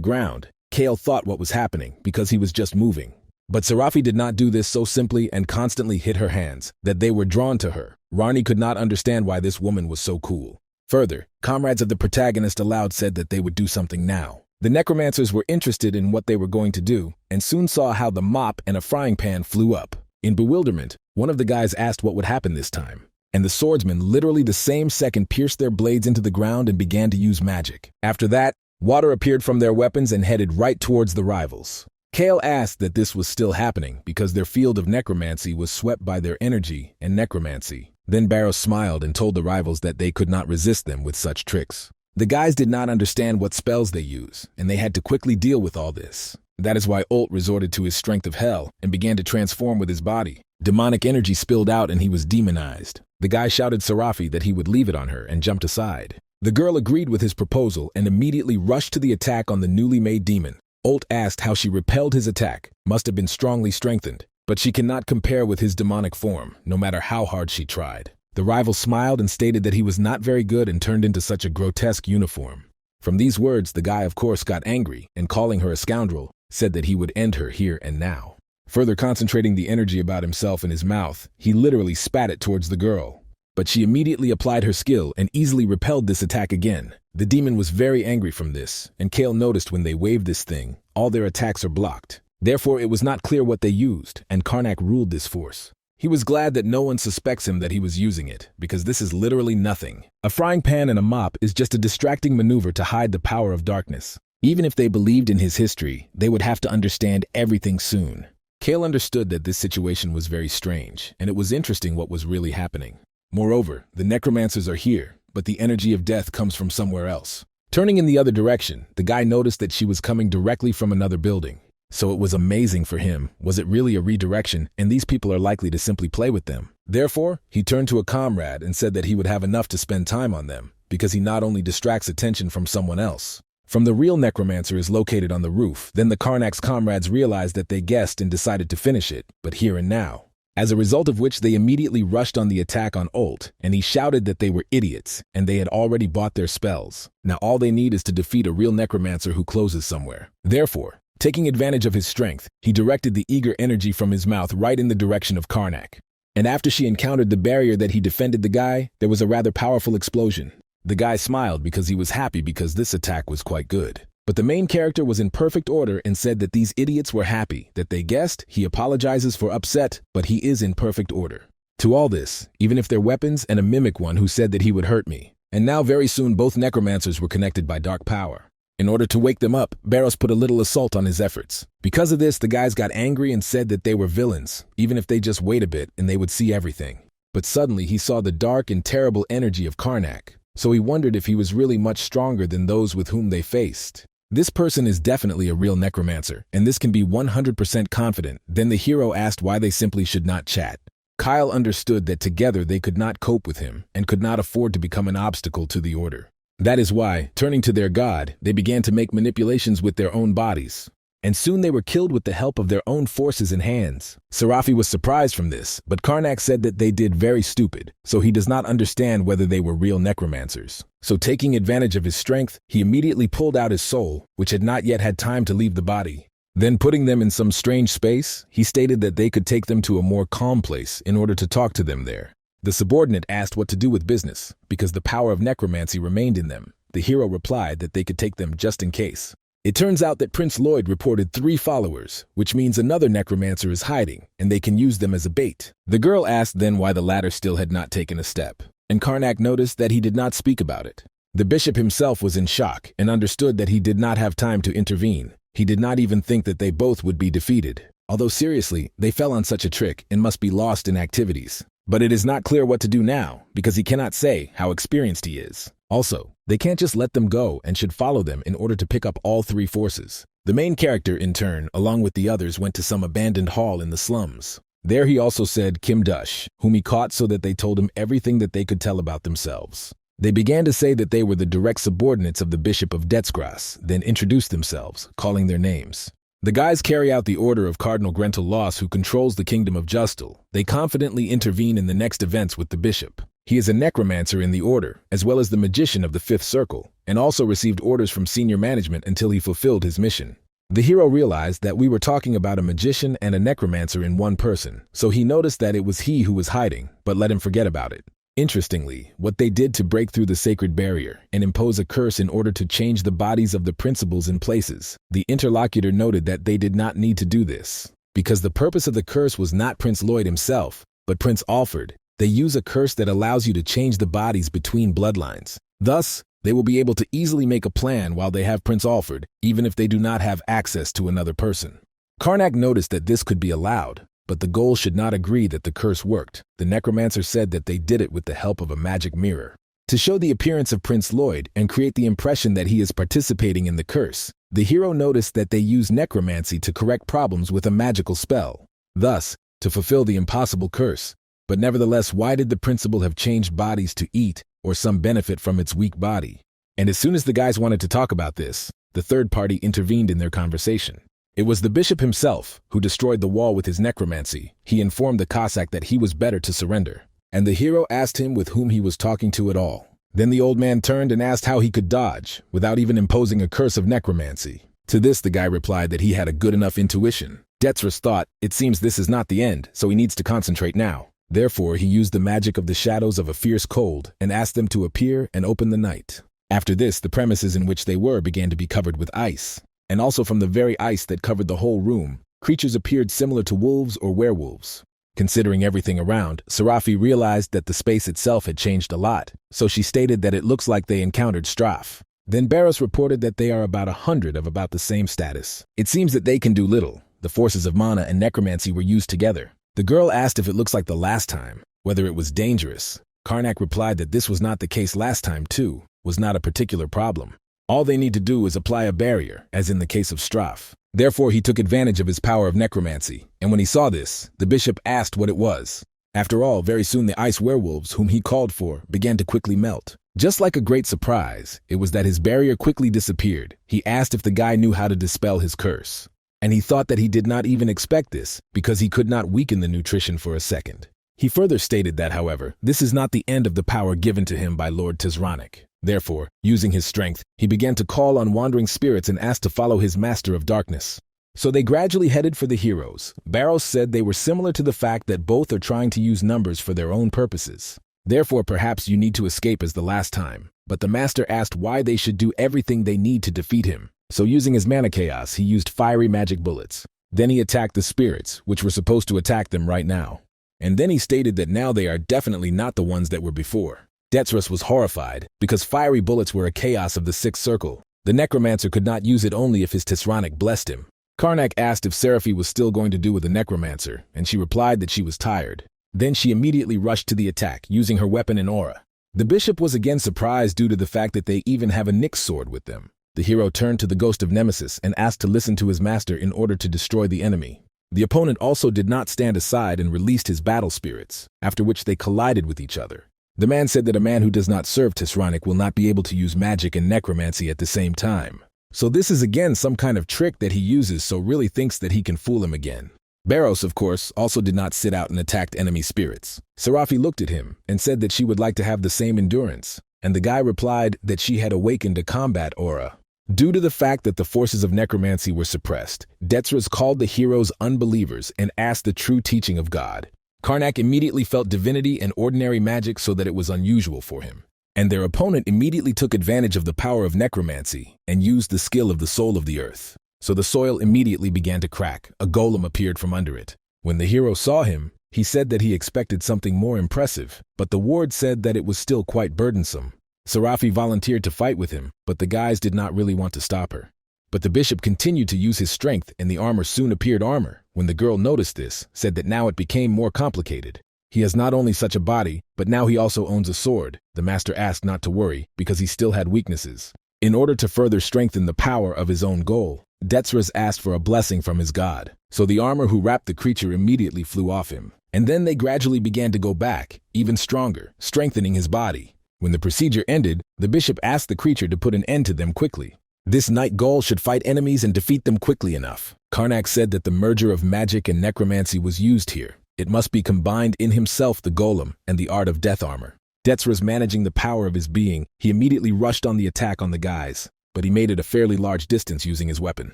ground. Kale thought what was happening because he was just moving. But Serafi did not do this so simply and constantly hit her hands that they were drawn to her. Rani could not understand why this woman was so cool. Further, comrades of the protagonist aloud said that they would do something now. The necromancers were interested in what they were going to do and soon saw how the mop and a frying pan flew up. In bewilderment, one of the guys asked what would happen this time. And the swordsmen literally the same second pierced their blades into the ground and began to use magic. After that, water appeared from their weapons and headed right towards the rivals. Kale asked that this was still happening because their field of necromancy was swept by their energy and necromancy. Then Barros smiled and told the rivals that they could not resist them with such tricks. The guys did not understand what spells they use, and they had to quickly deal with all this. That is why Ult resorted to his strength of hell and began to transform with his body. Demonic energy spilled out and he was demonized. The guy shouted Serafi that he would leave it on her and jumped aside. The girl agreed with his proposal and immediately rushed to the attack on the newly made demon. Ult asked how she repelled his attack, must have been strongly strengthened, but she cannot compare with his demonic form, no matter how hard she tried. The rival smiled and stated that he was not very good and turned into such a grotesque uniform. From these words, the guy of course got angry and calling her a scoundrel, said that he would end her here and now. Further concentrating the energy about himself in his mouth, he literally spat it towards the girl. But she immediately applied her skill and easily repelled this attack again. The demon was very angry from this, and Kale noticed when they waved this thing, all their attacks are blocked. Therefore, it was not clear what they used, and Karnak ruled this force. He was glad that no one suspects him that he was using it, because this is literally nothing. A frying pan and a mop is just a distracting maneuver to hide the power of darkness. Even if they believed in his history, they would have to understand everything soon. Kale understood that this situation was very strange, and it was interesting what was really happening. Moreover, the necromancers are here, but the energy of death comes from somewhere else. Turning in the other direction, the guy noticed that she was coming directly from another building. So it was amazing for him. Was it really a redirection, and these people are likely to simply play with them? Therefore, he turned to a comrade and said that he would have enough to spend time on them, because he not only distracts attention from someone else. From the real necromancer is located on the roof. Then the Karnak's comrades realized that they guessed and decided to finish it, but here and now. as a result of which they immediately rushed on the attack on Ult, and he shouted that they were idiots, and they had already bought their spells. Now all they need is to defeat a real necromancer who closes somewhere. Therefore, taking advantage of his strength, he directed the eager energy from his mouth right in the direction of Karnak. And after she encountered the barrier that he defended the guy, there was a rather powerful explosion. The guy smiled because he was happy because this attack was quite good. But the main character was in perfect order and said that these idiots were happy, that they guessed, he apologizes for upset, but he is in perfect order. To all this, even if they're weapons and a mimic one who said that he would hurt me. And now very soon both necromancers were connected by dark power. In order to wake them up, Barros put a little assault on his efforts. Because of this, the guys got angry and said that they were villains, even if they just wait a bit and they would see everything. But suddenly he saw the dark and terrible energy of Karnak, so he wondered if he was really much stronger than those with whom they faced. This person is definitely a real necromancer, and this can be 100% confident. Then the hero asked why they simply should not chat. Kyle understood that together they could not cope with him and could not afford to become an obstacle to the order. That is why, turning to their god, they began to make manipulations with their own bodies. And soon they were killed with the help of their own forces and hands. Serafi was surprised from this, but Karnak said that they did very stupid, so he does not understand whether they were real necromancers. So taking advantage of his strength, he immediately pulled out his soul, which had not yet had time to leave the body. Then putting them in some strange space, he stated that they could take them to a more calm place in order to talk to them there. The subordinate asked what to do with business, because the power of necromancy remained in them. The hero replied that they could take them just in case. It turns out that Prince Lloyd reported 3 followers, which means another necromancer is hiding, and they can use them as a bait. The girl asked then why the latter still had not taken a step, and Karnak noticed that he did not speak about it. The bishop himself was in shock and understood that he did not have time to intervene. He did not even think that they both would be defeated. Although seriously, they fell on such a trick and must be lost in activities. But it is not clear what to do now, because he cannot say how experienced he is. Also, they can't just let them go and should follow them in order to pick up all 3 forces. The main character, in turn, along with the others, went to some abandoned hall in the slums. There he also said Kim Dush, whom he caught so that they told him everything that they could tell about themselves. They began to say that they were the direct subordinates of the Bishop of Detsgrass, then introduced themselves, calling their names. The guys carry out the order of Cardinal Grental Loss, who controls the Kingdom of Justal. They confidently intervene in the next events with the bishop. He is a necromancer in the order, as well as the magician of the 5th circle, and also received orders from senior management until he fulfilled his mission. The hero realized that we were talking about a magician and a necromancer in one person, so he noticed that it was he who was hiding, but let him forget about it. Interestingly, what they did to break through the sacred barrier and impose a curse in order to change the bodies of the principals in places, the interlocutor noted that they did not need to do this, because the purpose of the curse was not Prince Lloyd himself, but Prince Alfred. They use a curse that allows you to change the bodies between bloodlines. Thus, they will be able to easily make a plan while they have Prince Alfred, even if they do not have access to another person. Karnak noticed that this could be allowed, but the goal should not agree that the curse worked. The necromancer said that they did it with the help of a magic mirror. To show the appearance of Prince Lloyd and create the impression that he is participating in the curse, the hero noticed that they use necromancy to correct problems with a magical spell. Thus, to fulfill the impossible curse. But nevertheless, why did the principal have changed bodies to eat, or some benefit from its weak body? And as soon as the guys wanted to talk about this, the third party intervened in their conversation. It was the bishop himself who destroyed the wall with his necromancy. He informed the Cossack that he was better to surrender. And the hero asked him with whom he was talking to at all. Then the old man turned and asked how he could dodge, without even imposing a curse of necromancy. To this the guy replied that he had a good enough intuition. Detsras thought, it seems this is not the end, so he needs to concentrate now. Therefore, he used the magic of the shadows of a fierce cold and asked them to appear and open the night. After this, the premises in which they were began to be covered with ice. And also from the very ice that covered the whole room, creatures appeared similar to wolves or werewolves. Considering everything around, Serafi realized that the space itself had changed a lot, so she stated that it looks like they encountered Straff. Then Barros reported that they are about 100 of about the same status. It seems that they can do little. The forces of mana and necromancy were used together. The girl asked if it looks like the last time, whether it was dangerous. Karnak replied that this was not the case last time too, was not a particular problem. All they need to do is apply a barrier, as in the case of Straff. Therefore he took advantage of his power of necromancy, and when he saw this, the bishop asked what it was. After all, very soon the ice werewolves whom he called for began to quickly melt. Just like a great surprise, it was that his barrier quickly disappeared. He asked if the guy knew how to dispel his curse. and he thought that he did not even expect this because he could not weaken the nutrition for a second. He further stated that, however, this is not the end of the power given to him by Lord Tisronic. Therefore, using his strength, he began to call on wandering spirits and asked to follow his master of darkness. So they gradually headed for the heroes. Barros said they were similar to the fact that both are trying to use numbers for their own purposes. Therefore, perhaps you need to escape as the last time. But the master asked why they should do everything they need to defeat him. So using his mana chaos, he used fiery magic bullets. Then he attacked the spirits, which were supposed to attack them right now. And then he stated that now they are definitely not the ones that were before. Detzrus was horrified, because fiery bullets were a chaos of the sixth circle. The necromancer could not use it only if his Tisronic blessed him. Karnak asked if Seraphi was still going to do with the necromancer, and she replied that she was tired. Then she immediately rushed to the attack, using her weapon and aura. The bishop was again surprised due to the fact that they even have a Nyx sword with them. The hero turned to the ghost of Nemesis and asked to listen to his master in order to destroy the enemy. The opponent also did not stand aside and released his battle spirits, after which they collided with each other. The man said that a man who does not serve Tisronic will not be able to use magic and necromancy at the same time. So this is again some kind of trick that he uses, so really thinks that he can fool him again. Barros, of course, also did not sit out and attacked enemy spirits. Seraphi looked at him and said that she would like to have the same endurance, and the guy replied that she had awakened a combat aura. Due to the fact that the forces of necromancy were suppressed, Detzrus called the heroes unbelievers and asked the true teaching of God. Karnak immediately felt divinity and ordinary magic so that it was unusual for him. And their opponent immediately took advantage of the power of necromancy and used the skill of the soul of the earth. So the soil immediately began to crack. A golem appeared from under it. When the hero saw him, he said that he expected something more impressive, but the ward said that it was still quite burdensome. Seraphi volunteered to fight with him, but the guys did not really want to stop her. But the bishop continued to use his strength, and the armor soon appeared armor. When the girl noticed this, said that now it became more complicated. He has not only such a body, but now he also owns a sword. The master asked not to worry, because he still had weaknesses. In order to further strengthen the power of his own goal, Detzrus asked for a blessing from his god. So the armor who wrapped the creature immediately flew off him. And then they gradually began to go back, even stronger, strengthening his body. When the procedure ended, the bishop asked the creature to put an end to them quickly. This night Ghoul should fight enemies and defeat them quickly enough. Karnak said that the merger of magic and necromancy was used here. It must be combined in himself, the golem, and the art of death armor. Detzrus managing the power of his being, he immediately rushed on the attack on the guys, but he made it a fairly large distance using his weapon.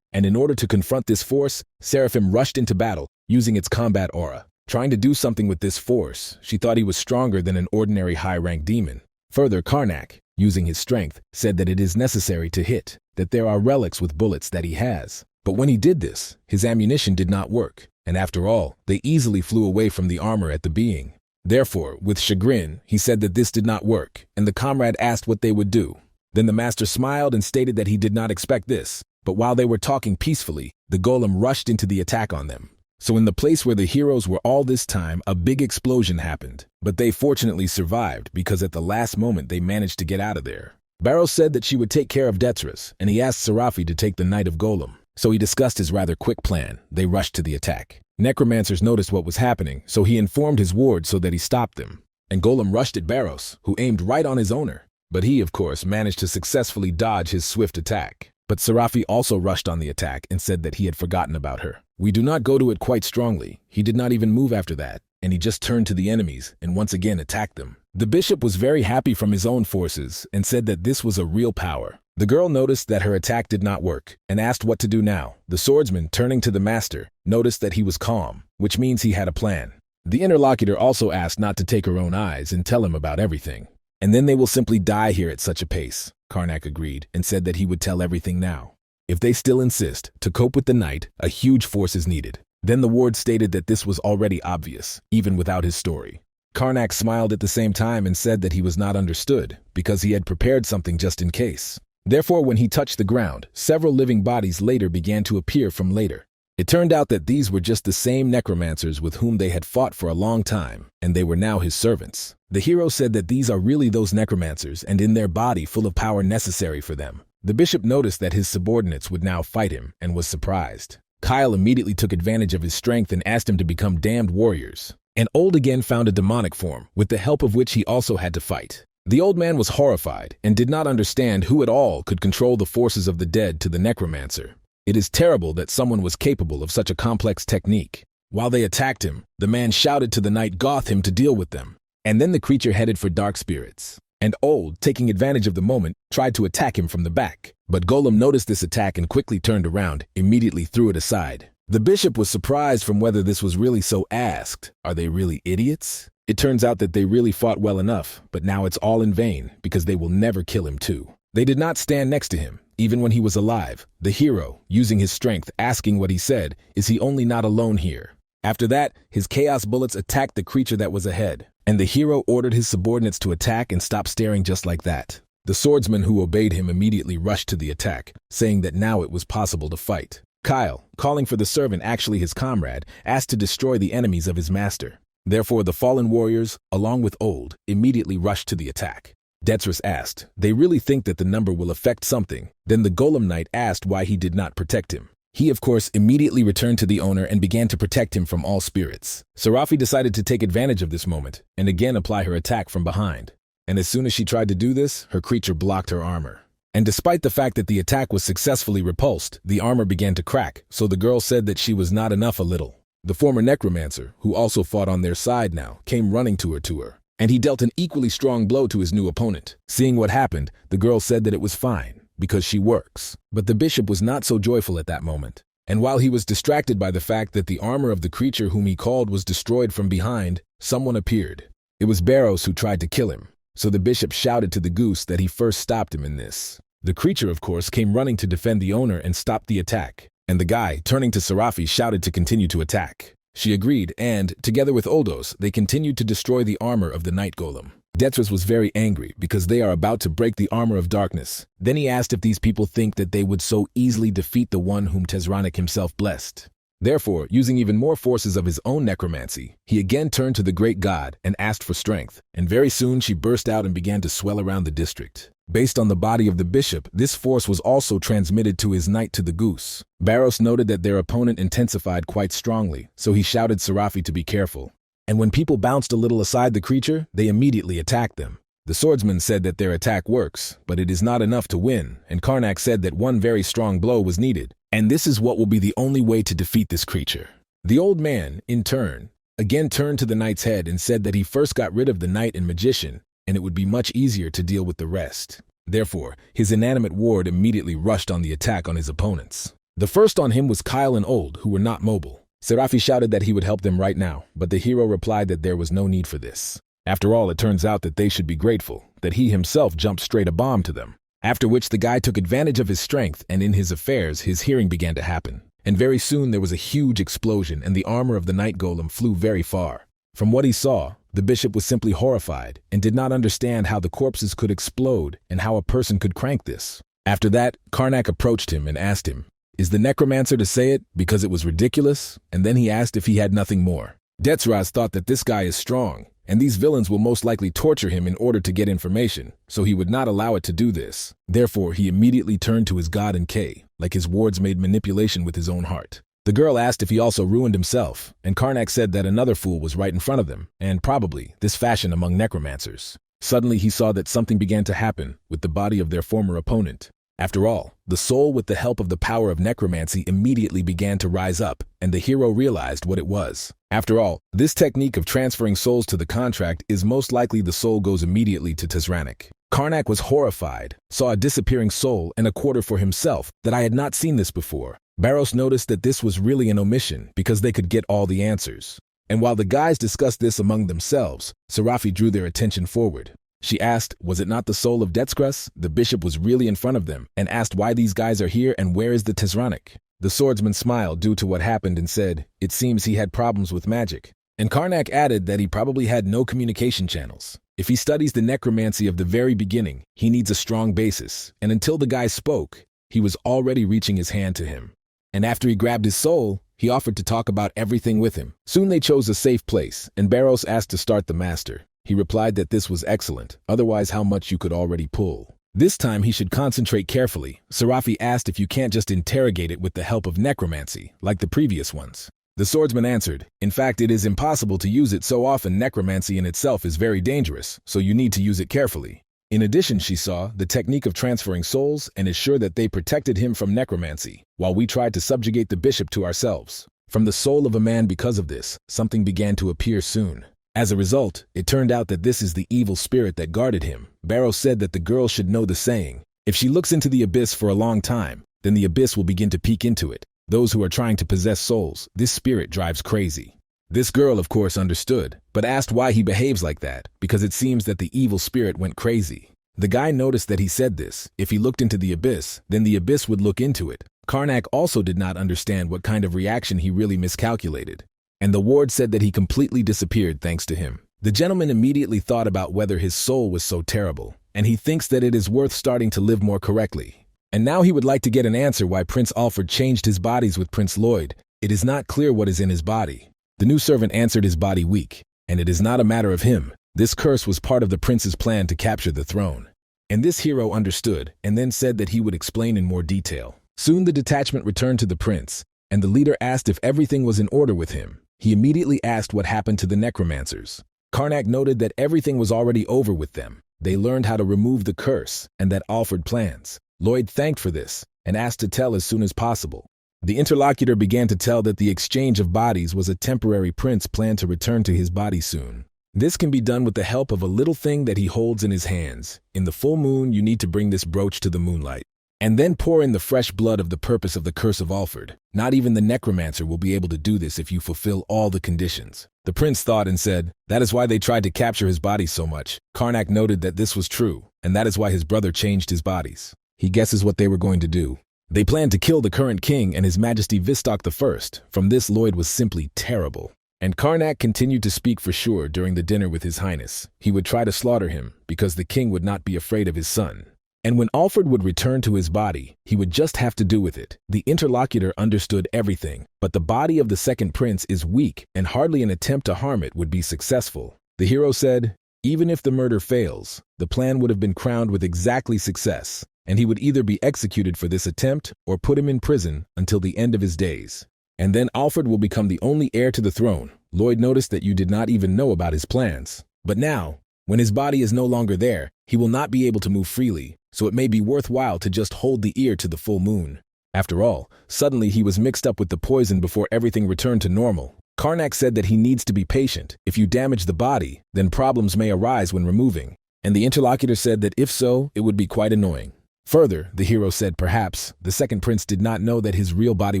And in order to confront this force, Seraphim rushed into battle, using its combat aura. Trying to do something with this force, she thought he was stronger than an ordinary high-ranked demon. Further, Karnak, using his strength, said that it is necessary to hit, that there are relics with bullets that he has. But when he did this, his ammunition did not work, and after all, they easily flew away from the armor at the being. Therefore, with chagrin, he said that this did not work, and the comrade asked what they would do. Then the master smiled and stated that he did not expect this, but while they were talking peacefully, the golem rushed into the attack on them. So in the place where the heroes were all this time, a big explosion happened, but they fortunately survived because at the last moment they managed to get out of there. Barros said that she would take care of Detzrus, and he asked Seraphi to take the Knight of Golem. So he discussed his rather quick plan. They rushed to the attack. Necromancers noticed what was happening, so he informed his ward so that he stopped them. And Golem rushed at Barros, who aimed right on his owner. But he, of course, managed to successfully dodge his swift attack. But Seraphi also rushed on the attack and said that he had forgotten about her. We do not go to it quite strongly. He did not even move after that, and he just turned to the enemies and once again attacked them. The bishop was very happy from his own forces and said that this was a real power. The girl noticed that her attack did not work and asked what to do now. The swordsman, turning to the master, noticed that he was calm, which means he had a plan. The interlocutor also asked not to take her own eyes and tell him about everything. And then they will simply die here at such a pace. Karnak agreed and said that he would tell everything now. If they still insist, to cope with the night, a huge force is needed. Then the ward stated that this was already obvious, even without his story. Karnak smiled at the same time and said that he was not understood, because he had prepared something just in case. Therefore, when he touched the ground, several living bodies later began to appear from later. It turned out that these were just the same necromancers with whom they had fought for a long time, and they were now his servants. The hero said that these are really those necromancers and in their body full of power necessary for them. The bishop noticed that his subordinates would now fight him and was surprised. Kyle immediately took advantage of his strength and asked him to become damned warriors. And Old again found a demonic form, with the help of which he also had to fight. The old man was horrified and did not understand who at all could control the forces of the dead to the necromancer. It is terrible that someone was capable of such a complex technique. While they attacked him, the man shouted to the night goth him to deal with them. And then the creature headed for dark spirits. And Old, taking advantage of the moment, tried to attack him from the back. But Golem noticed this attack and quickly turned around, immediately threw it aside. The bishop was surprised from whether this was really so, asked, "Are they really idiots?" It turns out that they really fought well enough, but now it's all in vain, because they will never kill him too. They did not stand next to him, even when he was alive. The hero, using his strength, asking what he said, "Is he only not alone here?" After that, his chaos bullets attacked the creature that was ahead, and the hero ordered his subordinates to attack and stop staring just like that. The swordsman who obeyed him immediately rushed to the attack, saying that now it was possible to fight. Kyle, calling for the servant, actually his comrade, asked to destroy the enemies of his master. Therefore, the fallen warriors, along with Old, immediately rushed to the attack. Detzrus asked, "They really think that the number will affect something?" Then the Golem Knight asked why he did not protect him. He, of course, immediately returned to the owner and began to protect him from all spirits. Serafi decided to take advantage of this moment and again apply her attack from behind. And as soon as she tried to do this, her creature blocked her armor. And despite the fact that the attack was successfully repulsed, the armor began to crack, so the girl said that she was not enough a little. The former necromancer, who also fought on their side now, came running to her, and he dealt an equally strong blow to his new opponent. Seeing what happened, the girl said that it was fine, because she works. But the bishop was not so joyful at that moment. And while he was distracted by the fact that the armor of the creature whom he called was destroyed from behind, someone appeared. It was Barros who tried to kill him. So the bishop shouted to the goose that he first stopped him in this. The creature, of course, came running to defend the owner and stopped the attack. And the guy, turning to Serafi, shouted to continue to attack. She agreed, and, together with Oldos, they continued to destroy the armor of the night golem. Detzrus was very angry because they are about to break the armor of darkness. Then he asked if these people think that they would so easily defeat the one whom Tezranik himself blessed. Therefore, using even more forces of his own necromancy, he again turned to the great god and asked for strength, and very soon she burst out and began to swell around the district. Based on the body of the bishop, this force was also transmitted to his knight to the goose. Barros noted that their opponent intensified quite strongly, so he shouted Serafi to be careful. And when people bounced a little aside the creature, they immediately attacked them. The swordsman said that their attack works, but it is not enough to win, and Karnak said that one very strong blow was needed, and this is what will be the only way to defeat this creature. The old man, in turn, again turned to the knight's head and said that he first got rid of the knight and magician, and it would be much easier to deal with the rest. Therefore, his inanimate ward immediately rushed on the attack on his opponents. The first on him was Kyle and Old, who were not mobile. Serafi shouted that he would help them right now, but the hero replied that there was no need for this. After all, it turns out that they should be grateful, that he himself jumped straight a bomb to them. After which the guy took advantage of his strength, and in his affairs, his hearing began to happen. And very soon there was a huge explosion, and the armor of the night golem flew very far. From what he saw, the bishop was simply horrified, and did not understand how the corpses could explode, and how a person could crank this. After that, Karnak approached him and asked him, "Is the necromancer to say it because it was ridiculous?" And then he asked if he had nothing more. Detzraz thought that this guy is strong, and these villains will most likely torture him in order to get information, so he would not allow it to do this. Therefore, he immediately turned to his god and K, like his wards made manipulation with his own heart. The girl asked if he also ruined himself, and Karnak said that another fool was right in front of them, and probably this fashion among necromancers. Suddenly he saw that something began to happen with the body of their former opponent. After all, the soul with the help of the power of necromancy immediately began to rise up, and the hero realized what it was. After all, this technique of transferring souls to the contract is most likely the soul goes immediately to Tezranik. Karnak was horrified, saw a disappearing soul and a quarter for himself, that I had not seen this before. Barros noticed that this was really an omission because they could get all the answers. And while the guys discussed this among themselves, Serafi drew their attention forward. She asked, was it not the soul of Detzkrus? The bishop was really in front of them and asked why these guys are here and where is the Tezranik? The swordsman smiled due to what happened and said, it seems he had problems with magic. And Karnak added that he probably had no communication channels. If he studies the necromancy of the very beginning, he needs a strong basis. And until the guy spoke, he was already reaching his hand to him. And after he grabbed his soul, he offered to talk about everything with him. Soon they chose a safe place, and Barros asked to start the master. He replied that this was excellent, otherwise how much you could already pull. This time he should concentrate carefully. Serafi asked if you can't just interrogate it with the help of necromancy, like the previous ones. The swordsman answered, in fact it is impossible to use it so often necromancy in itself is very dangerous, so you need to use it carefully. In addition, she saw the technique of transferring souls and is sure that they protected him from necromancy, while we tried to subjugate the bishop to ourselves. From the soul of a man because of this, something began to appear soon. As a result, it turned out that this is the evil spirit that guarded him. Barrow said that the girl should know the saying, if she looks into the abyss for a long time, then the abyss will begin to peek into it. Those who are trying to possess souls, this spirit drives crazy. This girl, of course, understood, but asked why he behaves like that, because it seems that the evil spirit went crazy. The guy noticed that he said this, if he looked into the abyss, then the abyss would look into it. Karnak also did not understand what kind of reaction he really miscalculated. And the ward said that he completely disappeared thanks to him. The gentleman immediately thought about whether his soul was so terrible, and he thinks that it is worth starting to live more correctly. And now he would like to get an answer why Prince Alfred changed his bodies with Prince Lloyd. It is not clear what is in his body. The new servant answered his body weak, and it is not a matter of him. This curse was part of the prince's plan to capture the throne. And this hero understood, and then said that he would explain in more detail. Soon the detachment returned to the prince, and the leader asked if everything was in order with him. He immediately asked what happened to the necromancers. Karnak noted that everything was already over with them. They learned how to remove the curse, and that Alfred plans. Lloyd thanked for this, and asked to tell as soon as possible. The interlocutor began to tell that the exchange of bodies was a temporary. Prince planned to return to his body soon. This can be done with the help of a little thing that he holds in his hands. In the full moon, you need to bring this brooch to the moonlight, and then pour in the fresh blood of the purpose of the curse of Alfred. Not even the necromancer will be able to do this if you fulfill all the conditions. The prince thought and said, that is why they tried to capture his body so much. Karnak noted that this was true, and that is why his brother changed his bodies. He guesses what they were going to do. They planned to kill the current king and His Majesty Vistok I. From this, Lloyd was simply terrible. And Karnak continued to speak for sure during the dinner with His Highness. He would try to slaughter him, because the king would not be afraid of his son. And when Alfred would return to his body, he would just have to do with it. The interlocutor understood everything, but the body of the second prince is weak, and hardly an attempt to harm it would be successful. The hero said, even if the murder fails, the plan would have been crowned with exactly success, and he would either be executed for this attempt or put him in prison until the end of his days. And then Alfred will become the only heir to the throne. Lloyd noticed that you did not even know about his plans. But now, when his body is no longer there, he will not be able to move freely, so it may be worthwhile to just hold the ear to the full moon. After all, suddenly he was mixed up with the poison before everything returned to normal. Karnak said that he needs to be patient. If you damage the body, then problems may arise when removing. And the interlocutor said that if so, it would be quite annoying. Further, the hero said perhaps the second prince did not know that his real body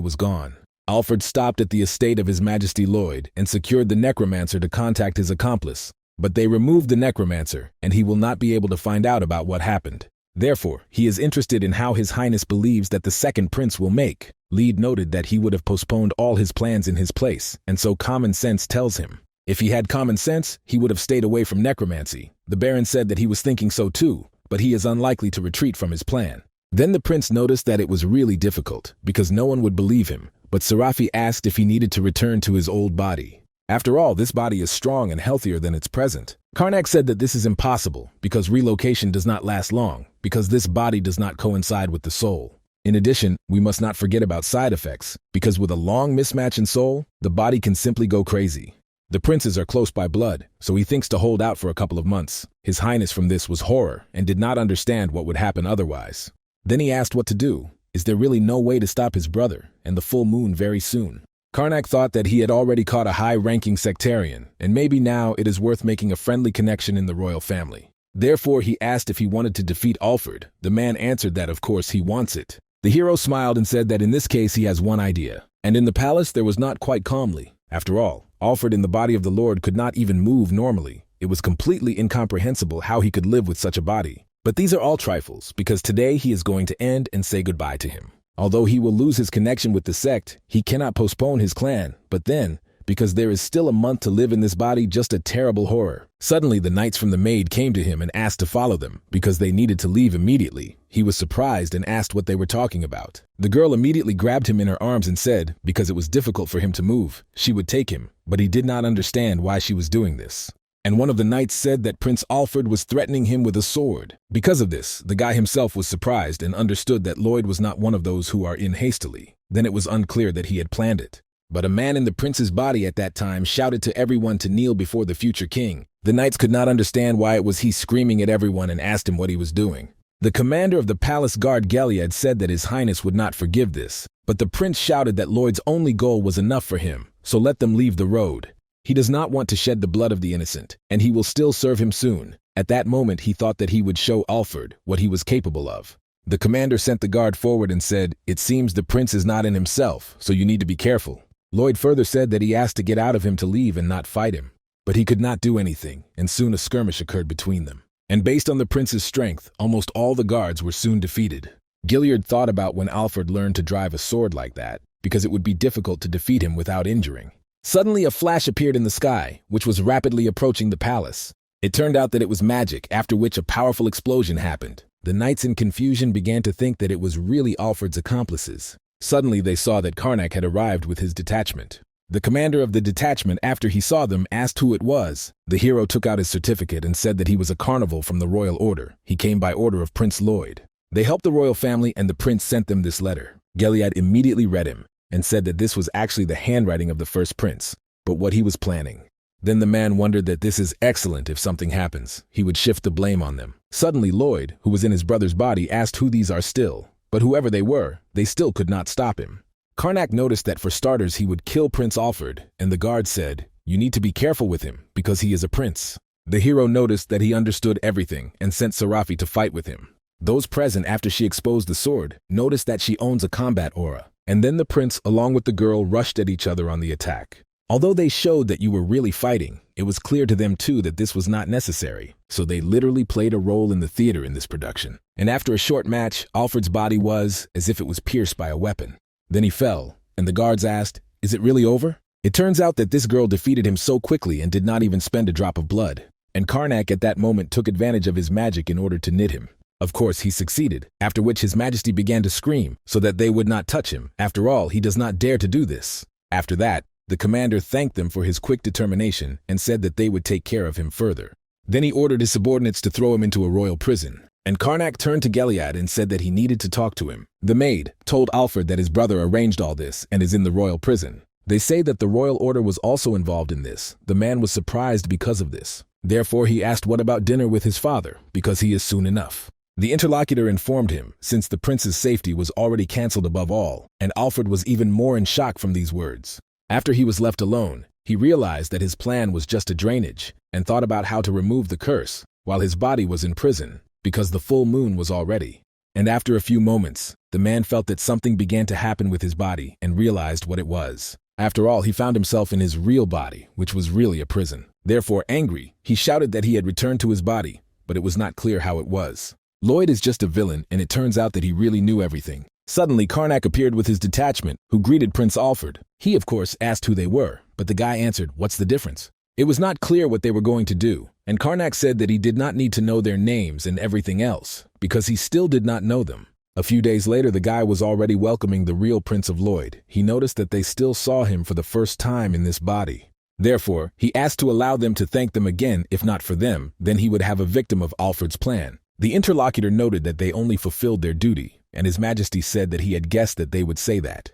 was gone. Alfred stopped at the estate of His Majesty Lloyd and secured the necromancer to contact his accomplice. But they removed the necromancer, and he will not be able to find out about what happened. Therefore, he is interested in how His Highness believes that the second prince will make. Lloyd noted that he would have postponed all his plans in his place, and so common sense tells him. If he had common sense, he would have stayed away from necromancy. The Baron said that he was thinking so too, but he is unlikely to retreat from his plan. Then the prince noticed that it was really difficult, because no one would believe him, but Serafi asked if he needed to return to his old body. After all, this body is strong and healthier than its present. Karnak said that this is impossible, because relocation does not last long, because this body does not coincide with the soul. In addition, we must not forget about side effects, because with a long mismatch in soul, the body can simply go crazy. The princes are close by blood, so he thinks to hold out for a couple of months. His Highness from this was horror and did not understand what would happen otherwise. Then he asked what to do. Is there really no way to stop his brother and the full moon very soon? Karnak thought that he had already caught a high-ranking sectarian, and maybe now it is worth making a friendly connection in the royal family. Therefore, he asked if he wanted to defeat Alfred. The man answered that of course he wants it. The hero smiled and said that in this case he has one idea. And in the palace there was not quite calmly. After all, Alfred in the body of the Lord could not even move normally. It was completely incomprehensible how he could live with such a body. But these are all trifles, because today he is going to end and say goodbye to him. Although he will lose his connection with the sect, he cannot postpone his clan. But then, because there is still a month to live in this body, just a terrible horror. Suddenly the knights from the Maid came to him and asked to follow them, because they needed to leave immediately. He was surprised and asked what they were talking about. The girl immediately grabbed him in her arms and said, because it was difficult for him to move, she would take him, but he did not understand why she was doing this. And one of the knights said that Prince Alfred was threatening him with a sword. Because of this, the guy himself was surprised and understood that Lloyd was not one of those who are in hastily. Then it was unclear that he had planned it. But a man in the prince's body at that time shouted to everyone to kneel before the future king. The knights could not understand why it was he screaming at everyone and asked him what he was doing. The commander of the palace guard Gilead said that his highness would not forgive this, but the prince shouted that Lloyd's only goal was enough for him, so let them leave the road. He does not want to shed the blood of the innocent, and he will still serve him soon. At that moment he thought that he would show Alfred what he was capable of. The commander sent the guard forward and said, "It seems the prince is not in himself, so you need to be careful." Lloyd further said that he asked to get out of him to leave and not fight him. But he could not do anything, and soon a skirmish occurred between them. And based on the prince's strength, almost all the guards were soon defeated. Gilead thought about when Alfred learned to drive a sword like that, because it would be difficult to defeat him without injuring. Suddenly a flash appeared in the sky, which was rapidly approaching the palace. It turned out that it was magic, after which a powerful explosion happened. The knights in confusion began to think that it was really Alfred's accomplices. Suddenly they saw that Karnak had arrived with his detachment. The commander of the detachment, after he saw them, asked who it was. The hero took out his certificate and said that he was a carnival from the royal order. He came by order of Prince Lloyd. They helped the royal family and the prince sent them this letter. Gilead immediately read him and said that this was actually the handwriting of the first prince, but what he was planning. Then the man wondered that this is excellent. If something happens, he would shift the blame on them. Suddenly Lloyd, who was in his brother's body, asked who these are still, but whoever they were, they still could not stop him. Karnak noticed that for starters he would kill Prince Alfred, and the guard said, "You need to be careful with him, because he is a prince." The hero noticed that he understood everything and sent Serafi to fight with him. Those present, after she exposed the sword, noticed that she owns a combat aura, and then the prince along with the girl rushed at each other on the attack. Although they showed that you were really fighting, it was clear to them too that this was not necessary, so they literally played a role in the theater in this production. And after a short match, Alfred's body was as if it was pierced by a weapon. Then he fell, and the guards asked, "Is it really over?" It turns out that this girl defeated him so quickly and did not even spend a drop of blood. And Karnak at that moment took advantage of his magic in order to knit him. Of course, he succeeded, after which his majesty began to scream so that they would not touch him. After all, he does not dare to do this. After that, the commander thanked them for his quick determination and said that they would take care of him further. Then he ordered his subordinates to throw him into a royal prison. And Karnak turned to Gilead and said that he needed to talk to him. The maid told Alfred that his brother arranged all this and is in the royal prison. They say that the royal order was also involved in this. The man was surprised because of this. Therefore, he asked what about dinner with his father, because he is soon enough. The interlocutor informed him, since the prince's safety was already cancelled above all, and Alfred was even more in shock from these words. After he was left alone, he realized that his plan was just a drainage, and thought about how to remove the curse, while his body was in prison, because the full moon was already. And after a few moments, the man felt that something began to happen with his body and realized what it was. After all, he found himself in his real body, which was really a prison. Therefore, angry, he shouted that he had returned to his body, but it was not clear how it was. Lloyd is just a villain, and it turns out that he really knew everything. Suddenly, Karnak appeared with his detachment, who greeted Prince Alfred. He, of course, asked who they were, but the guy answered, "What's the difference?" It was not clear what they were going to do, and Karnak said that he did not need to know their names and everything else, because he still did not know them. A few days later, the guy was already welcoming the real Prince of Lloyd. He noticed that they still saw him for the first time in this body. Therefore, he asked to allow them to thank them again. If not for them, then he would have a victim of Alfred's plan. The interlocutor noted that they only fulfilled their duty, and His Majesty said that he had guessed that they would say that.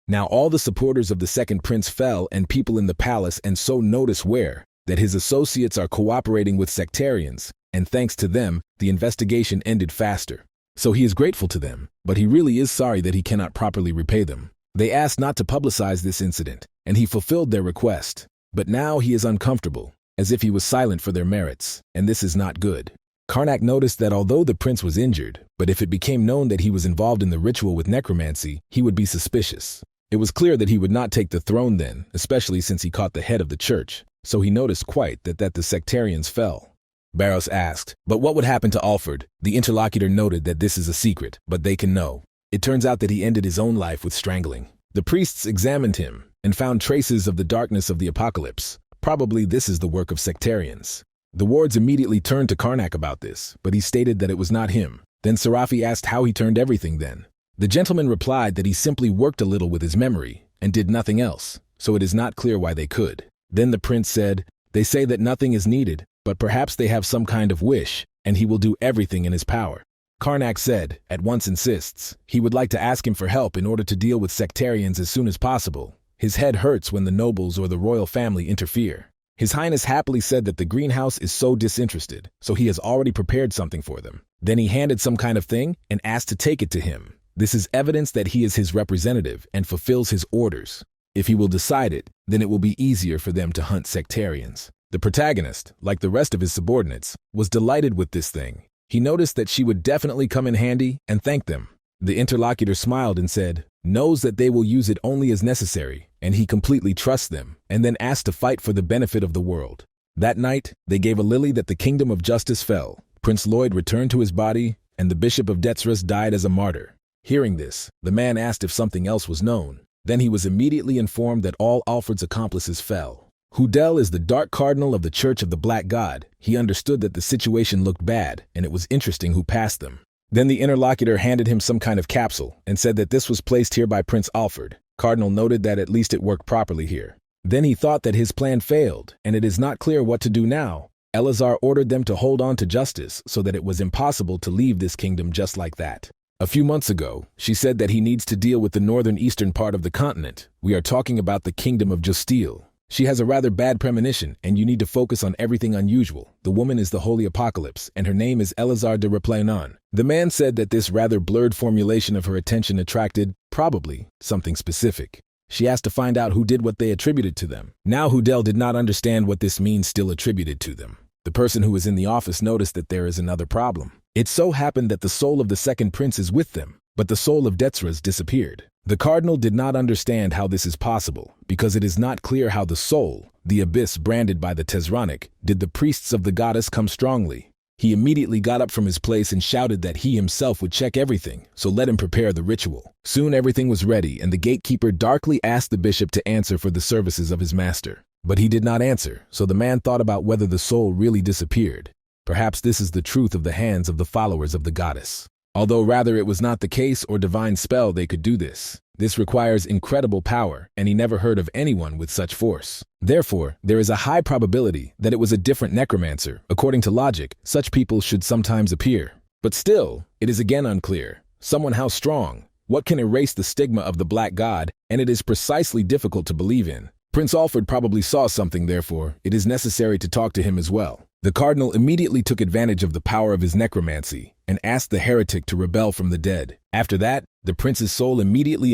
Now all the supporters of the second prince fell, and people in the palace and so notice where that his associates are cooperating with sectarians, and thanks to them, the investigation ended faster. So he is grateful to them, but he really is sorry that he cannot properly repay them. They asked not to publicize this incident, and he fulfilled their request. But now he is uncomfortable, as if he was silent for their merits, and this is not good. Karnak noticed that although the prince was injured, but if it became known that he was involved in the ritual with necromancy, he would be suspicious. It was clear that he would not take the throne then, especially since he caught the head of the church, so he noticed quite that the sectarians fell. Barros asked, "But what would happen to Alfred?" The interlocutor noted that this is a secret, but they can know. It turns out that he ended his own life with strangling. The priests examined him and found traces of the darkness of the apocalypse. Probably this is the work of sectarians. The wards immediately turned to Karnak about this, but he stated that it was not him. Then Serafi asked how he turned everything then. The gentleman replied that he simply worked a little with his memory and did nothing else, so it is not clear why they could. Then the prince said, "They say that nothing is needed, but perhaps they have some kind of wish, and he will do everything in his power." Karnak said, at once insists, he would like to ask him for help in order to deal with sectarians as soon as possible. His head hurts when the nobles or the royal family interfere. His Highness happily said that the greenhouse is so disinterested, so he has already prepared something for them. Then he handed some kind of thing and asked to take it to him. This is evidence that he is his representative and fulfills his orders. If he will decide it, then it will be easier for them to hunt sectarians. The protagonist, like the rest of his subordinates, was delighted with this thing. He noticed that she would definitely come in handy and thanked them. The interlocutor smiled and said, knows that they will use it only as necessary, and he completely trusts them, and then asked to fight for the benefit of the world. That night, they gave a lily that the kingdom of justice fell. Prince Lloyd returned to his body, and the Bishop of Detzrus died as a martyr. Hearing this, the man asked if something else was known. Then he was immediately informed that all Alfred's accomplices fell. Hoodel is the Dark Cardinal of the Church of the Black God. He understood that the situation looked bad, and it was interesting who passed them. Then the interlocutor handed him some kind of capsule and said that this was placed here by Prince Alfred. Cardinal noted that at least it worked properly here. Then he thought that his plan failed, and it is not clear what to do now. Eleazar ordered them to hold on to justice so that it was impossible to leave this kingdom just like that. A few months ago, she said that he needs to deal with the northern eastern part of the continent. We are talking about the kingdom of Justile. She has a rather bad premonition, and you need to focus on everything unusual. The woman is the Holy Apocalypse, and her name is Eleazar de Replanon. The man said that this rather blurred formulation of her attention attracted, probably, something specific. She asked to find out who did what they attributed to them. Now Hoodel did not understand what this means still attributed to them. The person who was in the office noticed that there is another problem. It so happened that the soul of the second prince is with them, but the soul of Detzrus disappeared. The cardinal did not understand how this is possible, because it is not clear how the soul, the abyss branded by the Tezronic, did the priests of the goddess come strongly. He immediately got up from his place and shouted that he himself would check everything, so let him prepare the ritual. Soon everything was ready, and the gatekeeper darkly asked the bishop to answer for the services of his master. But he did not answer, so the man thought about whether the soul really disappeared. Perhaps this is the truth of the hands of the followers of the goddess. Although rather it was not the case or divine spell they could do this. This requires incredible power, and he never heard of anyone with such force. Therefore, there is a high probability that it was a different necromancer. According to logic, such people should sometimes appear. But still, it is again unclear. Someone how strong? What can erase the stigma of the Black God? And it is precisely difficult to believe in. Prince Alfred probably saw something, therefore, it is necessary to talk to him as well. The cardinal immediately took advantage of the power of his necromancy and asked the heretic to rebel from the dead. After that, the prince's soul immediately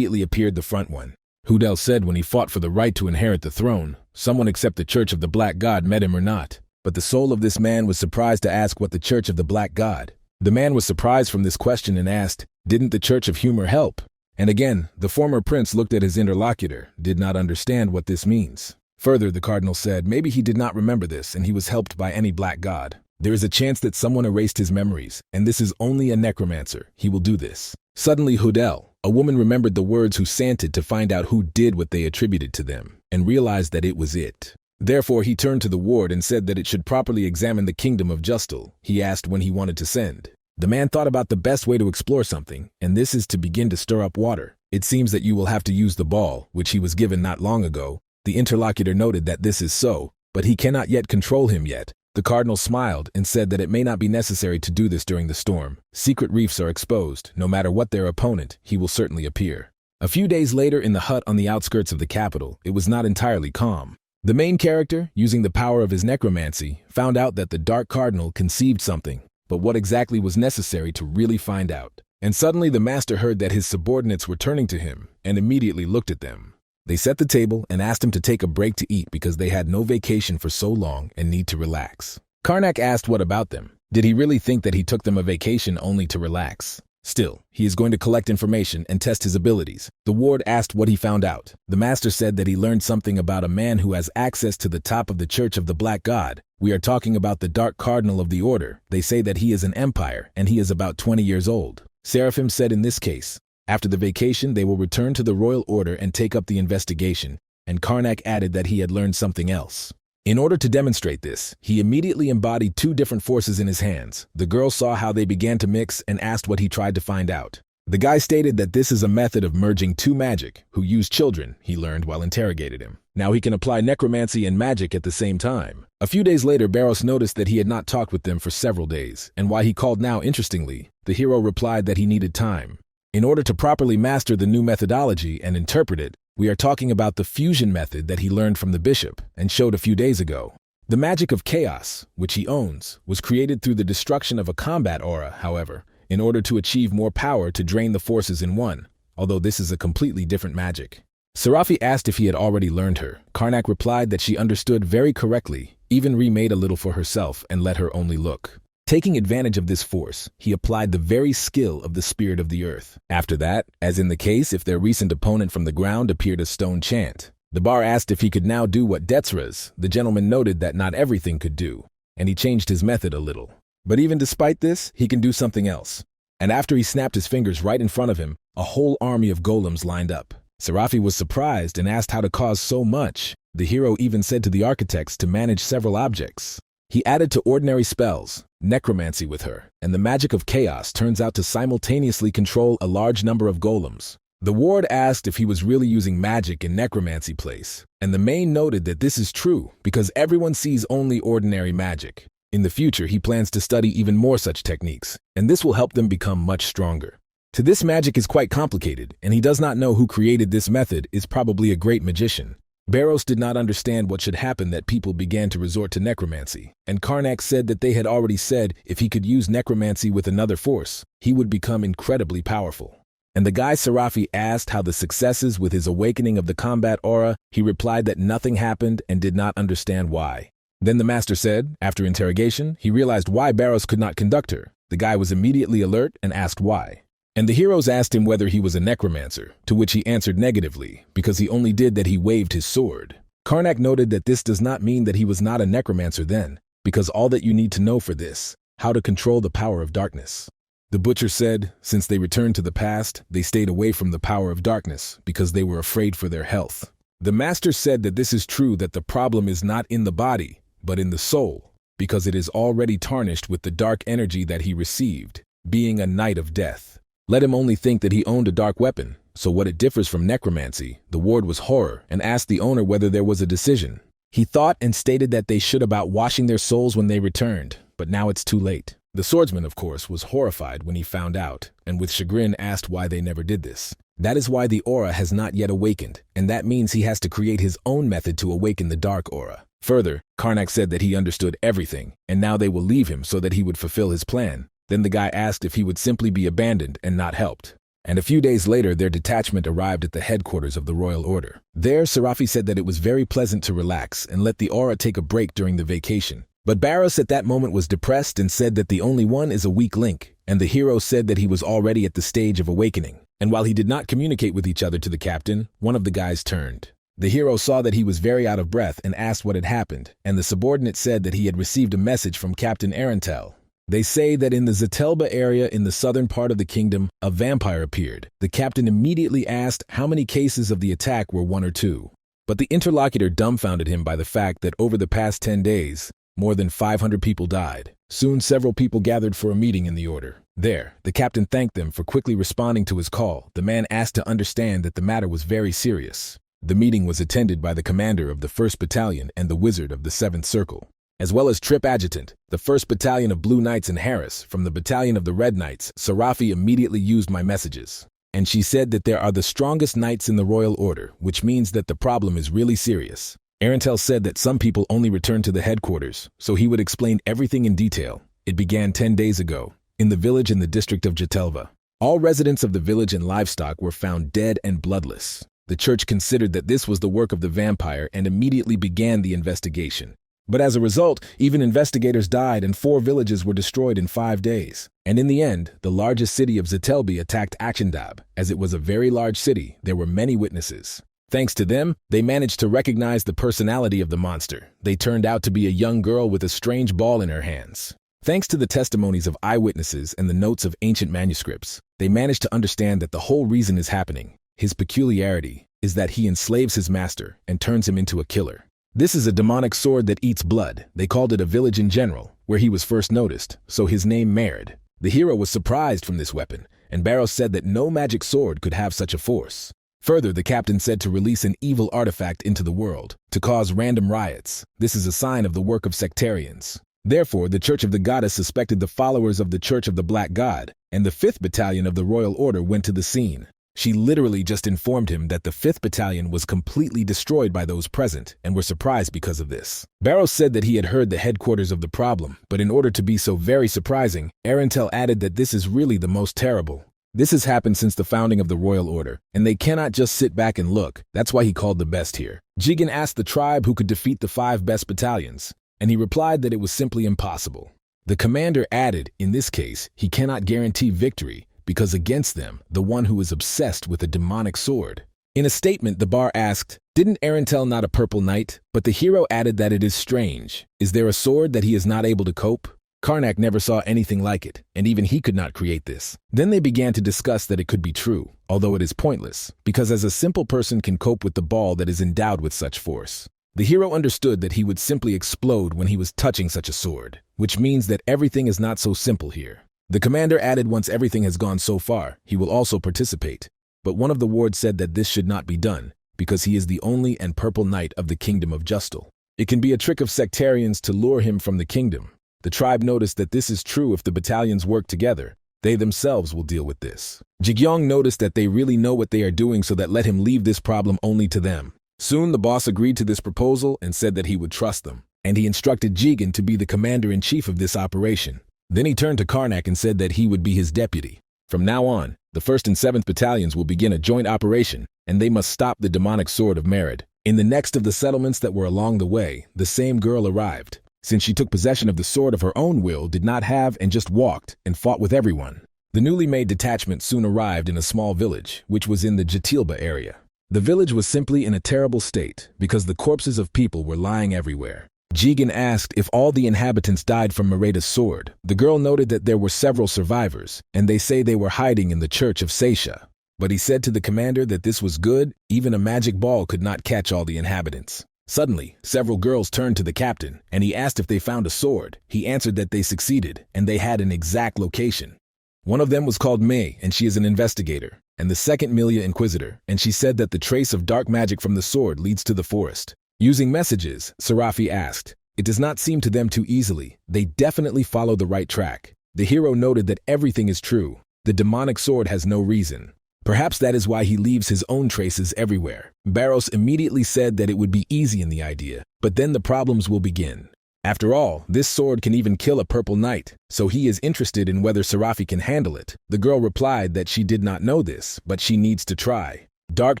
appeared the front one. Hoodel said when he fought for the right to inherit the throne, someone except the Church of the Black God met him or not. But the soul of this man was surprised to ask what the Church of the Black God. The man was surprised from this question and asked, didn't the Church of Humor help? And again, the former prince looked at his interlocutor, did not understand what this means. Further, the cardinal said maybe he did not remember this and he was helped by any black god. There is a chance that someone erased his memories, and this is only a necromancer. He will do this. Suddenly Hoodel, a woman, remembered the words who santed to find out who did what they attributed to them, and realized that it was it. Therefore he turned to the ward and said that it should properly examine the kingdom of Justile. He asked when he wanted to send. The man thought about the best way to explore something, and this is to begin to stir up water. It seems that you will have to use the ball, which he was given not long ago. The interlocutor noted that this is so, but he cannot yet control him yet. The cardinal smiled and said that it may not be necessary to do this during the storm. Secret reefs are exposed. No matter what their opponent, he will certainly appear. A few days later in the hut on the outskirts of the capital, it was not entirely calm. The main character, using the power of his necromancy, found out that the Dark Cardinal conceived something, but what exactly was necessary to really find out. And suddenly the master heard that his subordinates were turning to him and immediately looked at them. They set the table and asked him to take a break to eat because they had no vacation for so long and need to relax. Karnak asked what about them. Did he really think that he took them a vacation only to relax? Still, he is going to collect information and test his abilities. The ward asked what he found out. The master said that he learned something about a man who has access to the top of the Church of the Black God. We are talking about the Dark Cardinal of the Order. They say that he is an empire and he is about 20 years old. Seraphim said in this case, after the vacation, they will return to the royal order and take up the investigation, and Karnak added that he had learned something else. In order to demonstrate this, he immediately embodied two different forces in his hands. The girl saw how they began to mix and asked what he tried to find out. The guy stated that this is a method of merging two magic, who use children, he learned while interrogated him. Now he can apply necromancy and magic at the same time. A few days later, Barros noticed that he had not talked with them for several days, and why he called now, interestingly, the hero replied that he needed time. In order to properly master the new methodology and interpret it, We are talking about the fusion method that he learned from the bishop and showed a few days ago. The magic of chaos, which he owns, was created through the destruction of a combat aura, however, in order to achieve more power to drain the forces in one, although this is a completely different magic. Serafi asked if he had already learned her. Karnak replied that she understood very correctly, even remade a little for herself and let her only look. Taking advantage of this force, he applied the very skill of the spirit of the earth. After that, as in the case if their recent opponent from the ground appeared a stone chant, the bar asked if he could now do what Detzraz, the gentleman, noted that not everything could do, and he changed his method a little. But even despite this, he can do something else. And after he snapped his fingers right in front of him, a whole army of golems lined up. Serafi was surprised and asked how to cause so much. The hero even said to the architects to manage several objects. He added to ordinary spells, necromancy with her, and the magic of chaos turns out to simultaneously control a large number of golems. The ward asked if he was really using magic in necromancy place, and the main noted that this is true because everyone sees only ordinary magic. In the future, he plans to study even more such techniques, and this will help them become much stronger. To this magic is quite complicated, and he does not know who created this method is probably a great magician. Barros did not understand what should happen that people began to resort to necromancy, and Karnak said that they had already said if he could use necromancy with another force, he would become incredibly powerful. And the guy Serafi asked how the successes with his awakening of the combat aura, he replied that nothing happened and did not understand why. Then the master said, after interrogation, he realized why Barros could not conduct her. The guy was immediately alert and asked why. And the heroes asked him whether he was a necromancer, to which he answered negatively, because he only did that he waved his sword. Karnak noted that this does not mean that he was not a necromancer then, because all that you need to know for this, how to control the power of darkness. The butcher said, since they returned to the past, they stayed away from the power of darkness because they were afraid for their health. The master said that this is true, that the problem is not in the body, but in the soul, because it is already tarnished with the dark energy that he received, being a knight of death. Let him only think that he owned a dark weapon, so what it differs from necromancy, the ward was horror, and asked the owner whether there was a decision. He thought and stated that they should about washing their souls when they returned, but now it's too late. The swordsman, of course, was horrified when he found out, and with chagrin asked why they never did this. That is why the aura has not yet awakened, and that means he has to create his own method to awaken the dark aura. Further, Karnak said that he understood everything, and now they will leave him so that he would fulfill his plan. Then the guy asked if he would simply be abandoned and not helped. And a few days later, their detachment arrived at the headquarters of the Royal Order. There, Serafi said that it was very pleasant to relax and let the aura take a break during the vacation. But Barros at that moment was depressed and said that the only one is a weak link, and the hero said that he was already at the stage of awakening. And while he did not communicate with each other to the captain, one of the guys turned. The hero saw that he was very out of breath and asked what had happened, and the subordinate said that he had received a message from Captain Arentel. They say that in the Zatelba area in the southern part of the kingdom, a vampire appeared. The captain immediately asked how many cases of the attack were 1 or 2. But the interlocutor dumbfounded him by the fact that over the past 10 days, more than 500 people died. Soon several people gathered for a meeting in the order. There, the captain thanked them for quickly responding to his call. The man asked to understand that the matter was very serious. The meeting was attended by the commander of the 1st Battalion and the wizard of the 7th Circle, as well as Trip Adjutant, the 1st Battalion of Blue Knights, and Harris, from the Battalion of the Red Knights. Serafi immediately used my messages, and she said that there are the strongest knights in the Royal Order, which means that the problem is really serious. Arentel said that some people only returned to the headquarters, so he would explain everything in detail. It began 10 days ago, in the village in the district of Jatelva. All residents of the village and livestock were found dead and bloodless. The church considered that this was the work of the vampire and immediately began the investigation. But as a result, even investigators died and 4 villages were destroyed in 5 days. And in the end, the largest city of Zatelbi attacked Achendab. As it was a very large city, there were many witnesses. Thanks to them, they managed to recognize the personality of the monster. They turned out to be a young girl with a strange ball in her hands. Thanks to the testimonies of eyewitnesses and the notes of ancient manuscripts, they managed to understand that the whole reason is happening. His peculiarity is that he enslaves his master and turns him into a killer. This is a demonic sword that eats blood. They called it a village in general, where he was first noticed, so his name Merd. The hero was surprised from this weapon, and Barros said that no magic sword could have such a force. Further, the captain said to release an evil artifact into the world, to cause random riots. This is a sign of the work of sectarians. Therefore, the Church of the Goddess suspected the followers of the Church of the Black God, and the 5th Battalion of the Royal Order went to the scene. She literally just informed him that the 5th Battalion was completely destroyed by those present and were surprised because of this. Barros said that he had heard the headquarters of the problem, but in order to be so very surprising, Arantel added that this is really the most terrible. This has happened since the founding of the Royal Order, and they cannot just sit back and look. That's why he called the best here. Jigen asked the tribe who could defeat the 5 best battalions, and he replied that it was simply impossible. The commander added, in this case, he cannot guarantee victory, because against them, the one who is obsessed with a demonic sword. In a statement, the bar asked, didn't Arantel not a purple knight? But the hero added that it is strange. Is there a sword that he is not able to cope? Karnak never saw anything like it, and even he could not create this. Then they began to discuss that it could be true, although it is pointless, because as a simple person can cope with the ball that is endowed with such force. The hero understood that he would simply explode when he was touching such a sword, which means that everything is not so simple here. The commander added once everything has gone so far, he will also participate. But one of the wards said that this should not be done, because he is the only and purple knight of the kingdom of Justal. It can be a trick of sectarians to lure him from the kingdom. The tribe noticed that this is true if the battalions work together. They themselves will deal with this. Jigyong noticed that they really know what they are doing, so that let him leave this problem only to them. Soon the boss agreed to this proposal and said that he would trust them, and he instructed Jigen to be the commander-in-chief of this operation. Then he turned to Karnak and said that he would be his deputy. From now on, the 1st and 7th battalions will begin a joint operation, and they must stop the demonic sword of Merid. In the next of the settlements that were along the way, the same girl arrived. Since she took possession of the sword of her own will, did not have, and just walked and fought with everyone. The newly made detachment soon arrived in a small village, which was in the Jatilba area. The village was simply in a terrible state, because the corpses of people were lying everywhere. Jigen asked if all the inhabitants died from Mereda's sword. The girl noted that there were several survivors, and they say they were hiding in the church of Seisha. But he said to the commander that this was good, even a magic ball could not catch all the inhabitants. Suddenly, several girls turned to the captain, and he asked if they found a sword. He answered that they succeeded, and they had an exact location. One of them was called Mei, and she is an investigator, and the second Milia Inquisitor, and she said that the trace of dark magic from the sword leads to the forest. Using messages, Serafi asked, it does not seem to them too easily. They definitely follow the right track. The hero noted that everything is true. The demonic sword has no reason. Perhaps that is why he leaves his own traces everywhere. Barros immediately said that it would be easy in the idea, but then the problems will begin. After all, this sword can even kill a purple knight, so he is interested in whether Serafi can handle it. The girl replied that she did not know this, but she needs to try. Dark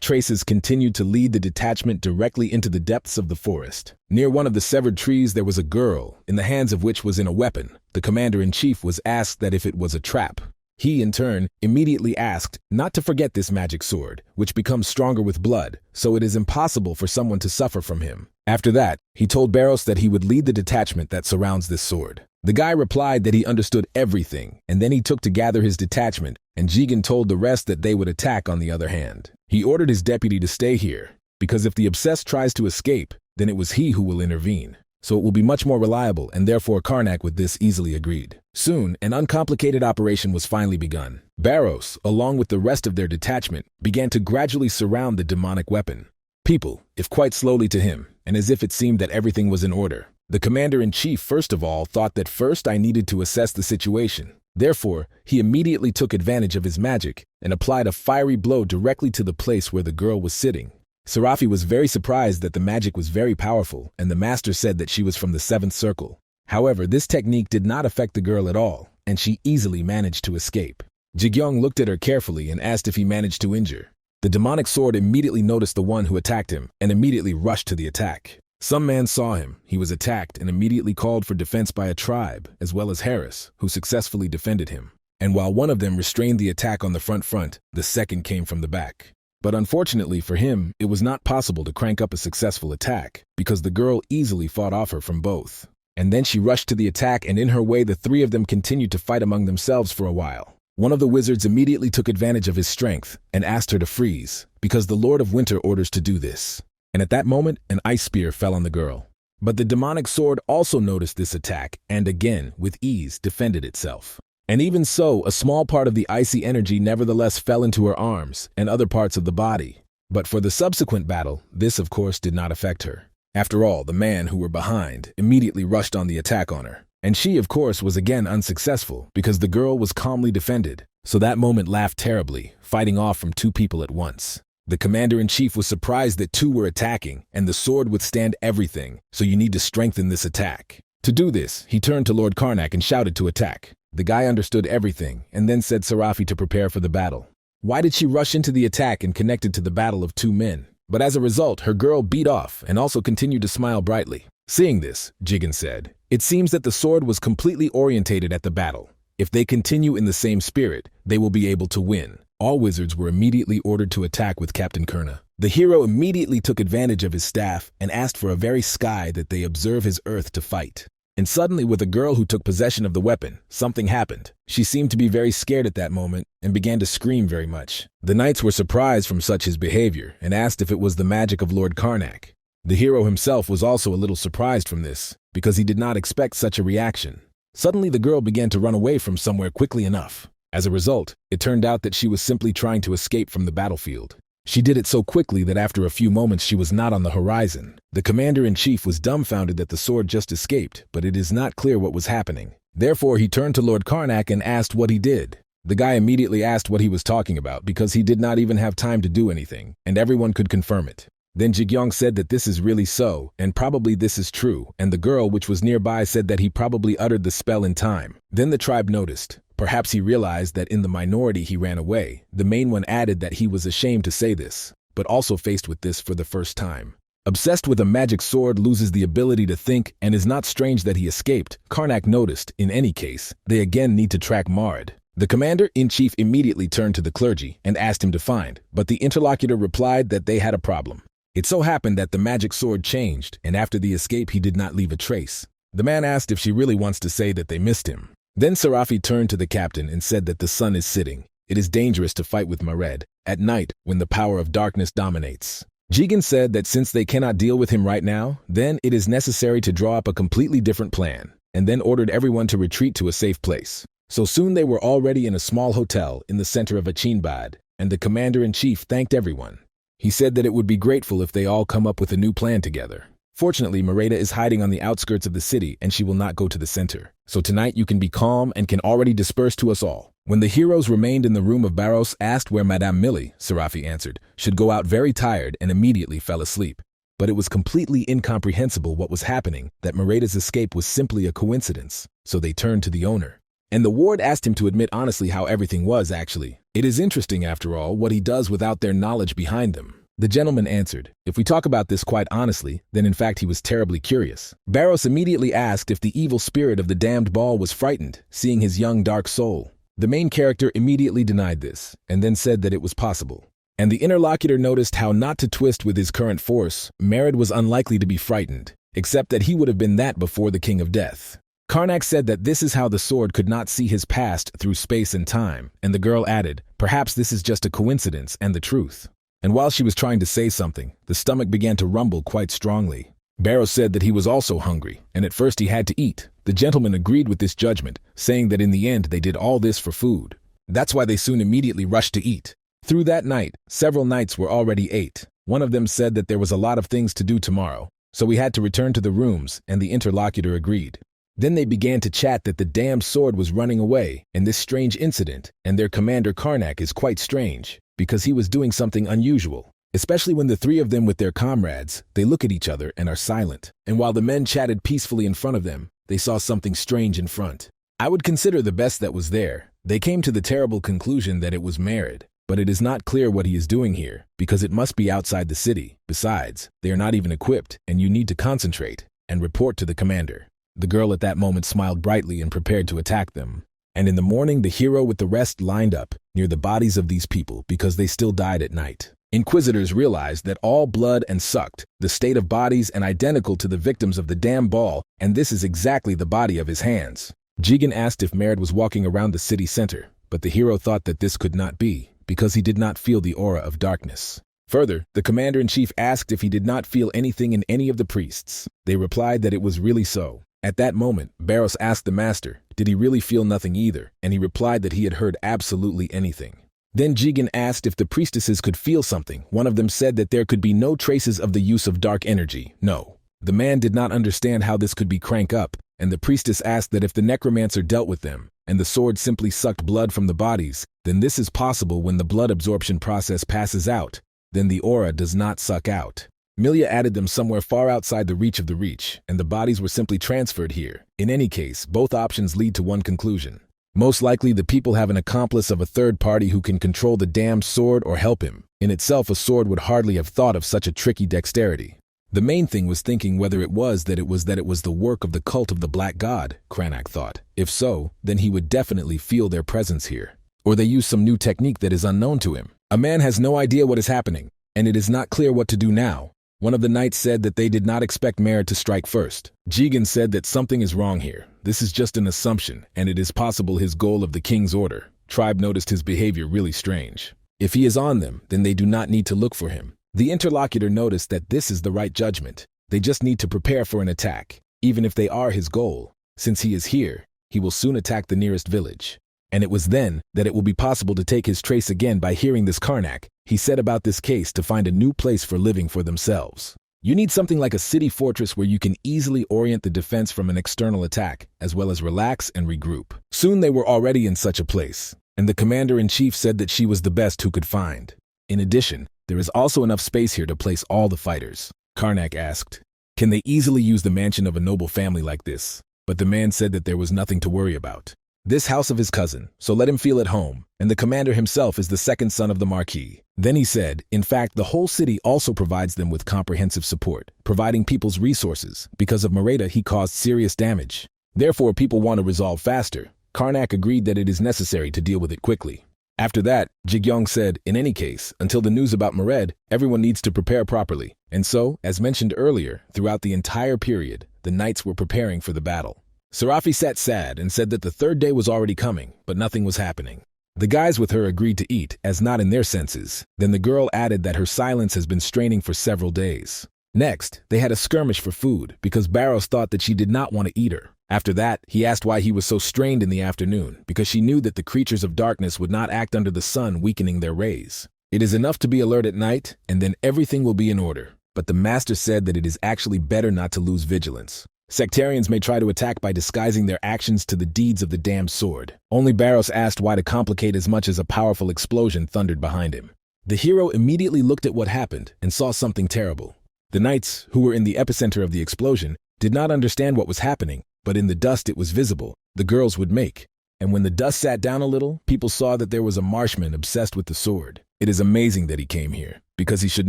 traces continued to lead the detachment directly into the depths of the forest. Near one of the severed trees there was a girl, in the hands of which was a weapon. The commander-in-chief was asked that if it was a trap. He, in turn, immediately asked not to forget this magic sword, which becomes stronger with blood, so it is impossible for someone to suffer from him. After that, he told Barros that he would lead the detachment that surrounds this sword. The guy replied that he understood everything, and then he took to gather his detachment, and Jigen told the rest that they would attack on the other hand. He ordered his deputy to stay here, because if the obsessed tries to escape, then it was he who will intervene. So it will be much more reliable, and therefore Karnak with this easily agreed. Soon, an uncomplicated operation was finally begun. Barros, along with the rest of their detachment, began to gradually surround the demonic weapon. People, if quite slowly to him, and as if it seemed that everything was in order. The commander-in-chief first of all thought that first I needed to assess the situation. Therefore, he immediately took advantage of his magic and applied a fiery blow directly to the place where the girl was sitting. Serafi was very surprised that the magic was very powerful, and the master said that she was from the 7th circle. However, this technique did not affect the girl at all, and she easily managed to escape. Jigyong looked at her carefully and asked if he managed to injure. The demonic sword immediately noticed the one who attacked him and immediately rushed to the attack. Some man saw him, he was attacked, and immediately called for defense by a tribe, as well as Harris, who successfully defended him. And while one of them restrained the attack on the front, the second came from the back. But unfortunately for him, it was not possible to crank up a successful attack, because the girl easily fought off her from both. And then she rushed to the attack, and in her way the three of them continued to fight among themselves for a while. One of the wizards immediately took advantage of his strength and asked her to freeze, because the Lord of Winter orders to do this. And at that moment, an ice spear fell on the girl. But the demonic sword also noticed this attack and again, with ease, defended itself. And even so, a small part of the icy energy nevertheless fell into her arms and other parts of the body. But for the subsequent battle, this of course did not affect her. After all, the man who were behind immediately rushed on the attack on her. And she, of course, was again unsuccessful because the girl was calmly defended. So that moment laughed terribly, fighting off from two people at once. The commander-in-chief was surprised that two were attacking, and the sword withstand everything, so you need to strengthen this attack. To do this, he turned to Lord Karnak and shouted to attack. The guy understood everything, and then said Serafi to prepare for the battle. Why did she rush into the attack and connected to the battle of two men? But as a result, her girl beat off and also continued to smile brightly. Seeing this, Jigen said, "It seems that the sword was completely orientated at the battle. If they continue in the same spirit, they will be able to win." All wizards were immediately ordered to attack with Captain Kurna. The hero immediately took advantage of his staff and asked for a very sky that they observe his earth to fight. And suddenly, with a girl who took possession of the weapon, something happened. She seemed to be very scared at that moment and began to scream very much. The knights were surprised from such his behavior and asked if it was the magic of Lord Karnak. The hero himself was also a little surprised from this, because he did not expect such a reaction. Suddenly, the girl began to run away from somewhere quickly enough. As a result, it turned out that she was simply trying to escape from the battlefield. She did it so quickly that after a few moments she was not on the horizon. The commander-in-chief was dumbfounded that the sword just escaped, but it is not clear what was happening. Therefore, he turned to Lord Karnak and asked what he did. The guy immediately asked what he was talking about because he did not even have time to do anything, and everyone could confirm it. Then Jigyong said that this is really so, and probably this is true, and the girl which was nearby said that he probably uttered the spell in time. Then the tribe noticed. Perhaps he realized that in the minority he ran away. The main one added that he was ashamed to say this, but also faced with this for the first time. Obsessed with a magic sword loses the ability to think, and is not strange that he escaped. Karnak noticed, in any case, they again need to track Mard. The commander-in-chief immediately turned to the clergy and asked him to find, but the interlocutor replied that they had a problem. It so happened that the magic sword changed, and after the escape he did not leave a trace. The man asked if she really wants to say that they missed him. Then Serafi turned to the captain and said that the sun is sitting. It is dangerous to fight with Mared at night when the power of darkness dominates. Jigen said that since they cannot deal with him right now, then it is necessary to draw up a completely different plan, and then ordered everyone to retreat to a safe place. So soon they were already in a small hotel in the center of Achinbad, and the commander-in-chief thanked everyone. He said that it would be grateful if they all come up with a new plan together. Fortunately, Mereda is hiding on the outskirts of the city and she will not go to the center. So tonight you can be calm and can already disperse to us all. When the heroes remained in the room of Barros asked where Madame Millie, Serafi answered, should go out very tired and immediately fell asleep. But it was completely incomprehensible what was happening, that Mereda's escape was simply a coincidence. So they turned to the owner. And the ward asked him to admit honestly how everything was actually. It is interesting, after all, what he does without their knowledge behind them. The gentleman answered, if we talk about this quite honestly, then in fact he was terribly curious. Barros immediately asked if the evil spirit of the damned ball was frightened, seeing his young dark soul. The main character immediately denied this, and then said that it was possible. And the interlocutor noticed how not to twist with his current force, Merid was unlikely to be frightened, except that he would have been that before the King of Death. Karnak said that this is how the sword could not see his past through space and time, and the girl added, perhaps this is just a coincidence and the truth. And while she was trying to say something, the stomach began to rumble quite strongly. Barrows said that he was also hungry, and at first he had to eat. The gentleman agreed with this judgment, saying that in the end they did all this for food. That's why they soon immediately rushed to eat. Through that night, several nights were already ate. One of them said that there was a lot of things to do tomorrow, so we had to return to the rooms, and the interlocutor agreed. Then they began to chat that the damned sword was running away, and this strange incident, and their commander Karnak is quite strange, because he was doing something unusual. Especially when the three of them with their comrades, they look at each other and are silent. And while the men chatted peacefully in front of them, they saw something strange in front. I would consider the best that was there. They came to the terrible conclusion that it was Merid, but it is not clear what he is doing here, because it must be outside the city. Besides, they are not even equipped, and you need to concentrate and report to the commander. The girl at that moment smiled brightly and prepared to attack them. And in the morning, the hero with the rest lined up near the bodies of these people because they still died at night. Inquisitors realized that all blood and sucked, the state of bodies and identical to the victims of the damn ball, and this is exactly the body of his hands. Jigen asked if Merid was walking around the city center, but the hero thought that this could not be, because he did not feel the aura of darkness. Further, the commander-in-chief asked if he did not feel anything in any of the priests. They replied that it was really so. At that moment, Barros asked the master, did he really feel nothing either, and he replied that he had heard absolutely anything. Then Jigen asked if the priestesses could feel something. One of them said that there could be no traces of the use of dark energy. No. The man did not understand how this could be crank up, and the priestess asked that if the necromancer dealt with them, and the sword simply sucked blood from the bodies, then this is possible when the blood absorption process passes out, then the aura does not suck out. Milia added them somewhere far outside the reach of the reach, and the bodies were simply transferred here. In any case, both options lead to one conclusion. Most likely the people have an accomplice of a third party who can control the damned sword or help him. In itself, a sword would hardly have thought of such a tricky dexterity. The main thing was thinking whether it was that it was the work of the cult of the Black God, Cranach thought. If so, then he would definitely feel their presence here. Or they use some new technique that is unknown to him. A man has no idea what is happening, and it is not clear what to do now. One of the knights said that they did not expect Mare to strike first. Jigen said that something is wrong here. This is just an assumption, and it is possible his goal of the king's order. Tribe noticed his behavior really strange. If he is on them, then they do not need to look for him. The interlocutor noticed that this is the right judgment. They just need to prepare for an attack, even if they are his goal. Since he is here, he will soon attack the nearest village. And it was then that it will be possible to take his trace again by hearing this Karnak. He said about this case to find a new place for living for themselves. You need something like a city fortress where you can easily orient the defense from an external attack, as well as relax and regroup. Soon they were already in such a place, and the commander-in-chief said that she was the best who could find. In addition, there is also enough space here to place all the fighters. Karnak asked, can they easily use the mansion of a noble family like this? But the man said that there was nothing to worry about. This house of his cousin, so let him feel at home, and the commander himself is the second son of the Marquis. Then he said, in fact, the whole city also provides them with comprehensive support, providing people's resources. Because of Mareta, he caused serious damage. Therefore, people want to resolve faster. Karnak agreed that it is necessary to deal with it quickly. After that, Jigyong said, in any case, until the news about Mered, everyone needs to prepare properly. And so, as mentioned earlier, throughout the entire period, the knights were preparing for the battle. Serafi sat sad and said that the third day was already coming, but nothing was happening. The guys with her agreed to eat, as not in their senses. Then the girl added that her silence has been straining for several days. Next, they had a skirmish for food, because Barros thought that she did not want to eat her. After that, he asked why he was so strained in the afternoon, because she knew that the creatures of darkness would not act under the sun, weakening their rays. It is enough to be alert at night, and then everything will be in order. But the master said that it is actually better not to lose vigilance. Sectarians may try to attack by disguising their actions to the deeds of the damned sword. Only Barros asked why to complicate as much as a powerful explosion thundered behind him. The hero immediately looked at what happened and saw something terrible. The knights, who were in the epicenter of the explosion, did not understand what was happening, but in the dust it was visible. The girls would make. And when the dust sat down a little, people saw that there was a marshman obsessed with the sword. It is amazing that he came here, because he should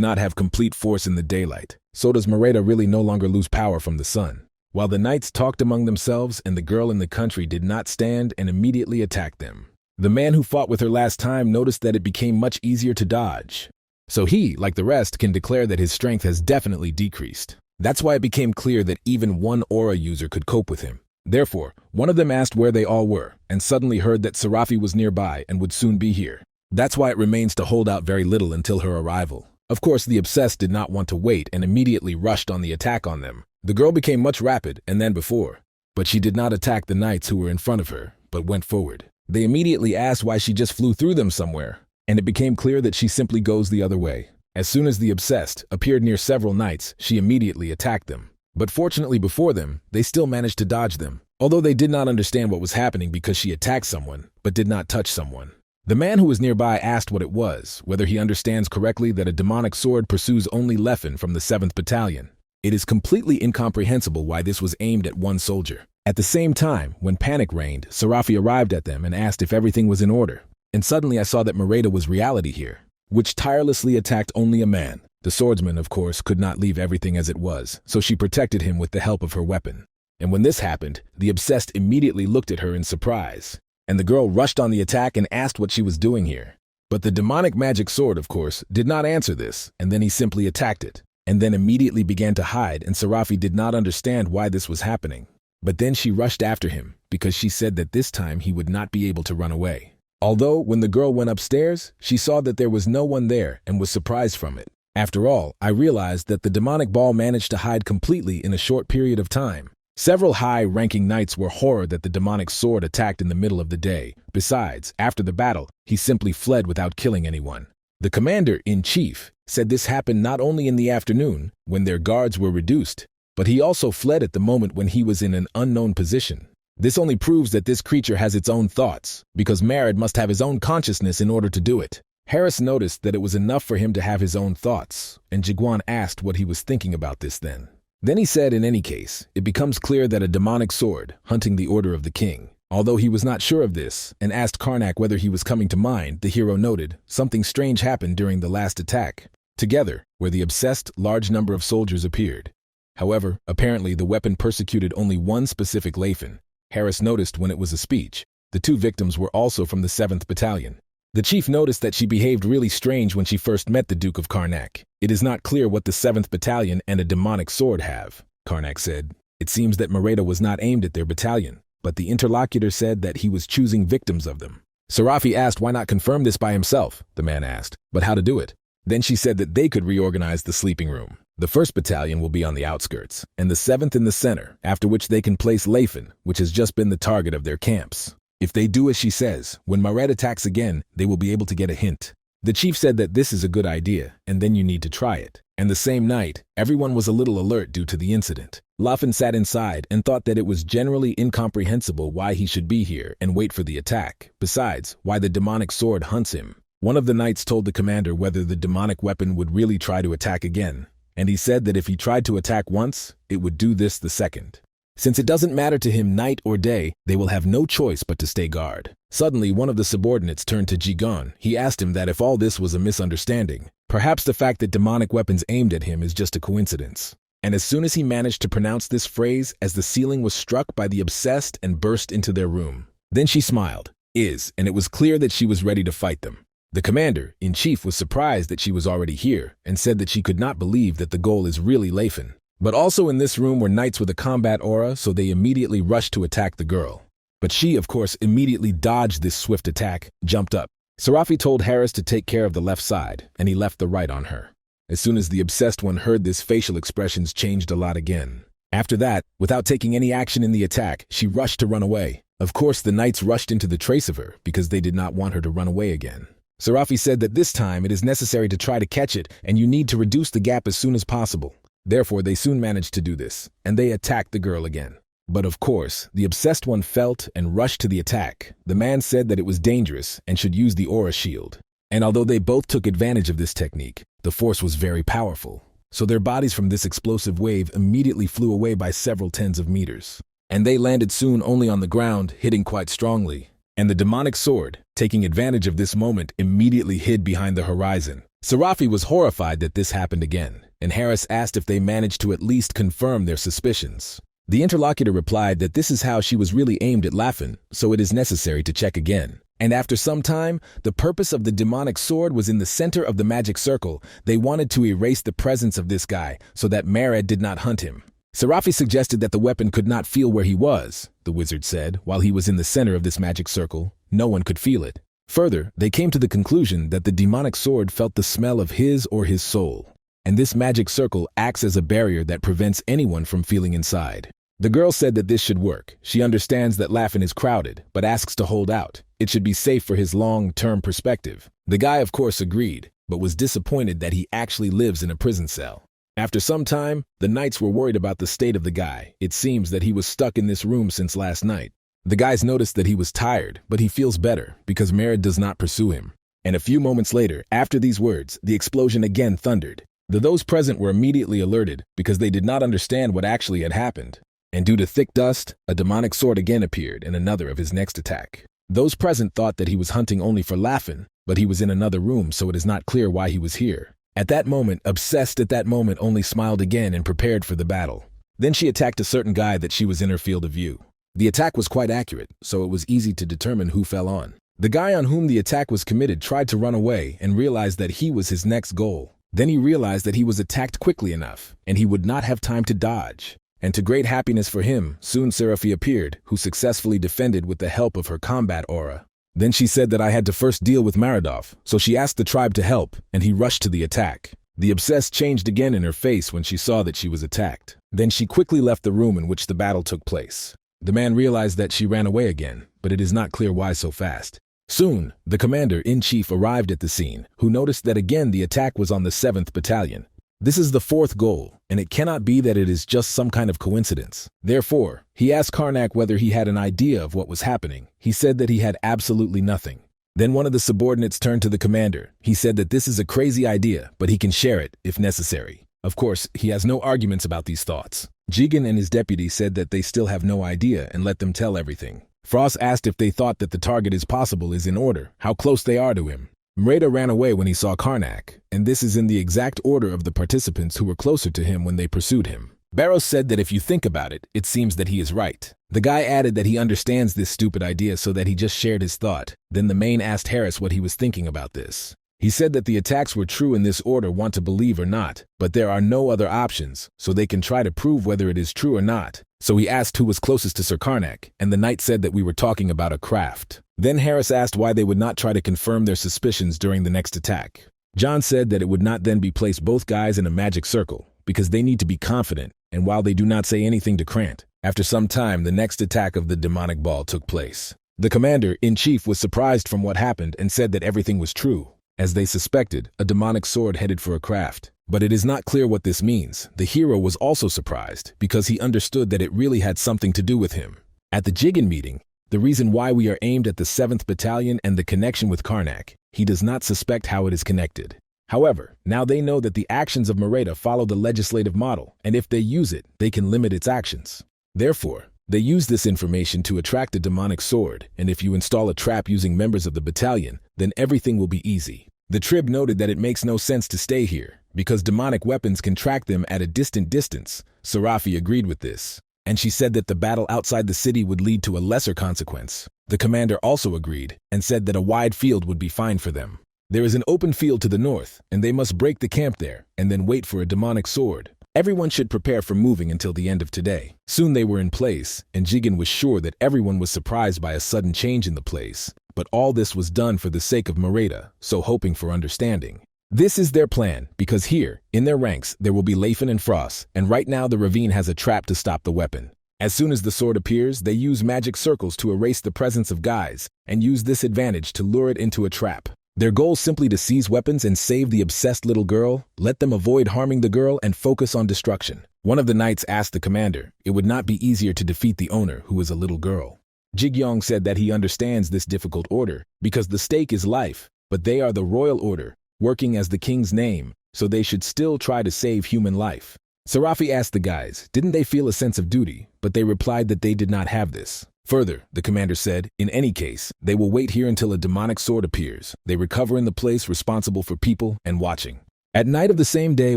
not have complete force in the daylight. So does Mareta really no longer lose power from the sun? While the knights talked among themselves and the girl in the country did not stand and immediately attacked them. The man who fought with her last time noticed that it became much easier to dodge. So he, like the rest, can declare that his strength has definitely decreased. That's why it became clear that even one aura user could cope with him. Therefore, one of them asked where they all were, and suddenly heard that Serafi was nearby and would soon be here. That's why it remains to hold out very little until her arrival. Of course, the obsessed did not want to wait and immediately rushed on the attack on them. The girl became much rapid and than before, but she did not attack the knights who were in front of her, but went forward. They immediately asked why she just flew through them somewhere, and it became clear that she simply goes the other way. As soon as the obsessed appeared near several knights, she immediately attacked them. But fortunately before them, they still managed to dodge them, although they did not understand what was happening because she attacked someone, but did not touch someone. The man who was nearby asked what it was, whether he understands correctly that a demonic sword pursues only Leffen from the 7th Battalion. It is completely incomprehensible why this was aimed at one soldier. At the same time, when panic reigned, Serafi arrived at them and asked if everything was in order. And suddenly I saw that Mareta was reality here, which tirelessly attacked only a man. The swordsman, of course, could not leave everything as it was, so she protected him with the help of her weapon. And when this happened, the obsessed immediately looked at her in surprise. And the girl rushed on the attack and asked what she was doing here. But the demonic magic sword, of course, did not answer this, and then he simply attacked it. And then immediately began to hide, and Serafi did not understand why this was happening. But then she rushed after him, because she said that this time he would not be able to run away. Although, when the girl went upstairs, she saw that there was no one there and was surprised from it. After all, I realized that the demonic ball managed to hide completely in a short period of time. Several high-ranking knights were horrored that the demonic sword attacked in the middle of the day. Besides, after the battle, he simply fled without killing anyone. The commander-in-chief said this happened not only in the afternoon, when their guards were reduced, but he also fled at the moment when he was in an unknown position. This only proves that this creature has its own thoughts, because Marad must have his own consciousness in order to do it. Harris noticed that it was enough for him to have his own thoughts, and Jiguan asked what he was thinking about this then. Then he said, in any case, it becomes clear that a demonic sword, hunting the order of the king. Although he was not sure of this, and asked Karnak whether he was coming to mind, the hero noted, something strange happened during the last attack. Together, where the obsessed, large number of soldiers appeared. However, apparently the weapon persecuted only one specific Lathan. Harris noticed when it was a speech. The two victims were also from the 7th Battalion. The chief noticed that she behaved really strange when she first met the Duke of Karnak. It is not clear what the 7th Battalion and a demonic sword have, Karnak said. It seems that Mareda was not aimed at their battalion, but the interlocutor said that he was choosing victims of them. Sarafi asked why not confirm this by himself, the man asked, but how to do it. Then she said that they could reorganize the sleeping room. The 1st Battalion will be on the outskirts, and the 7th in the center, after which they can place Lathan, which has just been the target of their camps. If they do as she says, when Marad attacks again, they will be able to get a hint. The chief said that this is a good idea, and then you need to try it. And the same night, everyone was a little alert due to the incident. Lathan sat inside and thought that it was generally incomprehensible why he should be here and wait for the attack. Besides, why the demonic sword hunts him. One of the knights told the commander whether the demonic weapon would really try to attack again. And he said that if he tried to attack once, it would do this the second. Since it doesn't matter to him night or day, they will have no choice but to stay guard. Suddenly, one of the subordinates turned to Jigon. He asked him that if all this was a misunderstanding, perhaps the fact that demonic weapons aimed at him is just a coincidence. And as soon as he managed to pronounce this phrase, as the ceiling was struck by the obsessed and burst into their room. Then she smiled, and it was clear that she was ready to fight them. The commander-in-chief was surprised that she was already here and said that she could not believe that the goal is really Lathan. But also in this room were knights with a combat aura, so they immediately rushed to attack the girl. But she, of course, immediately dodged this swift attack, jumped up. Sarafi told Harris to take care of the left side, and he left the right on her. As soon as the obsessed one heard this, facial expressions changed a lot again. After that, without taking any action in the attack, she rushed to run away. Of course, the knights rushed into the trace of her because they did not want her to run away again. Sarafi said that this time it is necessary to try to catch it, and you need to reduce the gap as soon as possible. Therefore, they soon managed to do this, and they attacked the girl again. But of course, the obsessed one felt and rushed to the attack. The man said that it was dangerous and should use the aura shield. And although they both took advantage of this technique, the force was very powerful. So their bodies from this explosive wave immediately flew away by several tens of meters. And they landed soon only on the ground, hitting quite strongly. And the demonic sword, taking advantage of this moment, immediately hid behind the horizon. Sarafi was horrified that this happened again, and Harris asked if they managed to at least confirm their suspicions. The interlocutor replied that this is how she was really aimed at Lathan, so it is necessary to check again. And after some time, the purpose of the demonic sword was in the center of the magic circle. They wanted to erase the presence of this guy so that Marad did not hunt him. Sarafi suggested that the weapon could not feel where he was, the wizard said, while he was in the center of this magic circle. No one could feel it. Further, they came to the conclusion that the demonic sword felt the smell of his or his soul. And this magic circle acts as a barrier that prevents anyone from feeling inside. The girl said that this should work. She understands that Lathan is crowded, but asks to hold out. It should be safe for his long-term perspective. The guy, of course, agreed, but was disappointed that he actually lives in a prison cell. After some time, the knights were worried about the state of the guy. It seems that he was stuck in this room since last night. The guys noticed that he was tired, but he feels better because Marad does not pursue him. And a few moments later, after these words, the explosion again thundered. Those present were immediately alerted because they did not understand what actually had happened. And due to thick dust, a demonic sword again appeared in another of his next attack. Those present thought that he was hunting only for Lathan, but he was in another room, so it is not clear why he was here. At that moment, obsessed at that moment, only smiled again and prepared for the battle. Then she attacked a certain guy that she was in her field of view. The attack was quite accurate, so it was easy to determine who fell on. The guy on whom the attack was committed tried to run away and realized that he was his next goal. Then he realized that he was attacked quickly enough, and he would not have time to dodge. And to great happiness for him, soon Seraphie appeared, who successfully defended with the help of her combat aura. Then she said that I had to first deal with Maradov, so she asked the tribe to help, and he rushed to the attack. The obsessed changed again in her face when she saw that she was attacked. Then she quickly left the room in which the battle took place. The man realized that she ran away again, but it is not clear why so fast. Soon, the commander-in-chief arrived at the scene, who noticed that again the attack was on the 7th Battalion. This is the fourth goal, and it cannot be that it is just some kind of coincidence. Therefore, he asked Karnak whether he had an idea of what was happening. He said that he had absolutely nothing. Then one of the subordinates turned to the commander. He said that this is a crazy idea, but he can share it if necessary. Of course, he has no arguments about these thoughts. Jigen and his deputy said that they still have no idea and let them tell everything. Frost asked if they thought that the target is possible is in order, how close they are to him. Mreda ran away when he saw Karnak, and this is in the exact order of the participants who were closer to him when they pursued him. Barrows said that if you think about it, it seems that he is right. The guy added that he understands this stupid idea so that he just shared his thought. Then the main asked Harris what he was thinking about this. He said that the attacks were true in this order, want to believe or not, but there are no other options, so they can try to prove whether it is true or not. So he asked who was closest to Sir Karnak, and the knight said that we were talking about a craft. Then Harris asked why they would not try to confirm their suspicions during the next attack. John said that it would not then be placed both guys in a magic circle, because they need to be confident, and while they do not say anything to Krant, after some time the next attack of the demonic ball took place. The commander-in-chief was surprised from what happened and said that everything was true. As they suspected, a demonic sword headed for a craft. But it is not clear what this means. The hero was also surprised, because he understood that it really had something to do with him. At the Jigen meeting, the reason why we are aimed at the 7th Battalion and the connection with Karnak, he does not suspect how it is connected. However, now they know that the actions of Mreda follow the legislative model, and if they use it, they can limit its actions. Therefore, they use this information to attract a demonic sword, and if you install a trap using members of the battalion, then everything will be easy. The Trib noted that it makes no sense to stay here, because demonic weapons can track them at a distant distance. Serafi agreed with this, and she said that the battle outside the city would lead to a lesser consequence. The commander also agreed, and said that a wide field would be fine for them. There is an open field to the north, and they must break the camp there, and then wait for a demonic sword. Everyone should prepare for moving until the end of today. Soon they were in place, and Jigen was sure that everyone was surprised by a sudden change in the place. But all this was done for the sake of Mreda, so hoping for understanding. This is their plan, because here, in their ranks, there will be Leifin and Frost, and right now the ravine has a trap to stop the weapon. As soon as the sword appears, they use magic circles to erase the presence of guys, and use this advantage to lure it into a trap. Their goal simply to seize weapons and save the obsessed little girl, let them avoid harming the girl and focus on destruction. One of the knights asked the commander, it would not be easier to defeat the owner, who is a little girl. Jigyong said that he understands this difficult order, because the stake is life, but they are the royal order, working as the king's name, so they should still try to save human life. Serafi asked the guys, didn't they feel a sense of duty, but they replied that they did not have this. Further, the commander said, in any case, they will wait here until a demonic sword appears. They recover in the place responsible for people and watching. At night of the same day,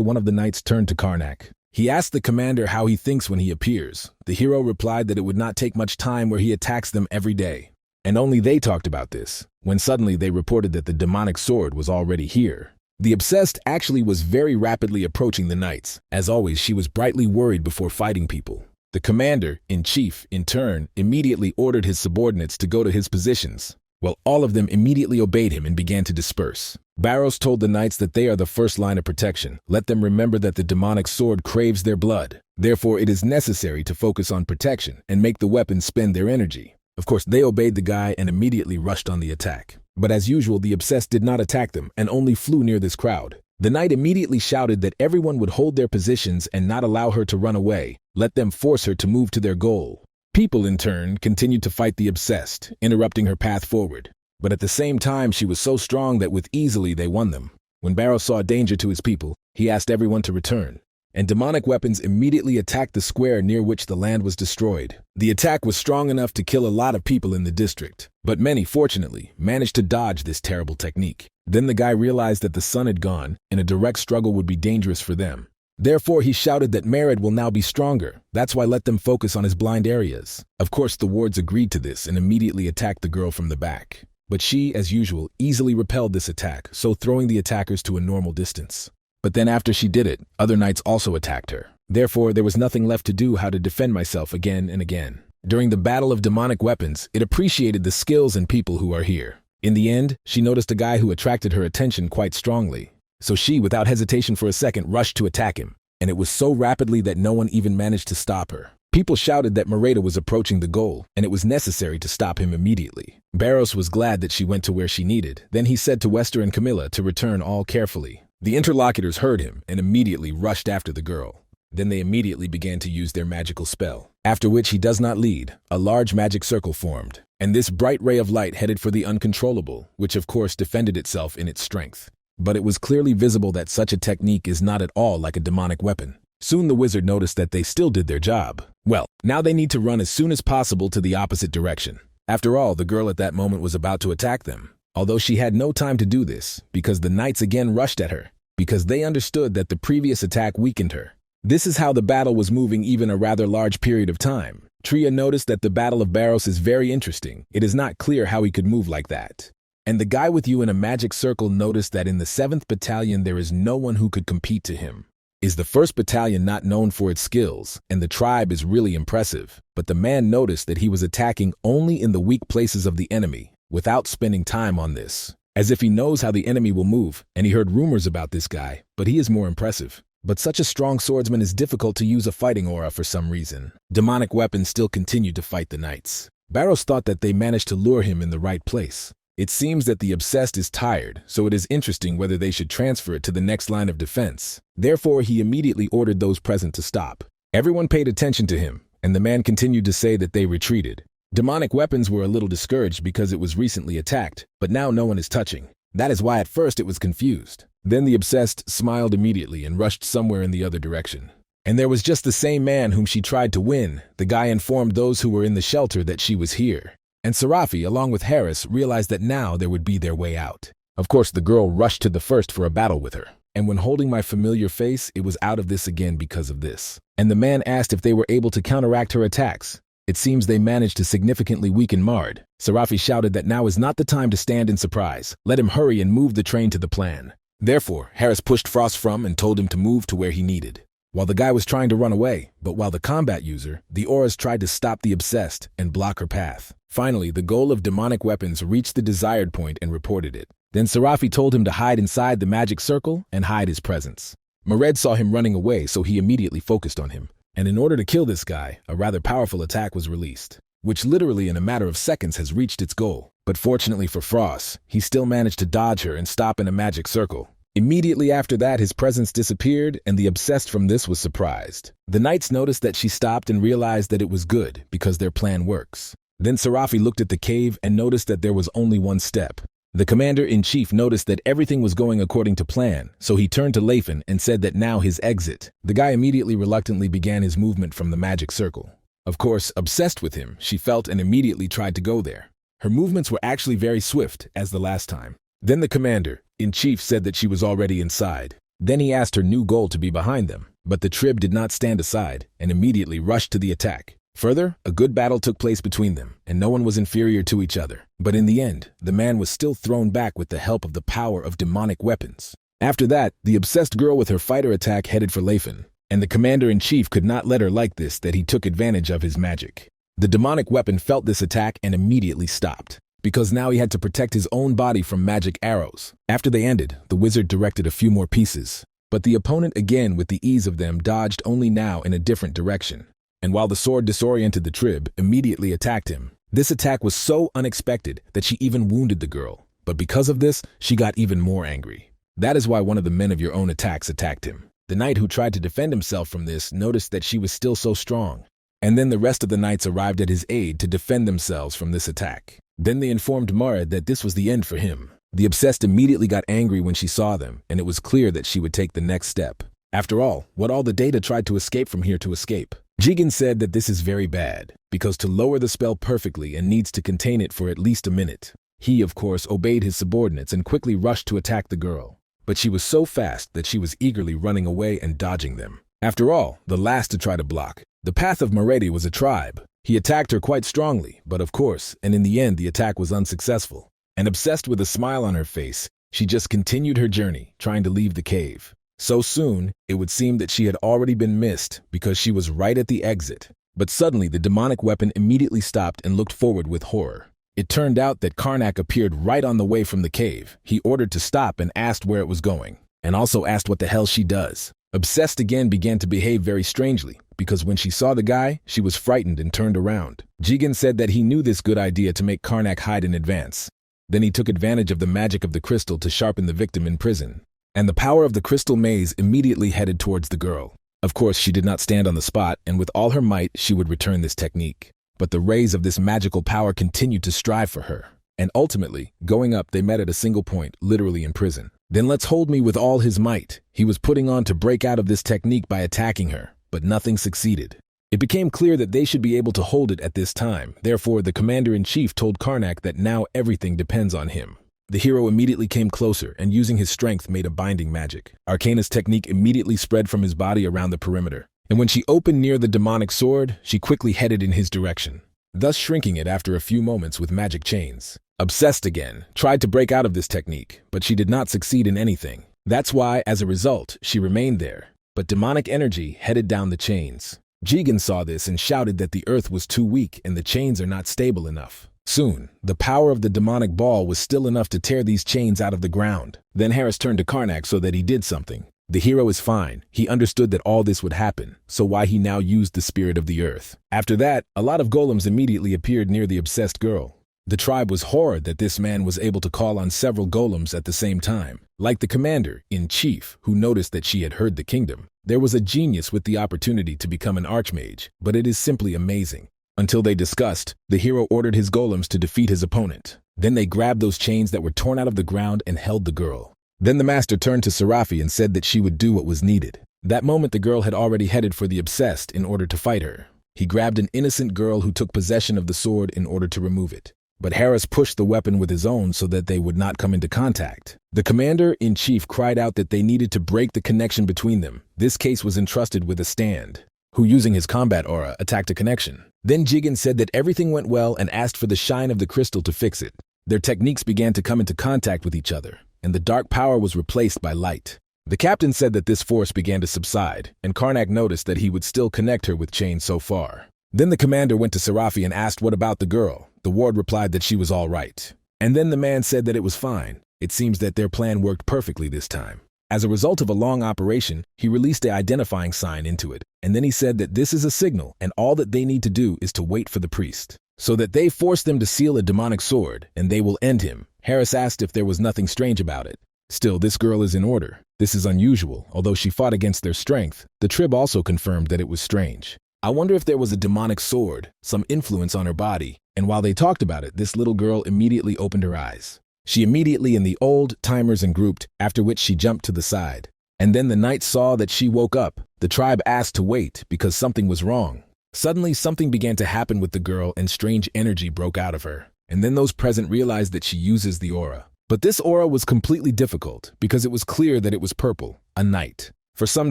one of the knights turned to Karnak. He asked the commander how he thinks when he appears. The hero replied that it would not take much time where he attacks them every day. And only they talked about this, when suddenly they reported that the demonic sword was already here. The obsessed actually was very rapidly approaching the knights. As always, she was brightly worried before fighting people. The commander-in-chief, in turn, immediately ordered his subordinates to go to his positions. Well, all of them immediately obeyed him and began to disperse. Barrows told the knights that they are the first line of protection. Let them remember that the demonic sword craves their blood. Therefore, it is necessary to focus on protection and make the weapons spend their energy. Of course, they obeyed the guy and immediately rushed on the attack. But as usual, the obsessed did not attack them and only flew near this crowd. The knight immediately shouted that everyone would hold their positions and not allow her to run away. Let them force her to move to their goal. People, in turn, continued to fight the obsessed, interrupting her path forward. But at the same time, she was so strong that with easily they won them. When Barrows saw danger to his people, he asked everyone to return. And demonic weapons immediately attacked the square near which the land was destroyed. The attack was strong enough to kill a lot of people in the district, but many, fortunately, managed to dodge this terrible technique. Then the guy realized that the sun had gone, and a direct struggle would be dangerous for them. Therefore, he shouted that Merid will now be stronger. That's why let them focus on his blind areas. Of course, the wards agreed to this and immediately attacked the girl from the back. But she, as usual, easily repelled this attack, so throwing the attackers to a normal distance. But then after she did it, other knights also attacked her. Therefore, there was nothing left to do how to defend myself again and again. During the battle of demonic weapons, it appreciated the skills and people who are here. In the end, she noticed a guy who attracted her attention quite strongly. So she, without hesitation for a second, rushed to attack him. And it was so rapidly that no one even managed to stop her. People shouted that Mreda was approaching the goal, and it was necessary to stop him immediately. Barrows was glad that she went to where she needed. Then he said to Wester and Camilla to return all carefully. The interlocutors heard him and immediately rushed after the girl. Then they immediately began to use their magical spell, after which he does not lead. A large magic circle formed, and this bright ray of light headed for the uncontrollable, which of course defended itself in its strength. But it was clearly visible that such a technique is not at all like a demonic weapon. Soon the wizard noticed that they still did their job. Well, now they need to run as soon as possible to the opposite direction. After all, the girl at that moment was about to attack them, although she had no time to do this, because the knights again rushed at her, because they understood that the previous attack weakened her. This is how the battle was moving even a rather large period of time. Tria noticed that the Battle of Barros is very interesting. It is not clear how he could move like that. And the guy with you in a magic circle noticed that in the 7th Battalion there is no one who could compete to him. Is the 1st Battalion not known for its skills, and the tribe is really impressive, but the man noticed that he was attacking only in the weak places of the enemy, without spending time on this, as if he knows how the enemy will move, and he heard rumors about this guy, but he is more impressive. But such a strong swordsman is difficult to use a fighting aura for some reason. Demonic weapons still continued to fight the knights. Barros thought that they managed to lure him in the right place. It seems that the obsessed is tired, so it is interesting whether they should transfer it to the next line of defense. Therefore, he immediately ordered those present to stop. Everyone paid attention to him, and the man continued to say that they retreated. Demonic weapons were a little discouraged because it was recently attacked, but now no one is touching. That is why at first it was confused. Then the obsessed smiled immediately and rushed somewhere in the other direction. And there was just the same man whom she tried to win. The guy informed those who were in the shelter that she was here. And Serafi, along with Harris, realized that now there would be their way out. Of course, the girl rushed to the first for a battle with her. And when holding my familiar face, it was out of this again because of this. And the man asked if they were able to counteract her attacks. It seems they managed to significantly weaken Mard. Serafi shouted that now is not the time to stand in surprise. Let him hurry and move the train to the plan. Therefore, Harris pushed Frost from and told him to move to where he needed. While the guy was trying to run away, but while the combat user, the auras tried to stop the obsessed and block her path. Finally, the goal of demonic weapons reached the desired point and reported it. Then Serafi told him to hide inside the magic circle and hide his presence. Mered saw him running away, so he immediately focused on him. And in order to kill this guy, a rather powerful attack was released, which literally in a matter of seconds has reached its goal. But fortunately for Frost, he still managed to dodge her and stop in a magic circle. Immediately after that, his presence disappeared, and the obsessed from this was surprised. The knights noticed that she stopped and realized that it was good, because their plan works. Then Serafi looked at the cave and noticed that there was only one step. The commander-in-chief noticed that everything was going according to plan, so he turned to Leifin and said that now his exit. The guy immediately reluctantly began his movement from the magic circle. Of course, obsessed with him, she felt and immediately tried to go there. Her movements were actually very swift, as the last time. Then the commander-in-chief said that she was already inside. Then he asked her new goal to be behind them, but the Trib did not stand aside and immediately rushed to the attack. Further, a good battle took place between them, and no one was inferior to each other. But in the end, the man was still thrown back with the help of the power of demonic weapons. After that, the obsessed girl with her fighter attack headed for Leifin, and the commander-in-chief could not let her like this that he took advantage of his magic. The demonic weapon felt this attack and immediately stopped, because now he had to protect his own body from magic arrows. After they ended, the wizard directed a few more pieces, but the opponent again with the ease of them dodged only now in a different direction. And while the sword disoriented the Trib, immediately attacked him. This attack was so unexpected that she even wounded the girl, but because of this, she got even more angry. That is why one of the men of your own attacks attacked him. The knight who tried to defend himself from this noticed that she was still so strong, and then the rest of the knights arrived at his aid to defend themselves from this attack. Then they informed Murad that this was the end for him. The obsessed immediately got angry when she saw them, and it was clear that she would take the next step. After all, what all the data tried to escape from here to escape? Jigen said that this is very bad, because to lower the spell perfectly and needs to contain it for at least a minute. He, of course, obeyed his subordinates and quickly rushed to attack the girl. But she was so fast that she was eagerly running away and dodging them. After all, the last to try to block. The path of Meredi was a tribe. He attacked her quite strongly, but of course, and in the end the attack was unsuccessful. And obsessed with a smile on her face, she just continued her journey, trying to leave the cave. So soon, it would seem that she had already been missed because she was right at the exit. But suddenly the demonic weapon immediately stopped and looked forward with horror. It turned out that Karnak appeared right on the way from the cave. He ordered to stop and asked where it was going, and also asked what the hell she does. Obsessed again began to behave very strangely, because when she saw the guy, she was frightened and turned around. Jigen said that he knew this good idea to make Karnak hide in advance. Then he took advantage of the magic of the crystal to sharpen the victim in prison. and the power of the crystal maze immediately headed towards the girl. Of course, she did not stand on the spot, and with all her might, she would return this technique. But the rays of this magical power continued to strive for her. And ultimately, going up, they met at a single point, literally in prison. Then let's hold me with all his might. He was putting on to break out of this technique by attacking her, but nothing succeeded. It became clear that they should be able to hold it at this time. Therefore, the commander-in-chief told Karnak that now everything depends on him. The hero immediately came closer and using his strength made a binding magic. Arcana's technique immediately spread from his body around the perimeter. And when she opened near the demonic sword, she quickly headed in his direction, thus shrinking it after a few moments with magic chains. Obsessed again, tried to break out of this technique, but she did not succeed in anything. That's why, as a result, she remained there. But demonic energy headed down the chains. Jigen saw this and shouted that the earth was too weak and the chains are not stable enough. Soon, the power of the demonic ball was still enough to tear these chains out of the ground. Then Harris turned to Karnak so that he did something. The hero is fine. He understood that all this would happen, so why he now used the spirit of the earth. After that, a lot of golems immediately appeared near the obsessed girl. The tribe was horrid that this man was able to call on several golems at the same time. Like the commander-in-chief, who noticed that she had heard the kingdom. There was a genius with the opportunity to become an archmage, but it is simply amazing. Until they discussed, the hero ordered his golems to defeat his opponent. Then they grabbed those chains that were torn out of the ground and held the girl. Then the master turned to Serafi and said that she would do what was needed. That moment the girl had already headed for the obsessed in order to fight her. He grabbed an innocent girl who took possession of the sword in order to remove it. But Harris pushed the weapon with his own so that they would not come into contact. The commander-in-chief cried out that they needed to break the connection between them. This case was entrusted with a stand, who using his combat aura attacked a connection. Then Jigen said that everything went well and asked for the shine of the crystal to fix it. Their techniques began to come into contact with each other, and the dark power was replaced by light. The captain said that this force began to subside, and Karnak noticed that he would still connect her with chains so far. Then the commander went to Serafi and asked what about the girl. The ward replied that she was all right. And then the man said that it was fine. It seems that their plan worked perfectly this time. As a result of a long operation, he released an identifying sign into it, and then he said that this is a signal, and all that they need to do is to wait for the priest, so that they force them to seal a demonic sword, and they will end him. Harris asked if there was nothing strange about it. Still, this girl is in order. This is unusual, although she fought against their strength. The Trib also confirmed that it was strange. I wonder if there was a demonic sword, some influence on her body, and while they talked about it, this little girl immediately opened her eyes. She immediately in the old timers and grouped, after which she jumped to the side. And then the knight saw that she woke up. The tribe asked to wait because something was wrong. Suddenly something began to happen with the girl and strange energy broke out of her. And then those present realized that she uses the aura. But this aura was completely difficult because it was clear that it was purple, a knight. For some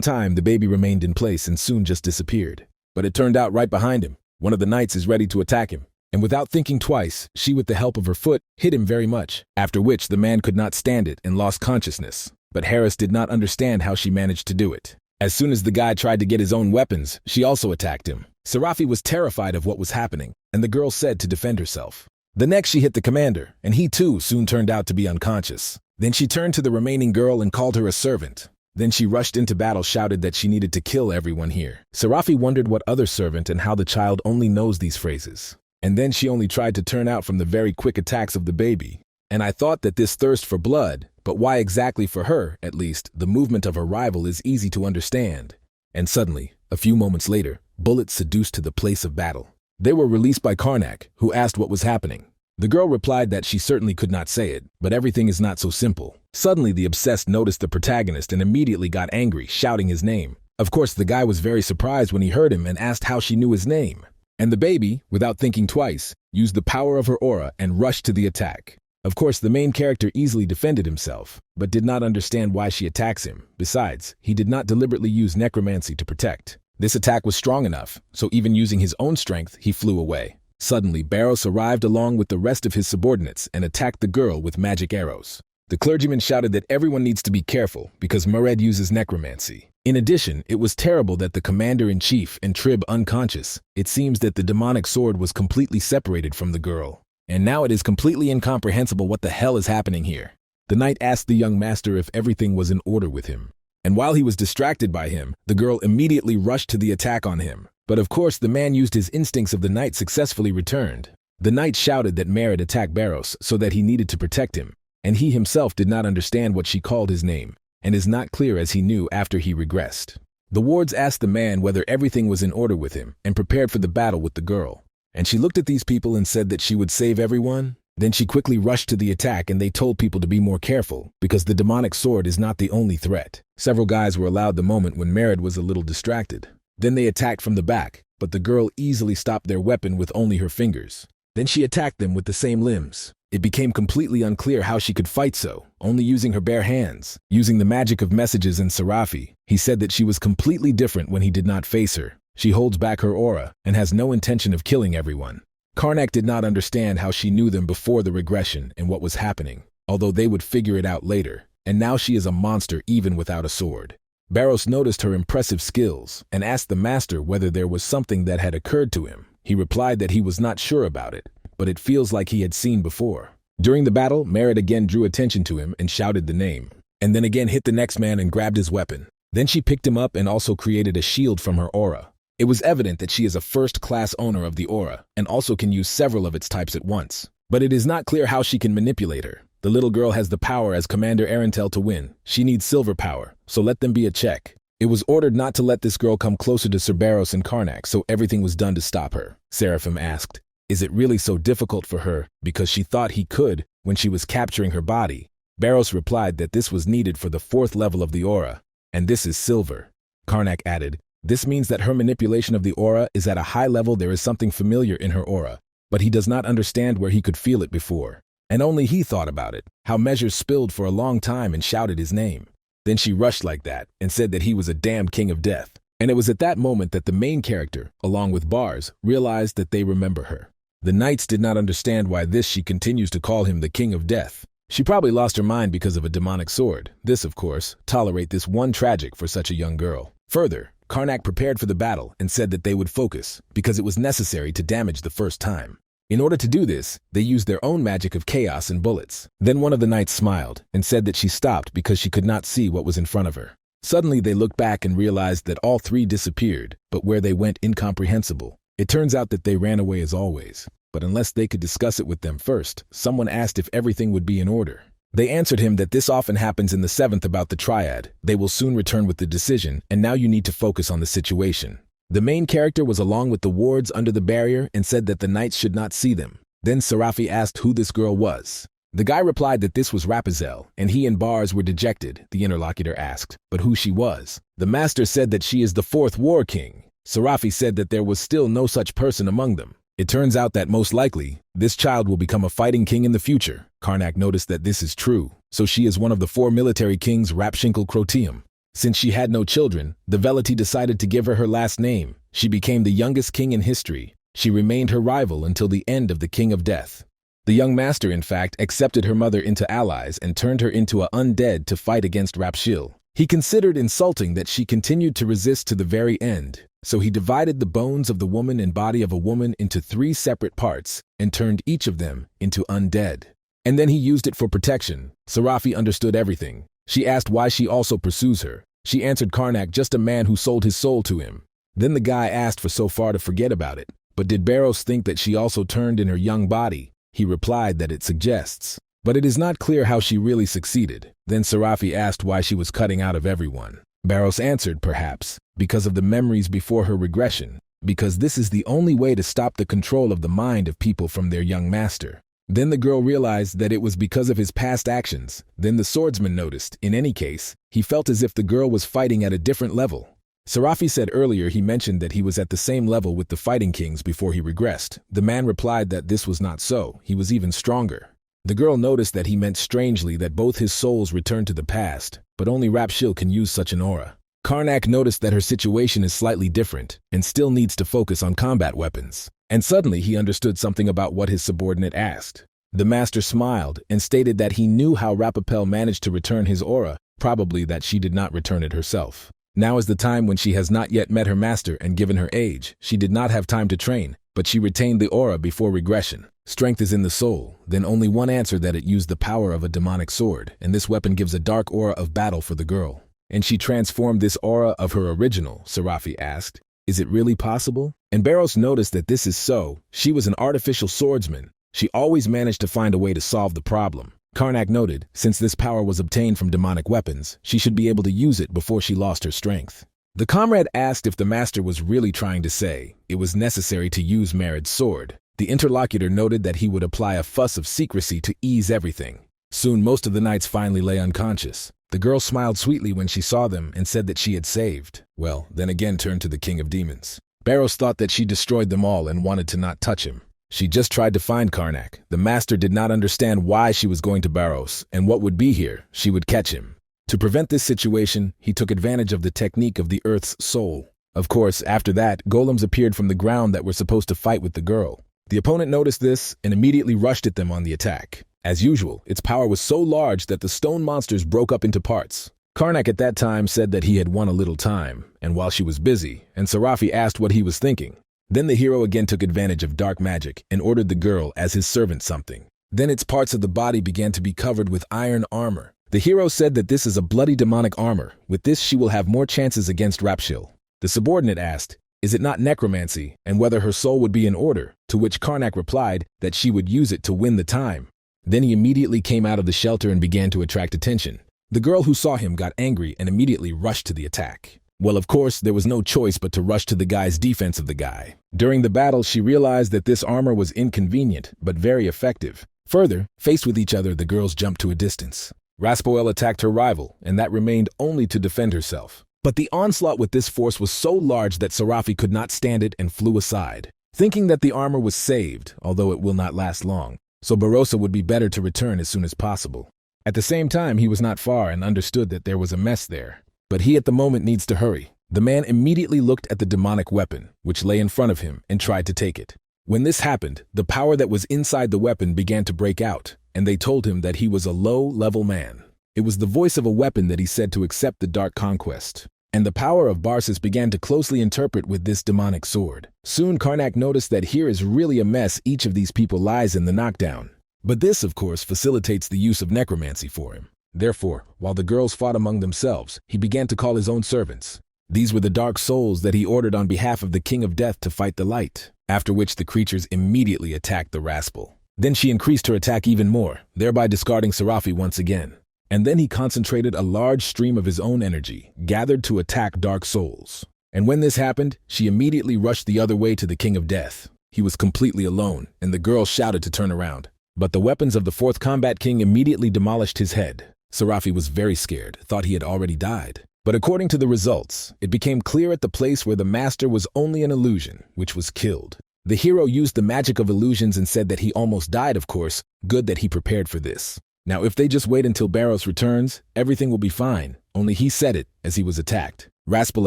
time the baby remained in place and soon just disappeared. But it turned out right behind him. One of the knights is ready to attack him. And without thinking twice, she with the help of her foot hit him very much, after which the man could not stand it and lost consciousness. But Harris did not understand how she managed to do it. As soon as the guy tried to get his own weapons, she also attacked him. Serafi was terrified of what was happening, and the girl said to defend herself. The next she hit the commander, and he too soon turned out to be unconscious. Then she turned to the remaining girl and called her a servant. Then she rushed into battle, shouted that she needed to kill everyone here. Serafi wondered what other servant and how the child only knows these phrases. And then she only tried to turn out from the very quick attacks of the baby. And I thought that this thirst for blood, but why exactly for her, at least, the movement of her rival is easy to understand. And suddenly, a few moments later, bullets seduced to the place of battle. They were released by Karnak, who asked what was happening. The girl replied that she certainly could not say it, but everything is not so simple. Suddenly the obsessed noticed the protagonist and immediately got angry, shouting his name. Of course, the guy was very surprised when he heard him and asked how she knew his name. And the baby, without thinking twice, used the power of her aura and rushed to the attack. Of course, the main character easily defended himself, but did not understand why she attacks him. Besides, he did not deliberately use necromancy to protect. This attack was strong enough, so even using his own strength, he flew away. Suddenly, Barros arrived along with the rest of his subordinates and attacked the girl with magic arrows. The clergyman shouted that everyone needs to be careful because Mured uses necromancy. In addition, it was terrible that the commander-in-chief and Trib unconscious. It seems that the demonic sword was completely separated from the girl. And now it is completely incomprehensible what the hell is happening here. The knight asked the young master if everything was in order with him. And while he was distracted by him, the girl immediately rushed to the attack on him. But of course, the man used his instincts of the knight successfully returned. The knight shouted that Mured attacked Barros so that he needed to protect him. And he himself did not understand what she called his name. and is not clear as he knew after he regressed. The wards asked the man whether everything was in order with him and prepared for the battle with the girl. And she looked at these people and said that she would save everyone. Then she quickly rushed to the attack and they told people to be more careful because the demonic sword is not the only threat. Several guys were allowed the moment when Merid was a little distracted. Then they attacked from the back, but the girl easily stopped their weapon with only her fingers. Then she attacked them with the same limbs. It became completely unclear how she could fight so, only using her bare hands. Using the magic of messages in Serafi, he said that she was completely different when he did not face her. She holds back her aura and has no intention of killing everyone. Karnak did not understand how she knew them before the regression and what was happening, although they would figure it out later, and now she is a monster even without a sword. Barros noticed her impressive skills and asked the master whether there was something that had occurred to him. He replied that he was not sure about it, but it feels like he had seen before. During the battle, Merid again drew attention to him and shouted the name, and then again hit the next man and grabbed his weapon. Then she picked him up and also created a shield from her aura. It was evident that she is a first-class owner of the aura and also can use several of its types at once. But it is not clear how she can manipulate her. The little girl has the power as Commander Arentel to win. She needs silver power, so let them be a check. It was ordered not to let this girl come closer to Cerberus and Karnak, so everything was done to stop her. Seraphim asked, "Is it really so difficult for her because she thought he could when she was capturing her body?" Barros replied that this was needed for the 4th level of the aura, and this is silver. Karnak added, "This means that her manipulation of the aura is at a high level. There is something familiar in her aura, but he does not understand where he could feel it before. And only he thought about it, how measures spilled for a long time and shouted his name. Then she rushed like that and said that he was a damned king of death. And it was at that moment that the main character, along with Bars, realized that they remember her. The knights did not understand why she continues to call him the king of death. She probably lost her mind because of a demonic sword. This, of course, tolerate this one tragic for such a young girl. Further, Karnak prepared for the battle and said that they would focus because it was necessary to damage the first time. In order to do this, they used their own magic of chaos and bullets. Then one of the knights smiled and said that she stopped because she could not see what was in front of her. Suddenly they looked back and realized that all 3 disappeared, but where they went incomprehensible. It turns out that they ran away as always, but unless they could discuss it with them first, someone asked if everything would be in order. They answered him that this often happens in the 7th about the triad. They will soon return with the decision, and now you need to focus on the situation. The main character was along with the wards under the barrier and said that the knights should not see them. Then Serafi asked who this girl was. The guy replied that this was Rapunzel, and he and Bars were dejected. The interlocutor asked, but who she was. The master said that she is the 4th war king. Serafi said that there was still no such person among them. It turns out that most likely, this child will become a fighting king in the future. Karnak noticed that this is true, so she is one of the 4 military kings Rapshinkle Crotium. Since she had no children, the Velity decided to give her last name. She became the youngest king in history. She remained her rival until the end of the King of Death. The young master, in fact, accepted her mother into allies and turned her into an undead to fight against Rapshil. He considered insulting that she continued to resist to the very end. So he divided the bones of the woman and body of a woman into 3 separate parts and turned each of them into undead. And then he used it for protection. Serafi understood everything. She asked why she also pursues her. She answered Karnak, just a man who sold his soul to him. Then the guy asked for so far to forget about it. But did Barros think that she also turned in her young body? He replied that it suggests. But it is not clear how she really succeeded. Then Serafi asked why she was cutting out of everyone. Barros answered, perhaps, because of the memories before her regression, because this is the only way to stop the control of the mind of people from their young master. Then the girl realized that it was because of his past actions. Then the swordsman noticed, in any case, he felt as if the girl was fighting at a different level. Serafi said earlier he mentioned that he was at the same level with the fighting kings before he regressed. The man replied that this was not so, he was even stronger. The girl noticed that he meant strangely that both his souls returned to the past, but only Rapshil can use such an aura. Karnak noticed that her situation is slightly different and still needs to focus on combat weapons. And suddenly he understood something about what his subordinate asked. The master smiled and stated that he knew how Rapapel managed to return his aura, probably that she did not return it herself. Now is the time when she has not yet met her master, and given her age, she did not have time to train, but she retained the aura before regression. Strength is in the soul, then only one answer that it used the power of a demonic sword, and this weapon gives a dark aura of battle for the girl. And she transformed this aura of her original, Serafi asked. Is it really possible? And Barros noticed that this is so. She was an artificial swordsman. She always managed to find a way to solve the problem. Karnak noted, since this power was obtained from demonic weapons, she should be able to use it before she lost her strength. The comrade asked if the master was really trying to say it was necessary to use Marid's sword. The interlocutor noted that he would apply a fuss of secrecy to ease everything. Soon most of the knights finally lay unconscious. The girl smiled sweetly when she saw them and said that she had saved. Well, then again turned to the king of demons. Barros thought that she destroyed them all and wanted to not touch him. She just tried to find Karnak. The master did not understand why she was going to Barros and what would be here. She would catch him. To prevent this situation, he took advantage of the technique of the Earth's soul. Of course, after that, golems appeared from the ground that were supposed to fight with the girl. The opponent noticed this and immediately rushed at them on the attack. As usual, its power was so large that the stone monsters broke up into parts. Karnak at that time said that he had won a little time, and while she was busy, and Serafi asked what he was thinking. Then the hero again took advantage of dark magic and ordered the girl as his servant something. Then its parts of the body began to be covered with iron armor. The hero said that this is a bloody demonic armor. With this she will have more chances against Rapshil. The subordinate asked, is it not necromancy, and whether her soul would be in order, to which Karnak replied that she would use it to win the time. Then he immediately came out of the shelter and began to attract attention. The girl who saw him got angry and immediately rushed to the attack. Well, of course, there was no choice but to rush to the guy's defense of the guy. During the battle, she realized that this armor was inconvenient, but very effective. Further, faced with each other, the girls jumped to a distance. Raspoel attacked her rival, and that remained only to defend herself. But the onslaught with this force was so large that Serafi could not stand it and flew aside, thinking that the armor was saved, although it will not last long. So Barossa would be better to return as soon as possible. At the same time, he was not far and understood that there was a mess there. But he at the moment needs to hurry. The man immediately looked at the demonic weapon, which lay in front of him, and tried to take it. When this happened, the power that was inside the weapon began to break out, and they told him that he was a low-level man. It was the voice of a weapon that he said to accept the dark conquest. And the power of Barsis began to closely interpret with this demonic sword. Soon Karnak noticed that here is really a mess each of these people lies in the knockdown. But this, of course, facilitates the use of necromancy for him. Therefore, while the girls fought among themselves, he began to call his own servants. These were the dark souls that he ordered on behalf of the King of Death to fight the light, after which the creatures immediately attacked the Raspel. Then she increased her attack even more, thereby discarding Serafi once again. And then he concentrated a large stream of his own energy, gathered to attack dark souls. And when this happened, she immediately rushed the other way to the King of Death. He was completely alone, and the girl shouted to turn around. But the weapons of the fourth combat king immediately demolished his head. Serafi was very scared, thought he had already died. But according to the results, it became clear at the place where the master was only an illusion, which was killed. The hero used the magic of illusions and said that he almost died, of course. Good that he prepared for this. Now, if they just wait until Barros returns, everything will be fine. Only he said it as he was attacked. Raspel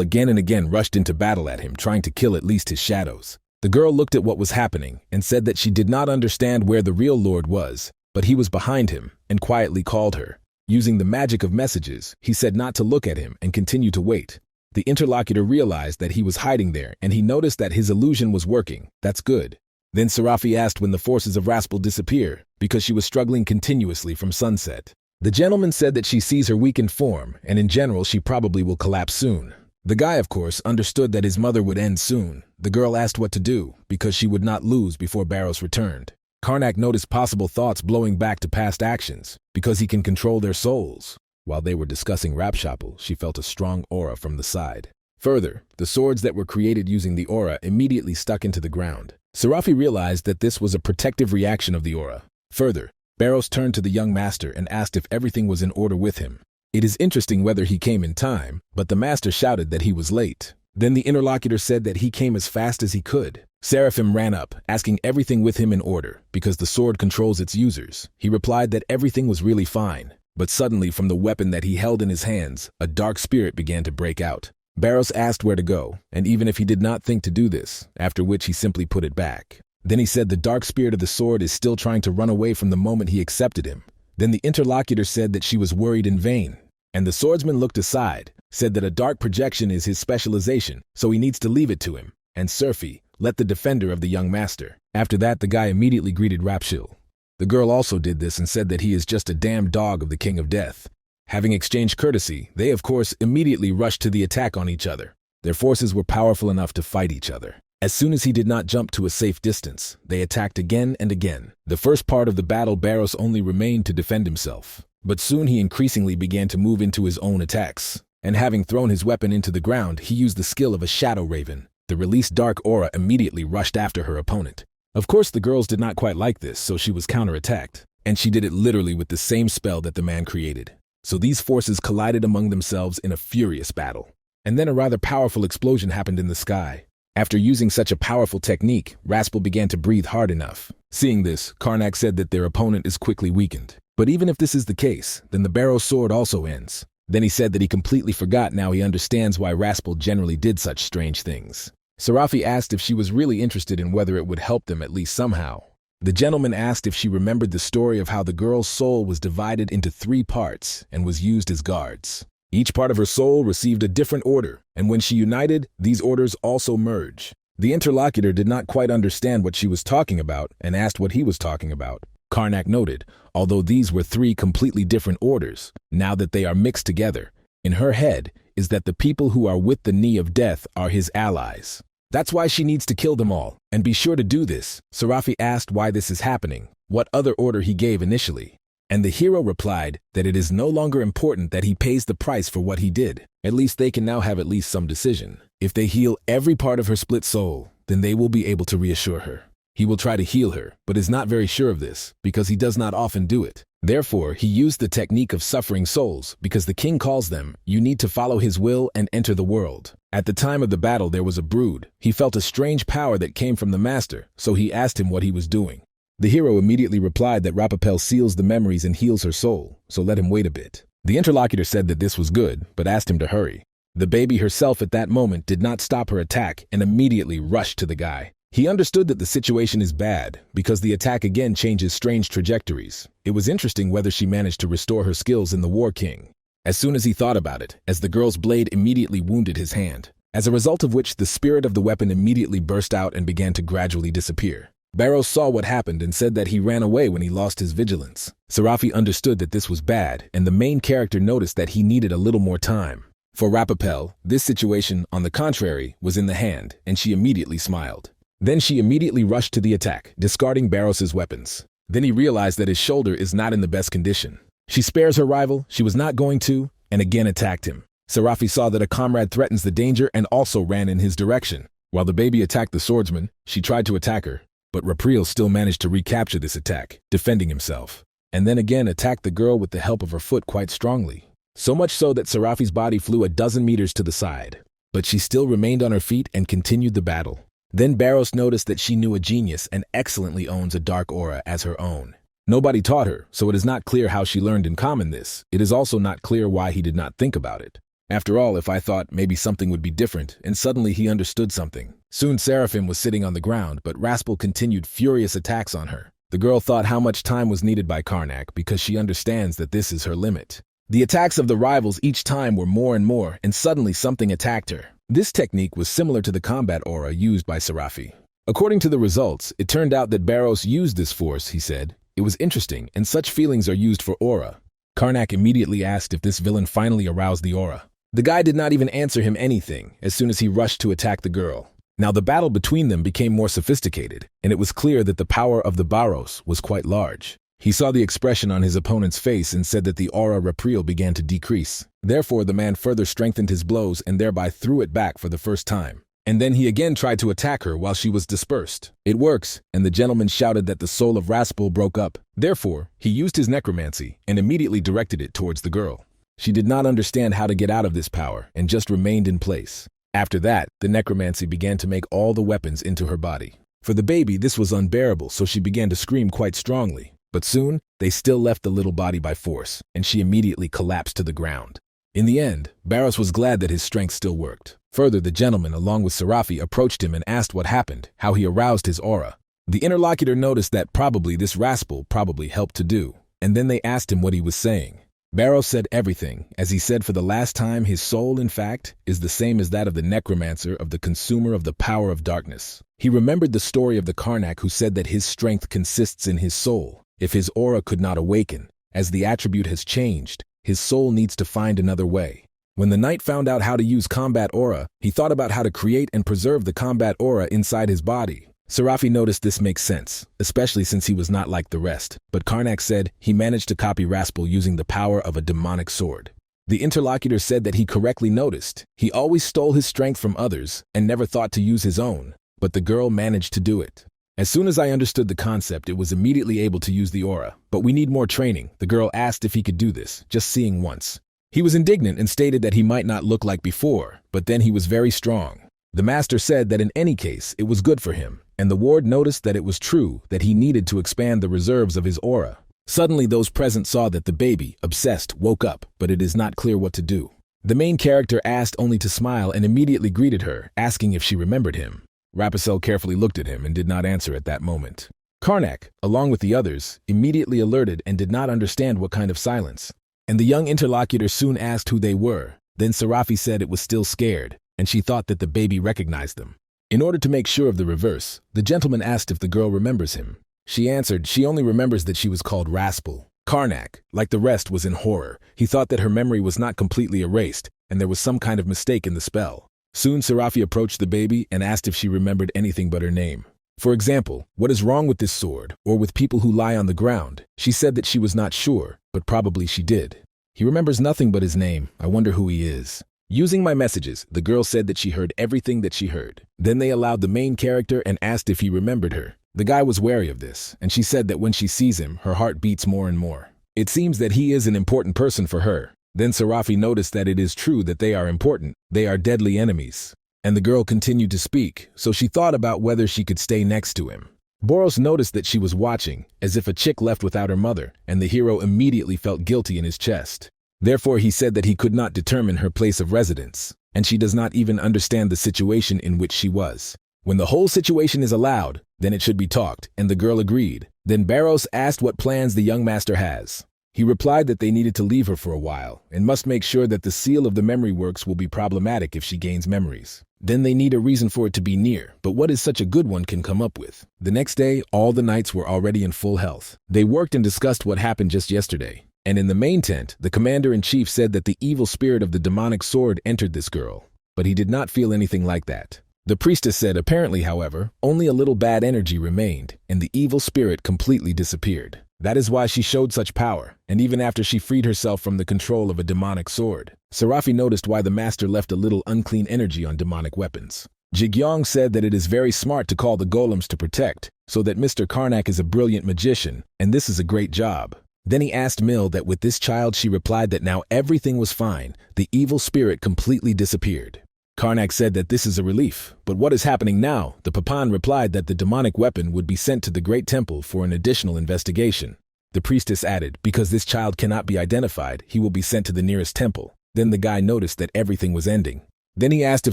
again and again rushed into battle at him, trying to kill at least his shadows. The girl looked at what was happening and said that she did not understand where the real lord was, but he was behind him and quietly called her. Using the magic of messages, he said not to look at him and continue to wait. The interlocutor realized that he was hiding there and he noticed that his illusion was working. That's good. Then Serafi asked when the forces of Raspel disappear, because she was struggling continuously from sunset. The gentleman said that she sees her weakened form, and in general she probably will collapse soon. The guy, of course, understood that his mother would end soon. The girl asked what to do, because she would not lose before Barros returned. Karnak noticed possible thoughts blowing back to past actions, because he can control their souls. While they were discussing Rapshapel, she felt a strong aura from the side. Further, the swords that were created using the aura immediately stuck into the ground. Serafi realized that this was a protective reaction of the aura. Further, Barros turned to the young master and asked if everything was in order with him. It is interesting whether he came in time, but the master shouted that he was late. Then the interlocutor said that he came as fast as he could. Seraphim ran up, asking everything with him in order, because the sword controls its users. He replied that everything was really fine. But suddenly, from the weapon that he held in his hands, a dark spirit began to break out. Barros asked where to go, and even if he did not think to do this, after which he simply put it back. Then he said the dark spirit of the sword is still trying to run away from the moment he accepted him. Then the interlocutor said that she was worried in vain. And the swordsman looked aside, said that a dark projection is his specialization, so he needs to leave it to him. And Surfi, let the defender of the young master. After that, the guy immediately greeted Rapshil. The girl also did this and said that he is just a damn dog of the King of Death. Having exchanged courtesy, they of course immediately rushed to the attack on each other. Their forces were powerful enough to fight each other. As soon as he did not jump to a safe distance, they attacked again and again. The first part of the battle, Barros only remained to defend himself. But soon he increasingly began to move into his own attacks. And having thrown his weapon into the ground, he used the skill of a shadow raven. The released dark aura immediately rushed after her opponent. Of course, the girls did not quite like this, so she was counterattacked. And she did it literally with the same spell that the man created. So these forces collided among themselves in a furious battle. And then a rather powerful explosion happened in the sky. After using such a powerful technique, Raspal began to breathe hard enough. Seeing this, Karnak said that their opponent is quickly weakened. But even if this is the case, then the Barrow's sword also ends. Then he said that he completely forgot. Now he understands why Raspal generally did such strange things. Serafi asked if she was really interested in whether it would help them at least somehow. The gentleman asked if she remembered the story of how the girl's soul was divided into 3 parts and was used as guards. Each part of her soul received a different order, and when she united, these orders also merge. The interlocutor did not quite understand what she was talking about and asked what he was talking about. Karnak noted, although these were 3 completely different orders, now that they are mixed together, in her head is that the people who are with the knee of death are his allies. That's why she needs to kill them all, and be sure to do this. Serafi asked why this is happening, what other order he gave initially. And the hero replied that it is no longer important that he pays the price for what he did. At least they can now have at least some decision. If they heal every part of her split soul, then they will be able to reassure her. He will try to heal her, but is not very sure of this, because he does not often do it. Therefore, he used the technique of suffering souls, because the king calls them, you need to follow his will and enter the world. At the time of the battle there was a brood. He felt a strange power that came from the master, so he asked him what he was doing. The hero immediately replied that Rapapel seals the memories and heals her soul, so let him wait a bit. The interlocutor said that this was good, but asked him to hurry. The baby herself at that moment did not stop her attack and immediately rushed to the guy. He understood that the situation is bad, because the attack again changes strange trajectories. It was interesting whether she managed to restore her skills in the War King. As soon as he thought about it, as the girl's blade immediately wounded his hand, as a result of which the spirit of the weapon immediately burst out and began to gradually disappear. Barrows saw what happened and said that he ran away when he lost his vigilance. Serafi understood that this was bad, and the main character noticed that he needed a little more time. For Rapapel, this situation, on the contrary, was in the hand, and she immediately smiled. Then she immediately rushed to the attack, discarding Barros's weapons. Then he realized that his shoulder is not in the best condition. She spares her rival, she was not going to, and again attacked him. Serafi saw that a comrade threatens the danger and also ran in his direction. While the baby attacked the swordsman, she tried to attack her. But Rapriel still managed to recapture this attack, defending himself, and then again attacked the girl with the help of her foot quite strongly. So much so that Serafi's body flew a dozen meters to the side. But she still remained on her feet and continued the battle. Then Barros noticed that she knew a genius and excellently owns a dark aura as her own. Nobody taught her, so it is not clear how she learned in common this. It is also not clear why he did not think about it. After all, if I thought maybe something would be different, and suddenly he understood something. Soon Seraphim was sitting on the ground, but Raspal continued furious attacks on her. The girl thought how much time was needed by Karnak because she understands that this is her limit. The attacks of the rivals each time were more and more, and suddenly something attacked her. This technique was similar to the combat aura used by Serafi. According to the results, it turned out that Barros used this force, he said. It was interesting, and such feelings are used for aura. Karnak immediately asked if this villain finally aroused the aura. The guy did not even answer him anything as soon as he rushed to attack the girl. Now the battle between them became more sophisticated, and it was clear that the power of the Barros was quite large. He saw the expression on his opponent's face and said that the aura Rapriel began to decrease. Therefore the man further strengthened his blows and thereby threw it back for the first time. And then he again tried to attack her while she was dispersed. It works, and the gentleman shouted that the soul of Raspal broke up. Therefore, he used his necromancy and immediately directed it towards the girl. She did not understand how to get out of this power and just remained in place. After that, the necromancy began to make all the weapons into her body. For the baby, this was unbearable, so she began to scream quite strongly. But soon, they still left the little body by force, and she immediately collapsed to the ground. In the end, Barros was glad that his strength still worked. Further, the gentleman, along with Serafi, approached him and asked what happened, how he aroused his aura. The interlocutor noticed that probably this Raspal probably helped to do, and then they asked him what he was saying. Barros said everything, as he said for the last time his soul, in fact, is the same as that of the necromancer of the consumer of the power of darkness. He remembered the story of the Karnak who said that his strength consists in his soul. If his aura could not awaken, as the attribute has changed, his soul needs to find another way. When the knight found out how to use combat aura, he thought about how to create and preserve the combat aura inside his body. Serafi noticed this makes sense, especially since he was not like the rest, but Karnak said he managed to copy Raspal using the power of a demonic sword. The interlocutor said that he correctly noticed. He always stole his strength from others and never thought to use his own, but the girl managed to do it. As soon as I understood the concept, it was immediately able to use the aura, but we need more training. The girl asked if he could do this, just seeing once. He was indignant and stated that he might not look like before, but then he was very strong. The master said that in any case, it was good for him, and the ward noticed that it was true that he needed to expand the reserves of his aura. Suddenly those present saw that the baby, obsessed, woke up, but it is not clear what to do. The main character asked only to smile and immediately greeted her, asking if she remembered him. Rapunzel carefully looked at him and did not answer at that moment. Karnak, along with the others, immediately alerted and did not understand what kind of silence. And the young interlocutor soon asked who they were. Then Serafi said it was still scared, and she thought that the baby recognized them. In order to make sure of the reverse, the gentleman asked if the girl remembers him. She answered she only remembers that she was called Raspal. Karnak, like the rest, was in horror. He thought that her memory was not completely erased, and there was some kind of mistake in the spell. Soon Serafi approached the baby and asked if she remembered anything but her name. For example, what is wrong with this sword, or with people who lie on the ground? She said that she was not sure, but probably she did. He remembers nothing but his name. I wonder who he is. Using my messages, the girl said that she heard everything that she heard. Then they allowed the main character and asked if he remembered her. The guy was wary of this, and she said that when she sees him, her heart beats more and more. It seems that he is an important person for her. Then Serafi noticed that it is true that they are important. They are deadly enemies. And the girl continued to speak, so she thought about whether she could stay next to him. Boros noticed that she was watching, as if a chick left without her mother, and the hero immediately felt guilty in his chest. Therefore he said that he could not determine her place of residence, and she does not even understand the situation in which she was. When the whole situation is allowed, then it should be talked, and the girl agreed. Then Boros asked what plans the young master has. He replied that they needed to leave her for a while, and must make sure that the seal of the memory works will be problematic if she gains memories. Then they need a reason for it to be near, but what is such a good one can come up with? The next day, all the knights were already in full health. They worked and discussed what happened just yesterday. And in the main tent, the commander-in-chief said that the evil spirit of the demonic sword entered this girl, but he did not feel anything like that. The priestess said apparently, however, only a little bad energy remained, and the evil spirit completely disappeared. That is why she showed such power, and even after she freed herself from the control of a demonic sword. Serafi noticed why the master left a little unclean energy on demonic weapons. Jigyong said that it is very smart to call the golems to protect, so that Mr. Karnak is a brilliant magician, and this is a great job. Then he asked Mill that with this child she replied that now everything was fine, the evil spirit completely disappeared. Karnak said that this is a relief, but what is happening now? The Papan replied that the demonic weapon would be sent to the Great Temple for an additional investigation. The priestess added, because this child cannot be identified, he will be sent to the nearest temple. Then the guy noticed that everything was ending. Then he asked if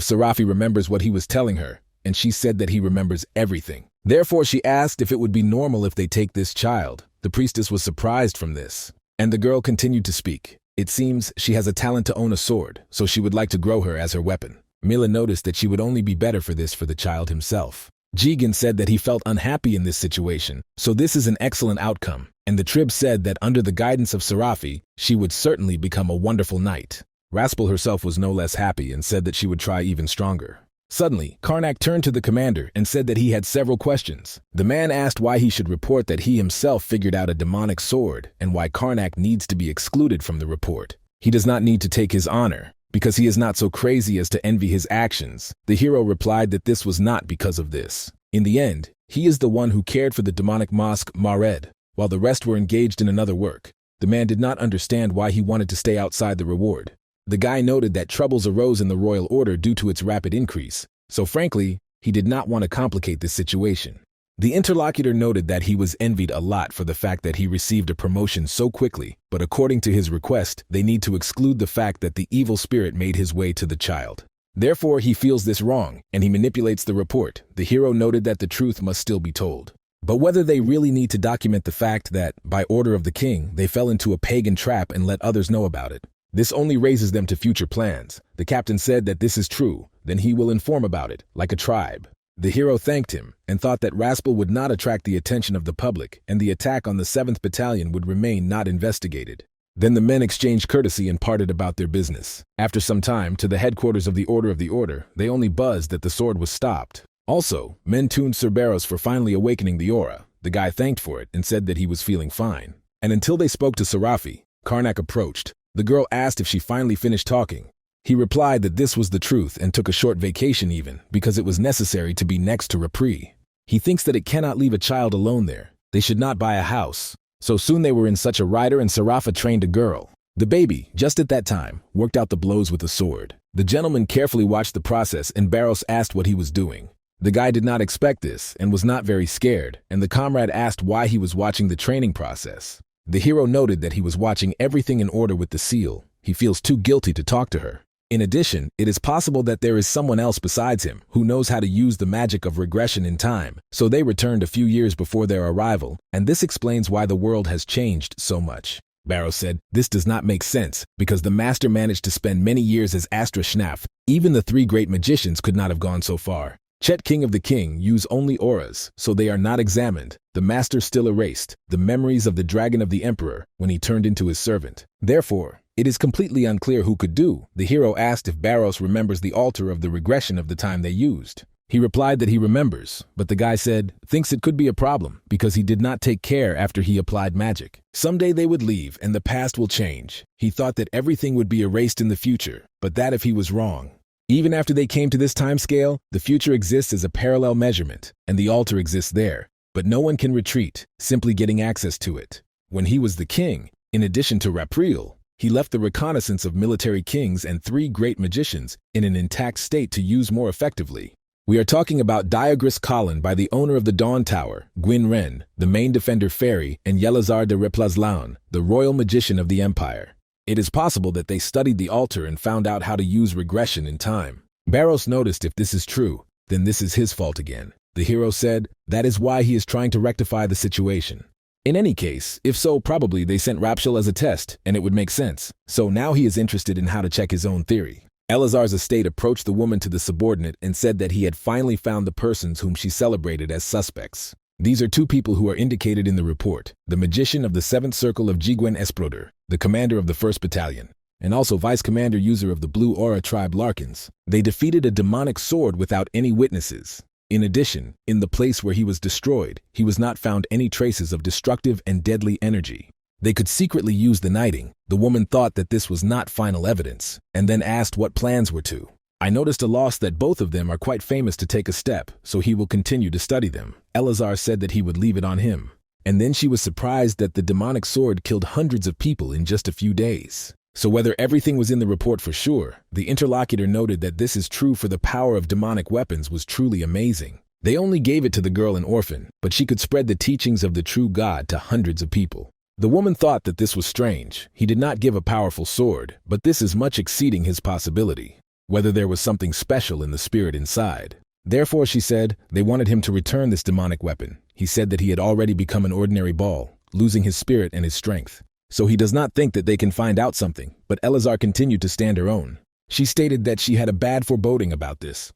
Serafi remembers what he was telling her, and she said that he remembers everything. Therefore she asked if it would be normal if they take this child. The priestess was surprised from this, and the girl continued to speak. It seems she has a talent to own a sword, so she would like to grow her as her weapon. Mila noticed that she would only be better for this for the child himself. Jigen said that he felt unhappy in this situation, so this is an excellent outcome, and the Trib said that under the guidance of Serafi, she would certainly become a wonderful knight. Raspal herself was no less happy and said that she would try even stronger. Suddenly, Karnak turned to the commander and said that he had several questions. The man asked why he should report that he himself figured out a demonic sword and why Karnak needs to be excluded from the report. He does not need to take his honor, because he is not so crazy as to envy his actions. The hero replied that this was not because of this. In the end, he is the one who cared for the demonic mosque Mared, while the rest were engaged in another work. The man did not understand why he wanted to stay outside the reward. The guy noted that troubles arose in the royal order due to its rapid increase, so frankly, he did not want to complicate this situation. The interlocutor noted that he was envied a lot for the fact that he received a promotion so quickly, but according to his request, they need to exclude the fact that the evil spirit made his way to the child. Therefore, he feels this wrong, and he manipulates the report. The hero noted that the truth must still be told. But whether they really need to document the fact that, by order of the king, they fell into a pagan trap and let others know about it. This only raises them to future plans. The captain said that this is true, then he will inform about it, like a tribe. The hero thanked him, and thought that Raspal would not attract the attention of the public, and the attack on the 7th Battalion would remain not investigated. Then the men exchanged courtesy and parted about their business. After some time, to the headquarters of the Order, they only buzzed that the sword was stopped. Also, men tuned Cerberus for finally awakening the aura. The guy thanked for it and said that he was feeling fine. And until they spoke to Serafi, Karnak approached. The girl asked if she finally finished talking. He replied that this was the truth and took a short vacation even, because it was necessary to be next to Rapri. He thinks that it cannot leave a child alone there. They should not buy a house. So soon they were in such a rider and Serafa trained a girl. The baby, just at that time, worked out the blows with a sword. The gentleman carefully watched the process and Barros asked what he was doing. The guy did not expect this and was not very scared, and the comrade asked why he was watching the training process. The hero noted that he was watching everything in order with the seal. He feels too guilty to talk to her. In addition, it is possible that there is someone else besides him who knows how to use the magic of regression in time, so they returned a few years before their arrival, and this explains why the world has changed so much. Barrow said, this does not make sense, because the master managed to spend many years as Astra Schnaf. Even the three great magicians could not have gone so far. Chet King of the King use only auras, so they are not examined. The master still erased the memories of the dragon of the emperor when he turned into his servant. Therefore, it is completely unclear who could do. The hero asked if Barros remembers the altar of the regression of the time they used. He replied that he remembers, but the guy said, thinks it could be a problem because he did not take care after he applied magic. Someday they would leave and the past will change. He thought that everything would be erased in the future, but that if he was wrong. Even after they came to this time scale, the future exists as a parallel measurement, and the altar exists there, but no one can retreat, simply getting access to it. When he was the king, in addition to Rapriel, he left the reconnaissance of military kings and three great magicians in an intact state to use more effectively. We are talking about Diagris Colin by the owner of the Dawn Tower, Gwyn Ren, the main defender Fairy, and Yelazar de Replaslaun, the royal magician of the empire. It is possible that they studied the altar and found out how to use regression in time. Barros noticed if this is true, then this is his fault again. The hero said, that is why he is trying to rectify the situation. In any case, if so, probably they sent Rapshel as a test, and it would make sense. So now he is interested in how to check his own theory. Elazar's estate approached the woman to the subordinate and said that he had finally found the persons whom she celebrated as suspects. These are two people who are indicated in the report, the magician of the 7th Circle of Jigwen Esproder, the commander of the 1st Battalion, and also vice-commander user of the Blue Aura tribe Larkins. They defeated a demonic sword without any witnesses. In addition, in the place where he was destroyed, he was not found any traces of destructive and deadly energy. They could secretly use the knighting. The woman thought that this was not final evidence, and then asked what plans were to. I noticed a loss that both of them are quite famous to take a step, so he will continue to study them. Elazar said that he would leave it on him. And then she was surprised that the demonic sword killed hundreds of people in just a few days. So whether everything was in the report for sure, the interlocutor noted that this is true for the power of demonic weapons was truly amazing. They only gave it to the girl an orphan, but she could spread the teachings of the true God to hundreds of people. The woman thought that this was strange. He did not give a powerful sword, but this is much exceeding his possibility. Whether there was something special in the spirit inside. Therefore, she said, they wanted him to return this demonic weapon. He said that he had already become an ordinary ball, losing his spirit and his strength. So he does not think that they can find out something, but Elazar continued to stand her own. She stated that she had a bad foreboding about this.